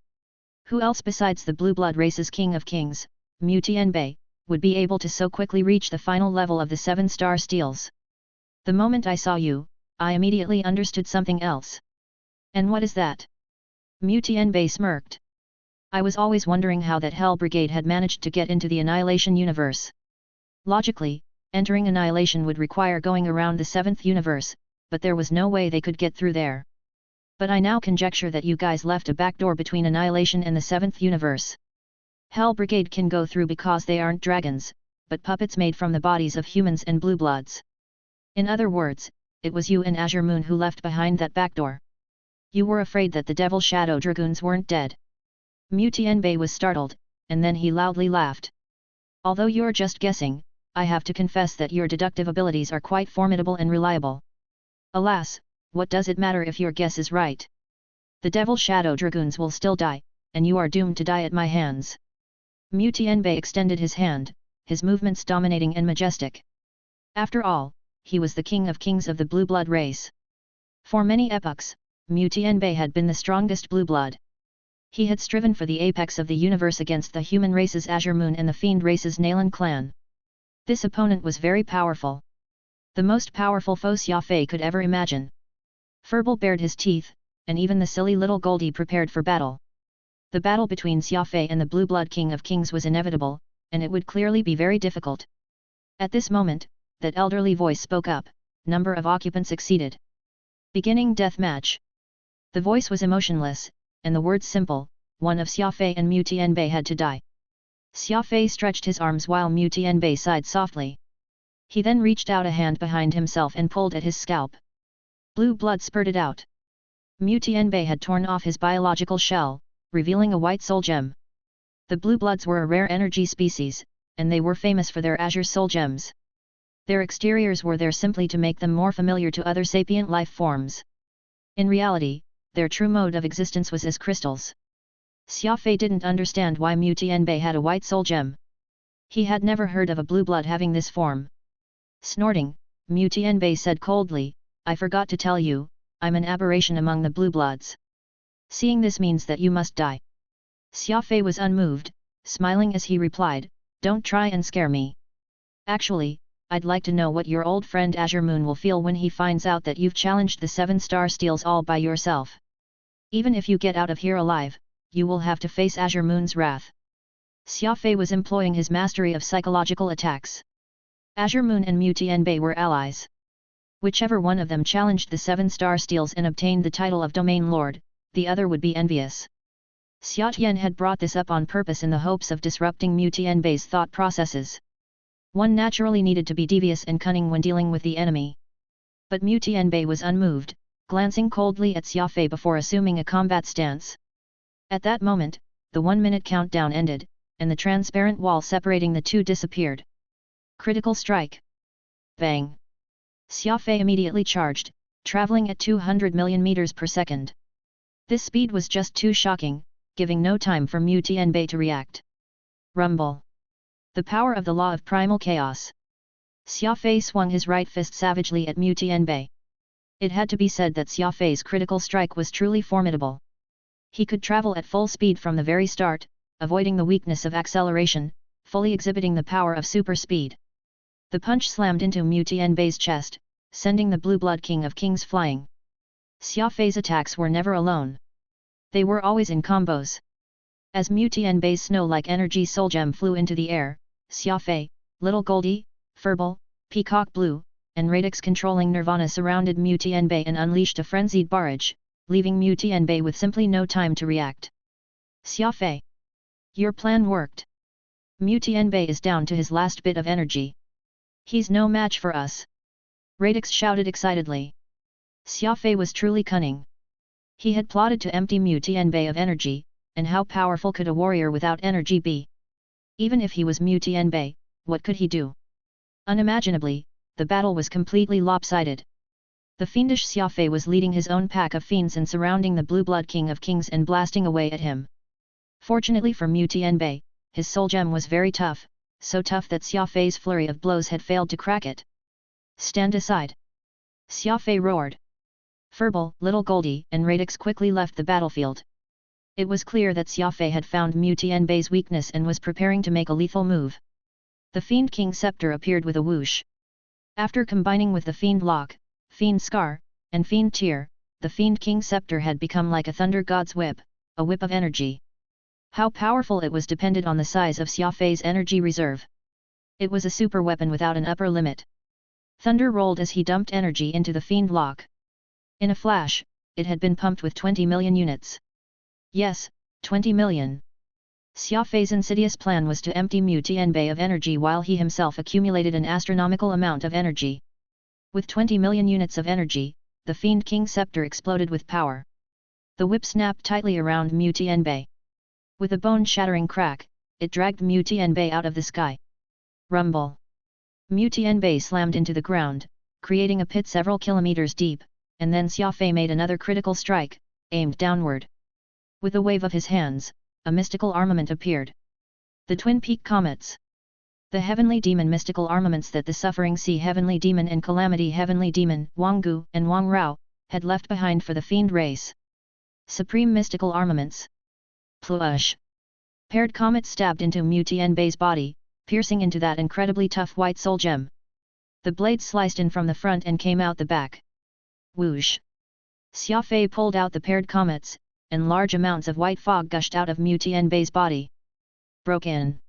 Who else besides the Blue Blood race's King of Kings, Mu Tianbei, would be able to so quickly reach the final level of the 7-star steels? The moment I saw you, I immediately understood something else." "And what is that?" Mu Tianbei smirked. "I was always wondering how that Hell Brigade had managed to get into the Annihilation universe. Logically, entering Annihilation would require going around the 7th universe, but there was no way they could get through there. But I now conjecture that you guys left a backdoor between Annihilation and the 7th universe. Hell Brigade can go through because they aren't dragons, but puppets made from the bodies of humans and blue bloods. In other words, it was you and Azure Moon who left behind that backdoor. You were afraid that the Devil Shadow Dragoons weren't dead." Mu Tianbei was startled, and then he loudly laughed. "Although you're just guessing, I have to confess that your deductive abilities are quite formidable and reliable. Alas, what does it matter if your guess is right? The Devil Shadow Dragoons will still die, and you are doomed to die at my hands." Mu Tianbei extended his hand, his movements dominating and majestic. After all, he was the King of Kings of the Blue Blood race. For many epochs, Mu Tianbei had been the strongest blue blood. He had striven for the apex of the universe against the human race's Azure Moon and the fiend race's Nalan clan. This opponent was very powerful. The most powerful foe Xia Fei could ever imagine. Furball bared his teeth, and even the silly little Goldie prepared for battle. The battle between Xia Fei and the Blue Blood King of Kings was inevitable, and it would clearly be very difficult. At this moment, that elderly voice spoke up, number of occupants exceeded. Beginning death match. The voice was emotionless, and the words simple, one of Xia Fei and Mu Tianbei had to die. Xia Fei stretched his arms while Mu Tianbei sighed softly. He then reached out a hand behind himself and pulled at his scalp. Blue blood spurted out. Mu Tianbei had torn off his biological shell, revealing a white soul gem. The blue bloods were a rare energy species, and they were famous for their azure soul gems. Their exteriors were there simply to make them more familiar to other sapient life forms. In reality, their true mode of existence was as crystals. Xia Fei didn't understand why Mu Tianbei had a white soul gem. He had never heard of a blue blood having this form. Snorting, Mu Tianbei said coldly, I forgot to tell you, I'm an aberration among the blue bloods. Seeing this means that you must die. Xia Fei was unmoved, smiling as he replied, don't try and scare me. Actually, I'd like to know what your old friend Azure Moon will feel when he finds out that you've challenged the 7-star steals all by yourself. Even if you get out of here alive, you will have to face Azure Moon's wrath. Xia Fei was employing his mastery of psychological attacks. Azure Moon and Mu Tianbei were allies. Whichever one of them challenged the 7-star steals and obtained the title of Domain Lord, the other would be envious. Xia Tian had brought this up on purpose in the hopes of disrupting Mu Tianbei's thought processes. One naturally needed to be devious and cunning when dealing with the enemy. But Mu Tianbei was unmoved, glancing coldly at Xia Fei before assuming a combat stance. At that moment, the 1-minute countdown ended, and the transparent wall separating the two disappeared. Critical strike. Bang! Xia Fei immediately charged, traveling at 200 million meters per second. This speed was just too shocking, giving no time for Mu Tianbei to react. Rumble. The power of the law of primal chaos. Xia Fei swung his right fist savagely at Mu Tianbei. It had to be said that Xia Fei's critical strike was truly formidable. He could travel at full speed from the very start, avoiding the weakness of acceleration, fully exhibiting the power of super speed. The punch slammed into Mu Tianbei's chest, sending the Blue Blood King of Kings flying. Xia Fei's attacks were never alone. They were always in combos. As Mu Tianbei's snow-like energy soul gem flew into the air, Xia Fei, Little Goldie, Furball, Peacock Blue, and Radix controlling Nirvana surrounded Mu Tianbei and unleashed a frenzied barrage, leaving Mu Tianbei with simply no time to react. Xia Fei. Your plan worked. Mu Tianbei is down to his last bit of energy. He's no match for us. Radix shouted excitedly. Xia Fei was truly cunning. He had plotted to empty Mu Tianbei of energy, and how powerful could a warrior without energy be? Even if he was Mu Tianbei, what could he do? Unimaginably, the battle was completely lopsided. The fiendish Xia Fei was leading his own pack of fiends and surrounding the Blue Blood King of Kings and blasting away at him. Fortunately for Mu Tianbei, his soul gem was very tough, so tough that Xia Fei's flurry of blows had failed to crack it. Stand aside! Xia Fei roared. Furball, Little Goldie, and Radix quickly left the battlefield. It was clear that Xia Fei had found Mu Tianbei's weakness and was preparing to make a lethal move. The Fiend King Scepter appeared with a whoosh. After combining with the Fiend Lock, Fiend Scar, and Fiend Tear, the Fiend King Scepter had become like a Thunder God's whip, a whip of energy. How powerful it was depended on the size of Xia Fei's energy reserve. It was a super weapon without an upper limit. Thunder rolled as he dumped energy into the Fiend Lock. In a flash, it had been pumped with 20 million units. Yes, 20 million. Xia Fei's insidious plan was to empty Mu Tianbei of energy while he himself accumulated an astronomical amount of energy. With 20 million units of energy, the Fiend King Scepter exploded with power. The whip snapped tightly around Mu Tianbei. With a bone-shattering crack, it dragged Mu Tianbei out of the sky. Rumble. Mu Tianbei slammed into the ground, creating a pit several kilometers deep, and then Xia Fei made another critical strike, aimed downward. With a wave of his hands, a mystical armament appeared. The Twin Peak Comets. The Heavenly Demon mystical armaments that the Suffering Sea Heavenly Demon and Calamity Heavenly Demon, Wang Gu and Wang Rao, had left behind for the Fiend race. Supreme mystical armaments. Plush! Paired comets stabbed into Mu Tianbei's body, piercing into that incredibly tough white soul gem. The blade sliced in from the front and came out the back. Whoosh! Xia Fei pulled out the paired comets, and large amounts of white fog gushed out of Mu Tianbei's body. Broken.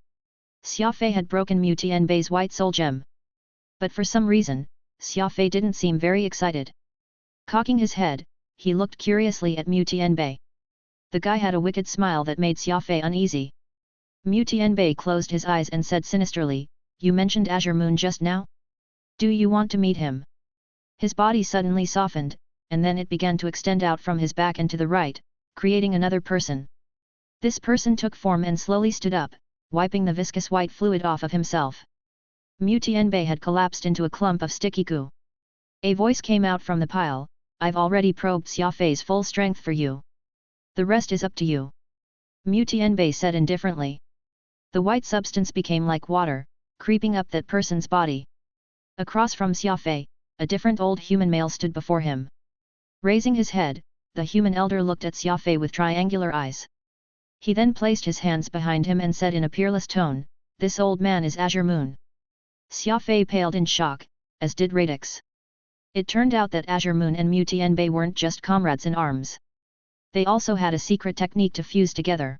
Xia Fei had broken Mu Tianbei's white soul gem. But for some reason, Xia Fei didn't seem very excited. Cocking his head, he looked curiously at Mu Tianbei. The guy had a wicked smile that made Xia Fei uneasy. Mu Tianbei closed his eyes and said sinisterly, "You mentioned Azure Moon just now? Do you want to meet him?" His body suddenly softened, and then it began to extend out from his back and to the right, creating another person. This person took form and slowly stood up, wiping the viscous white fluid off of himself. Mu Tianbei had collapsed into a clump of sticky goo. A voice came out from the pile, "I've already probed Xia Fei's full strength for you. The rest is up to you." Mu Tianbei said indifferently. The white substance became like water, creeping up that person's body. Across from Xia Fei, a different old human male stood before him. Raising his head, the human elder looked at Xia Fei with triangular eyes. He then placed his hands behind him and said in a peerless tone, "This old man is Azure Moon." Xia Fei paled in shock, as did Radix. It turned out that Azure Moon and Mu Tianbei weren't just comrades in arms. They also had a secret technique to fuse together.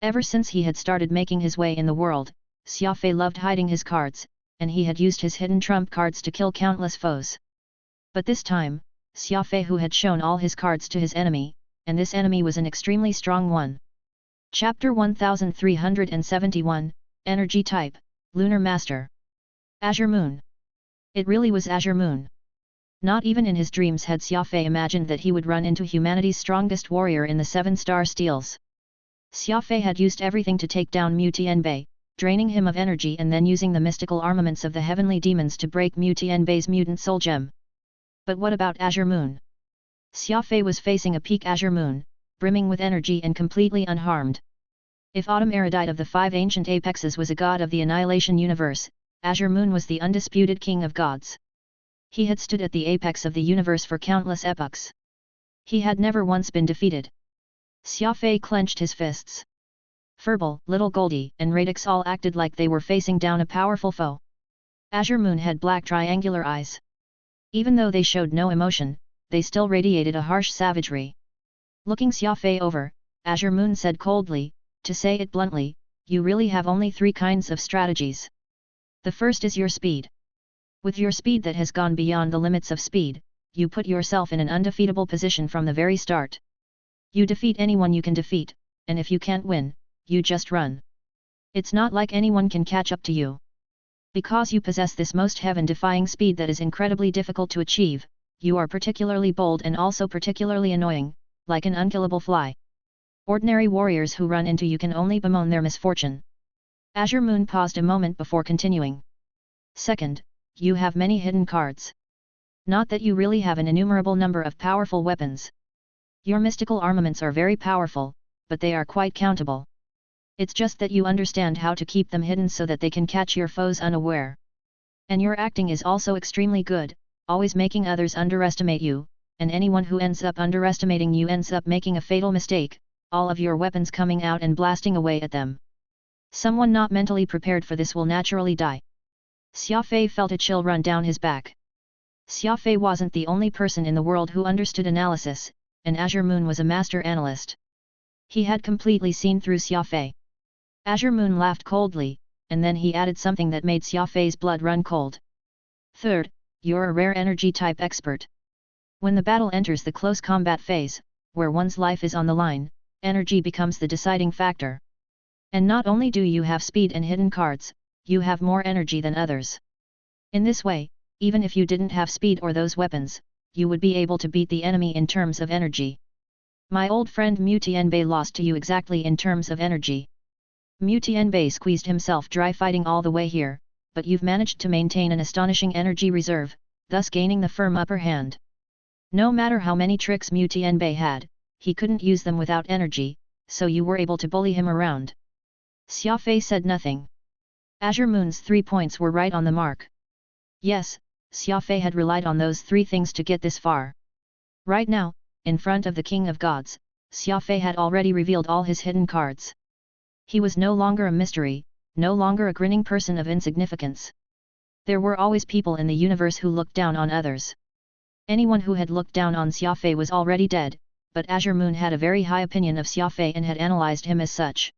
Ever since he had started making his way in the world, Xia Fei loved hiding his cards, and he had used his hidden trump cards to kill countless foes. But this time, Xia Fei who had shown all his cards to his enemy, and this enemy was an extremely strong one. Chapter 1371, Energy Type, Lunar Master. Azure Moon. It really was Azure Moon. Not even in his dreams had Xia Fei imagined that he would run into humanity's strongest warrior in the 7-star steels. Xia Fei had used everything to take down Mu Tianbei, draining him of energy and then using the mystical armaments of the heavenly demons to break Mu Tianbei's mutant soul gem. But what about Azure Moon? Xia Fei was facing a peak Azure Moon, brimming with energy and completely unharmed. If Autumn Erudite of the 5 ancient apexes was a god of the annihilation universe, Azure Moon was the undisputed king of gods. He had stood at the apex of the universe for countless epochs. He had never once been defeated. Xia Fei clenched his fists. Furball, Little Goldie, and Radix all acted like they were facing down a powerful foe. Azure Moon had black triangular eyes. Even though they showed no emotion, they still radiated a harsh savagery. Looking Xia Fei over, Azure Moon said coldly, "To say it bluntly, you really have only 3 kinds of strategies. The first is your speed. With your speed that has gone beyond the limits of speed, you put yourself in an undefeatable position from the very start. You defeat anyone you can defeat, and if you can't win, you just run. It's not like anyone can catch up to you. Because you possess this most heaven-defying speed that is incredibly difficult to achieve, you are particularly bold and also particularly annoying, like an unkillable fly. Ordinary warriors who run into you can only bemoan their misfortune." Azure Moon paused a moment before continuing. "Second, you have many hidden cards. Not that you really have an innumerable number of powerful weapons. Your mystical armaments are very powerful, but they are quite countable. It's just that you understand how to keep them hidden so that they can catch your foes unaware. And your acting is also extremely good, always making others underestimate you, and anyone who ends up underestimating you ends up making a fatal mistake, all of your weapons coming out and blasting away at them. Someone not mentally prepared for this will naturally die." Xia Fei felt a chill run down his back. Xia Fei wasn't the only person in the world who understood analysis, and Azure Moon was a master analyst. He had completely seen through Xia Fei. Azure Moon laughed coldly, and then he added something that made Xia Fei's blood run cold. "Third, you're a rare energy type expert. When the battle enters the close combat phase, where one's life is on the line, energy becomes the deciding factor. And not only do you have speed and hidden cards, you have more energy than others. In this way, even if you didn't have speed or those weapons, you would be able to beat the enemy in terms of energy. My old friend Mu Tianbei lost to you exactly in terms of energy. Mu Tianbei squeezed himself dry fighting all the way here, but you've managed to maintain an astonishing energy reserve, thus gaining the firm upper hand. No matter how many tricks Mu Tianbei had, he couldn't use them without energy, so you were able to bully him around." Xia Fei said nothing. Azure Moon's 3 points were right on the mark. Yes, Xia Fei had relied on those 3 things to get this far. Right now, in front of the King of Gods, Xia Fei had already revealed all his hidden cards. He was no longer a mystery, no longer a grinning person of insignificance. There were always people in the universe who looked down on others. Anyone who had looked down on Xia Fei was already dead, but Azure Moon had a very high opinion of Xia Fei and had analyzed him as such.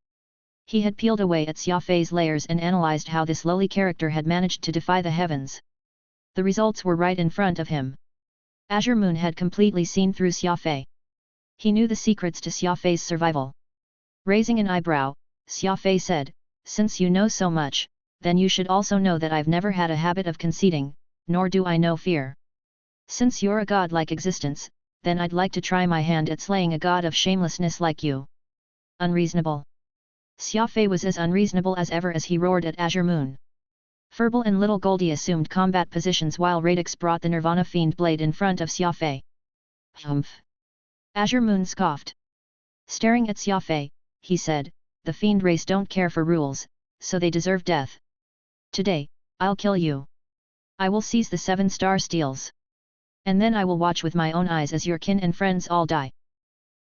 He had peeled away at Xia Fei's layers and analyzed how this lowly character had managed to defy the heavens. The results were right in front of him. Azure Moon had completely seen through Xia Fei. He knew the secrets to Xia Fei's survival. Raising an eyebrow, Xia Fei said, "Since you know so much, then you should also know that I've never had a habit of conceding, nor do I know fear. Since you're a god-like existence, then I'd like to try my hand at slaying a god of shamelessness like you." Unreasonable. Xia Fei was as unreasonable as ever as he roared at Azure Moon. Furball and Little Goldie assumed combat positions while Radix brought the Nirvana Fiend blade in front of Xia Fei. "Humph!" Azure Moon scoffed. Staring at Xia Fei, he said, "The Fiend race don't care for rules, so they deserve death. Today, I'll kill you. I will seize the 7-star steels. And then I will watch with my own eyes as your kin and friends all die.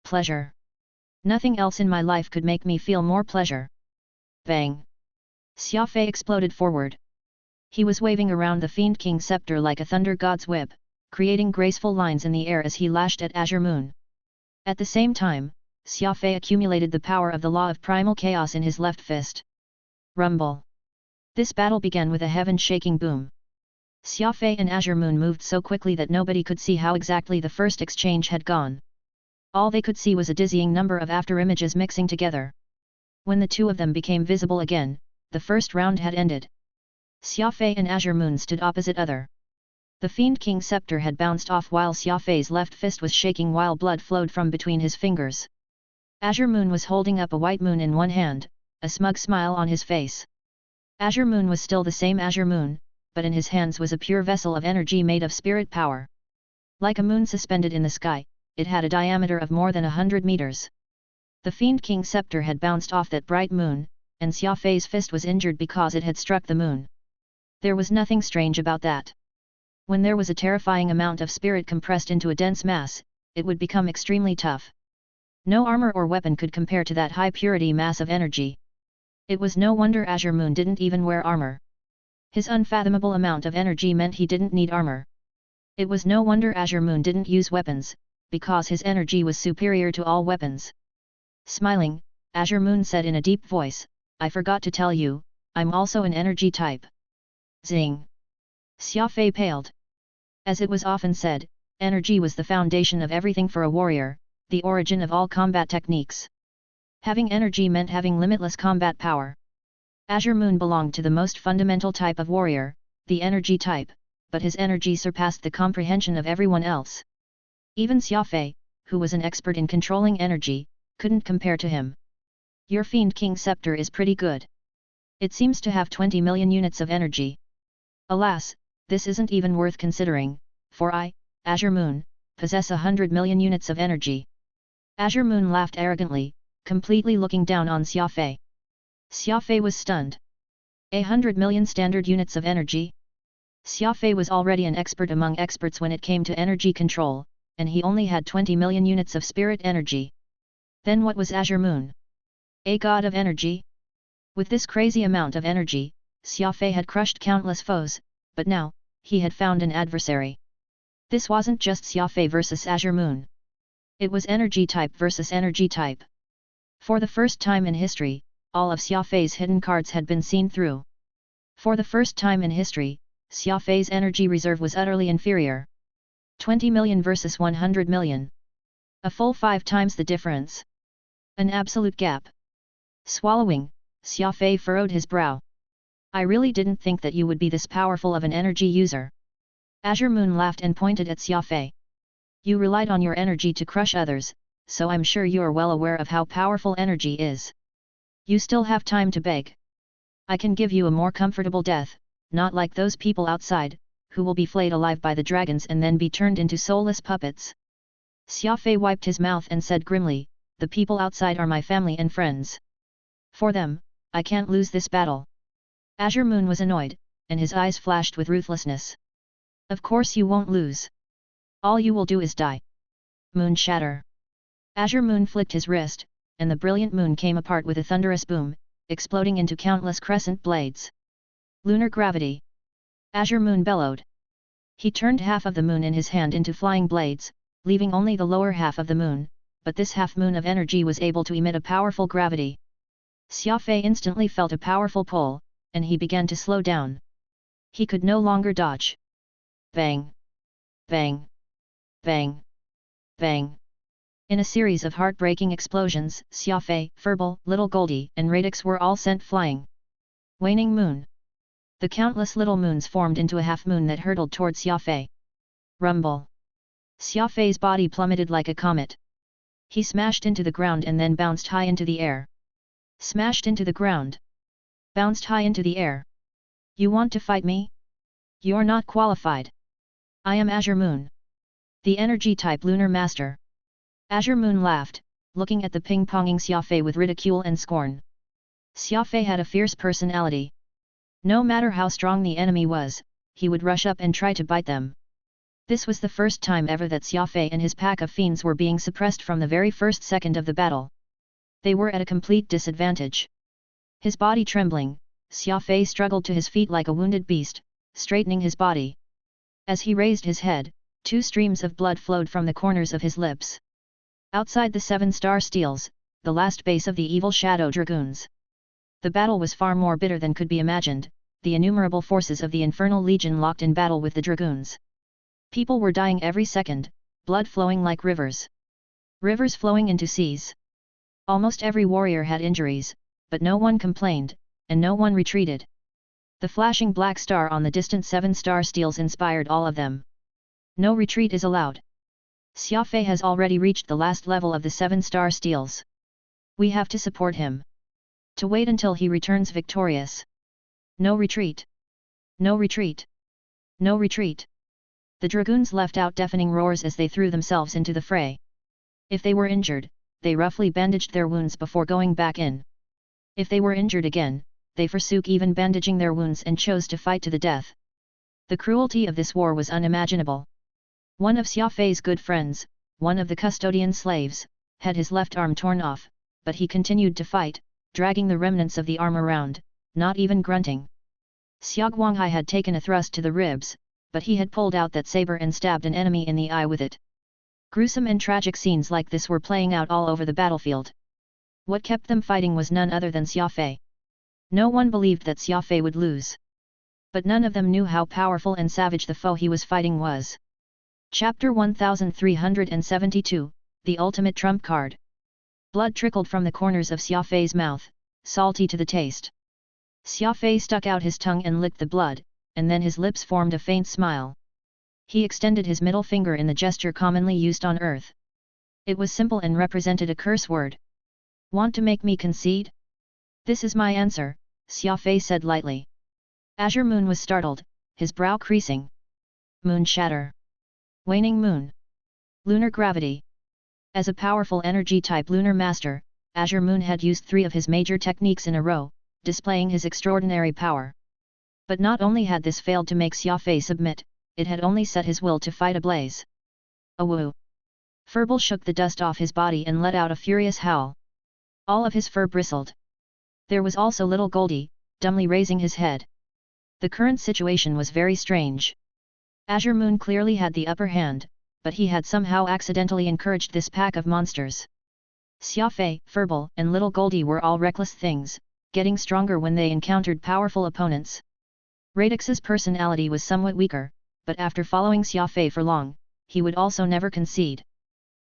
Pleasure. Nothing else in my life could make me feel more pleasure. Bang! Xia Fei exploded forward. He was waving around the Fiend King's scepter like a thunder god's whip, creating graceful lines in the air as he lashed at Azure Moon. At the same time, Xia Fei accumulated the power of the law of primal chaos in his left fist. Rumble! This battle began with a heaven-shaking boom. Xia Fei and Azure Moon moved so quickly that nobody could see how exactly the first exchange had gone. All they could see was a dizzying number of afterimages mixing together. When the two of them became visible again, the first round had ended. Xia Fei and Azure Moon stood opposite other. The Fiend King's scepter had bounced off while Xia Fei's left fist was shaking while blood flowed from between his fingers. Azure Moon was holding up a white moon in one hand, a smug smile on his face. Azure Moon was still the same Azure Moon, but in his hands was a pure vessel of energy made of spirit power. Like a moon suspended in the sky, it had a diameter of more than 100 meters. The Fiend King's scepter had bounced off that bright moon, and Xia Fei's fist was injured because it had struck the moon. There was nothing strange about that. When there was a terrifying amount of spirit compressed into a dense mass, it would become extremely tough. No armor or weapon could compare to that high-purity mass of energy. It was no wonder Azure Moon didn't even wear armor. His unfathomable amount of energy meant he didn't need armor. It was no wonder Azure Moon didn't use weapons, because his energy was superior to all weapons. Smiling, Azure Moon said in a deep voice, "I forgot to tell you, I'm also an energy type." Zing! Xia Fei paled. As it was often said, energy was the foundation of everything for a warrior, the origin of all combat techniques. Having energy meant having limitless combat power. Azure Moon belonged to the most fundamental type of warrior, the energy type, but his energy surpassed the comprehension of everyone else. Even Xia Fei, who was an expert in controlling energy, couldn't compare to him. Your Fiend King scepter is pretty good. It seems to have 20 million units of energy. Alas, this isn't even worth considering, for I, Azure Moon, possess 100 million units of energy. Azure Moon laughed arrogantly, completely looking down on Xia Fei. Xia Fei was stunned. 100 million standard units of energy? Xia Fei was already an expert among experts when it came to energy control, and he only had 20 million units of spirit energy. Then what was Azure Moon? A god of energy? With this crazy amount of energy, Xia Fei had crushed countless foes, but now, he had found an adversary. This wasn't just Xia Fei versus Azure Moon. It was energy type versus energy type. For the first time in history, all of Xia Fei's hidden cards had been seen through. For the first time in history, Xia Fei's energy reserve was utterly inferior. 20 million versus 100 million. A full 5 times the difference. An absolute gap. Swallowing, Xia Fei furrowed his brow. I really didn't think that you would be this powerful of an energy user. Azure Moon laughed and pointed at Xia Fei. You relied on your energy to crush others, so I'm sure you are well aware of how powerful energy is. You still have time to beg. I can give you a more comfortable death, not like those people outside, who will be flayed alive by the dragons and then be turned into soulless puppets. Xia Fei wiped his mouth and said grimly, the people outside are my family and friends. For them, I can't lose this battle. Azure Moon was annoyed, and his eyes flashed with ruthlessness. Of course you won't lose. All you will do is die. Moon shatter. Azure Moon flicked his wrist, and the brilliant moon came apart with a thunderous boom, exploding into countless crescent blades. Lunar gravity. Azure Moon bellowed. He turned half of the moon in his hand into flying blades, leaving only the lower half of the moon, but this half-moon of energy was able to emit a powerful gravity. Xia Fei instantly felt a powerful pull, and he began to slow down. He could no longer dodge. Bang! Bang! Bang! Bang! In a series of heartbreaking explosions, Xia Fei, Furball, Little Goldie, and Radix were all sent flying. Waning moon. The countless little moons formed into a half-moon that hurtled towards Xia Fei. Rumble. Xia Fei's body plummeted like a comet. He smashed into the ground and then bounced high into the air. Smashed into the ground. Bounced high into the air. You want to fight me? You're not qualified. I am Azure Moon. The energy type lunar master. Azure Moon laughed, looking at the ping-ponging Xia Fei with ridicule and scorn. Xia Fei had a fierce personality. No matter how strong the enemy was, he would rush up and try to bite them. This was the first time ever that Xia Fei and his pack of fiends were being suppressed from the very first second of the battle. They were at a complete disadvantage. His body trembling, Xia Fei struggled to his feet like a wounded beast, straightening his body. As he raised his head, 2 streams of blood flowed from the corners of his lips. Outside the 7-star steels, the last base of the evil shadow dragoons. The battle was far more bitter than could be imagined, the innumerable forces of the Infernal Legion locked in battle with the dragoons. People were dying every second, blood flowing like rivers. Rivers flowing into seas. Almost every warrior had injuries, but no one complained, and no one retreated. The flashing black star on the distant 7-star steels inspired all of them. No retreat is allowed. Xia Fei has already reached the last level of the 7-star steels. We have to support him. To wait until he returns victorious. No retreat. No retreat. No retreat. The dragoons left out deafening roars as they threw themselves into the fray. If they were injured, they roughly bandaged their wounds before going back in. If they were injured again, they forsook even bandaging their wounds and chose to fight to the death. The cruelty of this war was unimaginable. One of Xia Fei's good friends, one of the custodian slaves, had his left arm torn off, but he continued to fight, dragging the remnants of the arm around, not even grunting. Xia Guanghai had taken a thrust to the ribs, but he had pulled out that saber and stabbed an enemy in the eye with it. Gruesome and tragic scenes like this were playing out all over the battlefield. What kept them fighting was none other than Xia Fei. No one believed that Xia Fei would lose. But none of them knew how powerful and savage the foe he was fighting was. Chapter 1372, The Ultimate Trump Card. Blood trickled from the corners of Xia Fei's mouth, salty to the taste. Xia Fei stuck out his tongue and licked the blood, and then his lips formed a faint smile. He extended his middle finger in the gesture commonly used on Earth. It was simple and represented a curse word. Want to make me concede? This is my answer, Xia Fei said lightly. Azure Moon was startled, his brow creasing. Moon shatter. Waning moon. Lunar gravity. As a powerful energy-type lunar master, Azure Moon had used 3 of his major techniques in a row, displaying his extraordinary power. But not only had this failed to make Xia Fei submit, it had only set his will to fight ablaze. Awoo! Furball shook the dust off his body and let out a furious howl. All of his fur bristled. There was also little Goldie, dumbly raising his head. The current situation was very strange. Azure Moon clearly had the upper hand, but he had somehow accidentally encouraged this pack of monsters. Xia Fei, Furball, and little Goldie were all reckless things, getting stronger when they encountered powerful opponents. Radix's personality was somewhat weaker, but after following Xia Fei for long, he would also never concede.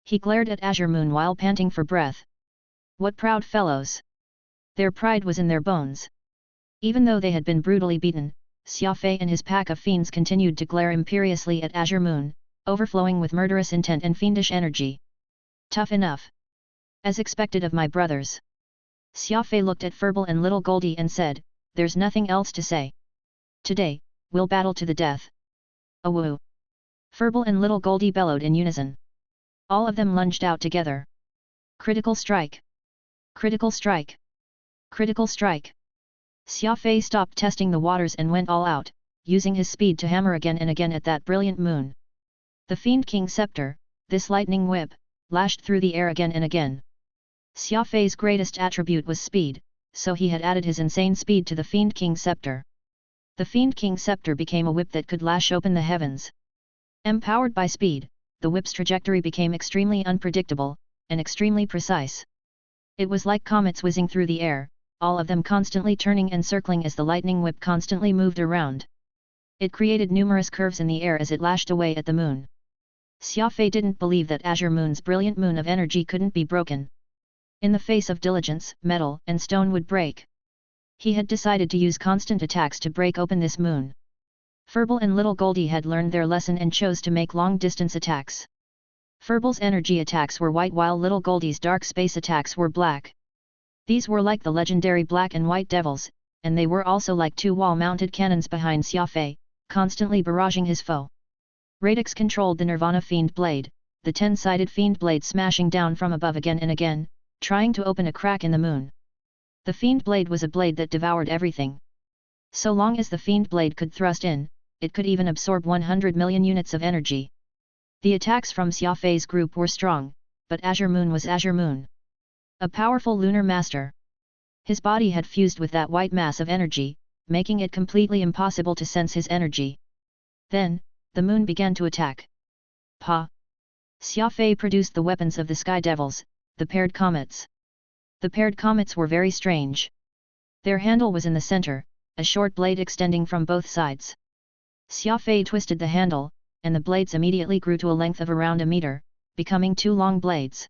He glared at Azure Moon while panting for breath. What proud fellows! Their pride was in their bones. Even though they had been brutally beaten, Xia Fei and his pack of fiends continued to glare imperiously at Azure Moon, overflowing with murderous intent and fiendish energy. Tough enough. As expected of my brothers. Xia Fei looked at Furball and little Goldie and said, there's nothing else to say. Today, we'll battle to the death. Awoo! Furball and little Goldie bellowed in unison. All of them lunged out together. Critical strike! Critical strike! Critical strike! Xia Fei stopped testing the waters and went all out, using his speed to hammer again and again at that brilliant moon. The Fiend King Scepter, this lightning whip, lashed through the air again and again. Xia Fei's greatest attribute was speed, so he had added his insane speed to the Fiend King Scepter. The Fiend King Scepter became a whip that could lash open the heavens. Empowered by speed, the whip's trajectory became extremely unpredictable, and extremely precise. It was like comets whizzing through the air, all of them constantly turning and circling as the lightning whip constantly moved around. It created numerous curves in the air as it lashed away at the moon. Xia Fei didn't believe that Azure Moon's brilliant moon of energy couldn't be broken. In the face of diligence, metal and stone would break. He had decided to use constant attacks to break open this moon. Furball and little Goldie had learned their lesson and chose to make long-distance attacks. Furball's energy attacks were white while little Goldie's dark space attacks were black. These were like the legendary black and white devils, and they were also like 2 wall-mounted cannons behind Xia Fei, constantly barraging his foe. Radix controlled the Nirvana Fiend Blade, the 10-sided Fiend Blade smashing down from above again and again, trying to open a crack in the moon. The fiend blade was a blade that devoured everything. So long as the fiend blade could thrust in, it could even absorb 100 million units of energy. The attacks from Xia Fei's group were strong, but Azure Moon was Azure Moon, a powerful lunar master. His body had fused with that white mass of energy, making it completely impossible to sense his energy. Then, the moon began to attack. Pa! Xia Fei produced the weapons of the Sky Devils, the paired comets. The paired comets were very strange. Their handle was in the center, a short blade extending from both sides. Xia Fei twisted the handle, and the blades immediately grew to a length of around a meter, becoming two long blades.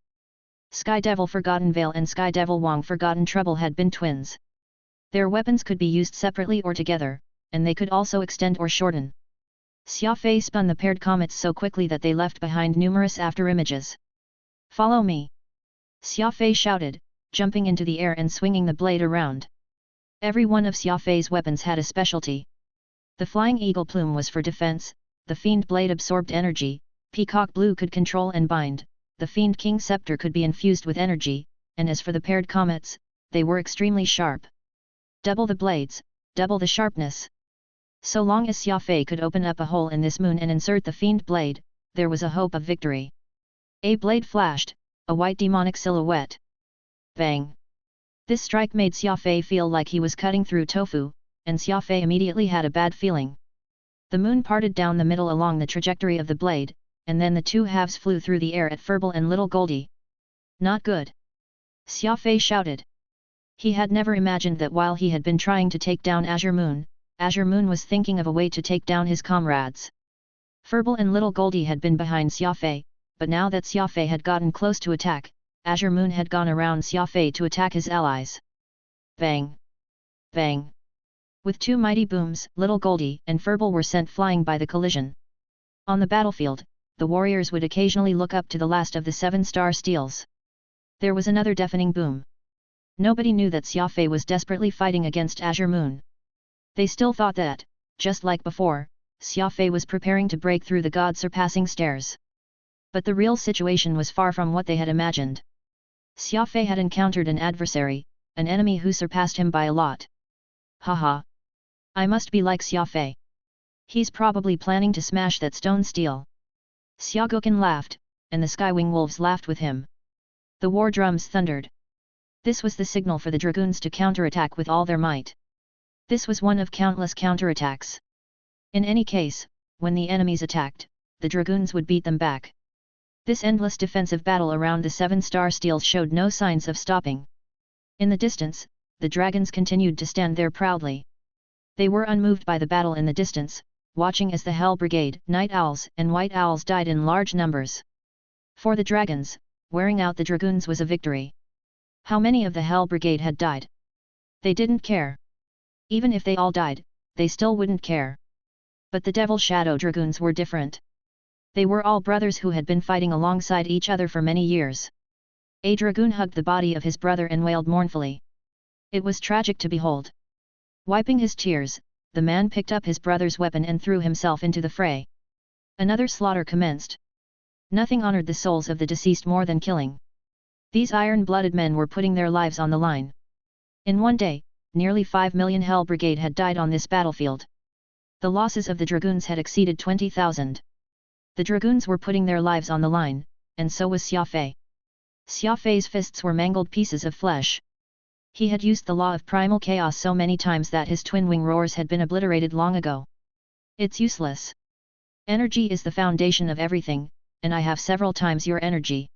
Sky Devil Forgotten Veil and Sky Devil Wang Forgotten Trouble had been twins. Their weapons could be used separately or together, and they could also extend or shorten. Xia Fei spun the paired comets so quickly that they left behind numerous afterimages. Follow me! Xia Fei shouted, jumping into the air and swinging the blade around. Every one of Xia Fei's weapons had a specialty. The Flying Eagle Plume was for defense, the Fiend Blade absorbed energy, Peacock Blue could control and bind, the Fiend King Scepter could be infused with energy, and as for the paired comets, they were extremely sharp. Double the blades, double the sharpness. So long as Xia Fei could open up a hole in this moon and insert the Fiend Blade, there was a hope of victory. A blade flashed, a white demonic silhouette. Bang! This strike made Xia Fei feel like he was cutting through tofu, and Xia Fei immediately had a bad feeling. The moon parted down the middle along the trajectory of the blade, and then the two halves flew through the air at Furball and Little Goldie. Not good! Xia Fei shouted. He had never imagined that while he had been trying to take down Azure Moon was thinking of a way to take down his comrades. Furball and Little Goldie had been behind Xia Fei, but now that Xia Fei had gotten close to attack, Azure Moon had gone around Xia Fei to attack his allies. Bang! Bang! With two mighty booms, Little Goldie and Furball were sent flying by the collision. On the battlefield, the warriors would occasionally look up to the last of the 7-star steels. There was another deafening boom. Nobody knew that Xia Fei was desperately fighting against Azure Moon. They still thought that, just like before, Xia Fei was preparing to break through the god-surpassing stairs. But the real situation was far from what they had imagined. Xia Fei had encountered an adversary, an enemy who surpassed him by a lot. Haha! I must be like Xia Fei. He's probably planning to smash that stone steel. Xia Guoqin laughed, and the Skywing Wolves laughed with him. The war drums thundered. This was the signal for the dragoons to counterattack with all their might. This was one of countless counterattacks. In any case, when the enemies attacked, the dragoons would beat them back. This endless defensive battle around the 7-star steels showed no signs of stopping. In the distance, the dragons continued to stand there proudly. They were unmoved by the battle in the distance, watching as the Hell Brigade, Night Owls and White Owls died in large numbers. For the dragons, wearing out the dragoons was a victory. How many of the Hell Brigade had died? They didn't care. Even if they all died, they still wouldn't care. But the Devil Shadow Dragoons were different. They were all brothers who had been fighting alongside each other for many years. A dragoon hugged the body of his brother and wailed mournfully. It was tragic to behold. Wiping his tears, the man picked up his brother's weapon and threw himself into the fray. Another slaughter commenced. Nothing honored the souls of the deceased more than killing. These iron-blooded men were putting their lives on the line. In one day, nearly 5 million Hell Brigade had died on this battlefield. The losses of the dragoons had exceeded 20,000. The dragoons were putting their lives on the line, and so was Xia Fei. Xia Fei's fists were mangled pieces of flesh. He had used the law of primal chaos so many times that his twin wing roars had been obliterated long ago. It's useless. Energy is the foundation of everything, and I have several times your energy.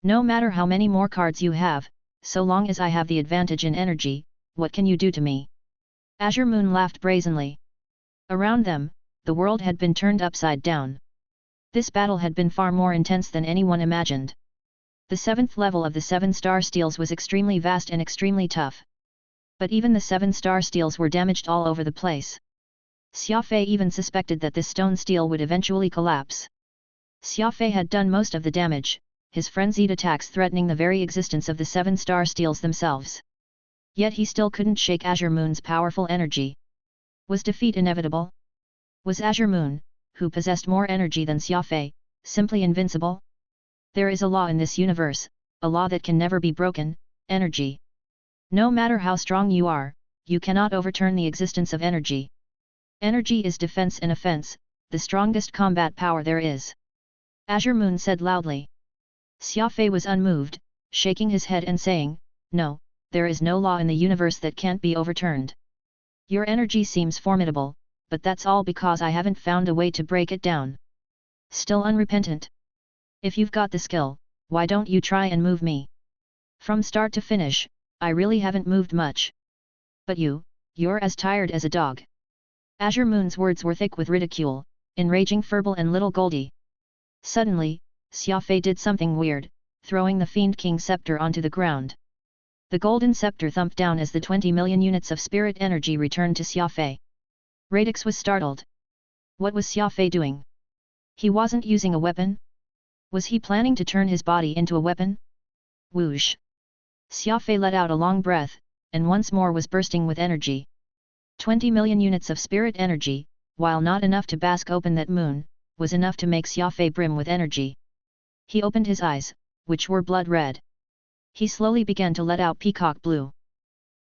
No matter how many more cards you have, so long as I have the advantage in energy, what can you do to me? Azure Moon laughed brazenly. Around them, the world had been turned upside down. This battle had been far more intense than anyone imagined. The 7th level of the 7-star steels was extremely vast and extremely tough. But even the 7-star steels were damaged all over the place. Xia Fei even suspected that this stone steel would eventually collapse. Xia Fei had done most of the damage, his frenzied attacks threatening the very existence of the 7-star steels themselves. Yet he still couldn't shake Azure Moon's powerful energy. Was defeat inevitable? Was Azure Moon, who possessed more energy than Xia Fei, simply invincible? There is a law in this universe, a law that can never be broken: energy. No matter how strong you are, you cannot overturn the existence of energy. Energy is defense and offense, the strongest combat power there is. Azure Moon said loudly. Xia Fei was unmoved, shaking his head and saying, "No, there is no law in the universe that can't be overturned. Your energy seems formidable, but that's all because I haven't found a way to break it down. Still unrepentant? If you've got the skill, why don't you try and move me? From start to finish, I really haven't moved much. But you're as tired as a dog." Azure Moon's words were thick with ridicule, enraging Furball and Little Goldie. Suddenly, Xia Fei did something weird, throwing the Fiend King scepter onto the ground. The golden scepter thumped down as the 20 million units of spirit energy returned to Xia Fei. Radix was startled. What was Xia Fei doing? He wasn't using a weapon? Was he planning to turn his body into a weapon? Whoosh! Xia Fei let out a long breath, and once more was bursting with energy. 20 million units of spirit energy, while not enough to bask open that moon, was enough to make Xia Fei brim with energy. He opened his eyes, which were blood red. He slowly began to let out peacock blue.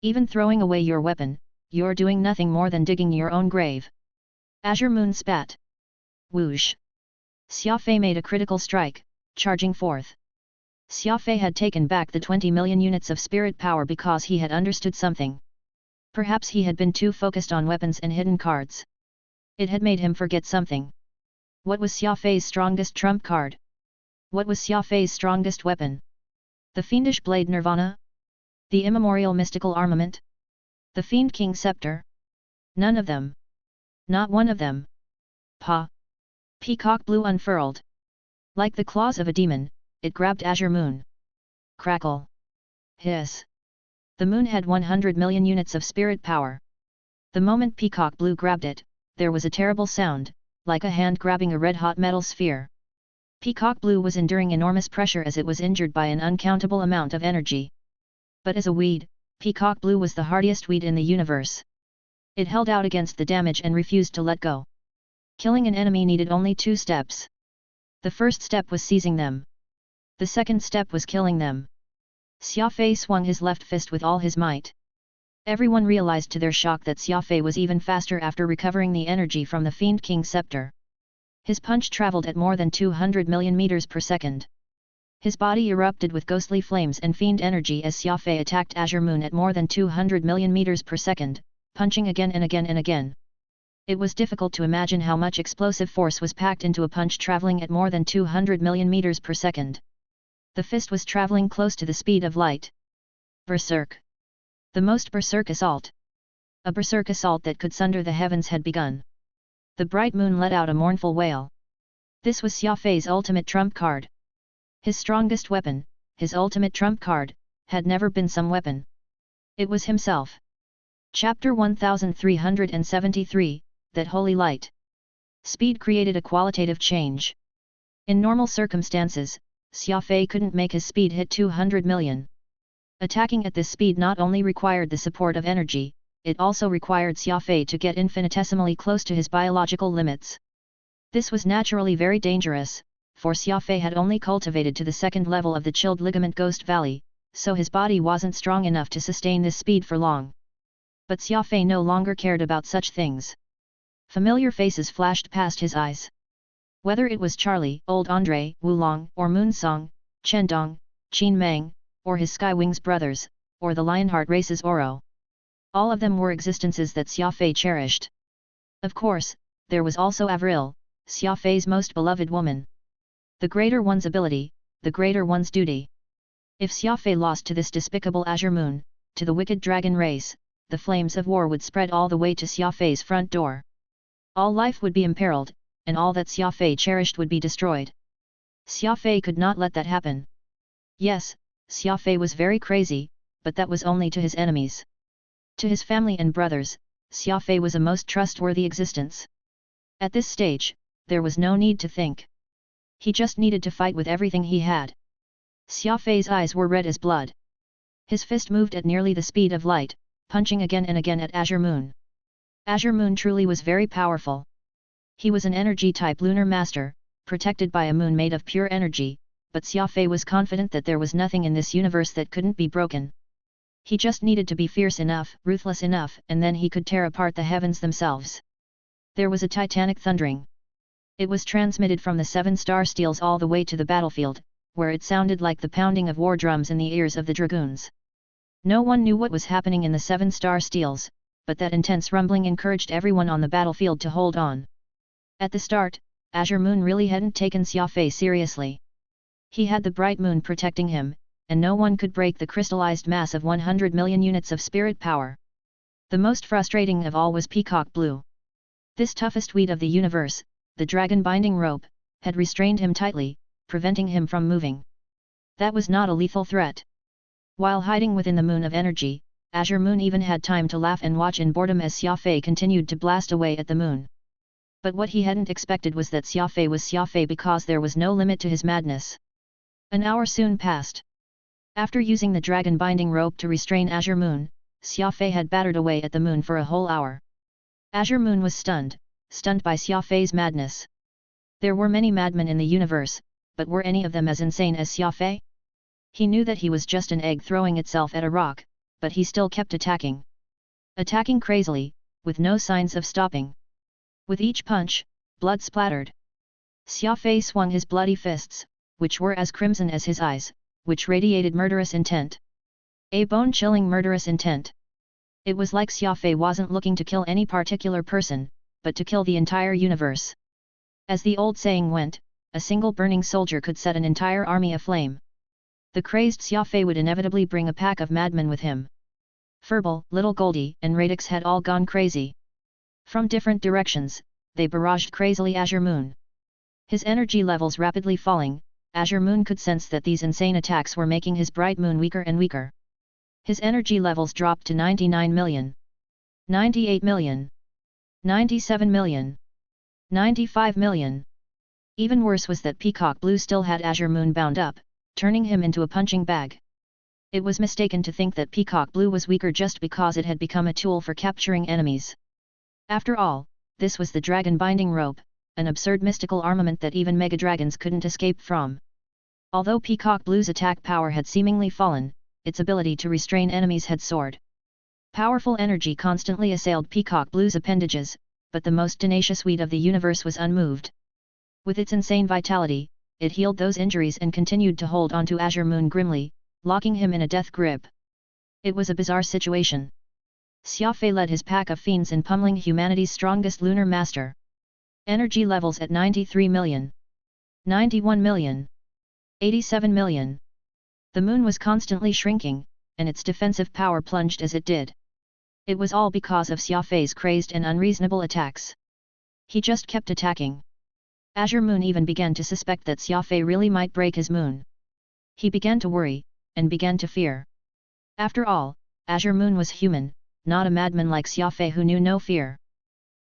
Even throwing away your weapon, you're doing nothing more than digging your own grave. Azure Moon spat. Whoosh! Xia Fei made a critical strike, charging forth. Xia Fei had taken back the 20 million units of spirit power because he had understood something. Perhaps he had been too focused on weapons and hidden cards. It had made him forget something. What was Xia Fei's strongest trump card? What was Xia Fei's strongest weapon? The fiendish blade Nirvana? The immemorial mystical armament? The Fiend King scepter? None of them. Not one of them. Pa! Peacock blue unfurled. Like the claws of a demon, it grabbed Azure Moon. Crackle! Hiss! The moon had 100 million units of spirit power. The moment Peacock blue grabbed it, there was a terrible sound, like a hand grabbing a red-hot metal sphere. Peacock blue was enduring enormous pressure as it was injured by an uncountable amount of energy. But as a weed, Peacock blue was the hardiest weed in the universe. It held out against the damage and refused to let go. Killing an enemy needed only 2 steps. The first step was seizing them. The second step was killing them. Xia Fei swung his left fist with all his might. Everyone realized to their shock that Xia Fei was even faster after recovering the energy from the Fiend King scepter. His punch traveled at more than 200 million meters per second. His body erupted with ghostly flames and fiend energy as Xia Fei attacked Azure Moon at more than 200 million meters per second, punching again and again and again. It was difficult to imagine how much explosive force was packed into a punch traveling at more than 200 million meters per second. The fist was traveling close to the speed of light. Berserk! The most berserk assault. A berserk assault that could sunder the heavens had begun. The bright moon let out a mournful wail. This was Xia Fei's ultimate trump card. His strongest weapon, his ultimate trump card, had never been some weapon. It was himself. Chapter 1373, That Holy Light. Speed created a qualitative change. In normal circumstances, Xia Fei couldn't make his speed hit 200 million. Attacking at this speed not only required the support of energy, it also required Xia Fei to get infinitesimally close to his biological limits. This was naturally very dangerous, for Xia Fei had only cultivated to the second level of the chilled ligament Ghost Valley, so his body wasn't strong enough to sustain this speed for long. But Xia Fei no longer cared about such things. Familiar faces flashed past his eyes. Whether it was Charlie, Old Andre, Wulong, or Moonsong, Chendong, Qin Meng, or his Skywings brothers, or the Lionheart race's Oro. All of them were existences that Xia Fei cherished. Of course, there was also Avril, Xia Fei's most beloved woman. The greater one's ability, the greater one's duty. If Xia Fei lost to this despicable Azure Moon, to the wicked dragon race, the flames of war would spread all the way to Xia Fei's front door. All life would be imperiled, and all that Xia Fei cherished would be destroyed. Xia Fei could not let that happen. Yes, Xia Fei was very crazy, but that was only to his enemies. To his family and brothers, Xia Fei was a most trustworthy existence. At this stage, there was no need to think. He just needed to fight with everything he had. Xia Fei's eyes were red as blood. His fist moved at nearly the speed of light, punching again and again at Azure Moon. Azure Moon truly was very powerful. He was an energy-type lunar master, protected by a moon made of pure energy, but Xia Fei was confident that there was nothing in this universe that couldn't be broken. He just needed to be fierce enough, ruthless enough, and then he could tear apart the heavens themselves. There was a titanic thundering. It was transmitted from the 7-star steels all the way to the battlefield, where it sounded like the pounding of war drums in the ears of the dragoons. No one knew what was happening in the 7-star steels, but that intense rumbling encouraged everyone on the battlefield to hold on. At the start, Azure Moon really hadn't taken Xia Fei seriously. He had the bright moon protecting him, and no one could break the crystallized mass of 100 million units of spirit power. The most frustrating of all was Peacock Blue. This toughest weed of the universe, the dragon binding rope, had restrained him tightly, preventing him from moving. That was not a lethal threat. While hiding within the moon of energy, Azure Moon even had time to laugh and watch in boredom as Xia Fei continued to blast away at the moon. But what he hadn't expected was that Xia Fei was Xia Fei because there was no limit to his madness. An hour soon passed. After using the dragon binding rope to restrain Azure Moon, Xia Fei had battered away at the moon for a whole hour. Azure Moon was stunned by Xia Fei's madness. There were many madmen in the universe, but were any of them as insane as Xia Fei? He knew that he was just an egg throwing itself at a rock, but he still kept attacking. Attacking crazily, with no signs of stopping. With each punch, blood splattered. Xia Fei swung his bloody fists, which were as crimson as his eyes, which radiated murderous intent. A bone-chilling murderous intent. It was like Xia Fei wasn't looking to kill any particular person, but to kill the entire universe. As the old saying went, a single burning soldier could set an entire army aflame. The crazed Xia Fei would inevitably bring a pack of madmen with him. Furball, Little Goldie, and Radix had all gone crazy. From different directions, they barraged crazily Azure Moon. His energy levels rapidly falling, Azure Moon could sense that these insane attacks were making his bright moon weaker and weaker. His energy levels dropped to 99 million. 98 million. 97 million. 95 million. Even worse was that Peacock Blue still had Azure Moon bound up, turning him into a punching bag. It was mistaken to think that Peacock Blue was weaker just because it had become a tool for capturing enemies. After all, this was the dragon binding rope, an absurd mystical armament that even mega-dragons couldn't escape from. Although Peacock Blue's attack power had seemingly fallen, its ability to restrain enemies had soared. Powerful energy constantly assailed Peacock Blue's appendages, but the most tenacious weed of the universe was unmoved. With its insane vitality, it healed those injuries and continued to hold onto Azure Moon grimly, locking him in a death grip. It was a bizarre situation. Xia Fei led his pack of fiends in pummeling humanity's strongest lunar master. Energy levels at 93 million. 91 million. 87 million. The moon was constantly shrinking, and its defensive power plunged as it did. It was all because of Xia Fei's crazed and unreasonable attacks. He just kept attacking. Azure Moon even began to suspect that Xia Fei really might break his moon. He began to worry, and began to fear. After all, Azure Moon was human, not a madman like Xia Fei who knew no fear.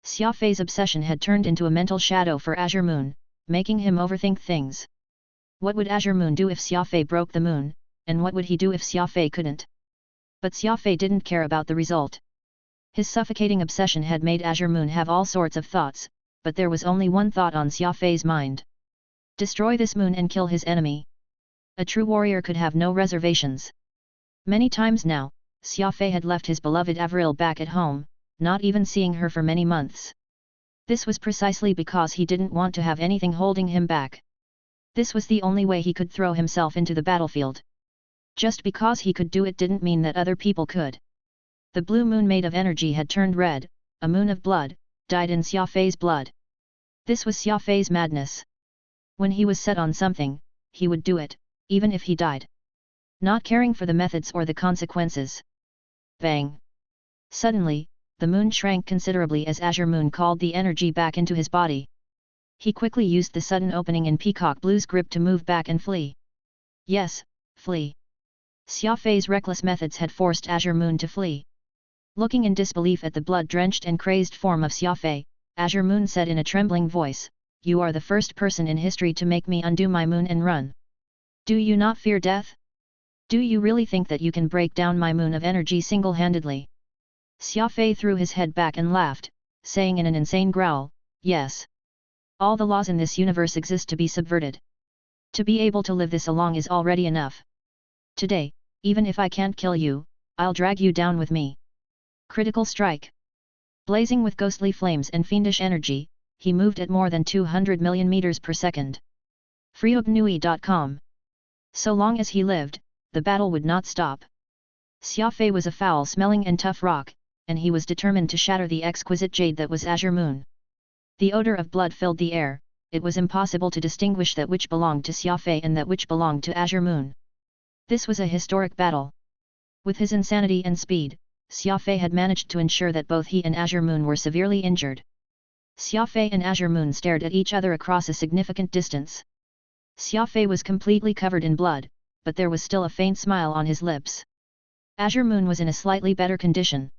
Xia Fei's obsession had turned into a mental shadow for Azure Moon, making him overthink things. What would Azure Moon do if Xia Fei broke the moon, and what would he do if Xia Fei couldn't? But Xia Fei didn't care about the result. His suffocating obsession had made Azure Moon have all sorts of thoughts, but there was only one thought on Xia Fei's mind. Destroy this moon and kill his enemy. A true warrior could have no reservations. Many times now, Xia Fei had left his beloved Avril back at home, not even seeing her for many months. This was precisely because he didn't want to have anything holding him back. This was the only way he could throw himself into the battlefield. Just because he could do it didn't mean that other people could. The blue moon made of energy had turned red, a moon of blood, died in Xia Fei's blood. This was Xia Fei's madness. When he was set on something, he would do it, even if he died. Not caring for the methods or the consequences. Bang! Suddenly, the moon shrank considerably as Azure Moon called the energy back into his body. He quickly used the sudden opening in Peacock Blue's grip to move back and flee. Yes, flee. Xia Fei's reckless methods had forced Azure Moon to flee. Looking in disbelief at the blood-drenched and crazed form of Xia Fei, Azure Moon said in a trembling voice, "You are the first person in history to make me undo my moon and run. Do you not fear death? Do you really think that you can break down my moon of energy single-handedly?" Xia Fei threw his head back and laughed, saying in an insane growl, "Yes. All the laws in this universe exist to be subverted. To be able to live this along is already enough. Today, even if I can't kill you, I'll drag you down with me. Critical strike. Blazing with ghostly flames and fiendish energy, he moved at more than 200 million meters per second. Freeopnui.com. So long as he lived, the battle would not stop. Xia Fei was a foul-smelling and tough rock, and he was determined to shatter the exquisite jade that was Azure Moon. The odor of blood filled the air. It was impossible to distinguish that which belonged to Xia Fei and that which belonged to Azure Moon. This was a historic battle. With his insanity and speed, Xia Fei had managed to ensure that both he and Azure Moon were severely injured. Xia Fei and Azure Moon stared at each other across a significant distance. Xia Fei was completely covered in blood, but there was still a faint smile on his lips. Azure Moon was in a slightly better condition.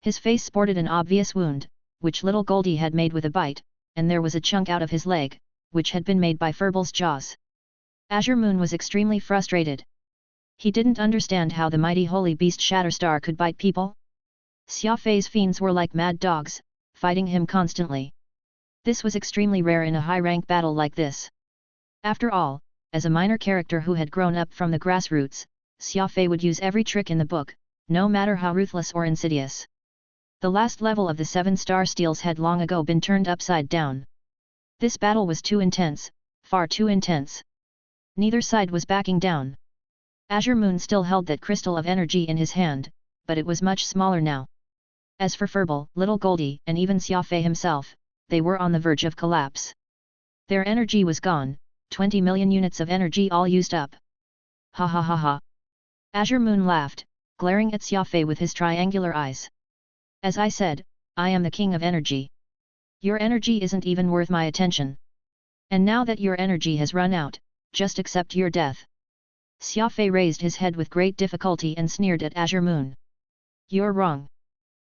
His face sported an obvious wound, which little Goldie had made with a bite, and there was a chunk out of his leg, which had been made by Furball's jaws. Azure Moon was extremely frustrated. He didn't understand how the mighty holy beast Shatterstar could bite people. Xia Fei's fiends were like mad dogs, fighting him constantly. This was extremely rare in a high-rank battle like this. After all, as a minor character who had grown up from the grassroots, Xia Fei would use every trick in the book, no matter how ruthless or insidious. The last level of the 7-star steals had long ago been turned upside down. This battle was too intense, far too intense. Neither side was backing down. Azure Moon still held that crystal of energy in his hand, but it was much smaller now. As for Furball, little Goldie, and even Xia Fei himself, they were on the verge of collapse. Their energy was gone, 20 million units of energy all used up. Ha ha ha ha. Azure Moon laughed, glaring at Xia Fei with his triangular eyes. As I said, I am the king of energy. Your energy isn't even worth my attention. And now that your energy has run out, just accept your death. Xia Fei raised his head with great difficulty and sneered at Azure Moon. You're wrong.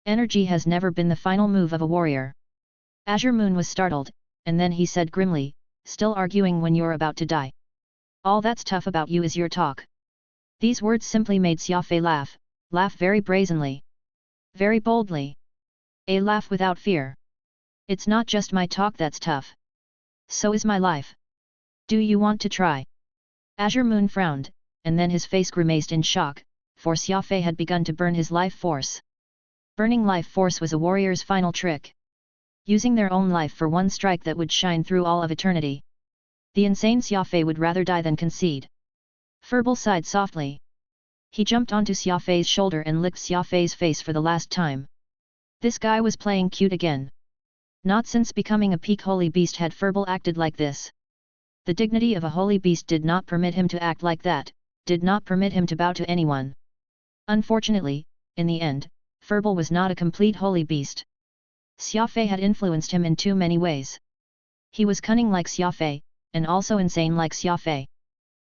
Energy has never been the final move of a warrior. Azure Moon was startled, and then he said grimly, still arguing when you're about to die. All that's tough about you is your talk. These words simply made Xia Fei laugh very brazenly. Very boldly. A laugh without fear. It's not just my talk that's tough. So is my life. Do you want to try? Azure Moon frowned, and then his face grimaced in shock, for Xia Fei had begun to burn his life force. Burning life force was a warrior's final trick. Using their own life for one strike that would shine through all of eternity. The insane Xia Fei would rather die than concede. Furball sighed softly. He jumped onto Xia Fei's shoulder and licked Xia Fei's face for the last time. This guy was playing cute again. Not since becoming a peak holy beast had Furball acted like this. The dignity of a holy beast did not permit him to act like that, did not permit him to bow to anyone. Unfortunately, in the end, Furball was not a complete holy beast. Xia Fei had influenced him in too many ways. He was cunning like Xia Fei, and also insane like Xia Fei.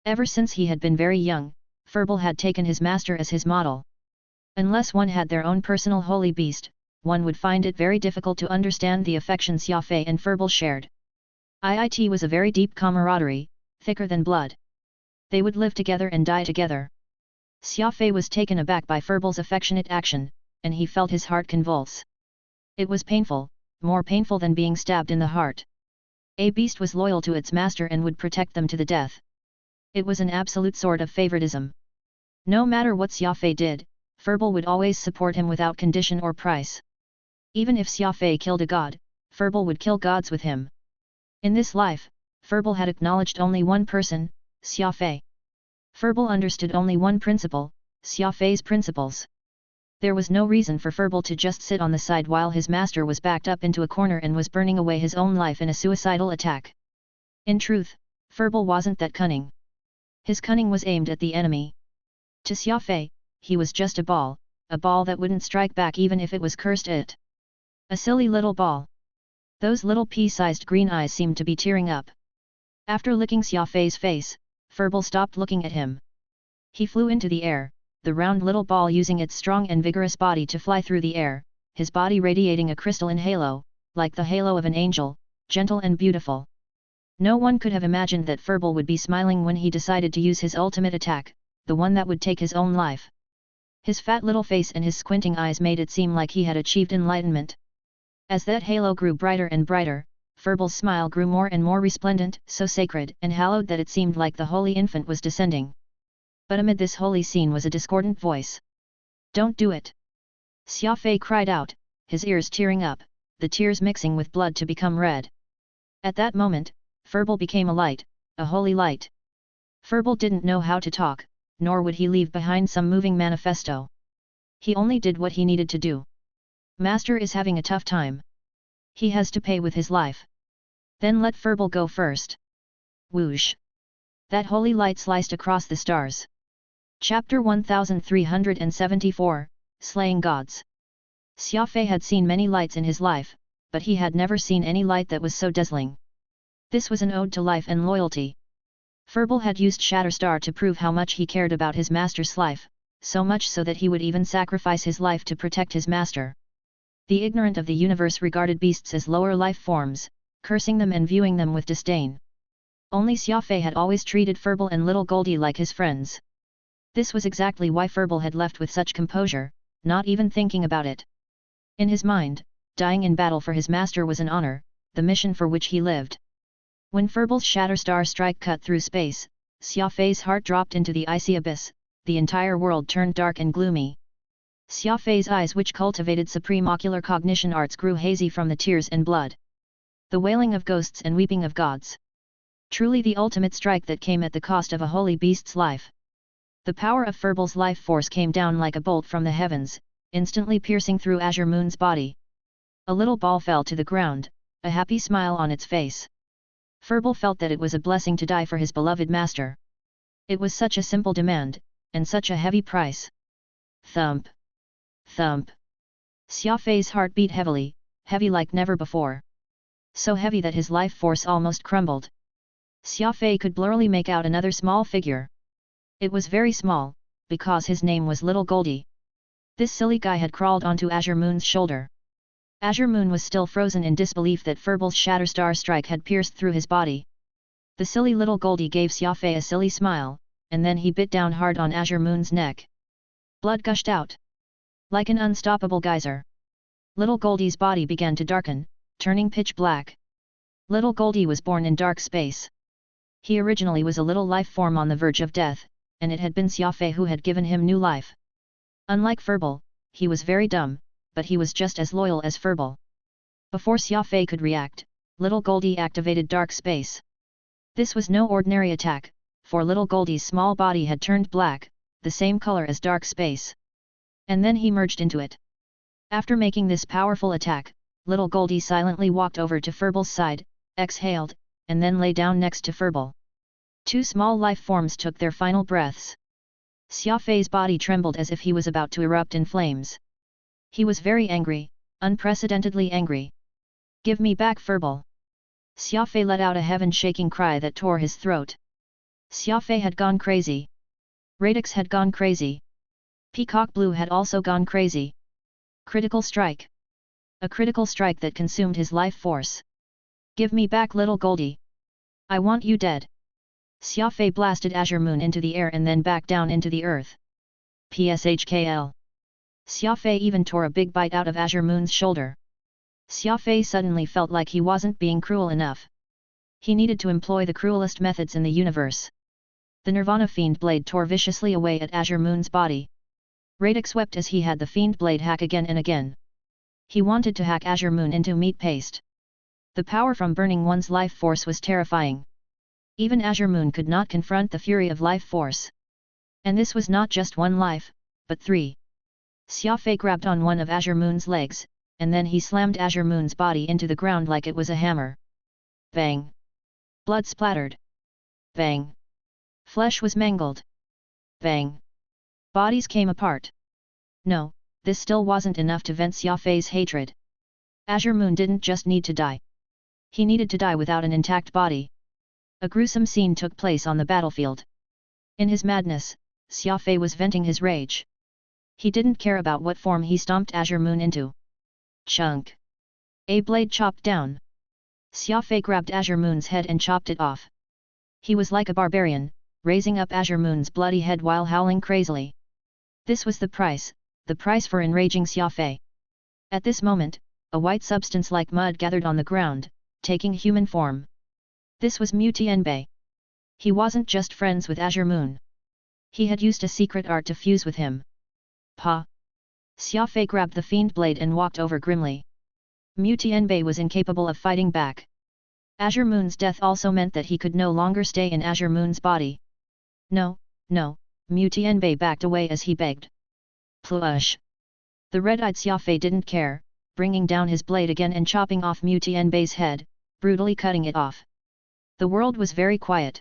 Ever since he had been very young, Furball had taken his master as his model. Unless one had their own personal holy beast, one would find it very difficult to understand the affection Xia Fei and Furball shared. It was a very deep camaraderie, thicker than blood. They would live together and die together. Xia Fei was taken aback by Furball's affectionate action, and he felt his heart convulse. It was painful, more painful than being stabbed in the heart. A beast was loyal to its master and would protect them to the death. It was an absolute sort of favoritism. No matter what Xia Fei did, Furball would always support him without condition or price. Even if Xia Fei killed a god, Furball would kill gods with him. In this life, Furball had acknowledged only one person, Xia Fei. Furball understood only one principle, Xia Fei's principles. There was no reason for Furball to just sit on the side while his master was backed up into a corner and was burning away his own life in a suicidal attack. In truth, Furball wasn't that cunning. His cunning was aimed at the enemy. To Xia Fei, he was just a ball that wouldn't strike back even if it was cursed it. A silly little ball. Those little pea-sized green eyes seemed to be tearing up. After licking Xia Fei's face, Furball stopped looking at him. He flew into the air, the round little ball using its strong and vigorous body to fly through the air, his body radiating a crystalline halo, like the halo of an angel, gentle and beautiful. No one could have imagined that Furball would be smiling when he decided to use his ultimate attack, the one that would take his own life. His fat little face and his squinting eyes made it seem like he had achieved enlightenment. As that halo grew brighter and brighter, Furball's smile grew more and more resplendent, so sacred and hallowed that it seemed like the holy infant was descending. But amid this holy scene was a discordant voice. Don't do it! Xia Fei cried out, his ears tearing up, the tears mixing with blood to become red. At that moment, Furball became a light, a holy light. Furball didn't know how to talk, nor would he leave behind some moving manifesto. He only did what he needed to do. Master is having a tough time. He has to pay with his life. Then let Furball go first. Whoosh! That holy light sliced across the stars. Chapter 1374, Slaying Gods. Xia Fei had seen many lights in his life, but he had never seen any light that was so dazzling. This was an ode to life and loyalty. Furball had used Shatterstar to prove how much he cared about his master's life, so much so that he would even sacrifice his life to protect his master. The ignorant of the universe regarded beasts as lower life forms, cursing them and viewing them with disdain. Only Xia Fei had always treated Furball and Little Goldie like his friends. This was exactly why Furball had left with such composure, not even thinking about it. In his mind, dying in battle for his master was an honor, the mission for which he lived. When Furball's Shatterstar strike cut through space, Xia Fei's heart dropped into the icy abyss, the entire world turned dark and gloomy. Xia Fei's eyes, which cultivated supreme ocular cognition arts, grew hazy from the tears and blood. The wailing of ghosts and weeping of gods. Truly the ultimate strike that came at the cost of a holy beast's life. The power of Furball's life force came down like a bolt from the heavens, instantly piercing through Azure Moon's body. A little ball fell to the ground, a happy smile on its face. Furball felt that it was a blessing to die for his beloved master. It was such a simple demand, and such a heavy price. Thump! Thump! Xia Fei's heart beat heavily, heavy like never before. So heavy that his life force almost crumbled. Xia Fei could blurrily make out another small figure. It was very small, because his name was Little Goldie. This silly guy had crawled onto Azure Moon's shoulder. Azure Moon was still frozen in disbelief that Furball's Shatterstar strike had pierced through his body. The silly Little Goldie gave Xia Fei a silly smile, and then he bit down hard on Azure Moon's neck. Blood gushed out. Like an unstoppable geyser. Little Goldie's body began to darken, turning pitch black. Little Goldie was born in dark space. He originally was a little life form on the verge of death, and it had been Xia Fei who had given him new life. Unlike Furball, he was very dumb, but he was just as loyal as Furball. Before Xia Fei could react, Little Goldie activated dark space. This was no ordinary attack, for Little Goldie's small body had turned black, the same color as dark space. And then he merged into it. After making this powerful attack, Little Goldie silently walked over to Furball's side, exhaled, and then lay down next to Furball. Two small life forms took their final breaths. Xia Fei's body trembled as if he was about to erupt in flames. He was very angry, unprecedentedly angry. Give me back Furball! Xia Fei let out a heaven-shaking cry that tore his throat. Xia Fei had gone crazy. Radix had gone crazy. Peacock Blue had also gone crazy. Critical strike. A critical strike that consumed his life force. Give me back Little Goldie! I want you dead! Xia Fei blasted Azure Moon into the air and then back down into the earth. PSHKL. Xia Fei even tore a big bite out of Azure Moon's shoulder. Xia Fei suddenly felt like he wasn't being cruel enough. He needed to employ the cruelest methods in the universe. The Nirvana Fiend Blade tore viciously away at Azure Moon's body. Radix wept as he had the Fiend Blade hack again and again. He wanted to hack Azure Moon into meat paste. The power from burning one's life force was terrifying. Even Azure Moon could not confront the fury of life force. And this was not just one life, but three. Xia Fei grabbed on one of Azure Moon's legs, and then he slammed Azure Moon's body into the ground like it was a hammer. Bang! Blood splattered. Bang! Flesh was mangled. Bang! Bodies came apart. No, this still wasn't enough to vent Xia Fei's hatred. Azure Moon didn't just need to die. He needed to die without an intact body. A gruesome scene took place on the battlefield. In his madness, Xia Fei was venting his rage. He didn't care about what form he stomped Azure Moon into. Chunk! A blade chopped down. Xia Fei grabbed Azure Moon's head and chopped it off. He was like a barbarian, raising up Azure Moon's bloody head while howling crazily. This was the price for enraging Xia Fei. At this moment, a white substance like mud gathered on the ground, taking human form. This was Mu Tianbei. He wasn't just friends with Azure Moon. He had used a secret art to fuse with him. Pa! Xia Fei grabbed the fiend blade and walked over grimly. Mu Tianbei was incapable of fighting back. Azure Moon's death also meant that he could no longer stay in Azure Moon's body. No, no, Mu Tianbei backed away as he begged. Plush! The red-eyed Xia Fei didn't care, bringing down his blade again and chopping off Mu Tianbei's head, brutally cutting it off. The world was very quiet.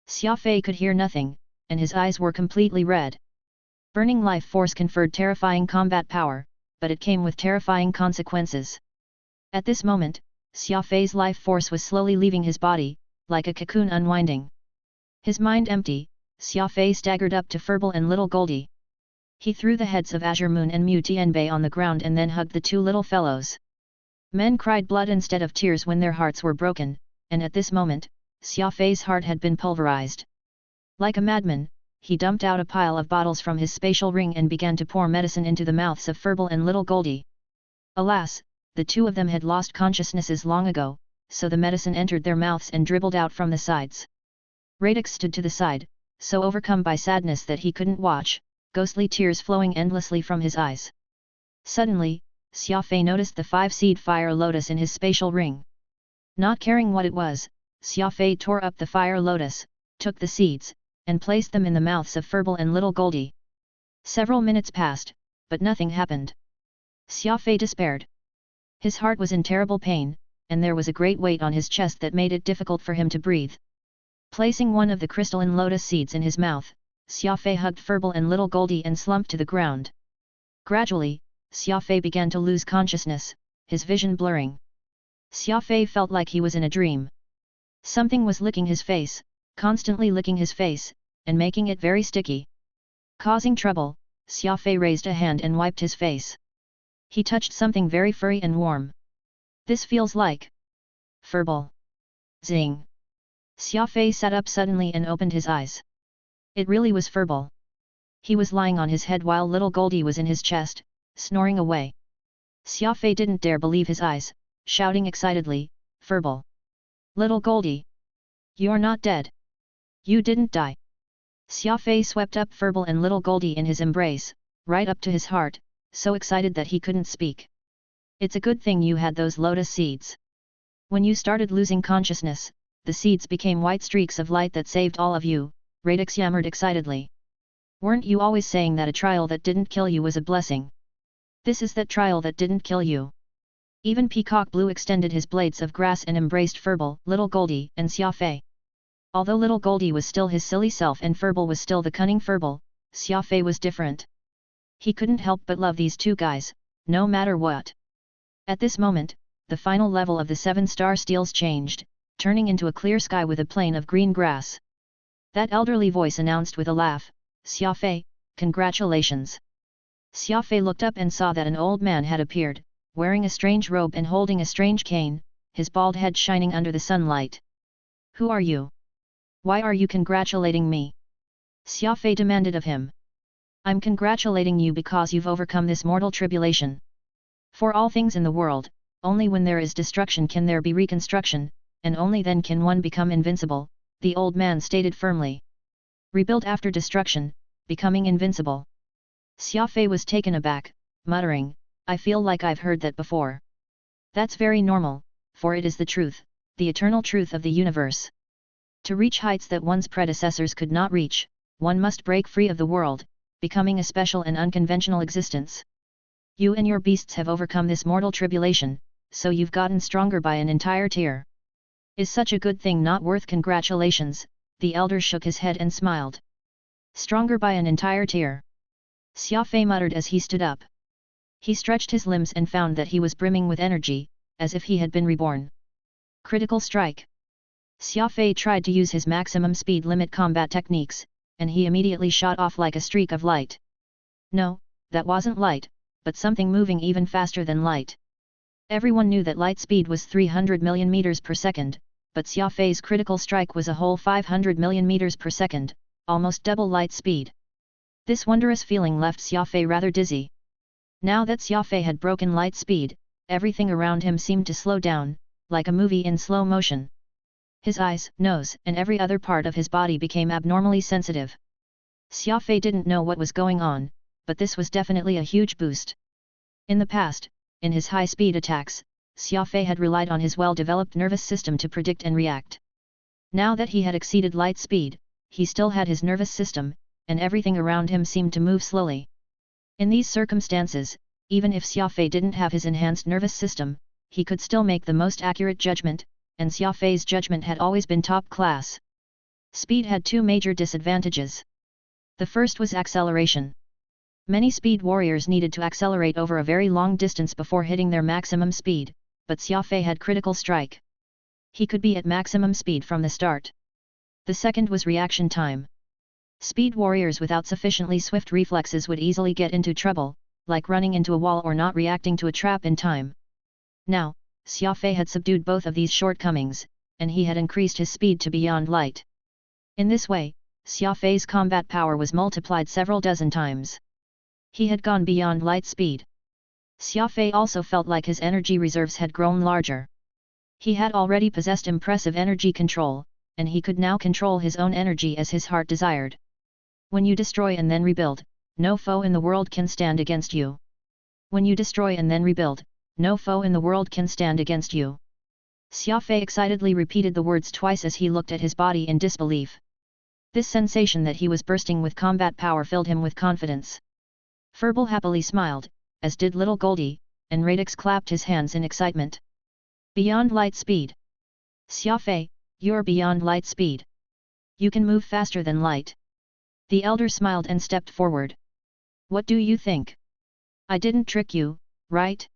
Xia Fei could hear nothing, and his eyes were completely red. Burning life force conferred terrifying combat power, but it came with terrifying consequences. At this moment, Xia Fei's life force was slowly leaving his body, like a cocoon unwinding. His mind empty, Xia Fei staggered up to Furball and Little Goldie. He threw the heads of Azure Moon and Mu Tianbei on the ground and then hugged the two little fellows. Men cried blood instead of tears when their hearts were broken, and at this moment, Xia Fei's heart had been pulverized. Like a madman, he dumped out a pile of bottles from his spatial ring and began to pour medicine into the mouths of Furball and Little Goldie. Alas, the two of them had lost consciousnesses long ago, so the medicine entered their mouths and dribbled out from the sides. Radix stood to the side, so overcome by sadness that he couldn't watch, ghostly tears flowing endlessly from his eyes. Suddenly, Xia Fei noticed the 5-seed fire lotus in his spatial ring. Not caring what it was, Xia Fei tore up the fire lotus, took the seeds, and placed them in the mouths of Furball and Little Goldie. Several minutes passed, but nothing happened. Xia Fei despaired. His heart was in terrible pain, and there was a great weight on his chest that made it difficult for him to breathe. Placing one of the crystalline lotus seeds in his mouth, Xia Fei hugged Furball and Little Goldie and slumped to the ground. Gradually, Xia Fei began to lose consciousness, his vision blurring. Xia Fei felt like he was in a dream. Something was licking his face, constantly licking his face, and making it very sticky. Causing trouble, Xia Fei raised a hand and wiped his face. He touched something very furry and warm. This feels like Furball. Zing! Xia Fei sat up suddenly and opened his eyes. It really was Furball. He was lying on his head while Little Goldie was in his chest, snoring away. Xia Fei didn't dare believe his eyes, shouting excitedly, Furball! Little Goldie! You're not dead! You didn't die! Xia Fei swept up Furball and Little Goldie in his embrace, right up to his heart, so excited that he couldn't speak. It's a good thing you had those lotus seeds. When you started losing consciousness, the seeds became white streaks of light that saved all of you, Radix yammered excitedly. Weren't you always saying that a trial that didn't kill you was a blessing? This is that trial that didn't kill you. Even Peacock Blue extended his blades of grass and embraced Furball, Little Goldie, and Xia Fei. Although Little Goldie was still his silly self and Furball was still the cunning Furball, Xia Fei was different. He couldn't help but love these two guys, no matter what. At this moment, the final level of the 7-star steels changed, turning into a clear sky with a plain of green grass. That elderly voice announced with a laugh, Xia Fei, congratulations. Xia Fei looked up and saw that an old man had appeared, wearing a strange robe and holding a strange cane, his bald head shining under the sunlight. Who are you? Why are you congratulating me? Xia Fei demanded of him. I'm congratulating you because you've overcome this mortal tribulation. For all things in the world, only when there is destruction can there be reconstruction, and only then can one become invincible, the old man stated firmly. Rebuild after destruction, becoming invincible. Xia Fei was taken aback, muttering, I feel like I've heard that before. That's very normal, for it is the truth, the eternal truth of the universe. To reach heights that one's predecessors could not reach, one must break free of the world, becoming a special and unconventional existence. You and your beasts have overcome this mortal tribulation, so you've gotten stronger by an entire tier. Is such a good thing not worth congratulations? The elder shook his head and smiled. Stronger by an entire tier. Xia Fei muttered as he stood up. He stretched his limbs and found that he was brimming with energy, as if he had been reborn. Critical strike. Xia Fei tried to use his maximum speed limit combat techniques, and he immediately shot off like a streak of light. No, that wasn't light, but something moving even faster than light. Everyone knew that light speed was 300 million meters per second, but Xia Fei's critical strike was a whole 500 million meters per second, almost double light speed. This wondrous feeling left Xia Fei rather dizzy. Now that Xia Fei had broken light speed, everything around him seemed to slow down, like a movie in slow motion. His eyes, nose, and every other part of his body became abnormally sensitive. Xia Fei didn't know what was going on, but this was definitely a huge boost. In the past, in his high-speed attacks, Xia Fei had relied on his well-developed nervous system to predict and react. Now that he had exceeded light speed, he still had his nervous system, and everything around him seemed to move slowly. In these circumstances, even if Xia Fei didn't have his enhanced nervous system, he could still make the most accurate judgment, and Xia Fei's judgment had always been top class. Speed had two major disadvantages. The first was acceleration. Many speed warriors needed to accelerate over a very long distance before hitting their maximum speed, but Xia Fei had critical strike. He could be at maximum speed from the start. The second was reaction time. Speed warriors without sufficiently swift reflexes would easily get into trouble, like running into a wall or not reacting to a trap in time. Now, Xia Fei had subdued both of these shortcomings, and he had increased his speed to beyond light. In this way, Xia Fei's combat power was multiplied several dozen times. He had gone beyond light speed. Xia Fei also felt like his energy reserves had grown larger. He had already possessed impressive energy control, and he could now control his own energy as his heart desired. When you destroy and then rebuild, no foe in the world can stand against you. When you destroy and then rebuild, no foe in the world can stand against you. Xia Fei excitedly repeated the words twice as he looked at his body in disbelief. This sensation that he was bursting with combat power filled him with confidence. Furball happily smiled, as did little Goldie, and Radix clapped his hands in excitement. Beyond light speed. Xia Fei, you're beyond light speed. You can move faster than light. The elder smiled and stepped forward. What do you think? I didn't trick you, right?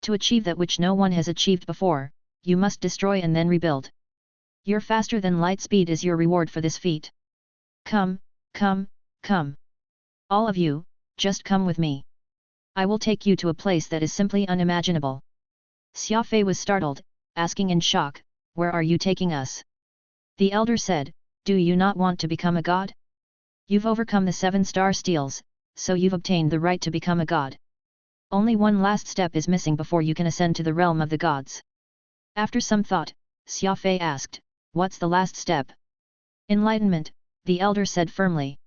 To achieve that which no one has achieved before, you must destroy and then rebuild. Your faster than light speed is your reward for this feat. Come, come, come. All of you, just come with me. I will take you to a place that is simply unimaginable. Xia Fei was startled, asking in shock, where are you taking us? The elder said, do you not want to become a god? You've overcome the 7-star steals, so you've obtained the right to become a god. Only one last step is missing before you can ascend to the realm of the gods. After some thought, Xia Fei asked, what's the last step? Enlightenment, the elder said firmly.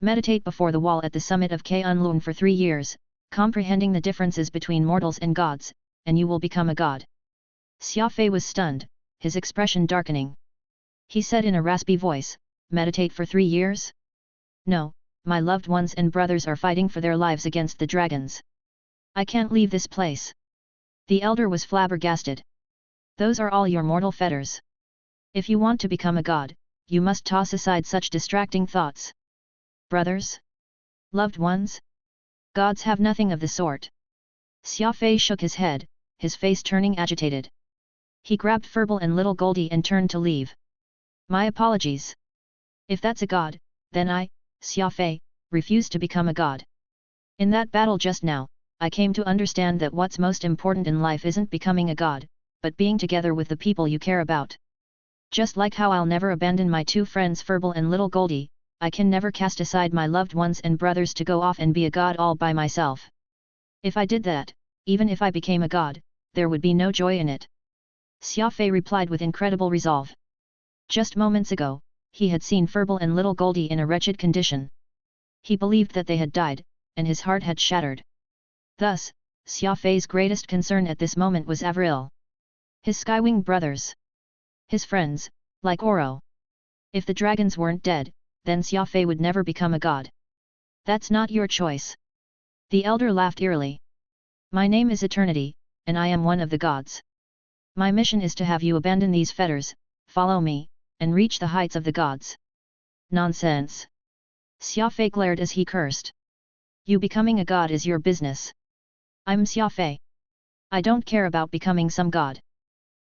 Meditate before the wall at the summit of Kunlun for 3 years, comprehending the differences between mortals and gods, and you will become a god. Xia Fei was stunned, his expression darkening. He said in a raspy voice, meditate for 3 years? No, my loved ones and brothers are fighting for their lives against the dragons. I can't leave this place. The elder was flabbergasted. Those are all your mortal fetters. If you want to become a god, you must toss aside such distracting thoughts. Brothers? Loved ones? Gods have nothing of the sort. Xia Fei shook his head, his face turning agitated. He grabbed Furball and little Goldie and turned to leave. My apologies. If that's a god, then I, Xia Fei, refuse to become a god. In that battle just now, I came to understand that what's most important in life isn't becoming a god, but being together with the people you care about. Just like how I'll never abandon my 2 friends Furball and little Goldie, I can never cast aside my loved ones and brothers to go off and be a god all by myself. If I did that, even if I became a god, there would be no joy in it. Xia Fei replied with incredible resolve. Just moments ago, he had seen Furball and little Goldie in a wretched condition. He believed that they had died, and his heart had shattered. Thus, Xia Fei's greatest concern at this moment was Avril. His Skywing brothers. His friends, like Oro. If the dragons weren't dead, then Xia Fei would never become a god. That's not your choice. The elder laughed eerily. My name is Eternity, and I am one of the gods. My mission is to have you abandon these fetters, follow me, and reach the heights of the gods. Nonsense! Xia Fei glared as he cursed. You becoming a god is your business. I'm Xia Fei. I don't care about becoming some god.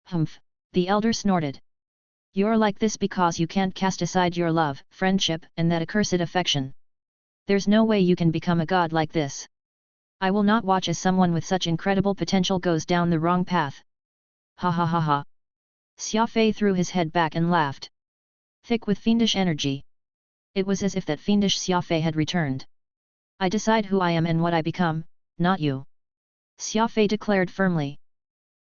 Humph, the elder snorted. You're like this because you can't cast aside your love, friendship, and that accursed affection. There's no way you can become a god like this. I will not watch as someone with such incredible potential goes down the wrong path. Ha ha ha ha. Xia Fei threw his head back and laughed. Thick with fiendish energy. It was as if that fiendish Xia Fei had returned. I decide who I am and what I become, not you. Xia Fei declared firmly.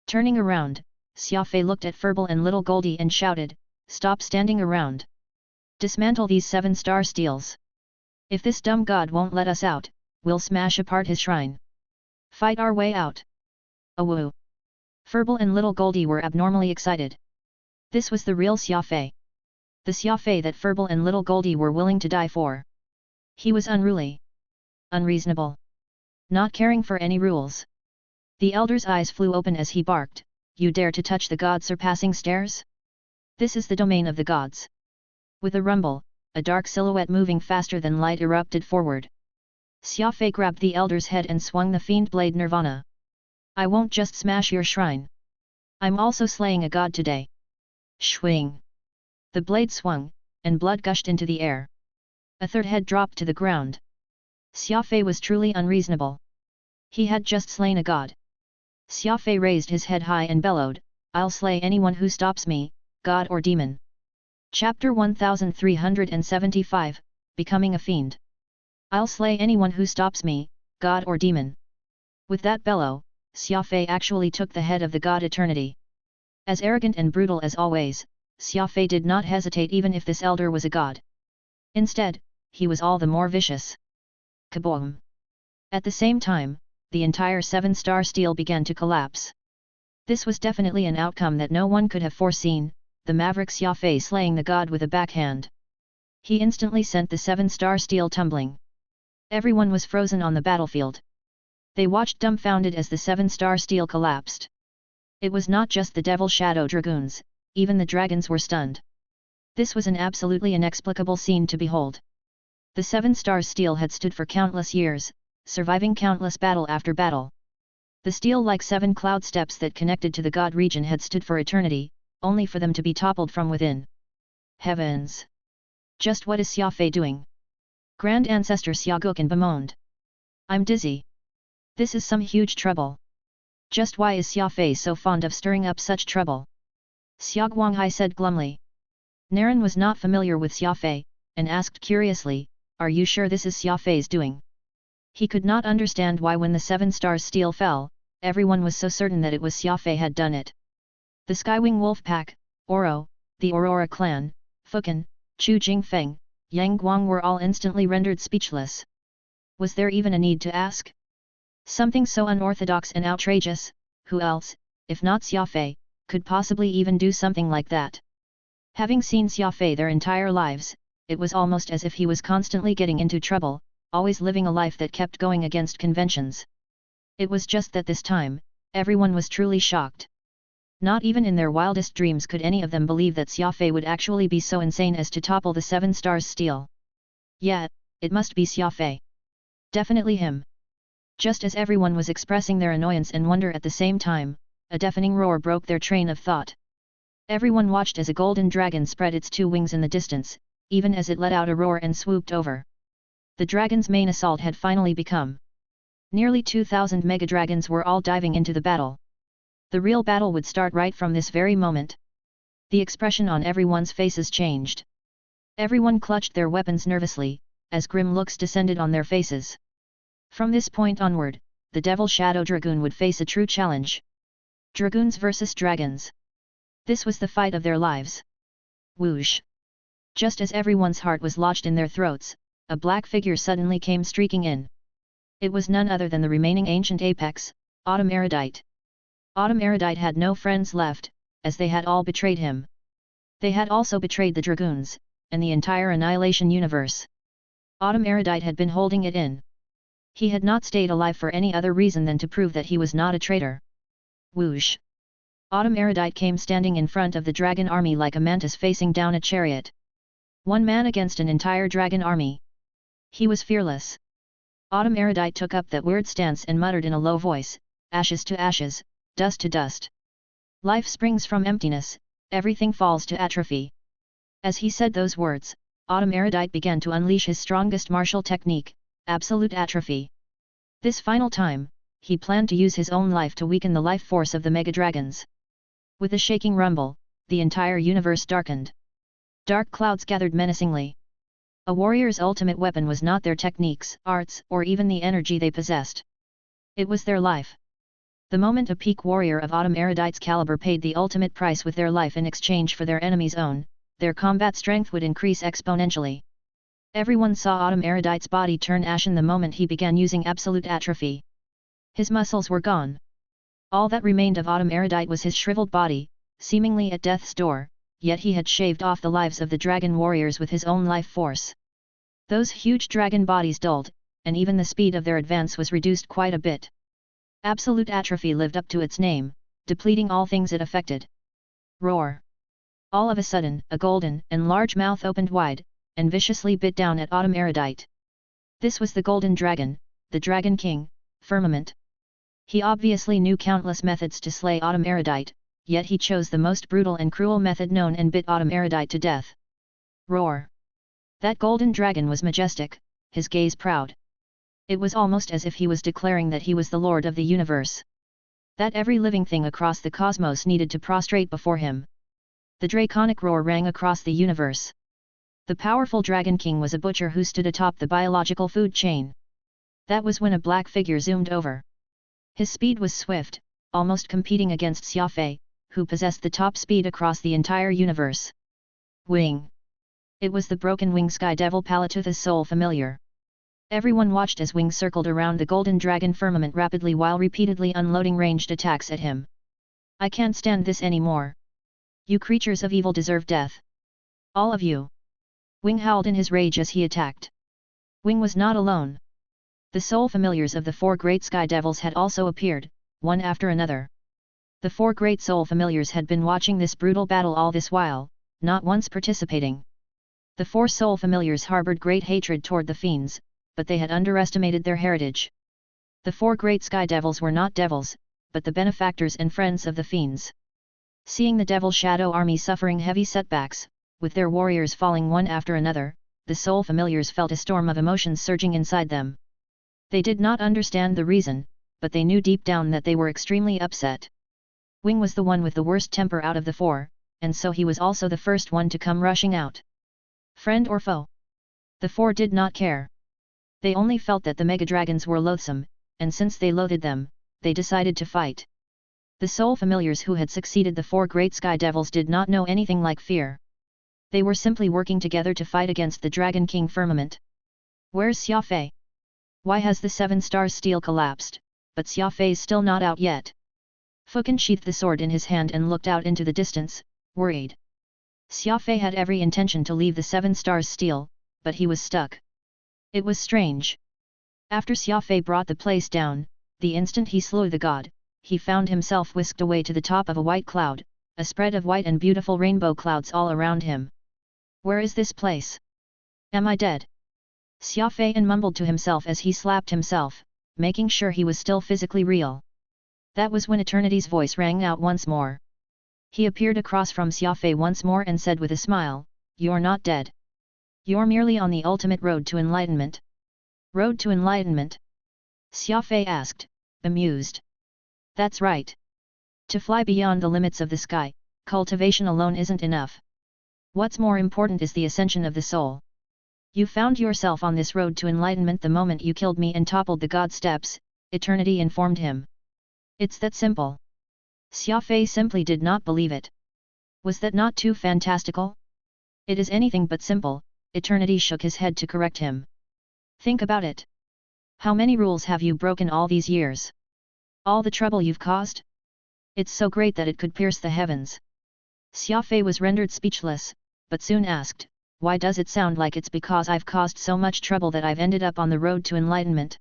Turning around, Xia Fei looked at Furball and little Goldie and shouted, stop standing around. Dismantle these 7-star steals. If this dumb god won't let us out, we'll smash apart his shrine. Fight our way out. Awoo! Furball and Little Goldie were abnormally excited. This was the real Xia Fei. The Xia Fei that Furball and Little Goldie were willing to die for. He was unruly. Unreasonable. Not caring for any rules. The elder's eyes flew open as he barked, "You dare to touch the god-surpassing stairs? This is the domain of the gods." With a rumble, a dark silhouette moving faster than light erupted forward. Xia Fei grabbed the elder's head and swung the fiend blade Nirvana. "I won't just smash your shrine. I'm also slaying a god today." Swing! The blade swung, and blood gushed into the air. A third head dropped to the ground. Xia Fei was truly unreasonable. He had just slain a god. Xia Fei raised his head high and bellowed, "I'll slay anyone who stops me, god or demon." Chapter 1375, Becoming a Fiend. "I'll slay anyone who stops me, god or demon." With that bellow, Xia Fei actually took the head of the god Eternity. As arrogant and brutal as always, Xia Fei did not hesitate even if this elder was a god. Instead, he was all the more vicious. Kaboom! At the same time, the entire 7-star steel began to collapse. This was definitely an outcome that no one could have foreseen, the maverick Xia Fei slaying the god with a backhand. He instantly sent the 7-star steel tumbling. Everyone was frozen on the battlefield. They watched dumbfounded as the 7-star steel collapsed. It was not just the Devil Shadow Dragoons, even the dragons were stunned. This was an absolutely inexplicable scene to behold. The 7-star steel had stood for countless years, surviving countless battle after battle. The steel-like 7 cloud steps that connected to the god region had stood for eternity, only for them to be toppled from within. Heavens! Just what is Xia Fei doing? Grand Ancestor Xia Guocan bemoaned. "I'm dizzy. This is some huge trouble. Just why is Xia Fei so fond of stirring up such trouble?" Xia Guanghai said glumly. Naren was not familiar with Xia Fei, and asked curiously, "Are you sure this is Xia Fei's doing?" He could not understand why when the 7-star steel fell, everyone was so certain that it was Xia Fei had done it. The Skywing Wolf Pack, Oro, the Aurora Clan, Fukan, Chu Jingfeng, Yang Guang were all instantly rendered speechless. Was there even a need to ask? Something so unorthodox and outrageous, who else, if not Xia Fei, could possibly even do something like that? Having seen Xia Fei their entire lives, it was almost as if he was constantly getting into trouble, always living a life that kept going against conventions. It was just that this time, everyone was truly shocked. Not even in their wildest dreams could any of them believe that Xia Fei would actually be so insane as to topple the 7 stars steel. Yeah, it must be Xia Fei. Definitely him. Just as everyone was expressing their annoyance and wonder at the same time, a deafening roar broke their train of thought. Everyone watched as a golden dragon spread its 2 wings in the distance, even as it let out a roar and swooped over. The dragon's main assault had finally begun. Nearly 2,000 mega dragons were all diving into the battle. The real battle would start right from this very moment. The expression on everyone's faces changed. Everyone clutched their weapons nervously, as grim looks descended on their faces. From this point onward, the Devil Shadow Dragoon would face a true challenge. Dragoons versus dragons. This was the fight of their lives. Whoosh! Just as everyone's heart was lodged in their throats, a black figure suddenly came streaking in. It was none other than the remaining ancient apex, Autumn Erudite. Autumn Erudite had no friends left, as they had all betrayed him. They had also betrayed the Dragoons, and the entire Annihilation universe. Autumn Erudite had been holding it in. He had not stayed alive for any other reason than to prove that he was not a traitor. Whoosh! Autumn Erudite came standing in front of the dragon army like a mantis facing down a chariot. One man against an entire dragon army. He was fearless. Autumn Erudite took up that weird stance and muttered in a low voice, "Ashes to ashes, dust to dust. Life springs from emptiness, everything falls to atrophy." As he said those words, Autumn Erudite began to unleash his strongest martial technique, absolute atrophy. This final time, he planned to use his own life to weaken the life force of the mega dragons. With a shaking rumble, the entire universe darkened. Dark clouds gathered menacingly. A warrior's ultimate weapon was not their techniques, arts, or even the energy they possessed. It was their life. The moment a peak warrior of Autumn Erudite's caliber paid the ultimate price with their life in exchange for their enemy's own, their combat strength would increase exponentially. Everyone saw Autumn Erudite's body turn ashen the moment he began using absolute atrophy. His muscles were gone. All that remained of Autumn Erudite was his shriveled body, seemingly at death's door, yet he had shaved off the lives of the dragon warriors with his own life force. Those huge dragon bodies dulled, and even the speed of their advance was reduced quite a bit. Absolute atrophy lived up to its name, depleting all things it affected. Roar! All of a sudden, a golden and large mouth opened wide, and viciously bit down at Autumn Erudite. This was the Golden Dragon, the Dragon King, Firmament. He obviously knew countless methods to slay Autumn Erudite, yet he chose the most brutal and cruel method known and bit Autumn Erudite to death. Roar! That Golden Dragon was majestic, his gaze proud. It was almost as if he was declaring that he was the Lord of the universe. That every living thing across the cosmos needed to prostrate before him. The draconic roar rang across the universe. The powerful Dragon King was a butcher who stood atop the biological food chain. That was when a black figure zoomed over. His speed was swift, almost competing against Xia Fei, who possessed the top speed across the entire universe. Wing! It was the broken wing Sky Devil Palatutha's soul familiar. Everyone watched as Wing circled around the Golden Dragon Firmament rapidly while repeatedly unloading ranged attacks at him. I can't stand this anymore. You creatures of evil deserve death. All of you! Wing howled in his rage as he attacked. Wing was not alone. The soul familiars of the four great Sky Devils had also appeared, one after another. The four great soul familiars had been watching this brutal battle all this while, not once participating. The four soul familiars harbored great hatred toward the fiends, but they had underestimated their heritage. The four great Sky Devils were not devils, but the benefactors and friends of the fiends. Seeing the Devil Shadow army suffering heavy setbacks, with their warriors falling one after another, the soul familiars felt a storm of emotions surging inside them. They did not understand the reason, but they knew deep down that they were extremely upset. Wing was the one with the worst temper out of the four, and so he was also the first one to come rushing out. Friend or foe? The four did not care. They only felt that the Mega Dragons were loathsome, and since they loathed them, they decided to fight. The soul familiars who had succeeded the four great Sky Devils did not know anything like fear. They were simply working together to fight against the Dragon King Firmament. Where's Xia Fei? Why has the 7 stars steel collapsed, but Xia Fei's still not out yet? Fukin sheathed the sword in his hand and looked out into the distance, worried. Xia Fei had every intention to leave the 7 stars steel, but he was stuck. It was strange. After Xia Fei brought the place down, the instant he slew the god, he found himself whisked away to the top of a white cloud, a spread of white and beautiful rainbow clouds all around him. Where is this place? Am I dead? Xia Fei mumbled to himself as he slapped himself, making sure he was still physically real. That was when Eternity's voice rang out once more. He appeared across from Xia Fei once more and said with a smile, "You're not dead. You're merely on the ultimate road to enlightenment." Road to enlightenment? Xia Fei asked, bemused. That's right. To fly beyond the limits of the sky, cultivation alone isn't enough. What's more important is the ascension of the soul. You found yourself on this road to enlightenment the moment you killed me and toppled the god steps, Eternity informed him. It's that simple. Xia Fei simply did not believe it. Was that not too fantastical? It is anything but simple, Eternity shook his head to correct him. Think about it. How many rules have you broken all these years? All the trouble you've caused? It's so great that it could pierce the heavens. Xia Fei was rendered speechless, but soon asked, why does it sound like it's because I've caused so much trouble that I've ended up on the road to enlightenment?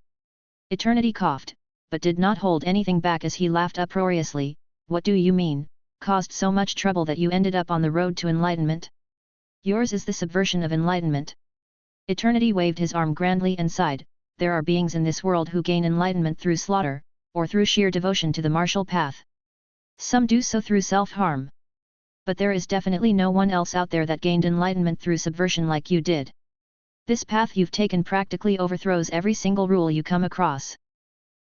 Eternity coughed, but did not hold anything back as he laughed uproariously. What do you mean, caused so much trouble that you ended up on the road to enlightenment? Yours is the subversion of enlightenment. Eternity waved his arm grandly and sighed, there are beings in this world who gain enlightenment through slaughter, or through sheer devotion to the martial path. Some do so through self-harm. But there is definitely no one else out there that gained enlightenment through subversion like you did. This path you've taken practically overthrows every single rule you come across.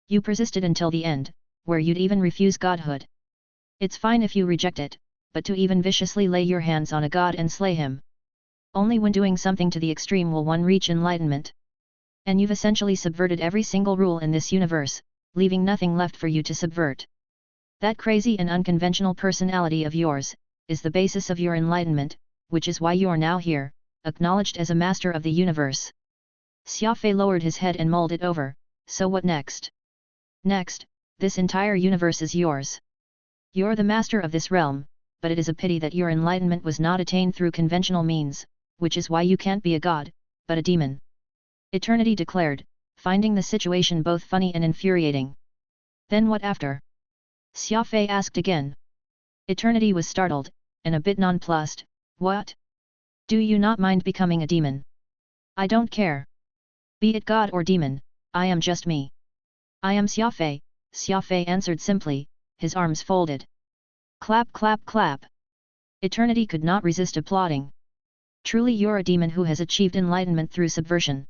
You persisted until the end, where you'd even refuse godhood. It's fine if you reject it, but to even viciously lay your hands on a god and slay him. Only when doing something to the extreme will one reach enlightenment. And you've essentially subverted every single rule in this universe, leaving nothing left for you to subvert. That crazy and unconventional personality of yours is the basis of your enlightenment, which is why you're now here, acknowledged as a master of the universe. Xia Fei lowered his head and mulled it over. So what next? Next, this entire universe is yours. You're the master of this realm, but it is a pity that your enlightenment was not attained through conventional means, which is why you can't be a god, but a demon. Eternity declared, finding the situation both funny and infuriating. Then what after? Xia Fei asked again. Eternity was startled, and a bit nonplussed. What? Do you not mind becoming a demon? I don't care. Be it god or demon, I am just me. I am Xia Fei, Xia Fei answered simply, his arms folded. Clap clap clap. Eternity could not resist applauding. Truly you're a demon who has achieved enlightenment through subversion.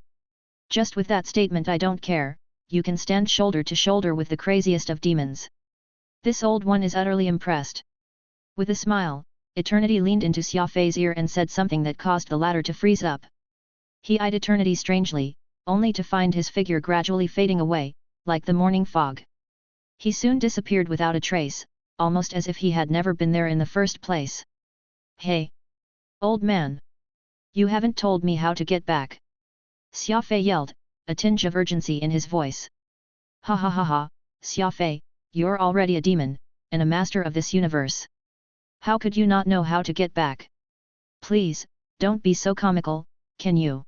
Just with that statement I don't care, you can stand shoulder to shoulder with the craziest of demons. This old one is utterly impressed. With a smile, Eternity leaned into Xia Fei's ear and said something that caused the latter to freeze up. He eyed Eternity strangely, only to find his figure gradually fading away, like the morning fog. He soon disappeared without a trace, almost as if he had never been there in the first place. Hey! Old man! You haven't told me how to get back! Xia Fei yelled, a tinge of urgency in his voice. Ha ha ha ha, Xia Fei, you're already a demon, and a master of this universe. How could you not know how to get back? Please, don't be so comical, can you?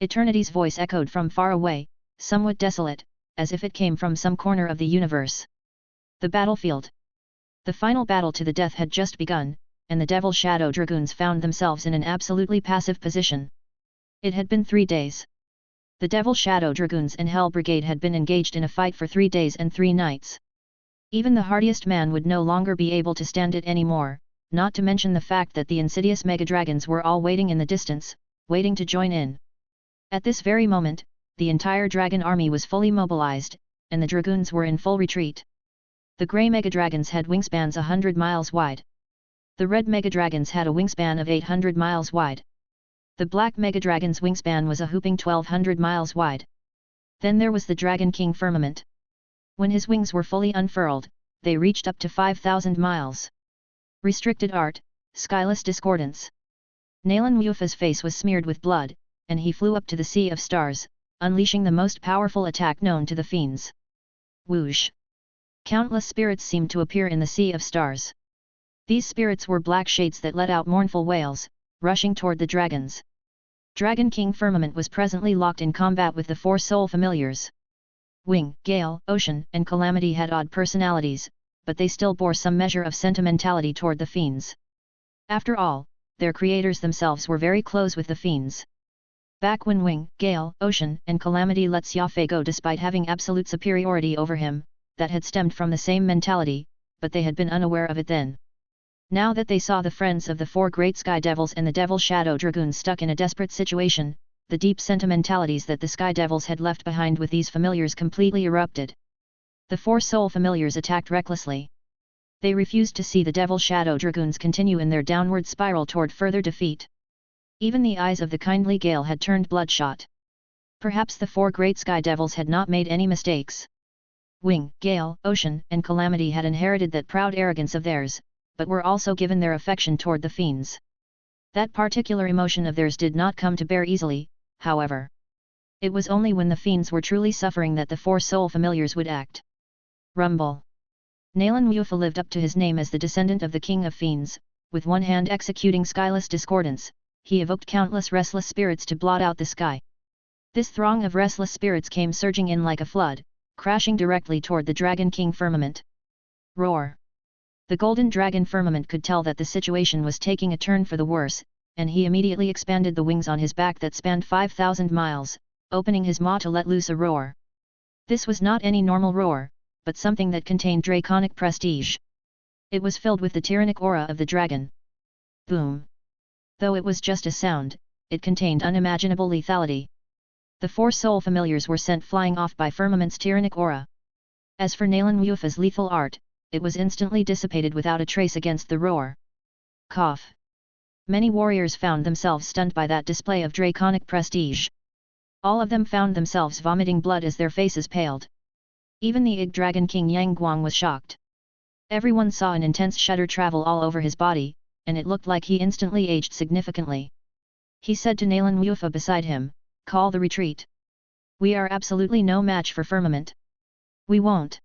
Eternity's voice echoed from far away, somewhat desolate, as if it came from some corner of the universe. The battlefield. The final battle to the death had just begun, and the Devil Shadow Dragoons found themselves in an absolutely passive position. It had been 3 days. The Devil Shadow Dragoons and Hell Brigade had been engaged in a fight for 3 days and 3 nights. Even the hardiest man would no longer be able to stand it anymore, not to mention the fact that the insidious Mega-Dragons were all waiting in the distance, waiting to join in. At this very moment, the entire dragon army was fully mobilized, and the Dragoons were in full retreat. The grey Mega-Dragons had wingspans 100 miles wide. The red Mega-Dragons had a wingspan of 800 miles wide. The black Mega-Dragon's wingspan was a whooping 1200 miles wide. Then there was the Dragon King Firmament. When his wings were fully unfurled, they reached up to 5,000 miles. Restricted art, skyless discordance. Nalan Mufa's face was smeared with blood, and he flew up to the Sea of Stars, unleashing the most powerful attack known to the fiends. Whoosh! Countless spirits seemed to appear in the Sea of Stars. These spirits were black shades that let out mournful wails, rushing toward the dragons. Dragon King Firmament was presently locked in combat with the 4 soul familiars. Wing, Gale, Ocean, and Calamity had odd personalities, but they still bore some measure of sentimentality toward the fiends. After all, their creators themselves were very close with the fiends. Back when Wing, Gale, Ocean, and Calamity let Xia Fei go despite having absolute superiority over him, that had stemmed from the same mentality, but they had been unaware of it then. Now that they saw the friends of the 4 great Sky Devils and the Devil Shadow Dragoons stuck in a desperate situation, the deep sentimentalities that the Sky Devils had left behind with these familiars completely erupted. The 4 soul familiars attacked recklessly. They refused to see the Devil Shadow Dragoons continue in their downward spiral toward further defeat. Even the eyes of the kindly Gale had turned bloodshot. Perhaps the 4 great Sky Devils had not made any mistakes. Wing, Gale, Ocean, and Calamity had inherited that proud arrogance of theirs, but were also given their affection toward the fiends. That particular emotion of theirs did not come to bear easily, however. It was only when the fiends were truly suffering that the 4 soul familiars would act. Rumble. Nalan Mufa lived up to his name as the descendant of the King of Fiends, with one hand executing skyless discordance, he evoked countless restless spirits to blot out the sky. This throng of restless spirits came surging in like a flood, crashing directly toward the Dragon King Firmament. Roar! The Golden Dragon Firmament could tell that the situation was taking a turn for the worse, and he immediately expanded the wings on his back that spanned 5,000 miles, opening his maw to let loose a roar. This was not any normal roar, but something that contained draconic prestige. It was filled with the tyrannic aura of the dragon. Boom! Though it was just a sound, it contained unimaginable lethality. The 4 soul familiars were sent flying off by Firmament's tyrannic aura. As for Nalan Mufa's lethal art, it was instantly dissipated without a trace against the roar. Cough! Many warriors found themselves stunned by that display of draconic prestige. All of them found themselves vomiting blood as their faces paled. Even the Ig Dragon King Yang Guang was shocked. Everyone saw an intense shudder travel all over his body, and it looked like he instantly aged significantly. He said to Nalan Wufa beside him, "Call the retreat. We are absolutely no match for Firmament. We won't."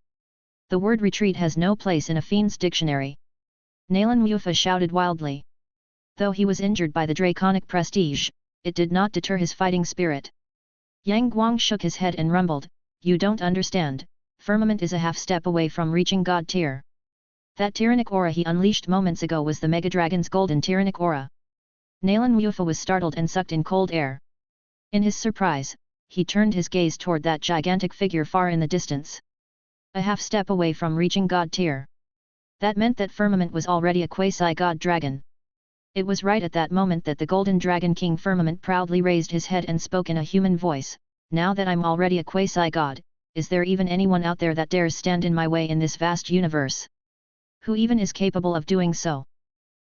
The word retreat has no place in a fiend's dictionary. Nalan Wufa shouted wildly. Though he was injured by the draconic prestige, it did not deter his fighting spirit. Yang Guang shook his head and rumbled, "You don't understand, Firmament is a half step away from reaching God tier. That tyrannic aura he unleashed moments ago was the Megadragon's golden tyrannic aura." Nalan Wufa was startled and sucked in cold air. In his surprise, he turned his gaze toward that gigantic figure far in the distance. A half step away from reaching God tier. That meant that Firmament was already a quasi-god dragon. It was right at that moment that the Golden Dragon King Firmament proudly raised his head and spoke in a human voice, "Now that I'm already a quasi-god, is there even anyone out there that dares stand in my way in this vast universe? Who even is capable of doing so?"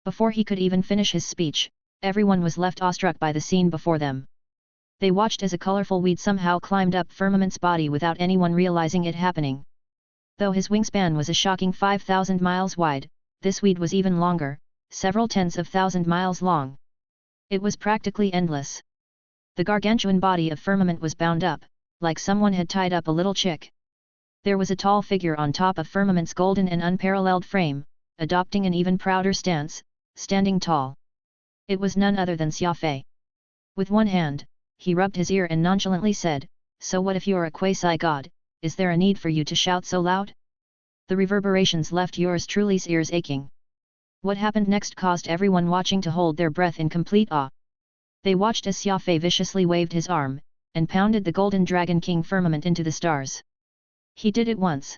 Before he could even finish his speech, everyone was left awestruck by the scene before them. They watched as a colorful weed somehow climbed up Firmament's body without anyone realizing it happening. Though his wingspan was a shocking 5,000 miles wide, this weed was even longer, several tens of thousand miles long. It was practically endless. The gargantuan body of Firmament was bound up, like someone had tied up a little chick. There was a tall figure on top of Firmament's golden and unparalleled frame, adopting an even prouder stance, standing tall. It was none other than Xia Fei. With one hand, he rubbed his ear and nonchalantly said, "So what if you're a quasi-god, is there a need for you to shout so loud?" The reverberations left yours truly's ears aching. What happened next caused everyone watching to hold their breath in complete awe. They watched as Xia Fei viciously waved his arm, and pounded the Golden Dragon King Firmament into the stars. He did it once.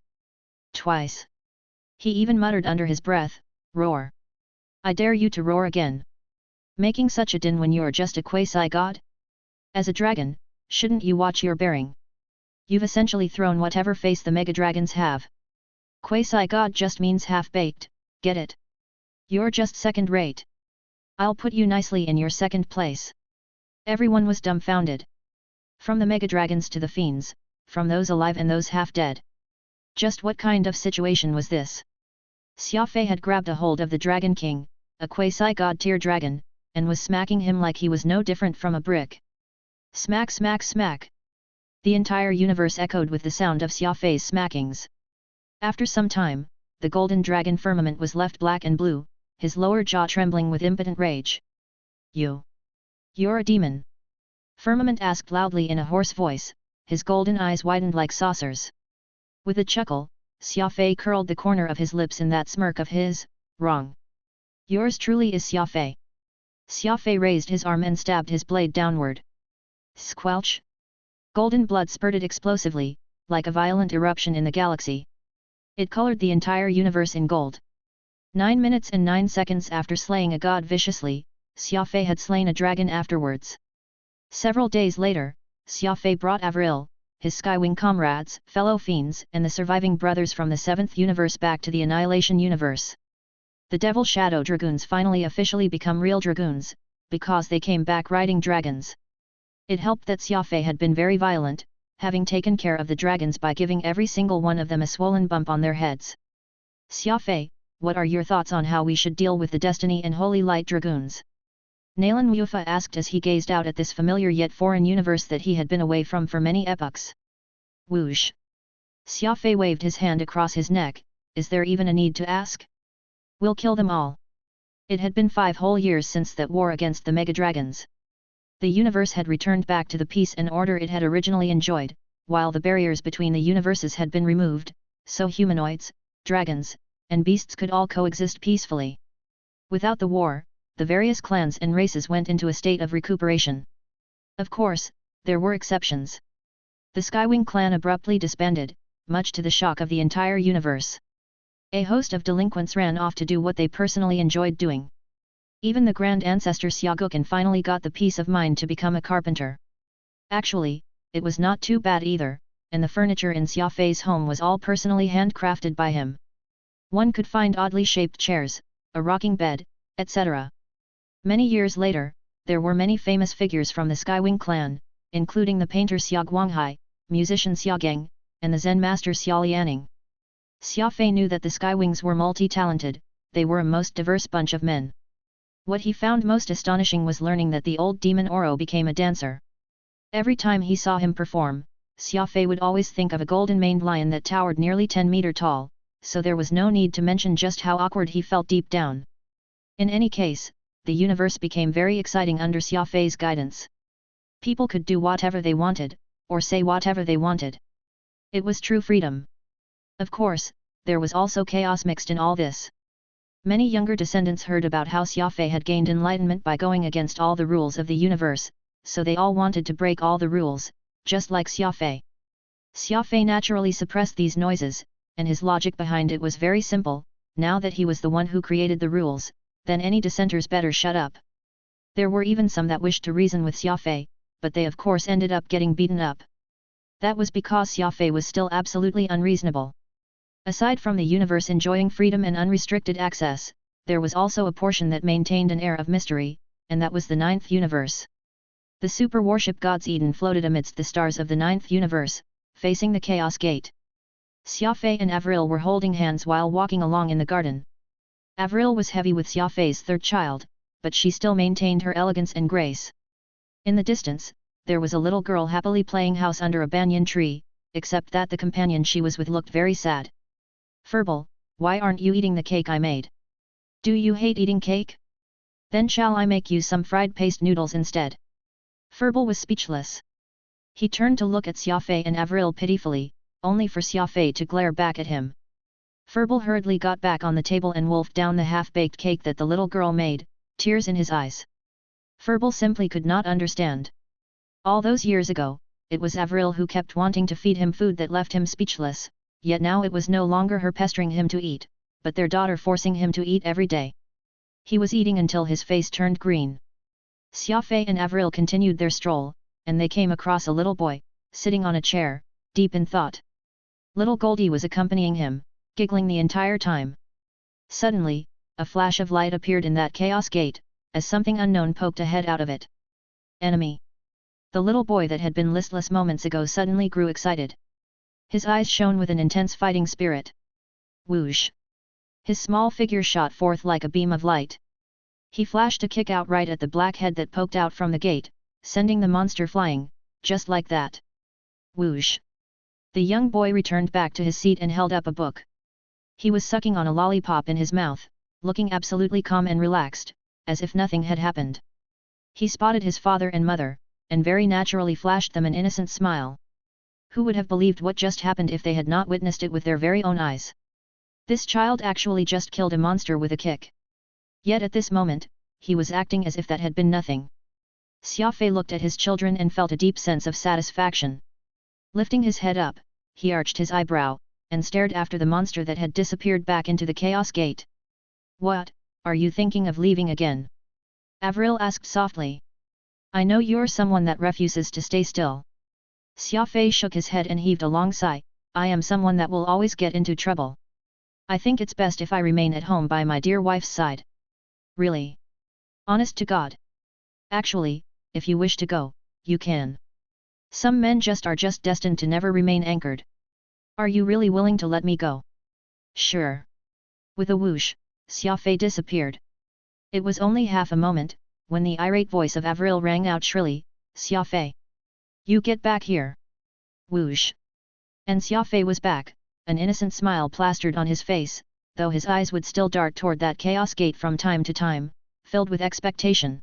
Twice. He even muttered under his breath, "Roar! I dare you to roar again. Making such a din when you're just a quasi-god? As a dragon, shouldn't you watch your bearing? You've essentially thrown whatever face the Megadragons have. Quasi-god just means half-baked, get it? You're just second-rate. I'll put you nicely in your second place." Everyone was dumbfounded. From the Megadragons to the fiends, from those alive and those half-dead. Just what kind of situation was this? Xia Fei had grabbed a hold of the Dragon King, a quasi-god tier dragon, and was smacking him like he was no different from a brick. Smack smack smack. The entire universe echoed with the sound of Xia Fei's smackings. After some time, the Golden Dragon Firmament was left black and blue, his lower jaw trembling with impotent rage. You're a demon?" Firmament asked loudly in a hoarse voice, his golden eyes widened like saucers. With a chuckle, Xia Fei curled the corner of his lips in that smirk of his, "Wrong. Yours truly is Xia Fei." Xia Fei raised his arm and stabbed his blade downward. Squelch! Golden blood spurted explosively, like a violent eruption in the galaxy. It colored the entire universe in gold. 9 minutes and 9 seconds after slaying a god viciously, Xia Fei had slain a dragon afterwards. Several days later, Xia Fei brought Avril, his Skywing comrades, fellow fiends and the surviving brothers from the 7th universe back to the Annihilation universe. The Devil Shadow Dragoons finally officially become real dragoons, because they came back riding dragons. It helped that Xia Fei had been very violent, having taken care of the dragons by giving every single one of them a swollen bump on their heads. "Xia Fei, what are your thoughts on how we should deal with the Destiny and Holy Light Dragoons?" Nalan Wufa asked as he gazed out at this familiar yet foreign universe that he had been away from for many epochs. Whoosh! Xia Fei waved his hand across his neck, "Is there even a need to ask? We'll kill them all." It had been 5 whole years since that war against the Megadragons. The universe had returned back to the peace and order it had originally enjoyed, while the barriers between the universes had been removed, so humanoids, dragons, and beasts could all coexist peacefully. Without the war, the various clans and races went into a state of recuperation. Of course, there were exceptions. The Skywing clan abruptly disbanded, much to the shock of the entire universe. A host of delinquents ran off to do what they personally enjoyed doing. Even the Grand Ancestor Xia Gukan finally got the peace of mind to become a carpenter. Actually, it was not too bad either, and the furniture in Xia Fei's home was all personally handcrafted by him. One could find oddly shaped chairs, a rocking bed, etc. Many years later, there were many famous figures from the Skywing clan, including the painter Xia Guanghai, musician Xia Geng, and the Zen master Xia Lianing. Xia Fei knew that the Skywings were multi-talented, they were a most diverse bunch of men. What he found most astonishing was learning that the old demon Oro became a dancer. Every time he saw him perform, Xia Fei would always think of a golden-maned lion that towered nearly 10 meters tall, so there was no need to mention just how awkward he felt deep down. In any case, the universe became very exciting under Xia Fei's guidance. People could do whatever they wanted, or say whatever they wanted. It was true freedom. Of course, there was also chaos mixed in all this. Many younger descendants heard about how Xia Fei had gained enlightenment by going against all the rules of the universe, so they all wanted to break all the rules, just like Xia Fei. Xia Fei naturally suppressed these noises, and his logic behind it was very simple: now that he was the one who created the rules, then any dissenters better shut up. There were even some that wished to reason with Xia Fei, but they of course ended up getting beaten up. That was because Xia Fei was still absolutely unreasonable. Aside from the universe enjoying freedom and unrestricted access, there was also a portion that maintained an air of mystery, and that was the ninth universe. The super warship gods Eden floated amidst the stars of the ninth universe, facing the Chaos Gate. Xia Fei and Avril were holding hands while walking along in the garden. Avril was heavy with Xia Fei's third child, but she still maintained her elegance and grace. In the distance, there was a little girl happily playing house under a banyan tree, except that the companion she was with looked very sad. "Furball, why aren't you eating the cake I made? Do you hate eating cake? Then shall I make you some fried paste noodles instead?" Furball was speechless. He turned to look at Xia Fei and Avril pitifully, only for Xia Fei to glare back at him. Furball hurriedly got back on the table and wolfed down the half-baked cake that the little girl made, tears in his eyes. Furball simply could not understand. All those years ago, it was Avril who kept wanting to feed him food that left him speechless, yet now it was no longer her pestering him to eat, but their daughter forcing him to eat every day. He was eating until his face turned green. Xia Fei and Avril continued their stroll, and they came across a little boy, sitting on a chair, deep in thought. Little Goldie was accompanying him, giggling the entire time. Suddenly, a flash of light appeared in that chaos gate, as something unknown poked a head out of it. Enemy! The little boy that had been listless moments ago suddenly grew excited. His eyes shone with an intense fighting spirit. Whoosh! His small figure shot forth like a beam of light. He flashed a kick out right at the black head that poked out from the gate, sending the monster flying, just like that. Whoosh! The young boy returned back to his seat and held up a book. He was sucking on a lollipop in his mouth, looking absolutely calm and relaxed, as if nothing had happened. He spotted his father and mother, and very naturally flashed them an innocent smile. Who would have believed what just happened if they had not witnessed it with their very own eyes? This child actually just killed a monster with a kick. Yet at this moment, he was acting as if that had been nothing. Xia Fei looked at his children and felt a deep sense of satisfaction. Lifting his head up, he arched his eyebrow, and stared after the monster that had disappeared back into the Chaos Gate. "What, are you thinking of leaving again?" Avril asked softly. "I know you're someone that refuses to stay still." Xia Fei shook his head and heaved a long sigh. "I am someone that will always get into trouble. I think it's best if I remain at home by my dear wife's side." "Really? Honest to God? Actually, if you wish to go, you can. Some men are just destined to never remain anchored. Are you really willing to let me go?" "Sure." With a whoosh, Xia Fei disappeared. It was only half a moment, when the irate voice of Avril rang out shrilly, "Xia Fei! You get back here!" Whoosh! And Xia Fei was back, an innocent smile plastered on his face, though his eyes would still dart toward that Chaos Gate from time to time, filled with expectation.